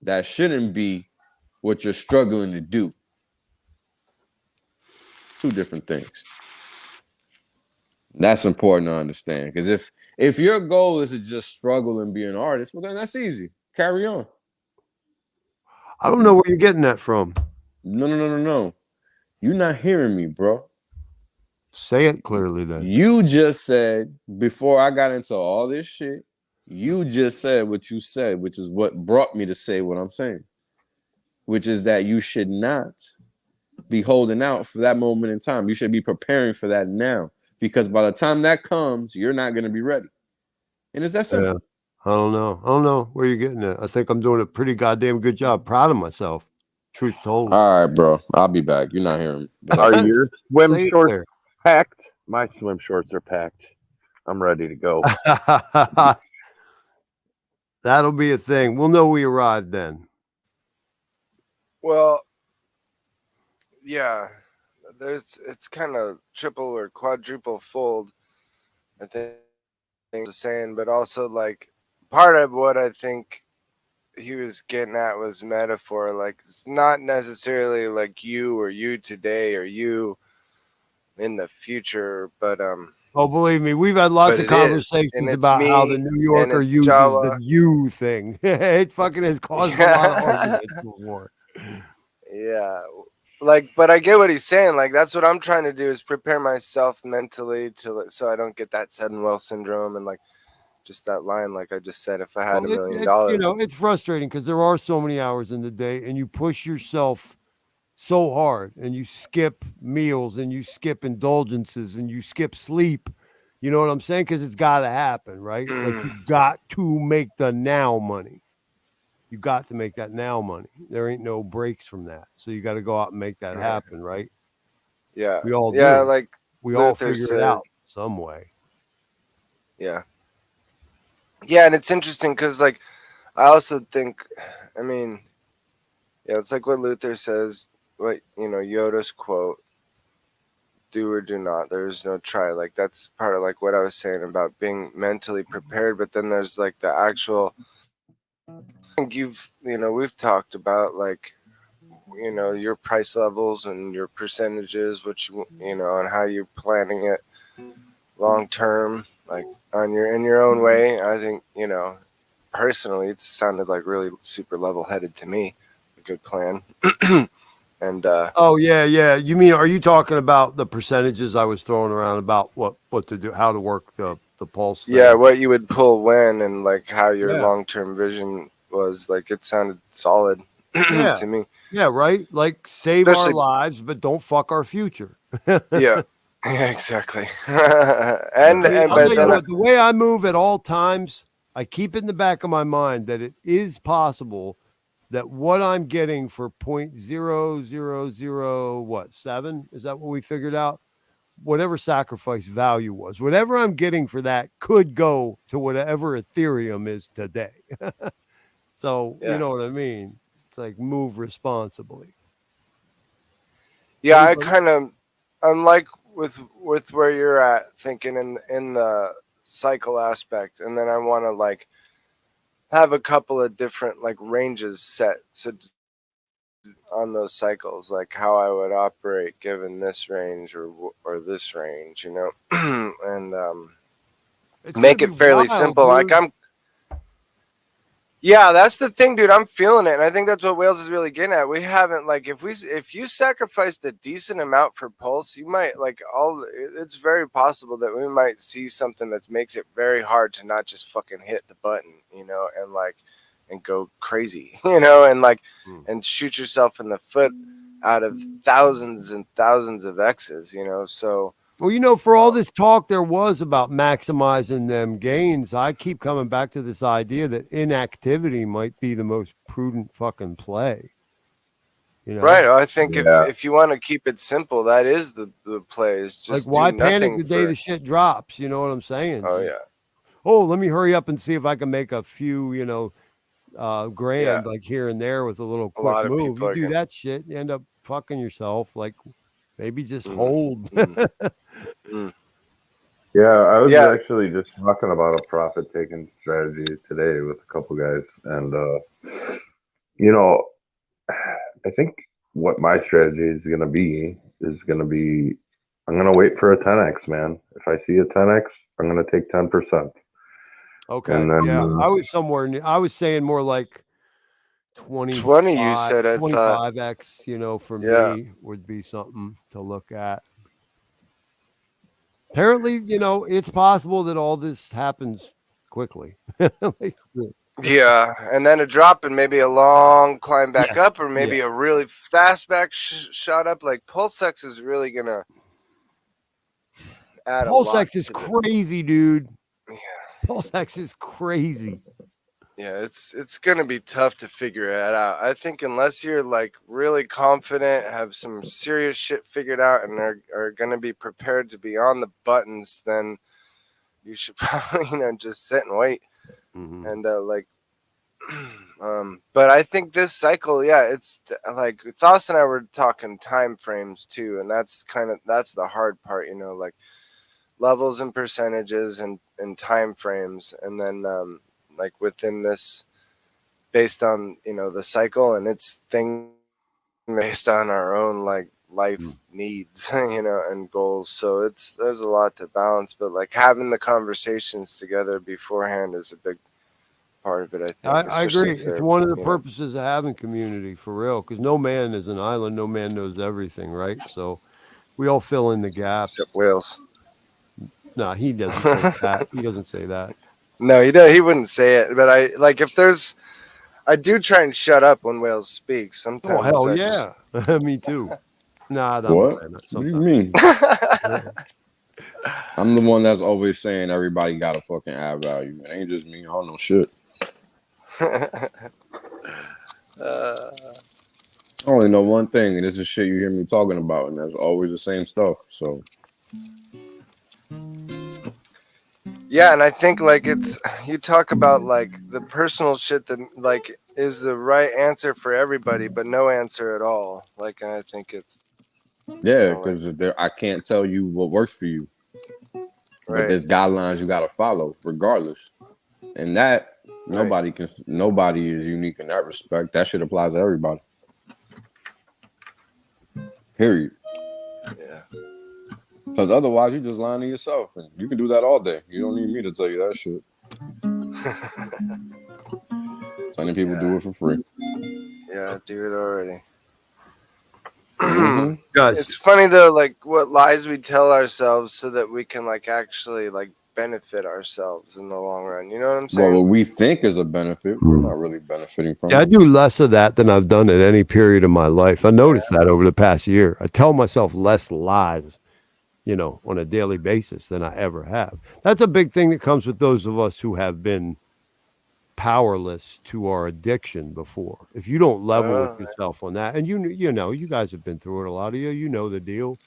That shouldn't be what you're struggling to do. Two different things. That's important to understand. Because if your goal is to just struggle and be an artist, well, then that's easy. Carry on. I don't know where you're getting that from. No. You're not hearing me, bro. Say it clearly then. You just said, before I got into all this shit, you just said what you said, which is what brought me to say what I'm saying, which is that you should not be holding out for that moment in time. You should be preparing for that now, because by the time that comes, you're not going to be ready. And it's that simple. Yeah. I don't know where you're getting it. I think I'm doing a pretty goddamn good job. Proud of myself. Truth told. All right, bro. I'll be back. You're not hearing me. Are your swim Say it shorts clear. packed? My swim shorts are packed. I'm ready to go. That'll be a thing. We'll know we arrived then. Well, yeah, it's kind of triple or quadruple fold. I think the saying, but also like part of what I think he was getting at was metaphor. Like, it's not necessarily like you or you today or you in the future, but Oh, believe me, we've had lots of it is, and conversations it's about how the me, New and Yorker it's uses the Jawa. you thing. It fucking has caused a lot of arguments before. Yeah, like, but I get what he's saying. Like, that's what I'm trying to do is prepare myself mentally so I don't get that sudden wealth syndrome and like just that line, like I just said, if I had Well, $1 million, you know, it's frustrating because there are so many hours in the day, and you push yourself so hard, and you skip meals, and you skip indulgences, and you skip sleep. You know what I'm saying? Because it's got to happen, right? Like you got to make the now money. You got to make that now money. There ain't no breaks from that. So you got to go out and make that happen, right? yeah, We all yeah, do. like We all Luther figure it said, out some way. yeah, yeah, and it's interesting because like I also think, I mean, yeah, it's like what Luther says, what Yoda's quote, "Do or do not. There is no try." Like that's part of like what I was saying about being mentally prepared. But then there's like the actual. I think we've talked about like your price levels and your percentages, which and how you're planning it long term, like in your own way. I think personally, it sounded like really super level headed to me. A good plan. And Oh yeah, yeah. You mean, are you talking about the percentages I was throwing around about what to do, how to work the pulse thing? yeah, what you would pull when, and like how your Yeah. long term vision was. Like it sounded solid Yeah. to me. Yeah, right. Like save our Especially, lives, but don't fuck our future. yeah, yeah, exactly. and I mean, I'll but tell you then what, the way I move at all times, I keep it in the back of my mind that it is possible that what I'm getting for 0.0007, is that what we figured out? Whatever sacrifice value was, whatever I'm getting for that could go to whatever Ethereum is today. So, you yeah, know what I mean? It's like move responsibly. yeah, I Anybody? kind of, I'm like with where you're at, thinking in the cycle aspect, and then I want to like have a couple of different like ranges set so on those cycles, like how I would operate given this range or this range, and It's gonna make be it fairly wild, simple. Like dude. yeah, that's the thing, dude. I'm feeling it, and I think that's what Wales is really getting at. We haven't like if you sacrificed a decent amount for Pulse, you might like all. It's very possible that we might see something that makes it very hard to not just fucking hit the button, and like and go crazy, and like and shoot yourself in the foot out of thousands and thousands of X's, So Well, for all this talk there was about maximizing them gains, I keep coming back to this idea that inactivity might be the most prudent fucking play. right. I think Yeah. if you want to keep it simple, that is the play. Is Like, just do why panic nothing the day for. the shit drops? You know what I'm saying? Oh Just, yeah. oh, let me hurry up and see if I can make a few, Yeah, grand, like here and there with a little a quick lot of move. people You are do going. that shit, you end up fucking yourself. Like, maybe just Mm, hold. mm, mm. Yeah, I was Yeah, actually just talking about a profit taking strategy today with a couple guys, and you know, I think what my strategy is going to be I'm going to wait for a 10x, man. If I see a 10x, I'm going to take 10%, Okay. and then Yeah. I was somewhere near, I was saying more like 20. You said, I thought. 25x, for Yeah, me would be something to look at. Apparently, it's possible that all this happens quickly. Like, yeah, and then a drop and maybe a long climb back yes. up, or Yeah. maybe a really fast back shot up. Like PulseX is really gonna add a lot PulseX is to the. crazy, dude. Yeah, PulseX is crazy. yeah, it's gonna be tough to figure it out. I think unless you're like really confident, have some serious shit figured out, and are gonna be prepared to be on the buttons, then you should probably just sit and wait. Mm-hmm. And like but I think this cycle, yeah, it's like Thos and I were talking time frames too, and that's the hard part, like levels and percentages and time frames, and then like within this based on, you know, the cycle, and it's things based on our own like life needs, you know, and goals. So there's a lot to balance, but like having the conversations together beforehand is a big part of it, I think. I especially agree. if they're, It's one of the you know, purposes of having community, for real, because no man is an island. No man knows everything, right? So we all fill in the gaps. except Wales. No, he doesn't say that. He doesn't say that. No, he wouldn't say it, but I like if there's. I do try and shut up when Wales speaks. Sometimes Oh, hell I just. yeah. Me too. Nah, I'm What? playing that What do you sometimes. mean? I'm the one that's always saying everybody got a fucking ad value. It ain't just me. I don't know shit. I only know one thing, and this is shit you hear me talking about, and that's always the same stuff. So Yeah, and I think like it's you talk about like the personal shit that like is the right answer for everybody, but no answer at all. Like, and I think it's yeah, so, like, because I can't tell you what works for you, but right, there's guidelines you gotta follow regardless, and that right. nobody is unique in that respect. That shit applies to everybody. Period. Yeah. Because otherwise, you're just lying to yourself, and you can do that all day. You don't need me to tell you that shit. Plenty of people do it for free. Yeah, do it already. Mm-hmm. Guys, It's funny though, like what lies we tell ourselves so that we can like actually like benefit ourselves in the long run. You know what I'm saying? Well, what we think is a benefit, we're not really benefiting from yeah, I it. do less of that than I've done at any period of my life. I noticed that over the past year. I tell myself less lies, you know, on a daily basis than I ever have. That's a big thing that comes with those of us who have been powerless to our addiction before. If you don't level with yourself on that, and you know, you guys have been through it, a lot of you know the deal.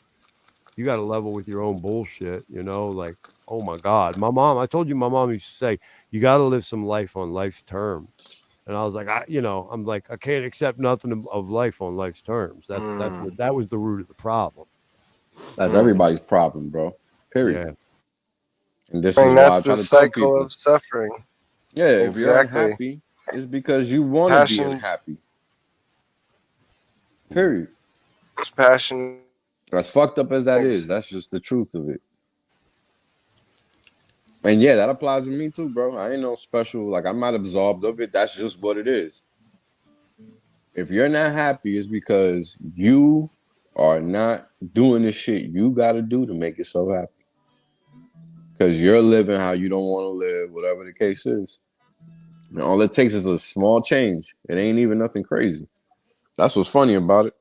You got to level with your own bullshit, you know, like, oh my God, I told you, my mom used to say, you got to live some life on life's terms. And I was like, I'm like, I can't accept nothing of life on life's terms. That was the root of the problem. That's everybody's problem, bro. Period. Yeah. And this I is mean, why that's I try the to tell cycle people, of suffering. yeah, if you're Exactly. unhappy, it's because you want to be unhappy. Period. Passion. As fucked up as that is, that's just the truth of it. And yeah, that applies to me too, bro. I ain't no special, like, I'm not absolved of it. That's just what it is. If you're not happy, it's because you are not doing the shit you got to do to make yourself happy. Because you're living how you don't want to live, whatever the case is. And all it takes is a small change. It ain't even nothing crazy. That's what's funny about it.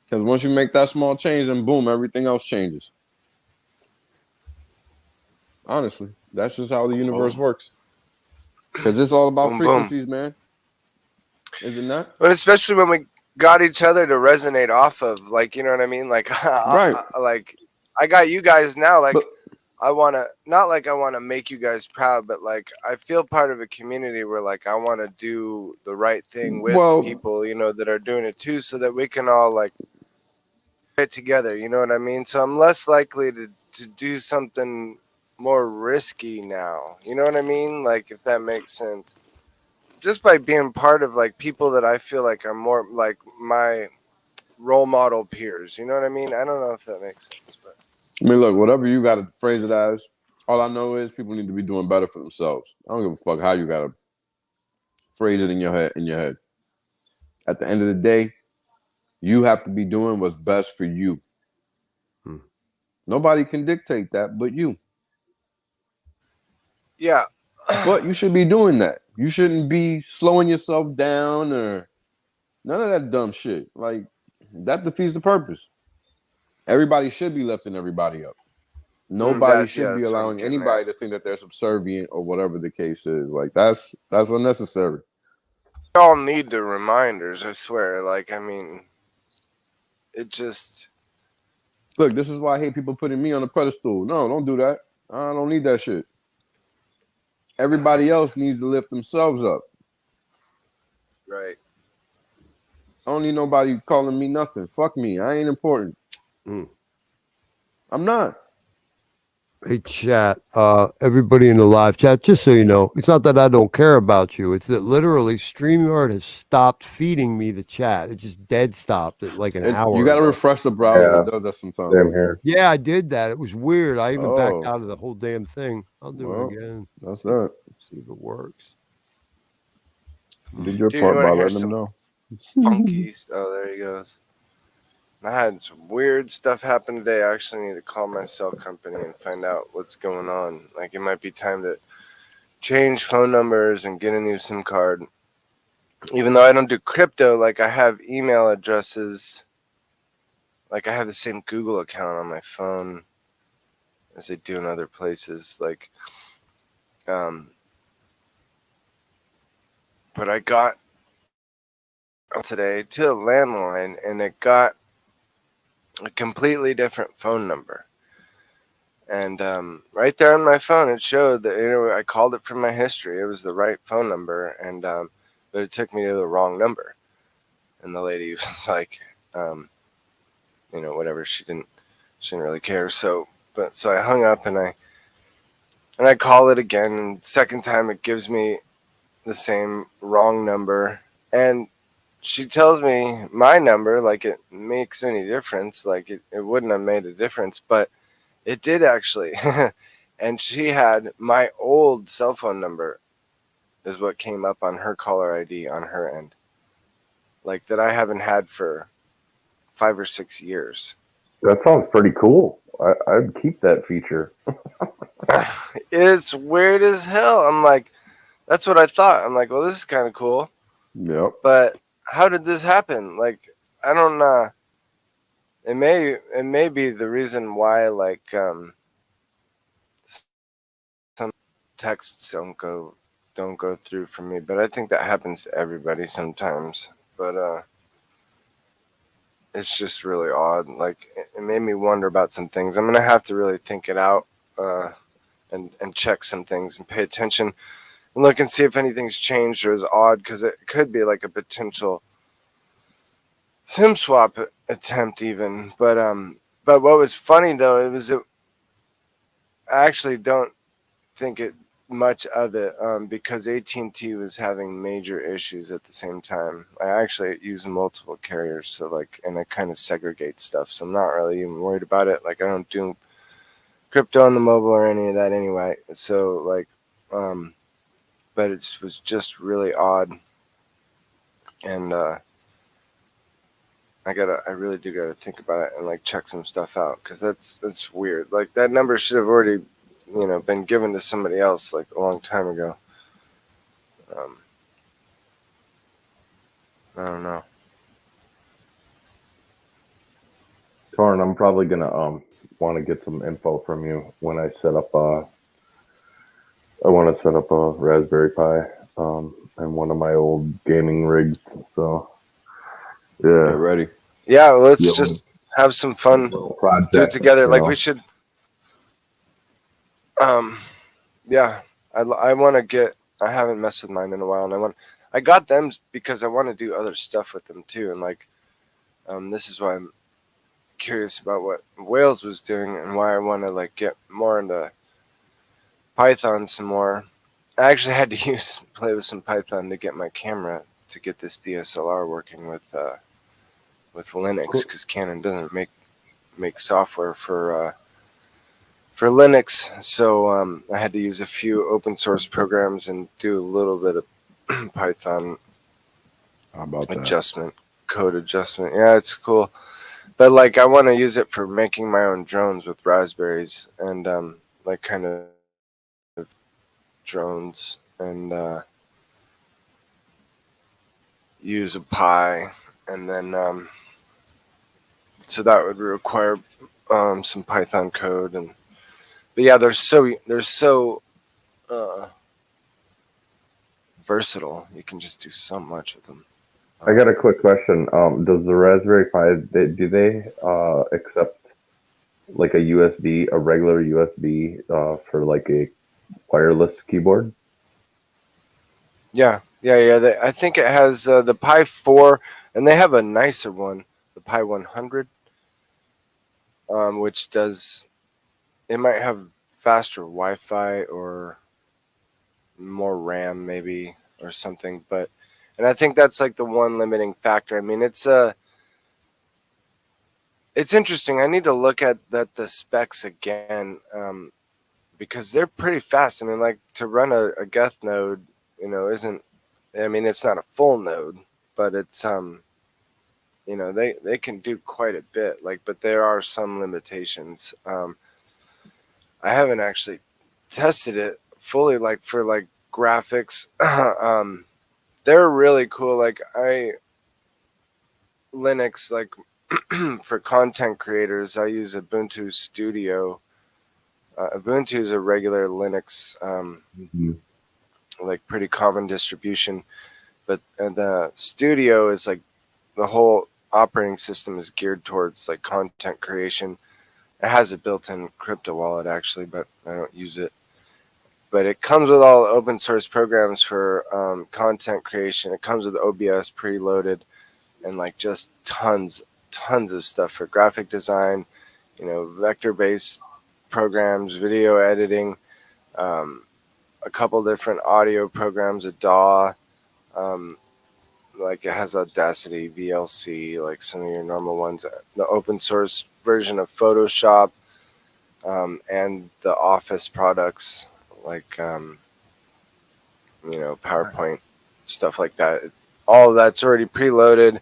Because once you make that small change, then boom, everything else changes. Honestly, that's just how the universe works. Because it's all about frequencies, man. Is it not? But especially when we got each other to resonate off of, like, you know what I mean? Like, right. Like, I got you guys now. Like, but, I want to, not like I want to make you guys proud, but like, I feel part of a community where, like, I want to do the right thing with people, you know, that are doing it too, so that we can all, like, get together. You know what I mean? So I'm less likely to do something more risky now. You know what I mean? Like, if that makes sense. Just by being part of like people that I feel like are more like my role model peers. You know what I mean? I don't know if that makes sense, but I mean, look, whatever you got to phrase it as, all I know is people need to be doing better for themselves. I don't give a fuck how you got to phrase it in your head. At the end of the day, you have to be doing what's best for you. Nobody can dictate that but you. Yeah. But you should be doing that. You shouldn't be slowing yourself down or none of that dumb shit. Like, that defeats the purpose. Everybody should be lifting everybody up. Nobody should be allowing anybody to think that they're subservient or whatever the case is. Like, that's unnecessary. We all need the reminders, I swear. Like, I mean, it just... Look, this is why I hate people putting me on a pedestal. No, don't do that. I don't need that shit. Everybody else needs to lift themselves up. Right. I don't need nobody calling me nothing. Fuck me. I ain't important. I'm not. Hey, chat. Everybody in the live chat, just so you know, it's not that I don't care about you. It's that literally StreamYard has stopped feeding me the chat. It just dead stopped it like an hour You got to ago. refresh the browser. Yeah. It does that sometimes. Same here. Yeah, I did that. It was weird. I even backed Oh. out of the whole damn thing. I'll do Well, it again. that's that. See if it works. You did your Dude, you part want by to hear letting them some know. funky? Oh, there he goes. I had some weird stuff happen today. I actually need to call my cell company and find out what's going on. Like, it might be time to change phone numbers and get a new SIM card. Even though I don't do crypto, like, I have email addresses. Like, I have the same Google account on my phone as I do in other places. Like, but I got today to a landline, and it got a completely different phone number. And right there on my phone, it showed that I called it from my history. It was the right phone number, and but it took me to the wrong number. And the lady was like, whatever. She didn't really care. So I hung up, and I call it again. And second time, it gives me the same wrong number, and she tells me my number like it makes any difference. Like it wouldn't have made a difference, but it did actually. And she had my old cell phone number is what came up on her caller ID on her end. Like that I haven't had for 5 or 6 years. That sounds pretty cool. I'd keep that feature. It's weird as hell. I'm like, that's what I thought. I'm like, well, this is kind of cool. Yep. But how did this happen? Like, I don't know. It may be the reason why, like, some texts don't go through for me. But I think that happens to everybody sometimes. But it's just really odd. Like, it made me wonder about some things. I'm gonna have to really think it out, and check some things and pay attention and look and see if anything's changed or is odd, because it could be like a potential SIM swap attempt even. But what was funny though, I actually don't think it much of it, because AT&T was having major issues at the same time. I actually use multiple carriers, so like, and I kind of segregate stuff, so I'm not really even worried about it. Like, I don't do crypto on the mobile or any of that anyway. So like, but it was just really odd, and I really do gotta think about it and like check some stuff out, because that's weird. Like, that number should have already, been given to somebody else like a long time ago. I don't know. Torrin, I'm probably gonna want to get some info from you when I set up I want to set up a Raspberry Pi and one of my old gaming rigs. So yeah, Get ready. Yeah, let's just have some fun, project, do it together. Like, know? we should. Yeah, I want to get. I haven't messed with mine in a while, and I got them because I want to do other stuff with them too, and like, this is why I'm curious about what Wales was doing and why I want to like get more into Python some more. I actually had to play with some Python to get my camera to get this DSLR working with Linux, because Canon doesn't make software for Linux. So I had to use a few open source programs and do a little bit of Python code adjustment. Yeah, it's cool. But like, I want to use it for making my own drones with raspberries, and like kind of drones, and use a Pi, and then so that would require some Python code. But yeah, they're so versatile. You can just do so much with them. I got a quick question. Does the Raspberry Pi, do they accept like a regular USB for like a wireless keyboard? Yeah. I think it has the Pi 4, and they have a nicer one, the Pi 100, which does. It might have faster Wi-Fi or more RAM maybe or something. But and I think that's like the one limiting factor. I mean, it's interesting. I need to look at the specs again because they're pretty fast. I mean, like to run a Geth node, isn't. I mean, it's not a full node, but it's they can do quite a bit. Like, but there are some limitations. I haven't actually tested it fully, like for like graphics. They're really cool. Like Linux, like for content creators, I use Ubuntu Studio. Ubuntu is a regular Linux, like pretty common distribution, but the Studio is like the whole operating system is geared towards like content creation. It has a built-in crypto wallet actually, but I don't use it. But it comes with all open source programs for content creation. It comes with OBS preloaded and like just tons of stuff for graphic design, vector-based programs, video editing, a couple different audio programs, a DAW, like it has Audacity, VLC, like some of your normal ones, the open source version of Photoshop, and the Office products like PowerPoint, stuff like that. All of that's already preloaded,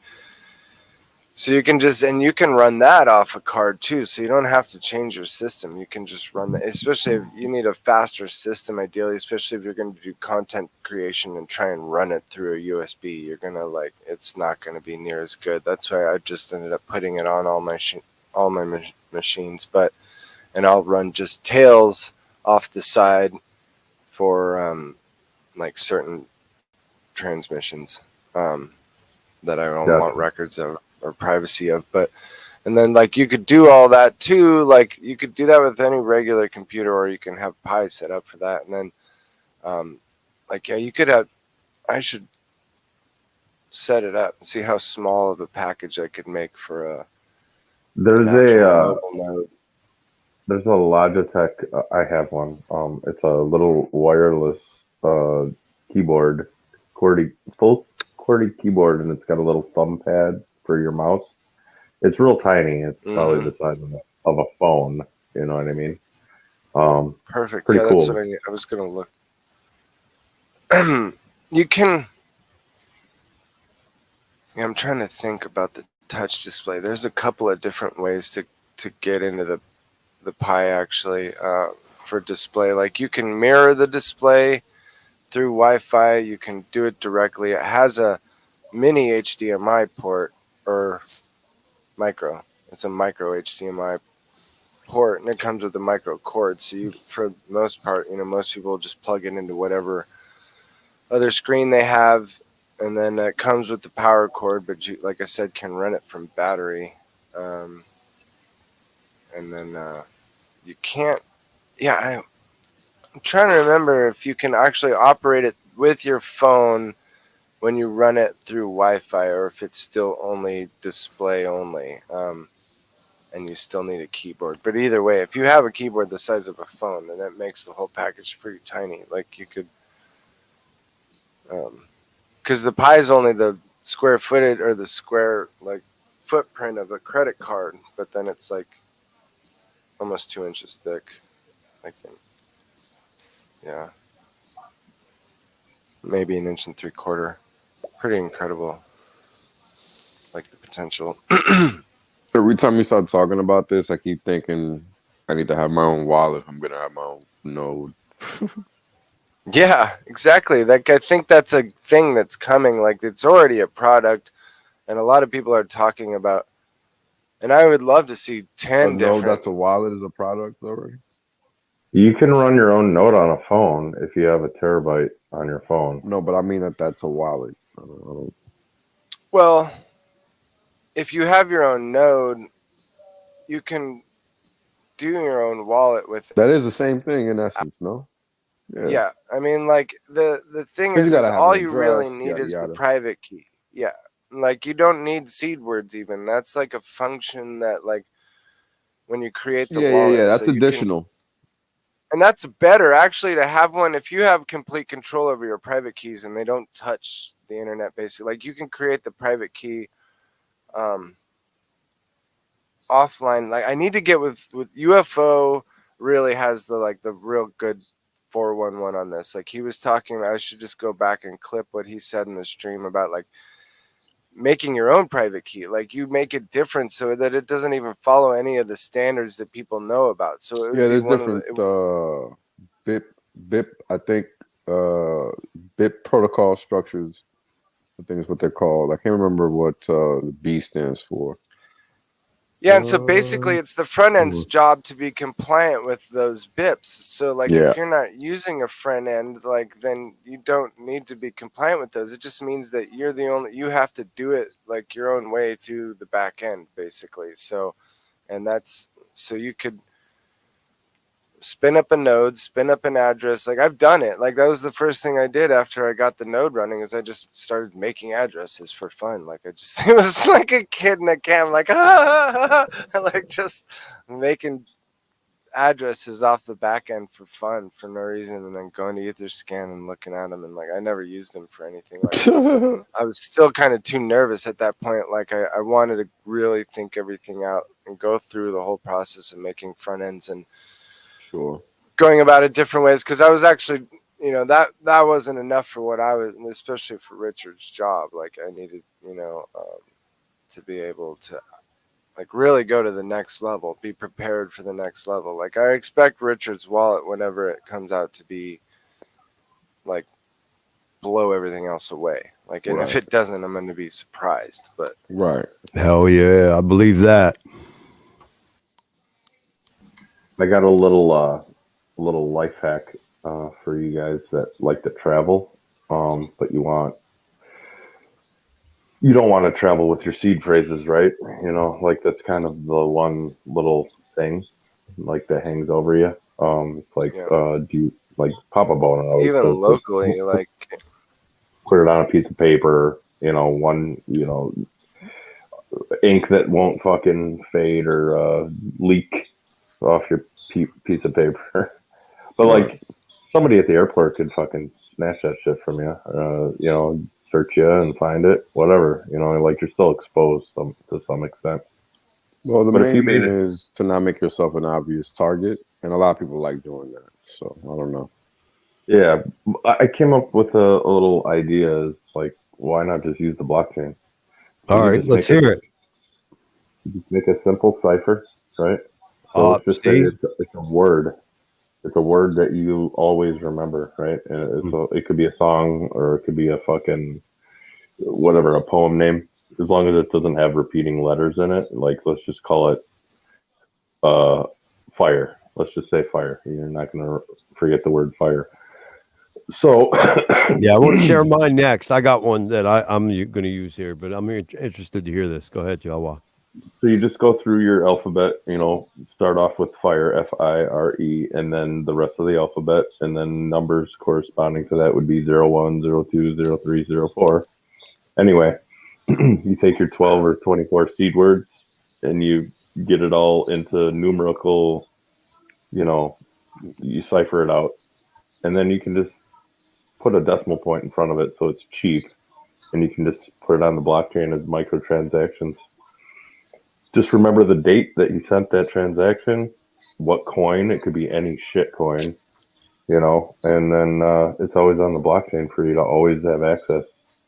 so you can run that off a card too, so you don't have to change your system. You can just run that, especially if you need a faster system, ideally, especially if you're going to do content creation and try and run it through a USB. You're gonna it's not going to be near as good. That's why I just ended up putting it on all my machines, and I'll run just Tails off the side for like certain transmissions that I don't want records of or privacy of. And then like you could do all that too. Like you could do that with any regular computer, or you can have Pi set up for that. And then you could have. I should set it up and see how small of a package I could make for a. There's mobile node. There's a Logitech. I have one. It's a little wireless keyboard, full QWERTY keyboard, and it's got a little thumb pad for your mouse. It's real tiny. It's probably the size of a phone. You know what I mean? Perfect. Pretty cool. That's what I was gonna look. You can. Yeah, I'm trying to think about the touch display. There's a couple of different ways to get into the Pi actually for display. Like you can mirror the display through Wi-Fi. You can do it directly. It has a mini HDMI port or micro. It's a micro HDMI port, and it comes with a micro cord. So you, for the most part, most people just plug it into whatever other screen they have, and then it comes with the power cord. But you, like I said, can run it from battery, and then you can't. Yeah, I'm trying to remember if you can actually operate it with your phone when you run it through Wi-Fi, or if it's still only display only, and you still need a keyboard. But either way, if you have a keyboard the size of a phone, then that makes the whole package pretty tiny. Like you could, because the Pi is only the square footage or the square like footprint of a credit card, but then it's like almost 2 inches thick, I think. Yeah, maybe 1 3/4 inches. Pretty incredible. Like the potential. Every time you start talking about this, I keep thinking I need to have my own wallet. I'm gonna have my own node. Yeah, exactly. Like I think that's a thing that's coming. Like it's already a product, and a lot of people are talking about. And I would love to see 10 different. That's a wallet is a product already. You can run your own node on a phone if you have a terabyte on your phone. No, but I mean that's a wallet. Well, if you have your own node, you can do your own wallet with it. That is the same thing in essence, no? Yeah. I mean, like the thing is all you really need is the private key. Yeah. Like you don't need seed words even. That's like a function that like when you create the wallet. Yeah, that's additional. And that's better actually to have one if you have complete control over your private keys and they don't touch the internet basically. Like you can create the private key offline. Like I need to get with UFO really has the real good 411 on this. Like he was talking about, I should just go back and clip what he said in the stream about like making your own private key. Like you make it different so that it doesn't even follow any of the standards that people know about. So it would Yeah, be there's one different of the, BIP, I think BIP protocol structures. I think is what they're called. I can't remember what the B stands for. yeah, and so basically it's the front end's job to be compliant with those BIPs. So like Yeah. if you're not using a front end, like then you don't need to be compliant with those. It just means that you have to do it like your own way through the back end basically. So you could spin up a node, spin up an address. Like I've done it. Like that was the first thing I did after I got the node running is I just started making addresses for fun. Like it was like a kid in a camp, like like just making addresses off the back end for fun for no reason, and then going to Etherscan and looking at them, and like I never used them for anything. Like I was still kind of too nervous at that point. Like I wanted to really think everything out and go through the whole process of making front ends and Sure. going about it different ways, because I was actually, that wasn't enough for what I was, especially for Richard's job. Like I needed, to be able to like really go to the next level, be prepared for the next level. Like I expect Richard's wallet whenever it comes out to be like blow everything else away. Like, and if it doesn't, I'm going to be surprised. But right. Hell yeah, I believe that. I got a little life hack for you guys that like to travel, but you don't want to travel with your seed phrases, right? Like that's kind of the one little thing like that hangs over you. It's like do you like Papa Bona always even says, locally, like put it on a piece of paper, one ink that won't fucking fade or leak off your piece of paper. But like somebody at the airport could fucking snatch that shit from you, search you and find it, whatever, like you're still exposed to some extent. Well, the main thing is to not make yourself an obvious target, and a lot of people like doing that. So I don't know. Yeah, I came up with a little idea. Like, why not just use the blockchain? All right, let's hear it. Just make a simple cipher, right? So let's just say it's a word. It's a word that you always remember, right? And it could be a song or it could be a fucking whatever, a poem name. As long as it doesn't have repeating letters in it, like let's just call it fire. Let's just say fire. You're not going to forget the word fire. So yeah, I want to share mine next. I got one that I'm going to use here, but I'm interested to hear this. Go ahead, Jawa. So you just go through your alphabet, start off with fire, F-I-R-E, and then the rest of the alphabet, and then numbers corresponding to that would be 01, 02, 03, 04. Anyway, you take your 12 or 24 seed words and you get it all into numerical, you cipher it out. And then you can just put a decimal point in front of it so it's cheap. And you can just put it on the blockchain as microtransactions. Just remember the date that you sent that transaction, what coin, it could be any shit coin, and then it's always on the blockchain for you to always have access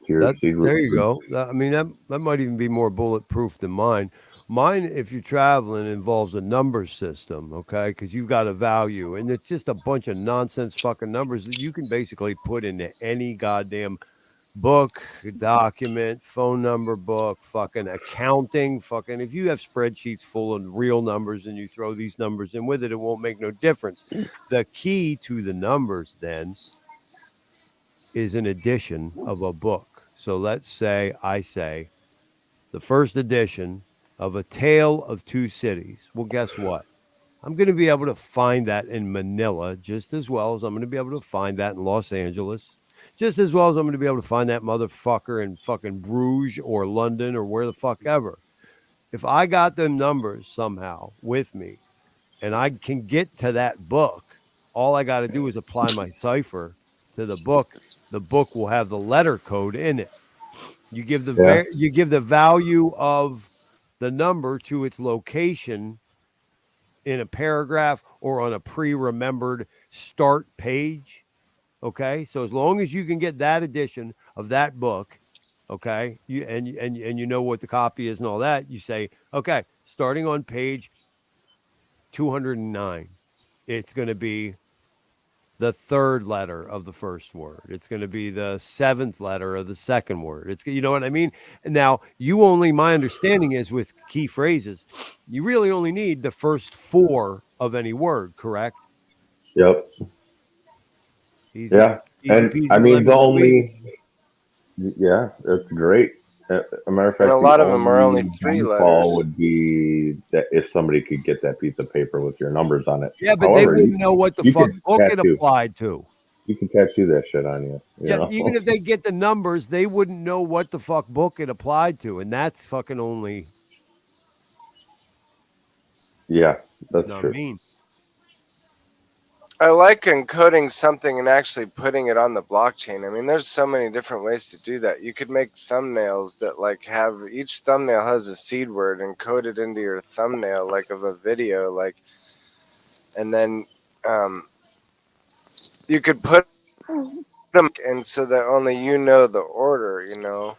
to your seed. There you go. I mean, that might even be more bulletproof than mine. Mine, if you're traveling, involves a number system, okay? Because you've got a value, and it's just a bunch of nonsense fucking numbers that you can basically put into any goddamn book, document, phone number book, fucking accounting, fucking. If you have spreadsheets full of real numbers and you throw these numbers in with it, it won't make no difference. The key to the numbers then is an edition of a book. So let's say I say the first edition of A Tale of Two Cities. Well, guess what? I'm going to be able to find that in Manila just as well as I'm going to be able to find that in Los Angeles, just as well as I'm going to be able to find that motherfucker in fucking Bruges or London or where the fuck ever. If I got them numbers somehow with me and I can get to that book, All I got to do is apply my cipher to the book. The book will have the letter code in it. You give the value of the number to its location in a paragraph or on a pre-remembered start page. Okay, so as long as you can get that edition of that book, okay, and you know what the copy is and all that, you say, okay, starting on page 209, it's going to be the third letter of the first word. It's going to be the seventh letter of the second word. It's, you know what I mean? Now, my understanding is with key phrases, you really only need the first four of any word, correct? Yep. Easy, Yeah. easy And I peasy, mean, lemon squeezy. it's great. As a matter of And fact, a the lot of them are only only 3 downfall letters. would be that if somebody could get that piece of paper with your numbers on it. Yeah, but they However, wouldn't know what the you fuck can book it tattoo. applied to. You can tattoo that shit on you. You Yeah, know? even if they get the numbers, they wouldn't know what the fuck book it applied to, and that's fucking only. Yeah, that's Not true. mean. I like encoding something and actually putting it on the blockchain. I mean, there's so many different ways to do that. You could make thumbnails that like have each thumbnail has a seed word encoded into your thumbnail, like of a video, like, and then you could put them and so that only you know the order, you know.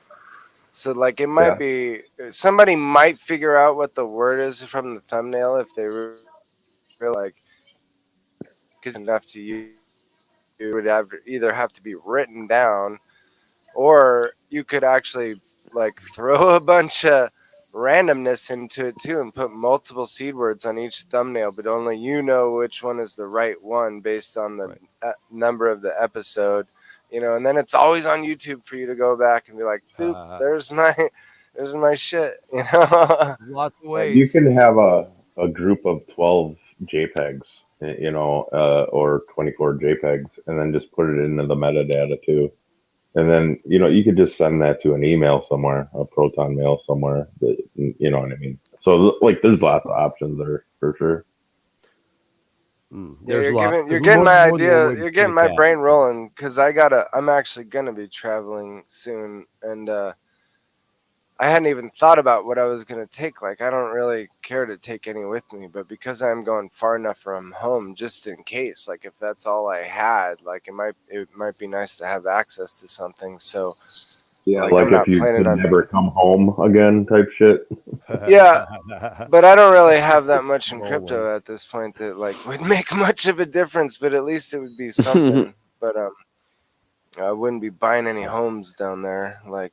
So like it might be somebody might figure out what the word is from the thumbnail if they really like, because enough to you. It would either have to be written down, or you could actually like throw a bunch of randomness into it too and put multiple seed words on each thumbnail, but only you know which one is the right one based on the number of the episode, you know. And then it's always on YouTube for you to go back and be like, "Dude, there's my shit," you know. Lots of You ways. can have a group of 12 JPEGs, you know, or 24 JPEGs, and then just put it into the metadata too. And then, you know, you could just send that to an email somewhere, a Proton mail somewhere. That, you know what I mean? So, like, there's lots of options there for sure. Yeah, There's you're getting my more than a idea. wooden You're getting my cat. brain rolling because I'm actually gonna be traveling soon, and I hadn't even thought about what I was gonna take. Like, I don't really care to take any with me, but because I'm going far enough from home, just in case, like if that's all I had, like it might be nice to have access to something. So, Yeah, like like I'm if not you planning could on. never come home again type shit. Yeah, but I don't really have that much in crypto at this point that like would make much of a difference. But at least it would be something. But I wouldn't be buying any homes down there. Like,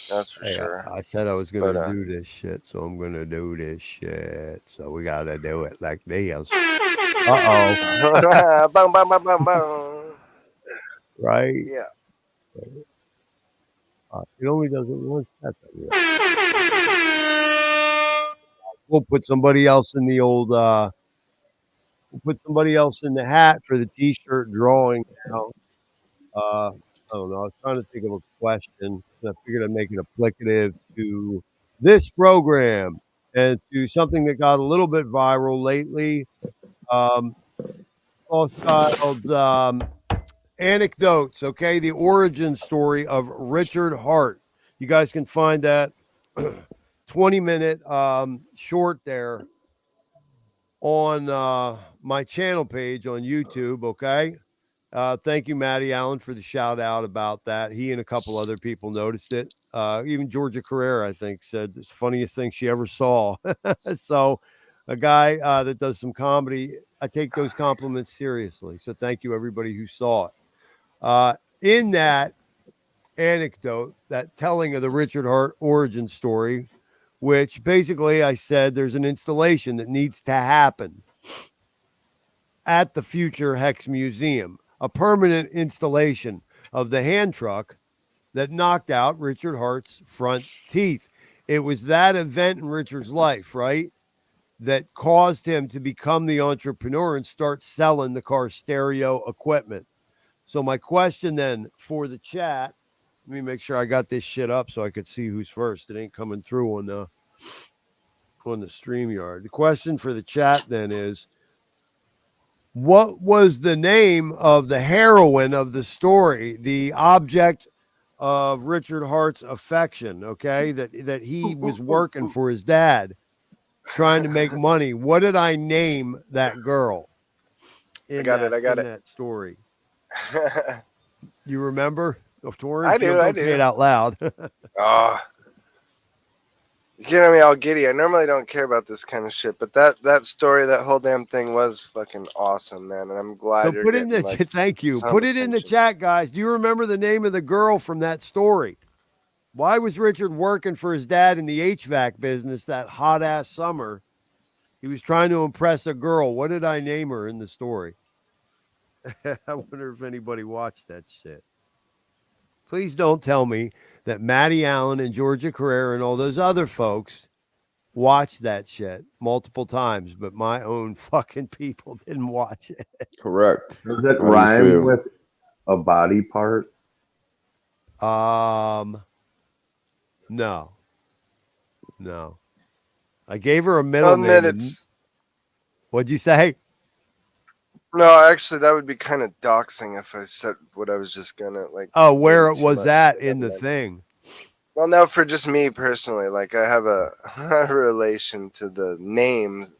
that's for sure. I said I was going to But, do this shit, so I'm going to do this shit. So we got to do it like this. Uh-oh. Boom, boom, boom, boom, boom. Right? Yeah. It only does it once. That's it. We'll put somebody else in the old, we'll put somebody else in the hat for the t-shirt drawing. You know? I don't know. I was trying to think of a question, and I figured I'd make it applicative to this program and to something that got a little bit viral lately. Called Anecdotes, okay? The origin story of Richard Hart. You guys can find that 20-minute short there on my channel page on YouTube, okay? Thank you, Matty Allen, for the shout out about that. He and a couple other people noticed it. Even Georgia Carrera, I think, said it's the funniest thing she ever saw. So, a guy that does some comedy, I take those compliments seriously. So, thank you, everybody who saw it. In that anecdote, that telling of the Richard Hart origin story, which basically I said there's an installation that needs to happen at the future Hex Museum, a permanent installation of the hand truck that knocked out Richard Hart's front teeth. It was that event in Richard's life, right, that caused him to become the entrepreneur and start selling the car stereo equipment. So my question then for the chat, let me make sure I got this shit up so I could see who's first. It ain't coming through on the StreamYard. The question for the chat then is, What was the name of the heroine of the story? The object of Richard Hart's affection, okay? That he was working for his dad, trying to make money. What did I name that girl I got it. in that story? You remember? Oh, Torrin? I do. Don't say it out loud. Oh, you getting me all giddy. I normally don't care about this kind of shit, but that story, that whole damn thing was fucking awesome, man. And I'm glad So you're put in getting, the like, thank you. some Put it in the attention. chat, guys. Do you remember the name of the girl from that story? Why was Richard working for his dad in the HVAC business that hot ass summer? He was trying to impress a girl. What did I name her in the story? I wonder if anybody watched that shit. Please don't tell me that Matty Allen and Georgia Carrera and all those other folks watched that shit multiple times, but my own fucking people didn't watch it. Correct. Does it How do you rhyme feel? with a body part? No. I gave her a middle I'll name. admit it's What'd you say? no, actually, that would be kind of doxing if I said what I was just gonna like. Oh, where name it too was much. that in the thing? Well, no, for just me personally, like I have a relation to the names,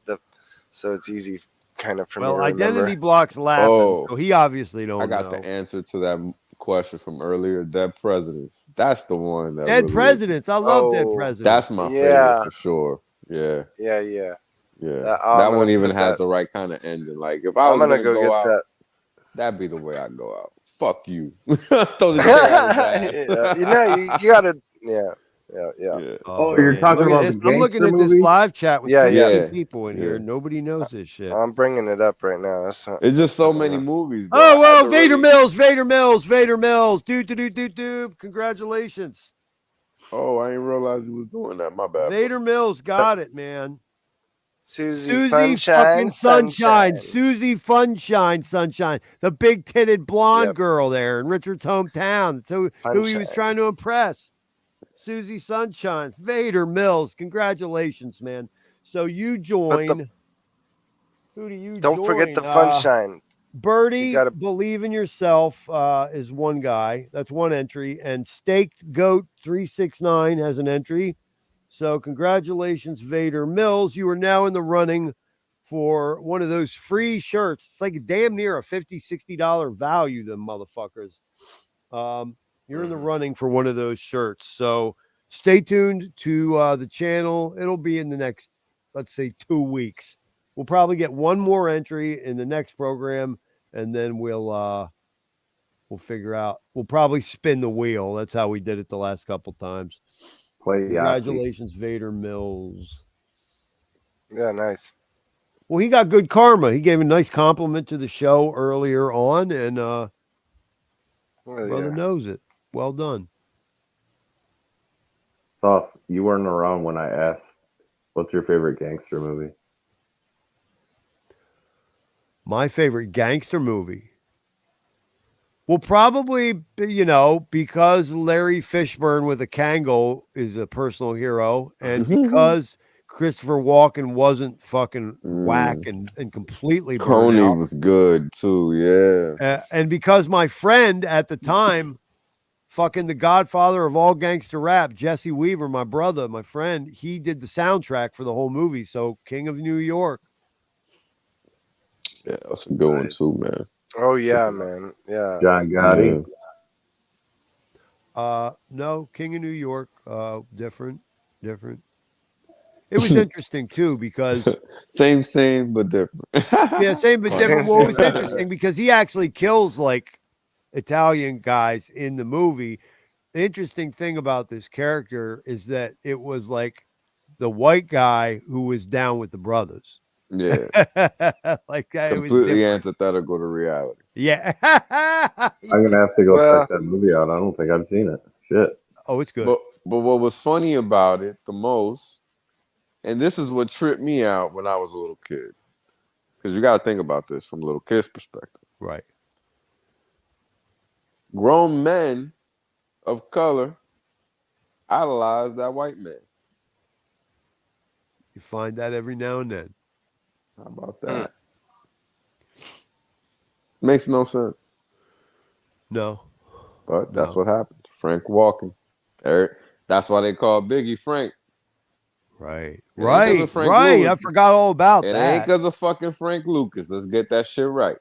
so it's easy, kind of for me Well, to identity remember. blocks laughing, Oh, so he obviously don't I got know. the answer to that question from earlier. Dead Presidents. That's the one that Dead really Presidents. I love Dead Oh, Presidents. That's my favorite yeah, for sure. Yeah, yeah. yeah. I'm That gonna one even put has that. the right kind of ending. Like if I I'm was gonna gonna go go get out, that. that'd be the way I go out. Fuck you. Throw the chair at his ass. Yeah, you gotta. Yeah. Yeah. Oh, you're man. talking Look at about this. the I'm looking gangster at this movie? live chat with Yeah, 15 yeah. people in Yeah. here. Nobody knows this shit. I'm bringing it up right now. That's not, It's just so many movies, bro. Oh, I had whoa, to Vader really- Mills. Dude. Congratulations. Oh, I didn't realize you was doing that. My bad. Vader Mills got it, man. Susie Susie Funshine fucking Sunshine. Sunshine. Susie Funshine Sunshine. The big titted blonde Yep. girl there in Richard's hometown. So who he was Funshine. trying to impress. Susie Sunshine. Vader Mills. Congratulations, man. So you join. Who do you Don't join? forget the Funshine. Birdie, You gotta- Believe in Yourself is one guy. That's one entry. And Staked Goat 369 has an entry. So congratulations, Vader Mills. You are now in the running for one of those free shirts. It's like damn near a $50, $60 value, them motherfuckers. You're in the running for one of those shirts. So stay tuned to the channel. It'll be in the next, let's say, 2 weeks. We'll probably get one more entry in the next program, and then we'll figure out. We'll probably spin the wheel. That's how we did it the last couple times. Congratulations, Vader Mills. Yeah, nice. Well, he got good karma. He gave a nice compliment to the show earlier on, and brother knows it. Well done. Tough. You weren't around when I asked, what's your favorite gangster movie? My favorite gangster movie. Well, probably, because Larry Fishburne with a Kangol is a personal hero, and because Christopher Walken wasn't fucking whack and completely burned Coney out. was good too, yeah. And because my friend at the time, fucking the godfather of all gangster rap, Jesse Weaver, my brother, my friend, he did the soundtrack for the whole movie. So King of New York. Yeah, that's a good one too, man. Oh yeah, man. Yeah. John Gotti. No, King of New York. Different. It was interesting too because same but different. Yeah, same but different. Well, it was interesting because he actually kills like Italian guys in the movie. The interesting thing about this character is that it was like the white guy who was down with the brothers. Yeah. Like it was completely antithetical to reality. Yeah. I'm gonna have to go check that movie out. I don't think I've seen it. Shit. Oh, it's good. But what was funny about it the most, and this is what tripped me out when I was a little kid, because you got to think about this from a little kid's perspective. Right. Grown men of color idolize that white man. You find that every now and then. How about that? Makes no sense. No. But that's No. what happened. Frank walking. That's why they call Biggie Frank. Right. It ain't 'cause Right. of Frank Right. Lucas. I forgot all about It that. ain't because of fucking Frank Lucas. Let's get that shit right.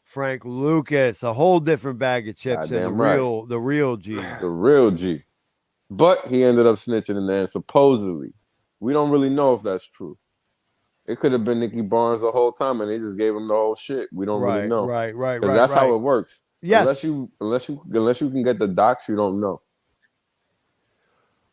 Frank Lucas, a whole different bag of chips than Goddamn right. the real G. The real G. But he ended up snitching in there, supposedly. We don't really know if that's true. It could have been Nicky Barnes the whole time, and they just gave him the whole shit. We don't really know. Right. Because that's how it works. Yes. Unless you can get the docs, you don't know.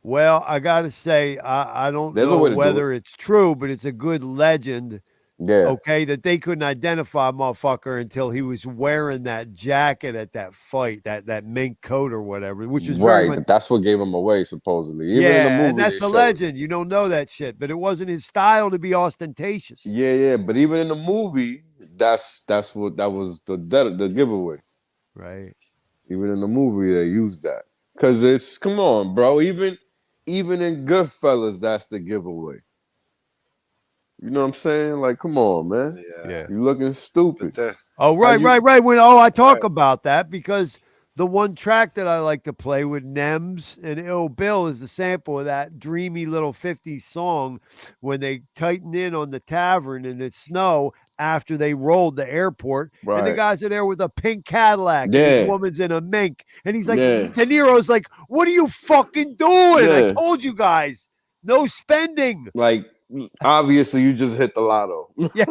Well, I got to say, I don't There's a know way to do whether it's true, but it's a good legend. Yeah. Okay, that they couldn't identify motherfucker until he was wearing that jacket at that fight, that mink coat or whatever, which is very Right, much. but that's what gave him away, supposedly. Even Yeah, in the movie, and that's they the showed legend. You don't know that shit, but it wasn't his style to be ostentatious. Yeah, but even in the movie, that was the giveaway. Right. Even in the movie, they used that because come on, bro. Even in Goodfellas, that's the giveaway. You know what I'm saying? Like, come on, man. Yeah. You looking stupid. Oh, right. I talk about that because the one track that I like to play with Nems and Ill Bill is the sample of that dreamy little 50s song when they tighten in on the tavern in the snow after they rolled the airport. And the Right. guys are there with a pink Cadillac and Yeah. his woman's in a mink. And he's like, Yeah. De Niro's like, what are you fucking doing? I Yeah. told you guys, no spending. Like, obviously, you just hit the lotto. Yeah,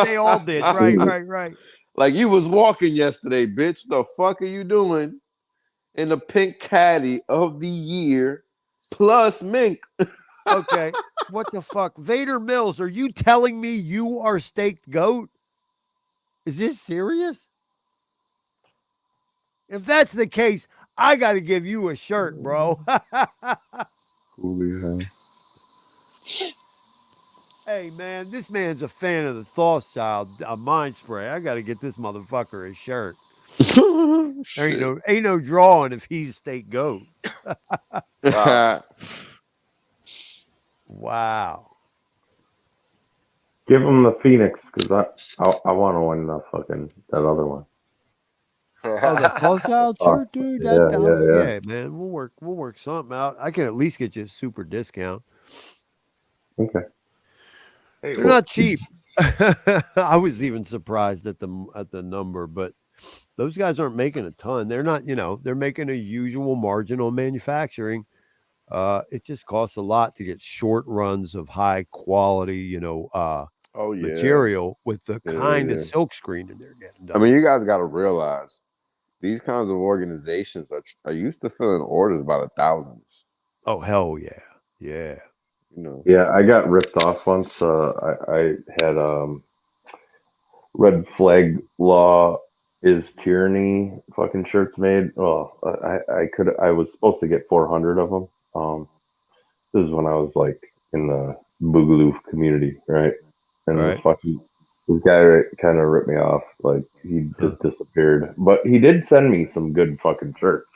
they all did. Right. Like, you was walking yesterday, bitch. The fuck are you doing in the pink caddy of the year plus mink? Okay, what the fuck? Vader Mills, are you telling me you are staked goat? Is this serious? If that's the case, I got to give you a shirt, bro. Hey, man, this man's a fan of the Thoughchild Mind Spray. I got to get this motherfucker a shirt. There ain't no drawing if he's state goat. Wow. Give him the Phoenix because I want to win that other one. Oh, the Thoughchild shirt, dude. Yeah. Man. We'll work something out. I can at least get you a super discount. Okay. They're not cheap. I was even surprised at the number, but those guys aren't making a ton. They're not, they're making a usual margin on manufacturing. It just costs a lot to get short runs of high quality, material with the kind of silk screening they're getting done. I mean, you guys got to realize these kinds of organizations are used to filling orders by the thousands. Oh, hell yeah. Yeah. Yeah, I got ripped off once. I had red flag law is tyranny fucking shirts made. Well, I was supposed to get 400 of them. This is when I was like in the Boogaloo community, right? And this guy kind of ripped me off. Like he just disappeared. But he did send me some good fucking shirts.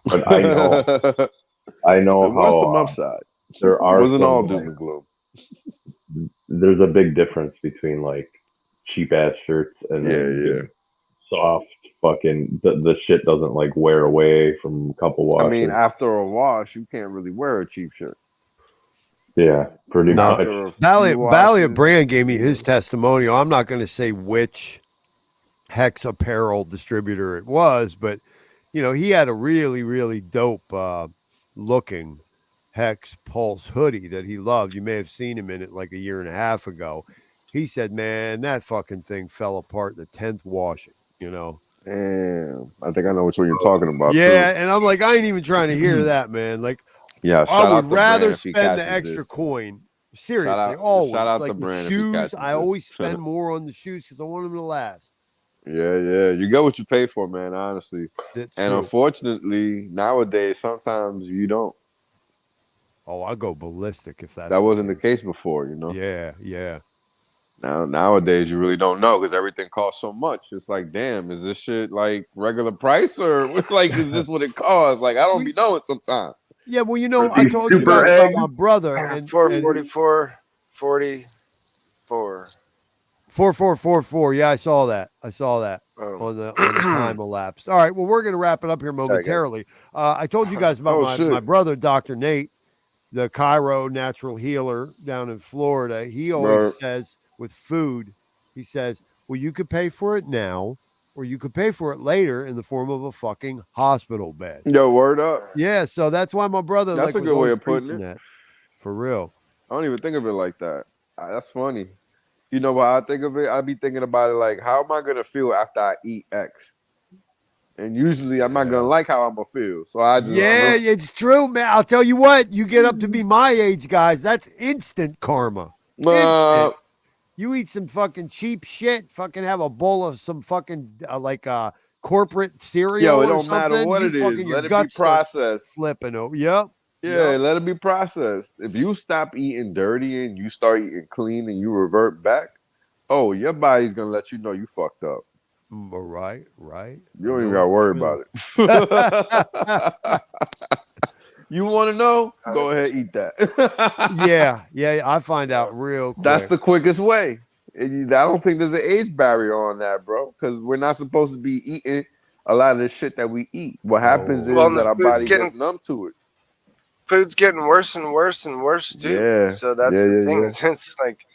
But I know There was how some upside. there are. It wasn't all some, doom and gloom. There's a big difference between like cheap ass shirts and then soft fucking the shit doesn't like wear away from a couple washes. I mean, after a wash, you can't really wear a cheap shirt. Yeah, pretty much. Valley Brand gave me his testimonial. I'm not going to say which Hex apparel distributor it was, but he had a really, really dope looking Hex Pulse hoodie that he loved. You may have seen him in it like a year and a half ago. He said, man, that fucking thing fell apart in the 10th washing, Damn. I think I know which one you're talking about. Yeah, too. and I'm like, I ain't even trying to hear that, man. Like, yeah, I would out to rather Brand if he spend the catches extra this. coin. Seriously, shout out like to with Brand if he shoes, catches I always this. spend more on the shoes because I want them to last. Yeah. You get what you pay for, man, honestly. That's and true. Unfortunately, nowadays, sometimes you don't. Oh, I go ballistic if that wasn't the case before, Yeah. Nowadays, you really don't know because everything costs so much. It's like, damn, is this shit like regular price or like is this what it costs? Like, I don't be knowing sometimes. Yeah, well, I told you guys about my brother and 444, 44. 4444. Yeah, I saw that. on the time elapsed. All right, well, we're going to wrap it up here momentarily. I told you guys about my brother, Dr. Nate, the Cairo natural healer down in Florida. He always says with food, he says, well, you could pay for it now, or you could pay for it later in the form of a fucking hospital bed. Yo, word up. Yeah, so that's why my brother That's a was good way always of putting preaching it. that. For real. I don't even think of it like that. That's funny. You know what I think of it? I be thinking about it like, how am I gonna feel after I eat X? And usually I'm not gonna like how I'm gonna feel. So I just it's true, man. I'll tell you what, you get up to be my age, guys, that's instant karma. Instant. You eat some fucking cheap shit, fucking have a bowl of some fucking corporate cereal. Yo, it or don't matter something, what you it is. fucking your Let it be guts start processed. flipping over. Yep. Yeah, let it be processed. If you stop eating dirty and you start eating clean and you revert back, oh, your body's gonna let you know you fucked up. Right. You don't even gotta worry about it. You want to know? Go ahead, eat that. yeah, I find out real quick. That's the quickest way. I don't think there's an age barrier on that, bro, because we're not supposed to be eating a lot of the shit that we eat. What happens is that our body gets numb to it. Food's getting worse and worse and worse too. Yeah. So that's the thing. Yeah. It's like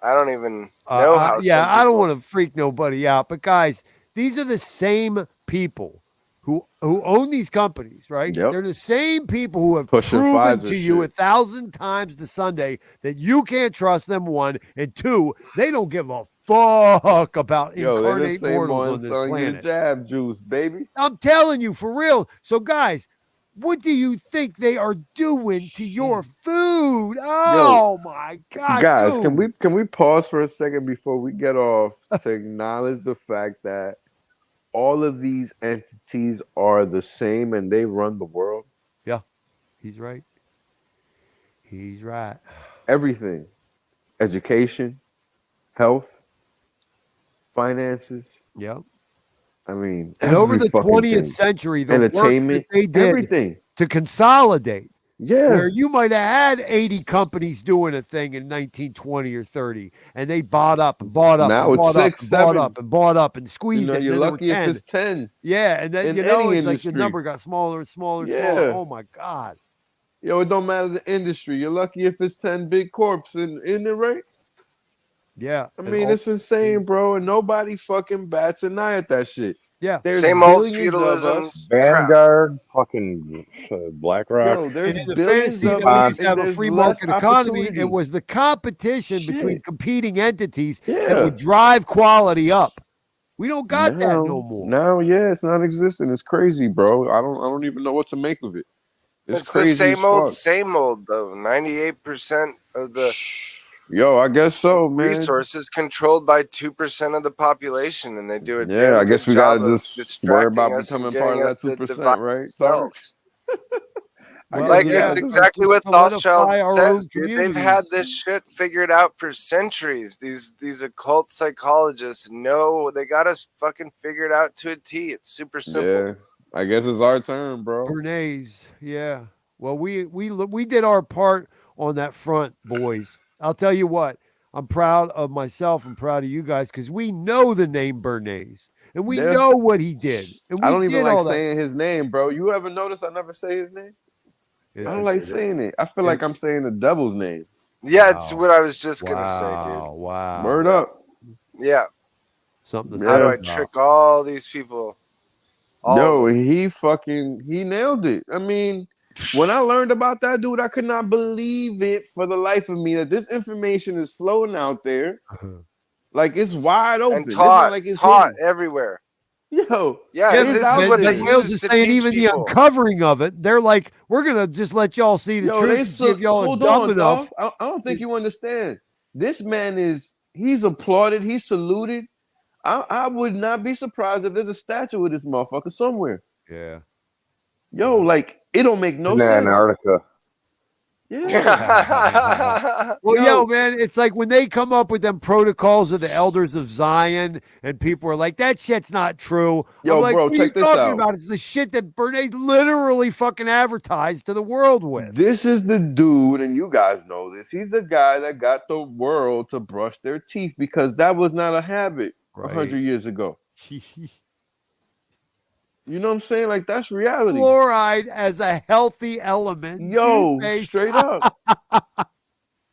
I don't even know how. I don't want to freak nobody out, but guys, these are the same people who own these companies, right? Yep. They're the same people who have Pushing proven Pfizer to you shit. 1,000 times to Sunday that you can't trust them, one, and two, they don't give a fuck about incarnate mortals on this your planet. jab juice, baby. I'm telling you, for real. So, guys, what do you think they are doing to your food? Oh my God, guys, dude. can we pause for a second before we get off to acknowledge the fact that all of these entities are the same and they run the world? Yeah, he's right. He's right. Everything. Education, health, finances. Yep. I mean, and over the 20th century, the entertainment, work that they did everything to consolidate. Yeah. Where you might have had 80 companies doing a thing in 1920 or 30, and they bought up and bought up now and it's bought 6, up and 7. bought up and bought up and squeezed it. You're and then lucky there were if 10. it's 10. Yeah, and then in it's like industry. the number got smaller and smaller and Yeah. smaller. Oh my God. Yo, it don't matter the industry. You're lucky if it's 10 big corps, isn't it right? Yeah. I mean, it's insane, bro, and nobody fucking bats an eye at that shit. Yeah. There's Same old billions feudalism of us. Vanguard, fucking BlackRock. Yo, there's And in the billions fantasy of that we us, used to and have a there's free less market economy, opportunity. it was the competition between Shit. competing entities that Yeah. would drive quality up. We don't got that no more. No, yeah, it's not existing. It's crazy, bro. I don't even know what to make of it. It's crazy the as fuck. same old though. 98% of the Yo, I guess so, man. resources controlled by 2% of the population, and they do it. Yeah, I guess we gotta just worry about becoming part of that 2%, right? Themselves. Well, Like yeah, it's let's exactly what solidify Rothschild our says, own dude. They've had communities. this shit figured out for centuries. These occult psychologists know they got us fucking figured out to a T. It's super simple. Yeah, I guess it's our turn, bro. Bernays, yeah. Well, we did our part on that front, boys. I'll tell you what. I'm proud of myself. I'm proud of you guys because we know the name Bernays and we know what he did. And we I don't even did like all that. saying his name, bro. You ever notice I never say his name? Yeah, I don't like saying it. I feel like I'm saying the devil's name. Yeah, it's what I was just gonna say, dude. Wow. Word up. Yeah. Something. How do I trick all these people? Yo, he nailed it. I mean, when I learned about that dude, I could not believe it for the life of me that this information is floating out there. Like it's wide open. And taught, like it's taught hidden. everywhere. Yo, this is what they Wales use is to saying teach even people. the uncovering of it, they're like, we're gonna just let y'all see the truth and give y'all dumb enough. I don't think you understand. This man he's applauded, he's saluted. I would not be surprised if there's a statue of this motherfucker somewhere. Yeah. Yo, like it don't make no sense. Antarctica. Yeah. Well, yo, man, it's like when they come up with them protocols of the elders of Zion, and people are like, "That shit's not true." Yo, I'm like, bro, what are check you this talking out. about? It's the shit that Bernays literally fucking advertised to the world with. This is the dude, and you guys know this. He's the guy that got the world to brush their teeth because that was not a habit 100 years ago. You know what I'm saying? Like, that's reality. Fluoride as a healthy element. Yo, Toothpaste. straight up.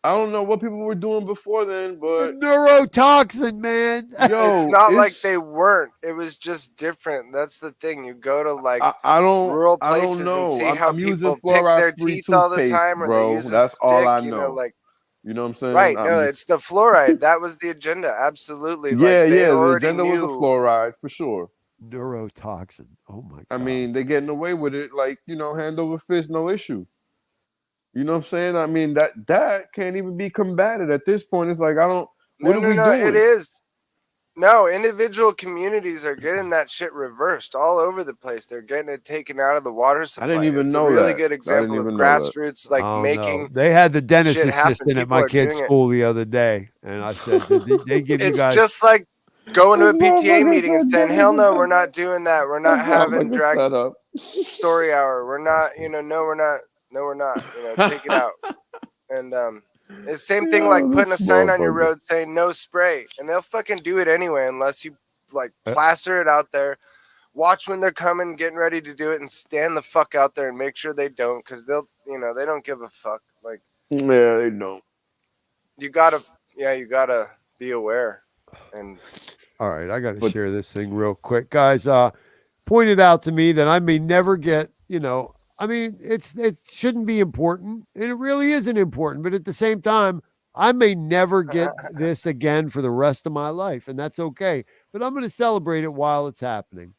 I don't know what people were doing before then, It's a but neurotoxin, man. yo, It's not like they weren't. It was just different. That's the thing. You go to like I rural don't places and know. see I'm, how I'm using people pick their fluoride-free teeth all the toothpaste, time, or they bro. use a That's stick. all I You know. know, like You know what I'm saying? right. I'm No, just, it's the fluoride. That was the agenda. Absolutely. yeah, Like they yeah. The already agenda was a knew. fluoride for sure. Neurotoxin. Oh my god. I mean, they're getting away with it, like, you know, hand over fist, no issue. You know what I'm saying? I mean, that can't even be combated at this point. It's like, I don't. What are we No. doing? It is. No, individual communities are getting that shit reversed all over the place. They're getting it taken out of the water supply. I didn't even It's know a really that. good I didn't example of even know that. grassroots, like Oh, making no. They had the dentist shit happen. assistant at People my are kid's doing it. school the other day, and I said, "Did they give you It's guys?" just like going to a This PTA motherfucker meeting and said saying, dentist "Hell no, we're assistant. not doing that. We're not That sounds having like a drag setup. story hour. We're not, you know, no, we're not. No, we're not. You know, take it out." And it's the same thing like Yo, putting a this sign on your motherfucker. road saying no spray, and they'll fucking do it anyway unless you like plaster it out there. Watch when they're coming, getting ready to do it, and stand the fuck out there and make sure they don't, because they'll, you know, they don't give a fuck. Like, Yeah, they don't. you gotta be aware. And All right, I got to But- share this thing real quick, guys. Pointed out to me that I may never get, you know, I mean, it shouldn't be important, and it really isn't important. But at the same time, I may never get this again for the rest of my life, and that's okay. But I'm going to celebrate it while it's happening.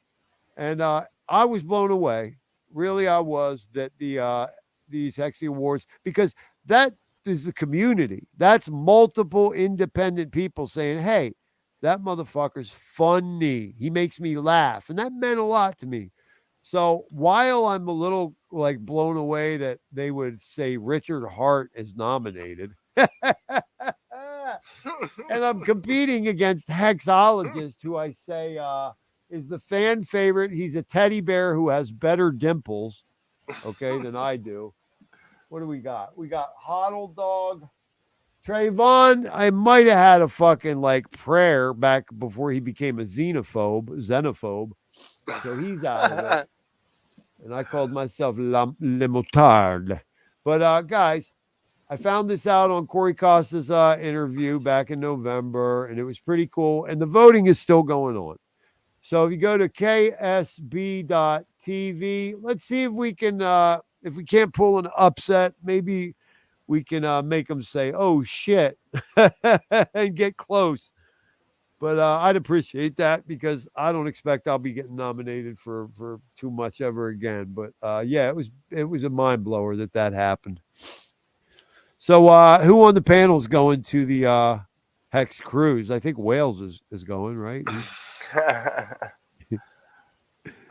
And I was blown away, really, I was, that these Hexy Awards, because that is the community. That's multiple independent people saying, "Hey, that motherfucker's funny. He makes me laugh," and that meant a lot to me. So while I'm a little like blown away that they would say Richard Hart is nominated, and I'm competing against Hexologist, who I say is the fan favorite. He's a teddy bear who has better dimples, okay, than I do. What do we got? We got Hoddle Dog. Trayvon, I might have had a fucking like prayer back before he became a xenophobe. So he's out of it. And I called myself Le Motard. But guys, I found this out on Corey Costa's interview back in November, and it was pretty cool. And the voting is still going on. So if you go to ksb.tv, let's see if we can, if we can't pull an upset, maybe we can make them say, "Oh shit," and get close. But I'd appreciate that, because I don't expect I'll be getting nominated for too much ever again. But yeah, it was a mind blower that happened. So who on the panel is going to the Hex cruise? I think Wales is going, right?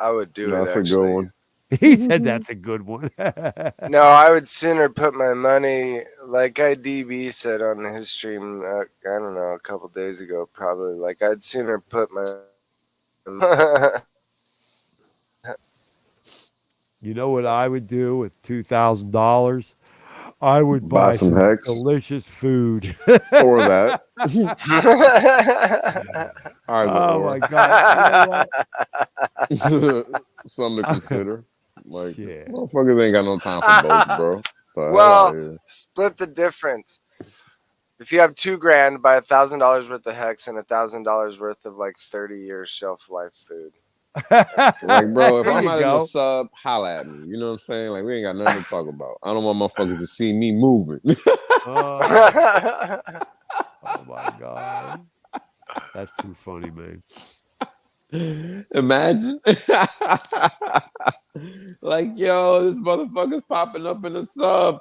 I would do That's it. a Actually. good one. He said that's a good one. No, I would sooner put my money, like IDB said on his stream, I don't know, a couple days ago, probably. Like, I'd sooner put my. You know what I would do with $2,000? I would Buy buy some some Hex. delicious food. Or that. Either Oh or. my god! You know what? Something to consider. Like, Yeah. motherfuckers ain't got no time for both, bro. The hell Well, outta here. split the difference. If you have $2,000, buy $1,000 worth of Hex and $1,000 worth of like 30-year shelf life food. Like, bro, if There I'm you out in the go. sub, holla at me. You know what I'm saying? Like, we ain't got nothing to talk about. I don't want motherfuckers to see me moving. Oh my god, that's too funny, man. Imagine. Like, yo, this motherfucker's popping up in the sub.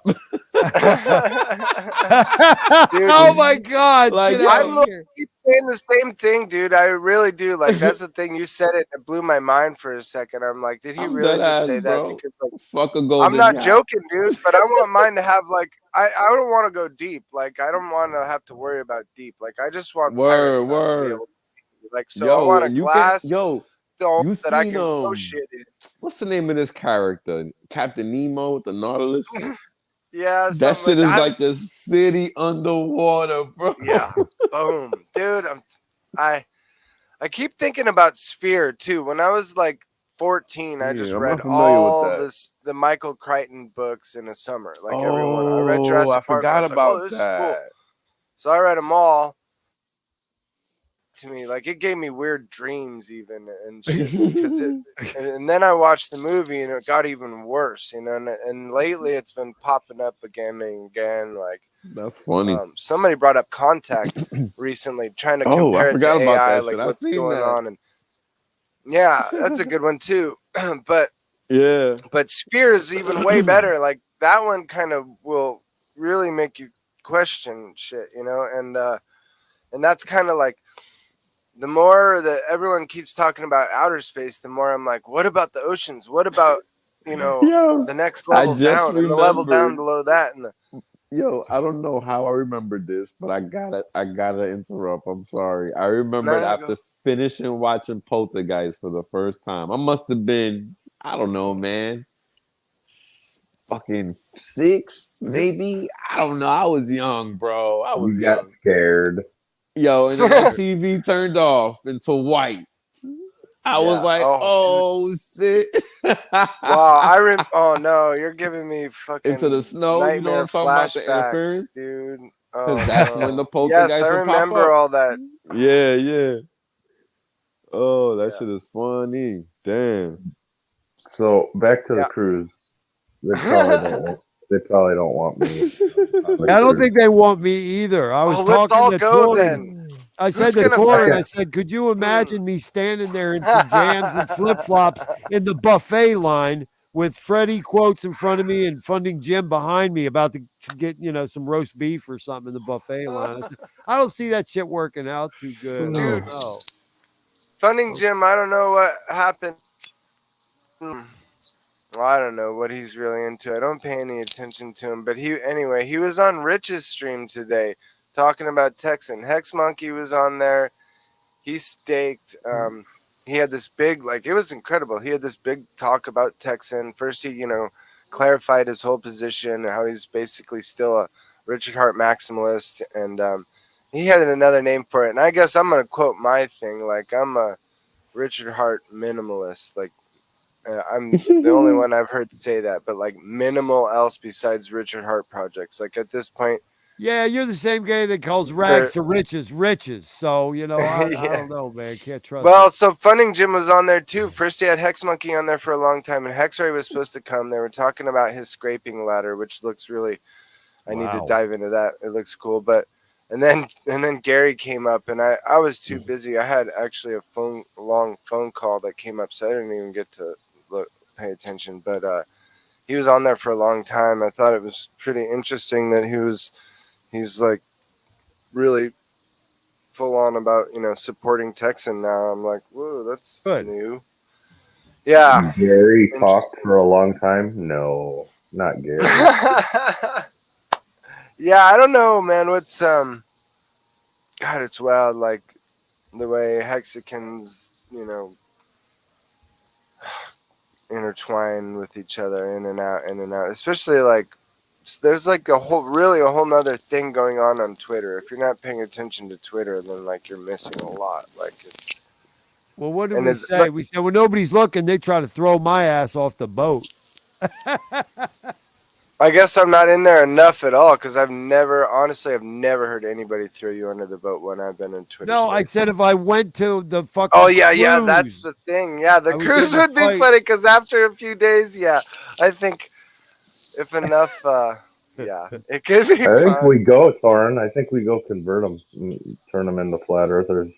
Oh my god! Like, Get out I'm of here. keep saying the same thing, dude. I really do. Like, that's the thing. You said it. It blew my mind for a second. I'm like, did he I'm really dead just ass, say bro. that? Because like, Fuck a golden I'm not yacht. joking, dude. But I want mine to have like, I don't want to go deep. Like, I don't want to have to worry about deep. Like, I just want pirates not to be able to see me. Like, so I want a and you glass you dome that I seen can throw shit in. what's the name of this character? Captain Nemo with the Nautilus? Yeah, That something shit is that. like a city underwater, bro. Yeah, boom, dude. I keep thinking about Sphere too. When I was like 14, I just I'm read not familiar with all that. the Michael Crichton books in a summer, like everyone. I read Oh, Jurassic I Park. I forgot was like, oh, about this is cool. that. So I read them all. To me, like it gave me weird dreams even and shit because and then I watched the movie and it got even worse, you know. And lately it's been popping up again and again. Like That's funny. somebody brought up Contact recently, trying to Oh, I compare it forgot to about AI, that like shit. I what's seen going that. on. And yeah, that's a good one too. But Yeah. but Spear is even way better. Like that one kind of will really make you question shit, you know. And that's kind of like, the more that everyone keeps talking about outer space, the more I'm like, what about the oceans? What about, you know, Yo, the next I level just down and the level down remembered. below that? And Yo, I don't know how I remembered this, but I gotta interrupt. I'm sorry. I remembered after finishing watching Poltergeist for the first time. I must have been, I don't know, man, fucking 6, maybe. I don't know. I was young, bro. I was You got young. scared. Yo, and then my TV turned off into white. I was like, oh shit. Wow, oh no, you're giving me fucking Into the snow, you know what nightmare I'm talking about, the flashbacks, interference? dude. Because Oh, that's no. when the Yes, poltergeist I will pop remember up. all that. Yeah, yeah. Oh, that shit is funny. Damn. So back to the cruise. They probably don't want me. I don't think they want me either. I was let's talking all to go Tori. then. I said to gonna Tori, I fight? said, could you imagine me standing there in some jams and flip flops in the buffet line with Freddie quotes in front of me and Funding Jim behind me, about to get, you know, some roast beef or something in the buffet line? I said, I don't see that shit working out too good. Dude, No. Funding Jim, I don't know what happened. Well, I don't know what he's really into. I don't pay any attention to him. But he was on Rich's stream today talking about Texan. Hex Monkey was on there. He staked. He had this big, like, it was incredible. He had this big talk about Texan. First, he, you know, clarified his whole position, how he's basically still a Richard Hart maximalist. And he had another name for it. And I guess I'm going to quote my thing. Like, I'm a Richard Hart minimalist. Like, I'm the only one I've heard say that, but like minimal else besides Richard Hart projects. Like at this point, yeah, you're the same guy that calls rags to riches riches. So, you know, I don't know, man. Can't trust well, him. so Funding Jim was on there too. First, he had Hex Monkey on there for a long time, and Hexray was supposed to come. They were talking about his scraping ladder, which looks really. I need to dive into that. It looks cool, but. And then Gary came up, and I was too busy. I had actually a long phone call that came up, so I didn't even get to pay attention. But he was on there for a long time. I thought it was pretty interesting that he's like really full on about, you know, supporting Texan now. I'm like, whoa, that's new. Yeah. Gary talked for a long time. No, not Gary. Yeah, I don't know, man. What's God, it's wild. Like the way Hexicans, you know, intertwine with each other, in and out. Especially like there's like a whole nother thing going on Twitter. If you're not paying attention to Twitter, then like you're missing a lot. Like it's. Well, what did we say? We said when nobody's looking, they try to throw my ass off the boat. I guess I'm not in there enough at all, because I've never heard anybody throw you under the boat when I've been in Twitter. No, I said if I went to the fucking yeah, that's the thing. Yeah, the cruise would be funny, because after a few days, yeah, I think if enough, yeah, it could be fun. I think we go, Thorin. I think we go convert them, turn them into flat earthers.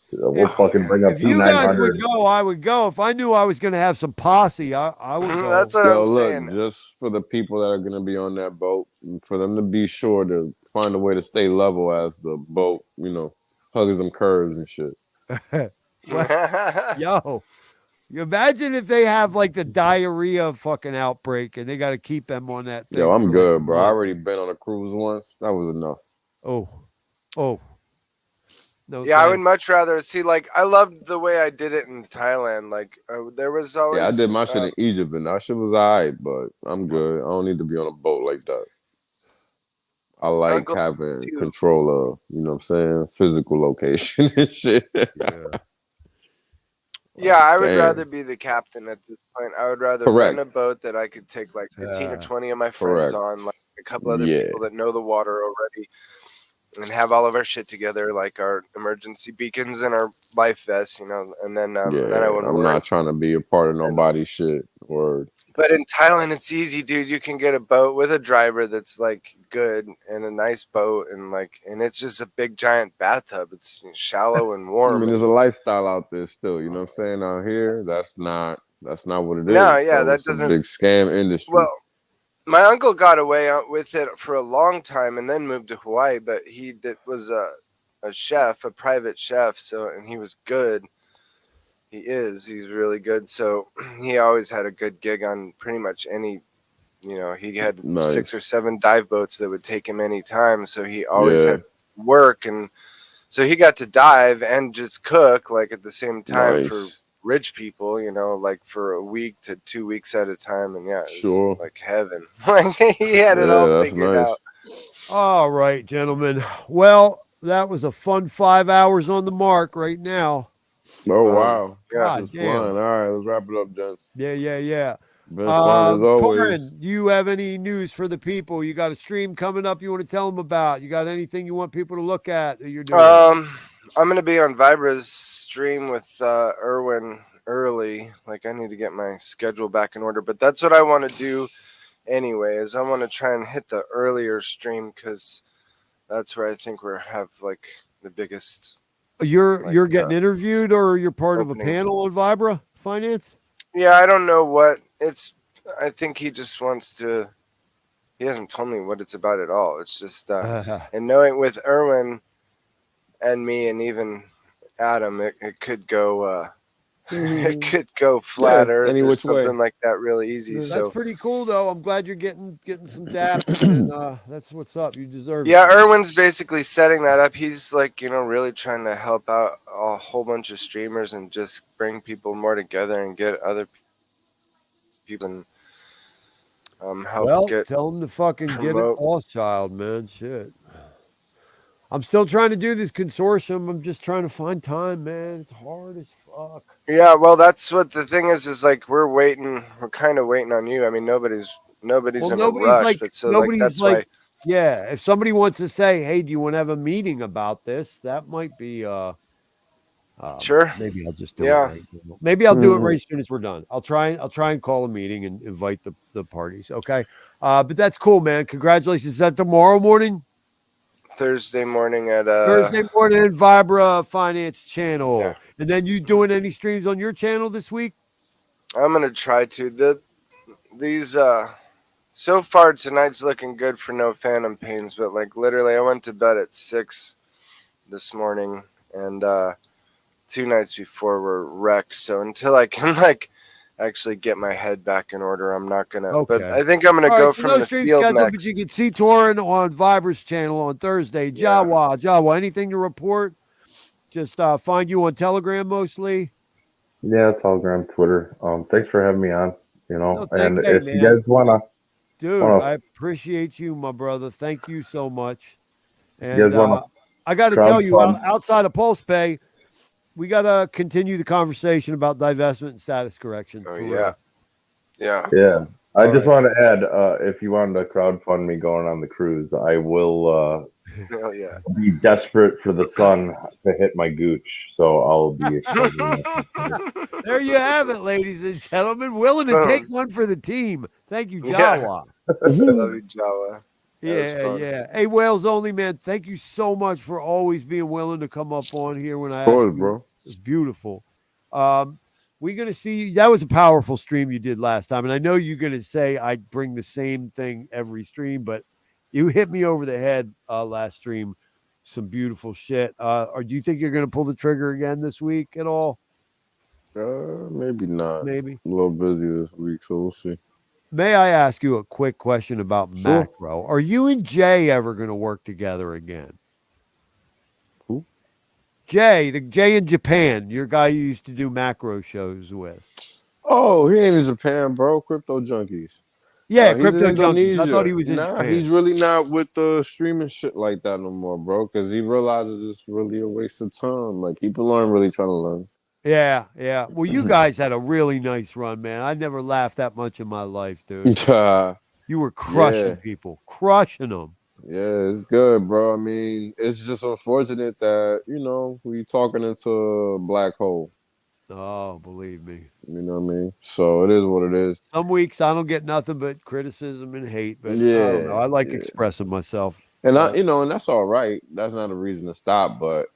We'll fucking bring up if you guys 900. would go, I would go. If I knew I was going to have some posse, I would go. That's what I'm saying. Just for the people that are going to be on that boat, for them to be sure to find a way to stay level as the boat, you know, hugs them curves and shit. Yo, you imagine if they have like the diarrhea fucking outbreak and they got to keep them on that thing. Yo, I'm good, like bro. I already been on a cruise once. That was enough. Oh. No, yeah, I would much rather see. Like, I loved the way I did it in Thailand. Like, there was always. Yeah, I did my shit in Egypt, and that shit was alright, but I'm good. I don't need to be on a boat like that. I like having control of, you know what I'm saying, physical location and shit. Yeah. Yeah, I would Damn. rather be the captain at this point. I would rather rent a Correct. boat that I could take like 15 or Yeah. 20 of my friends Correct. on, like a couple other Yeah. people that know the water already, and have all of our shit together, like our emergency beacons and our life vests, you know, and then I Yeah, wouldn't I'm worry. not trying to be a part of And nobody's shit. Or but in Thailand, it's easy, dude. You can get a boat with a driver that's like good and a nice boat, and it's just a big giant bathtub. It's shallow and I warm. mean, there's And a lifestyle out there still. You know what I'm saying? Out here, that's not what it no, is. yeah, Bro. that It's a doesn't. big scam industry. Well, my uncle got away with it for a long time, and then moved to Hawaii. But was a chef, a private chef. So, and he was good. He's really good. So he always had a good gig on pretty much any. You know, he had 6 or Nice. 7 dive boats that would take him anytime. So he always Yeah. had work, and so he got to dive and just cook like at the same time for Nice. rich people, you know, like for a week to 2 weeks at a time. And yeah, it was Sure. like heaven. Like he had it all Yeah, that's figured nice. out. All right, gentlemen. Well, that was a fun 5 hours on the mark right now. Oh wow. Yeah. God It's damn. flying. All right, let's wrap it up, gents. Yeah. Been fun as always. Corin, do you have any news for the people? You got a stream coming up you want to tell them about? You got anything you want people to look at that you're doing? I'm gonna be on Vibra's stream with Erwin early. Like I need to get my schedule back in order, but that's what I want to do anyway. Is I want to try and hit the earlier stream because that's where I think we have like the biggest. You're getting interviewed, or you're part of a opening. panel on Vibra Finance? Yeah, I don't know what it's. I think he just wants to. He hasn't told me what it's about at all. It's just and knowing with Erwin and me and even Adam, it could go. It could go flat Earth any or which way. something like that really easy. That's So pretty cool, though. I'm glad you're getting some daps, and that's what's up. You deserve it. yeah, Erwin's basically setting that up. He's like, you know, really trying to help out a whole bunch of streamers and just bring people more together and get other people and help get. Tell them to fucking get an promote. boss child, man. Shit. I'm still trying to do this consortium. I'm just trying to find time, man. It's hard as fuck. Yeah, well, that's what the thing is like we're waiting. We're kind of waiting on you. I mean, nobody's Well, in a nobody's rush, like, but so like that's why. yeah. If somebody wants to say, "Hey, do you want to have a meeting about this?" That might be. Sure. Maybe I'll just do Yeah. it right now. Maybe I'll do it right as soon as we're done. I'll try and call a meeting and invite the parties. Okay. But that's cool, man. Congratulations. Is that tomorrow morning? Thursday morning at Thursday morning at Vibra Finance channel. Yeah. And then you doing any streams on your channel this week? I'm gonna try to. These so far tonight's looking good for no phantom pains, but like literally I went to bed at 6 this morning and 2 nights before were wrecked. So until I can like actually get my head back in order, I'm not gonna. Okay. But I think I'm gonna All go right, so from no the stream field schedule, next. but you can see Torin on Vibra's channel on Thursday. Yeah. Jawa, anything to report? Just find you on Telegram mostly. Yeah, Telegram, Twitter. Thanks for having me on. You know, No, thank and you, if man. you guys wanna, Dude, wanna I appreciate you, my brother. Thank you so much. you And guys wanna I got to tell you, crowdfund. outside of Pulse Pay, we got to continue the conversation about divestment and status correction. Oh for yeah, real. yeah. Yeah. I All just right. want to add, if you wanted to crowdfund me going on the cruise, I will Hell yeah. be desperate for the sun to hit my gooch. So I'll be exposing that. There you have it, ladies and gentlemen. Willing to take one for the team. Thank you, Yeah. Jawa. I love you, Jawa. Yeah. Hey, Wales only, man. Thank you so much for always being willing to come up on here when I Of course, asked you. bro. It's beautiful. We're gonna see you. That was a powerful stream you did last time, and I know you're gonna say I'd bring the same thing every stream, but you hit me over the head last stream. Some beautiful shit. Or do you think you're gonna pull the trigger again this week at all? Maybe not. Maybe. I'm a little busy this week, so we'll see. May I ask you a quick question about Sure. macro? Are you and Jay ever going to work together again? Who? Jay, the Jay in Japan, your guy you used to do macro shows with. Oh, he ain't in Japan, bro. Crypto junkies. Yeah, He's Crypto in Junkies. Indonesia. I thought he was in Nah, Japan. he's really not with the streaming shit like that no more, bro. Because he realizes it's really a waste of time. Like people aren't really trying to learn. Yeah, yeah. Well, you guys had a really nice run, man. I never laughed that much in my life, dude. You were crushing Yeah. people, crushing them. Yeah, it's good, bro. I mean, it's just unfortunate that, we talking into a black hole. Oh, believe me. You know what I mean? So it is what it is. Some weeks I don't get nothing but criticism and hate, but I don't know. Yeah. I like Yeah. expressing myself. And but- and that's all right. That's not a reason to stop. But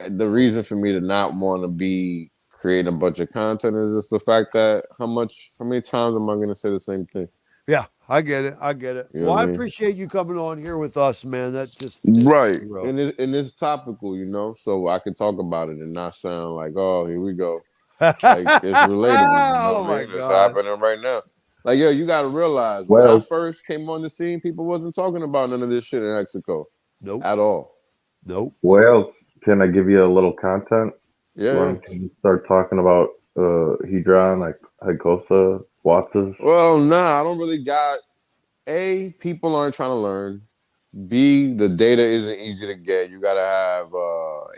the reason for me to not want to be creating a bunch of content is just the fact that how many times am I going to say the same thing? Yeah, I get it. I get it. You know Well, what I I mean? appreciate you coming on here with us, man. That just Right. real. And it's topical, so I can talk about it and not sound like, oh, here we go. Like it's relatable. Oh my It's God. happening right now. Like, yo, you got to realize when I first came on the scene, people wasn't talking about none of this shit in Mexico. Nope. At all. Nope. Well, can I give you a little content? Yeah. When you start talking about hedron, like hycosa, Watts's? Well, nah, I don't really got. A, people aren't trying to learn. B, the data isn't easy to get. You got to have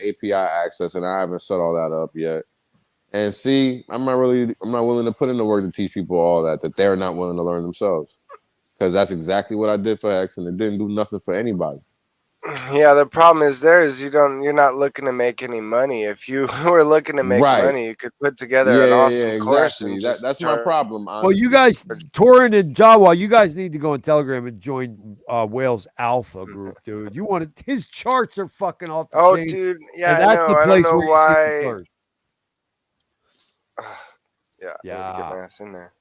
API access, and I haven't set all that up yet. And C, I'm not willing to put in the work to teach people all that they're not willing to learn themselves. Because that's exactly what I did for X, and it didn't do nothing for anybody. Yeah, the problem is you're not looking to make any money. If you were looking to make money, you could put together an awesome course. Exactly. And That's my problem. Well, you guys, Torin and Jawa, you guys need to go on Telegram and join Whale's Alpha group, dude. You want his charts are fucking off the chain. Dude, yeah, and that's I know. the I place don't know where why. you see the charts. Yeah, I need to get my ass in there.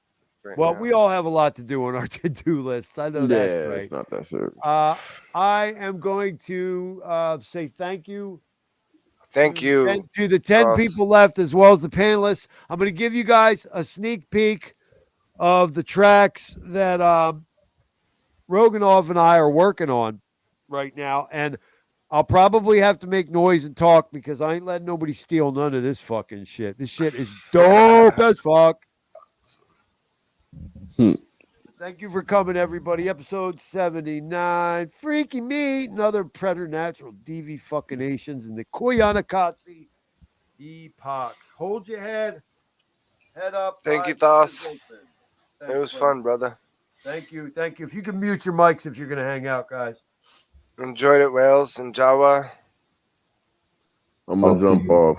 Well, we all have a lot to do on our to-do list. I know that's right. It's not that serious. I am going to say thank you. Thank you to the 10 people left, as well as the panelists. I'm going to give you guys a sneak peek of the tracks that Roganov and I are working on right now. And I'll probably have to make noise and talk because I ain't letting nobody steal none of this fucking shit. This shit is dope as fuck. Thank you for coming, everybody. Episode 79. Freaky Meat and other Preternatural Deviations in the Koyanisqaatsi Epoch. Hold your head up. Thank you, Thos. It was fun, brother. Thank you. Thank you. If you can mute your mics if you're going to hang out, guys. Enjoyed it, Wales and Jawa. I'm going to jump off.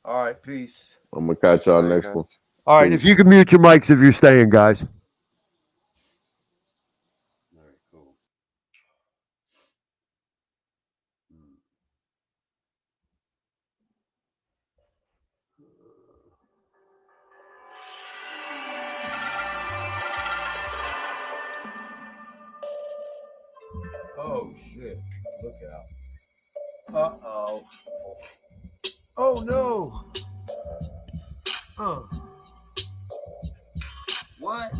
All right, peace. I'm going to catch y'all next one. All right, if you can mute your mics if you're staying, guys. Oh, shit. Look out. Uh-oh. Oh, no. What?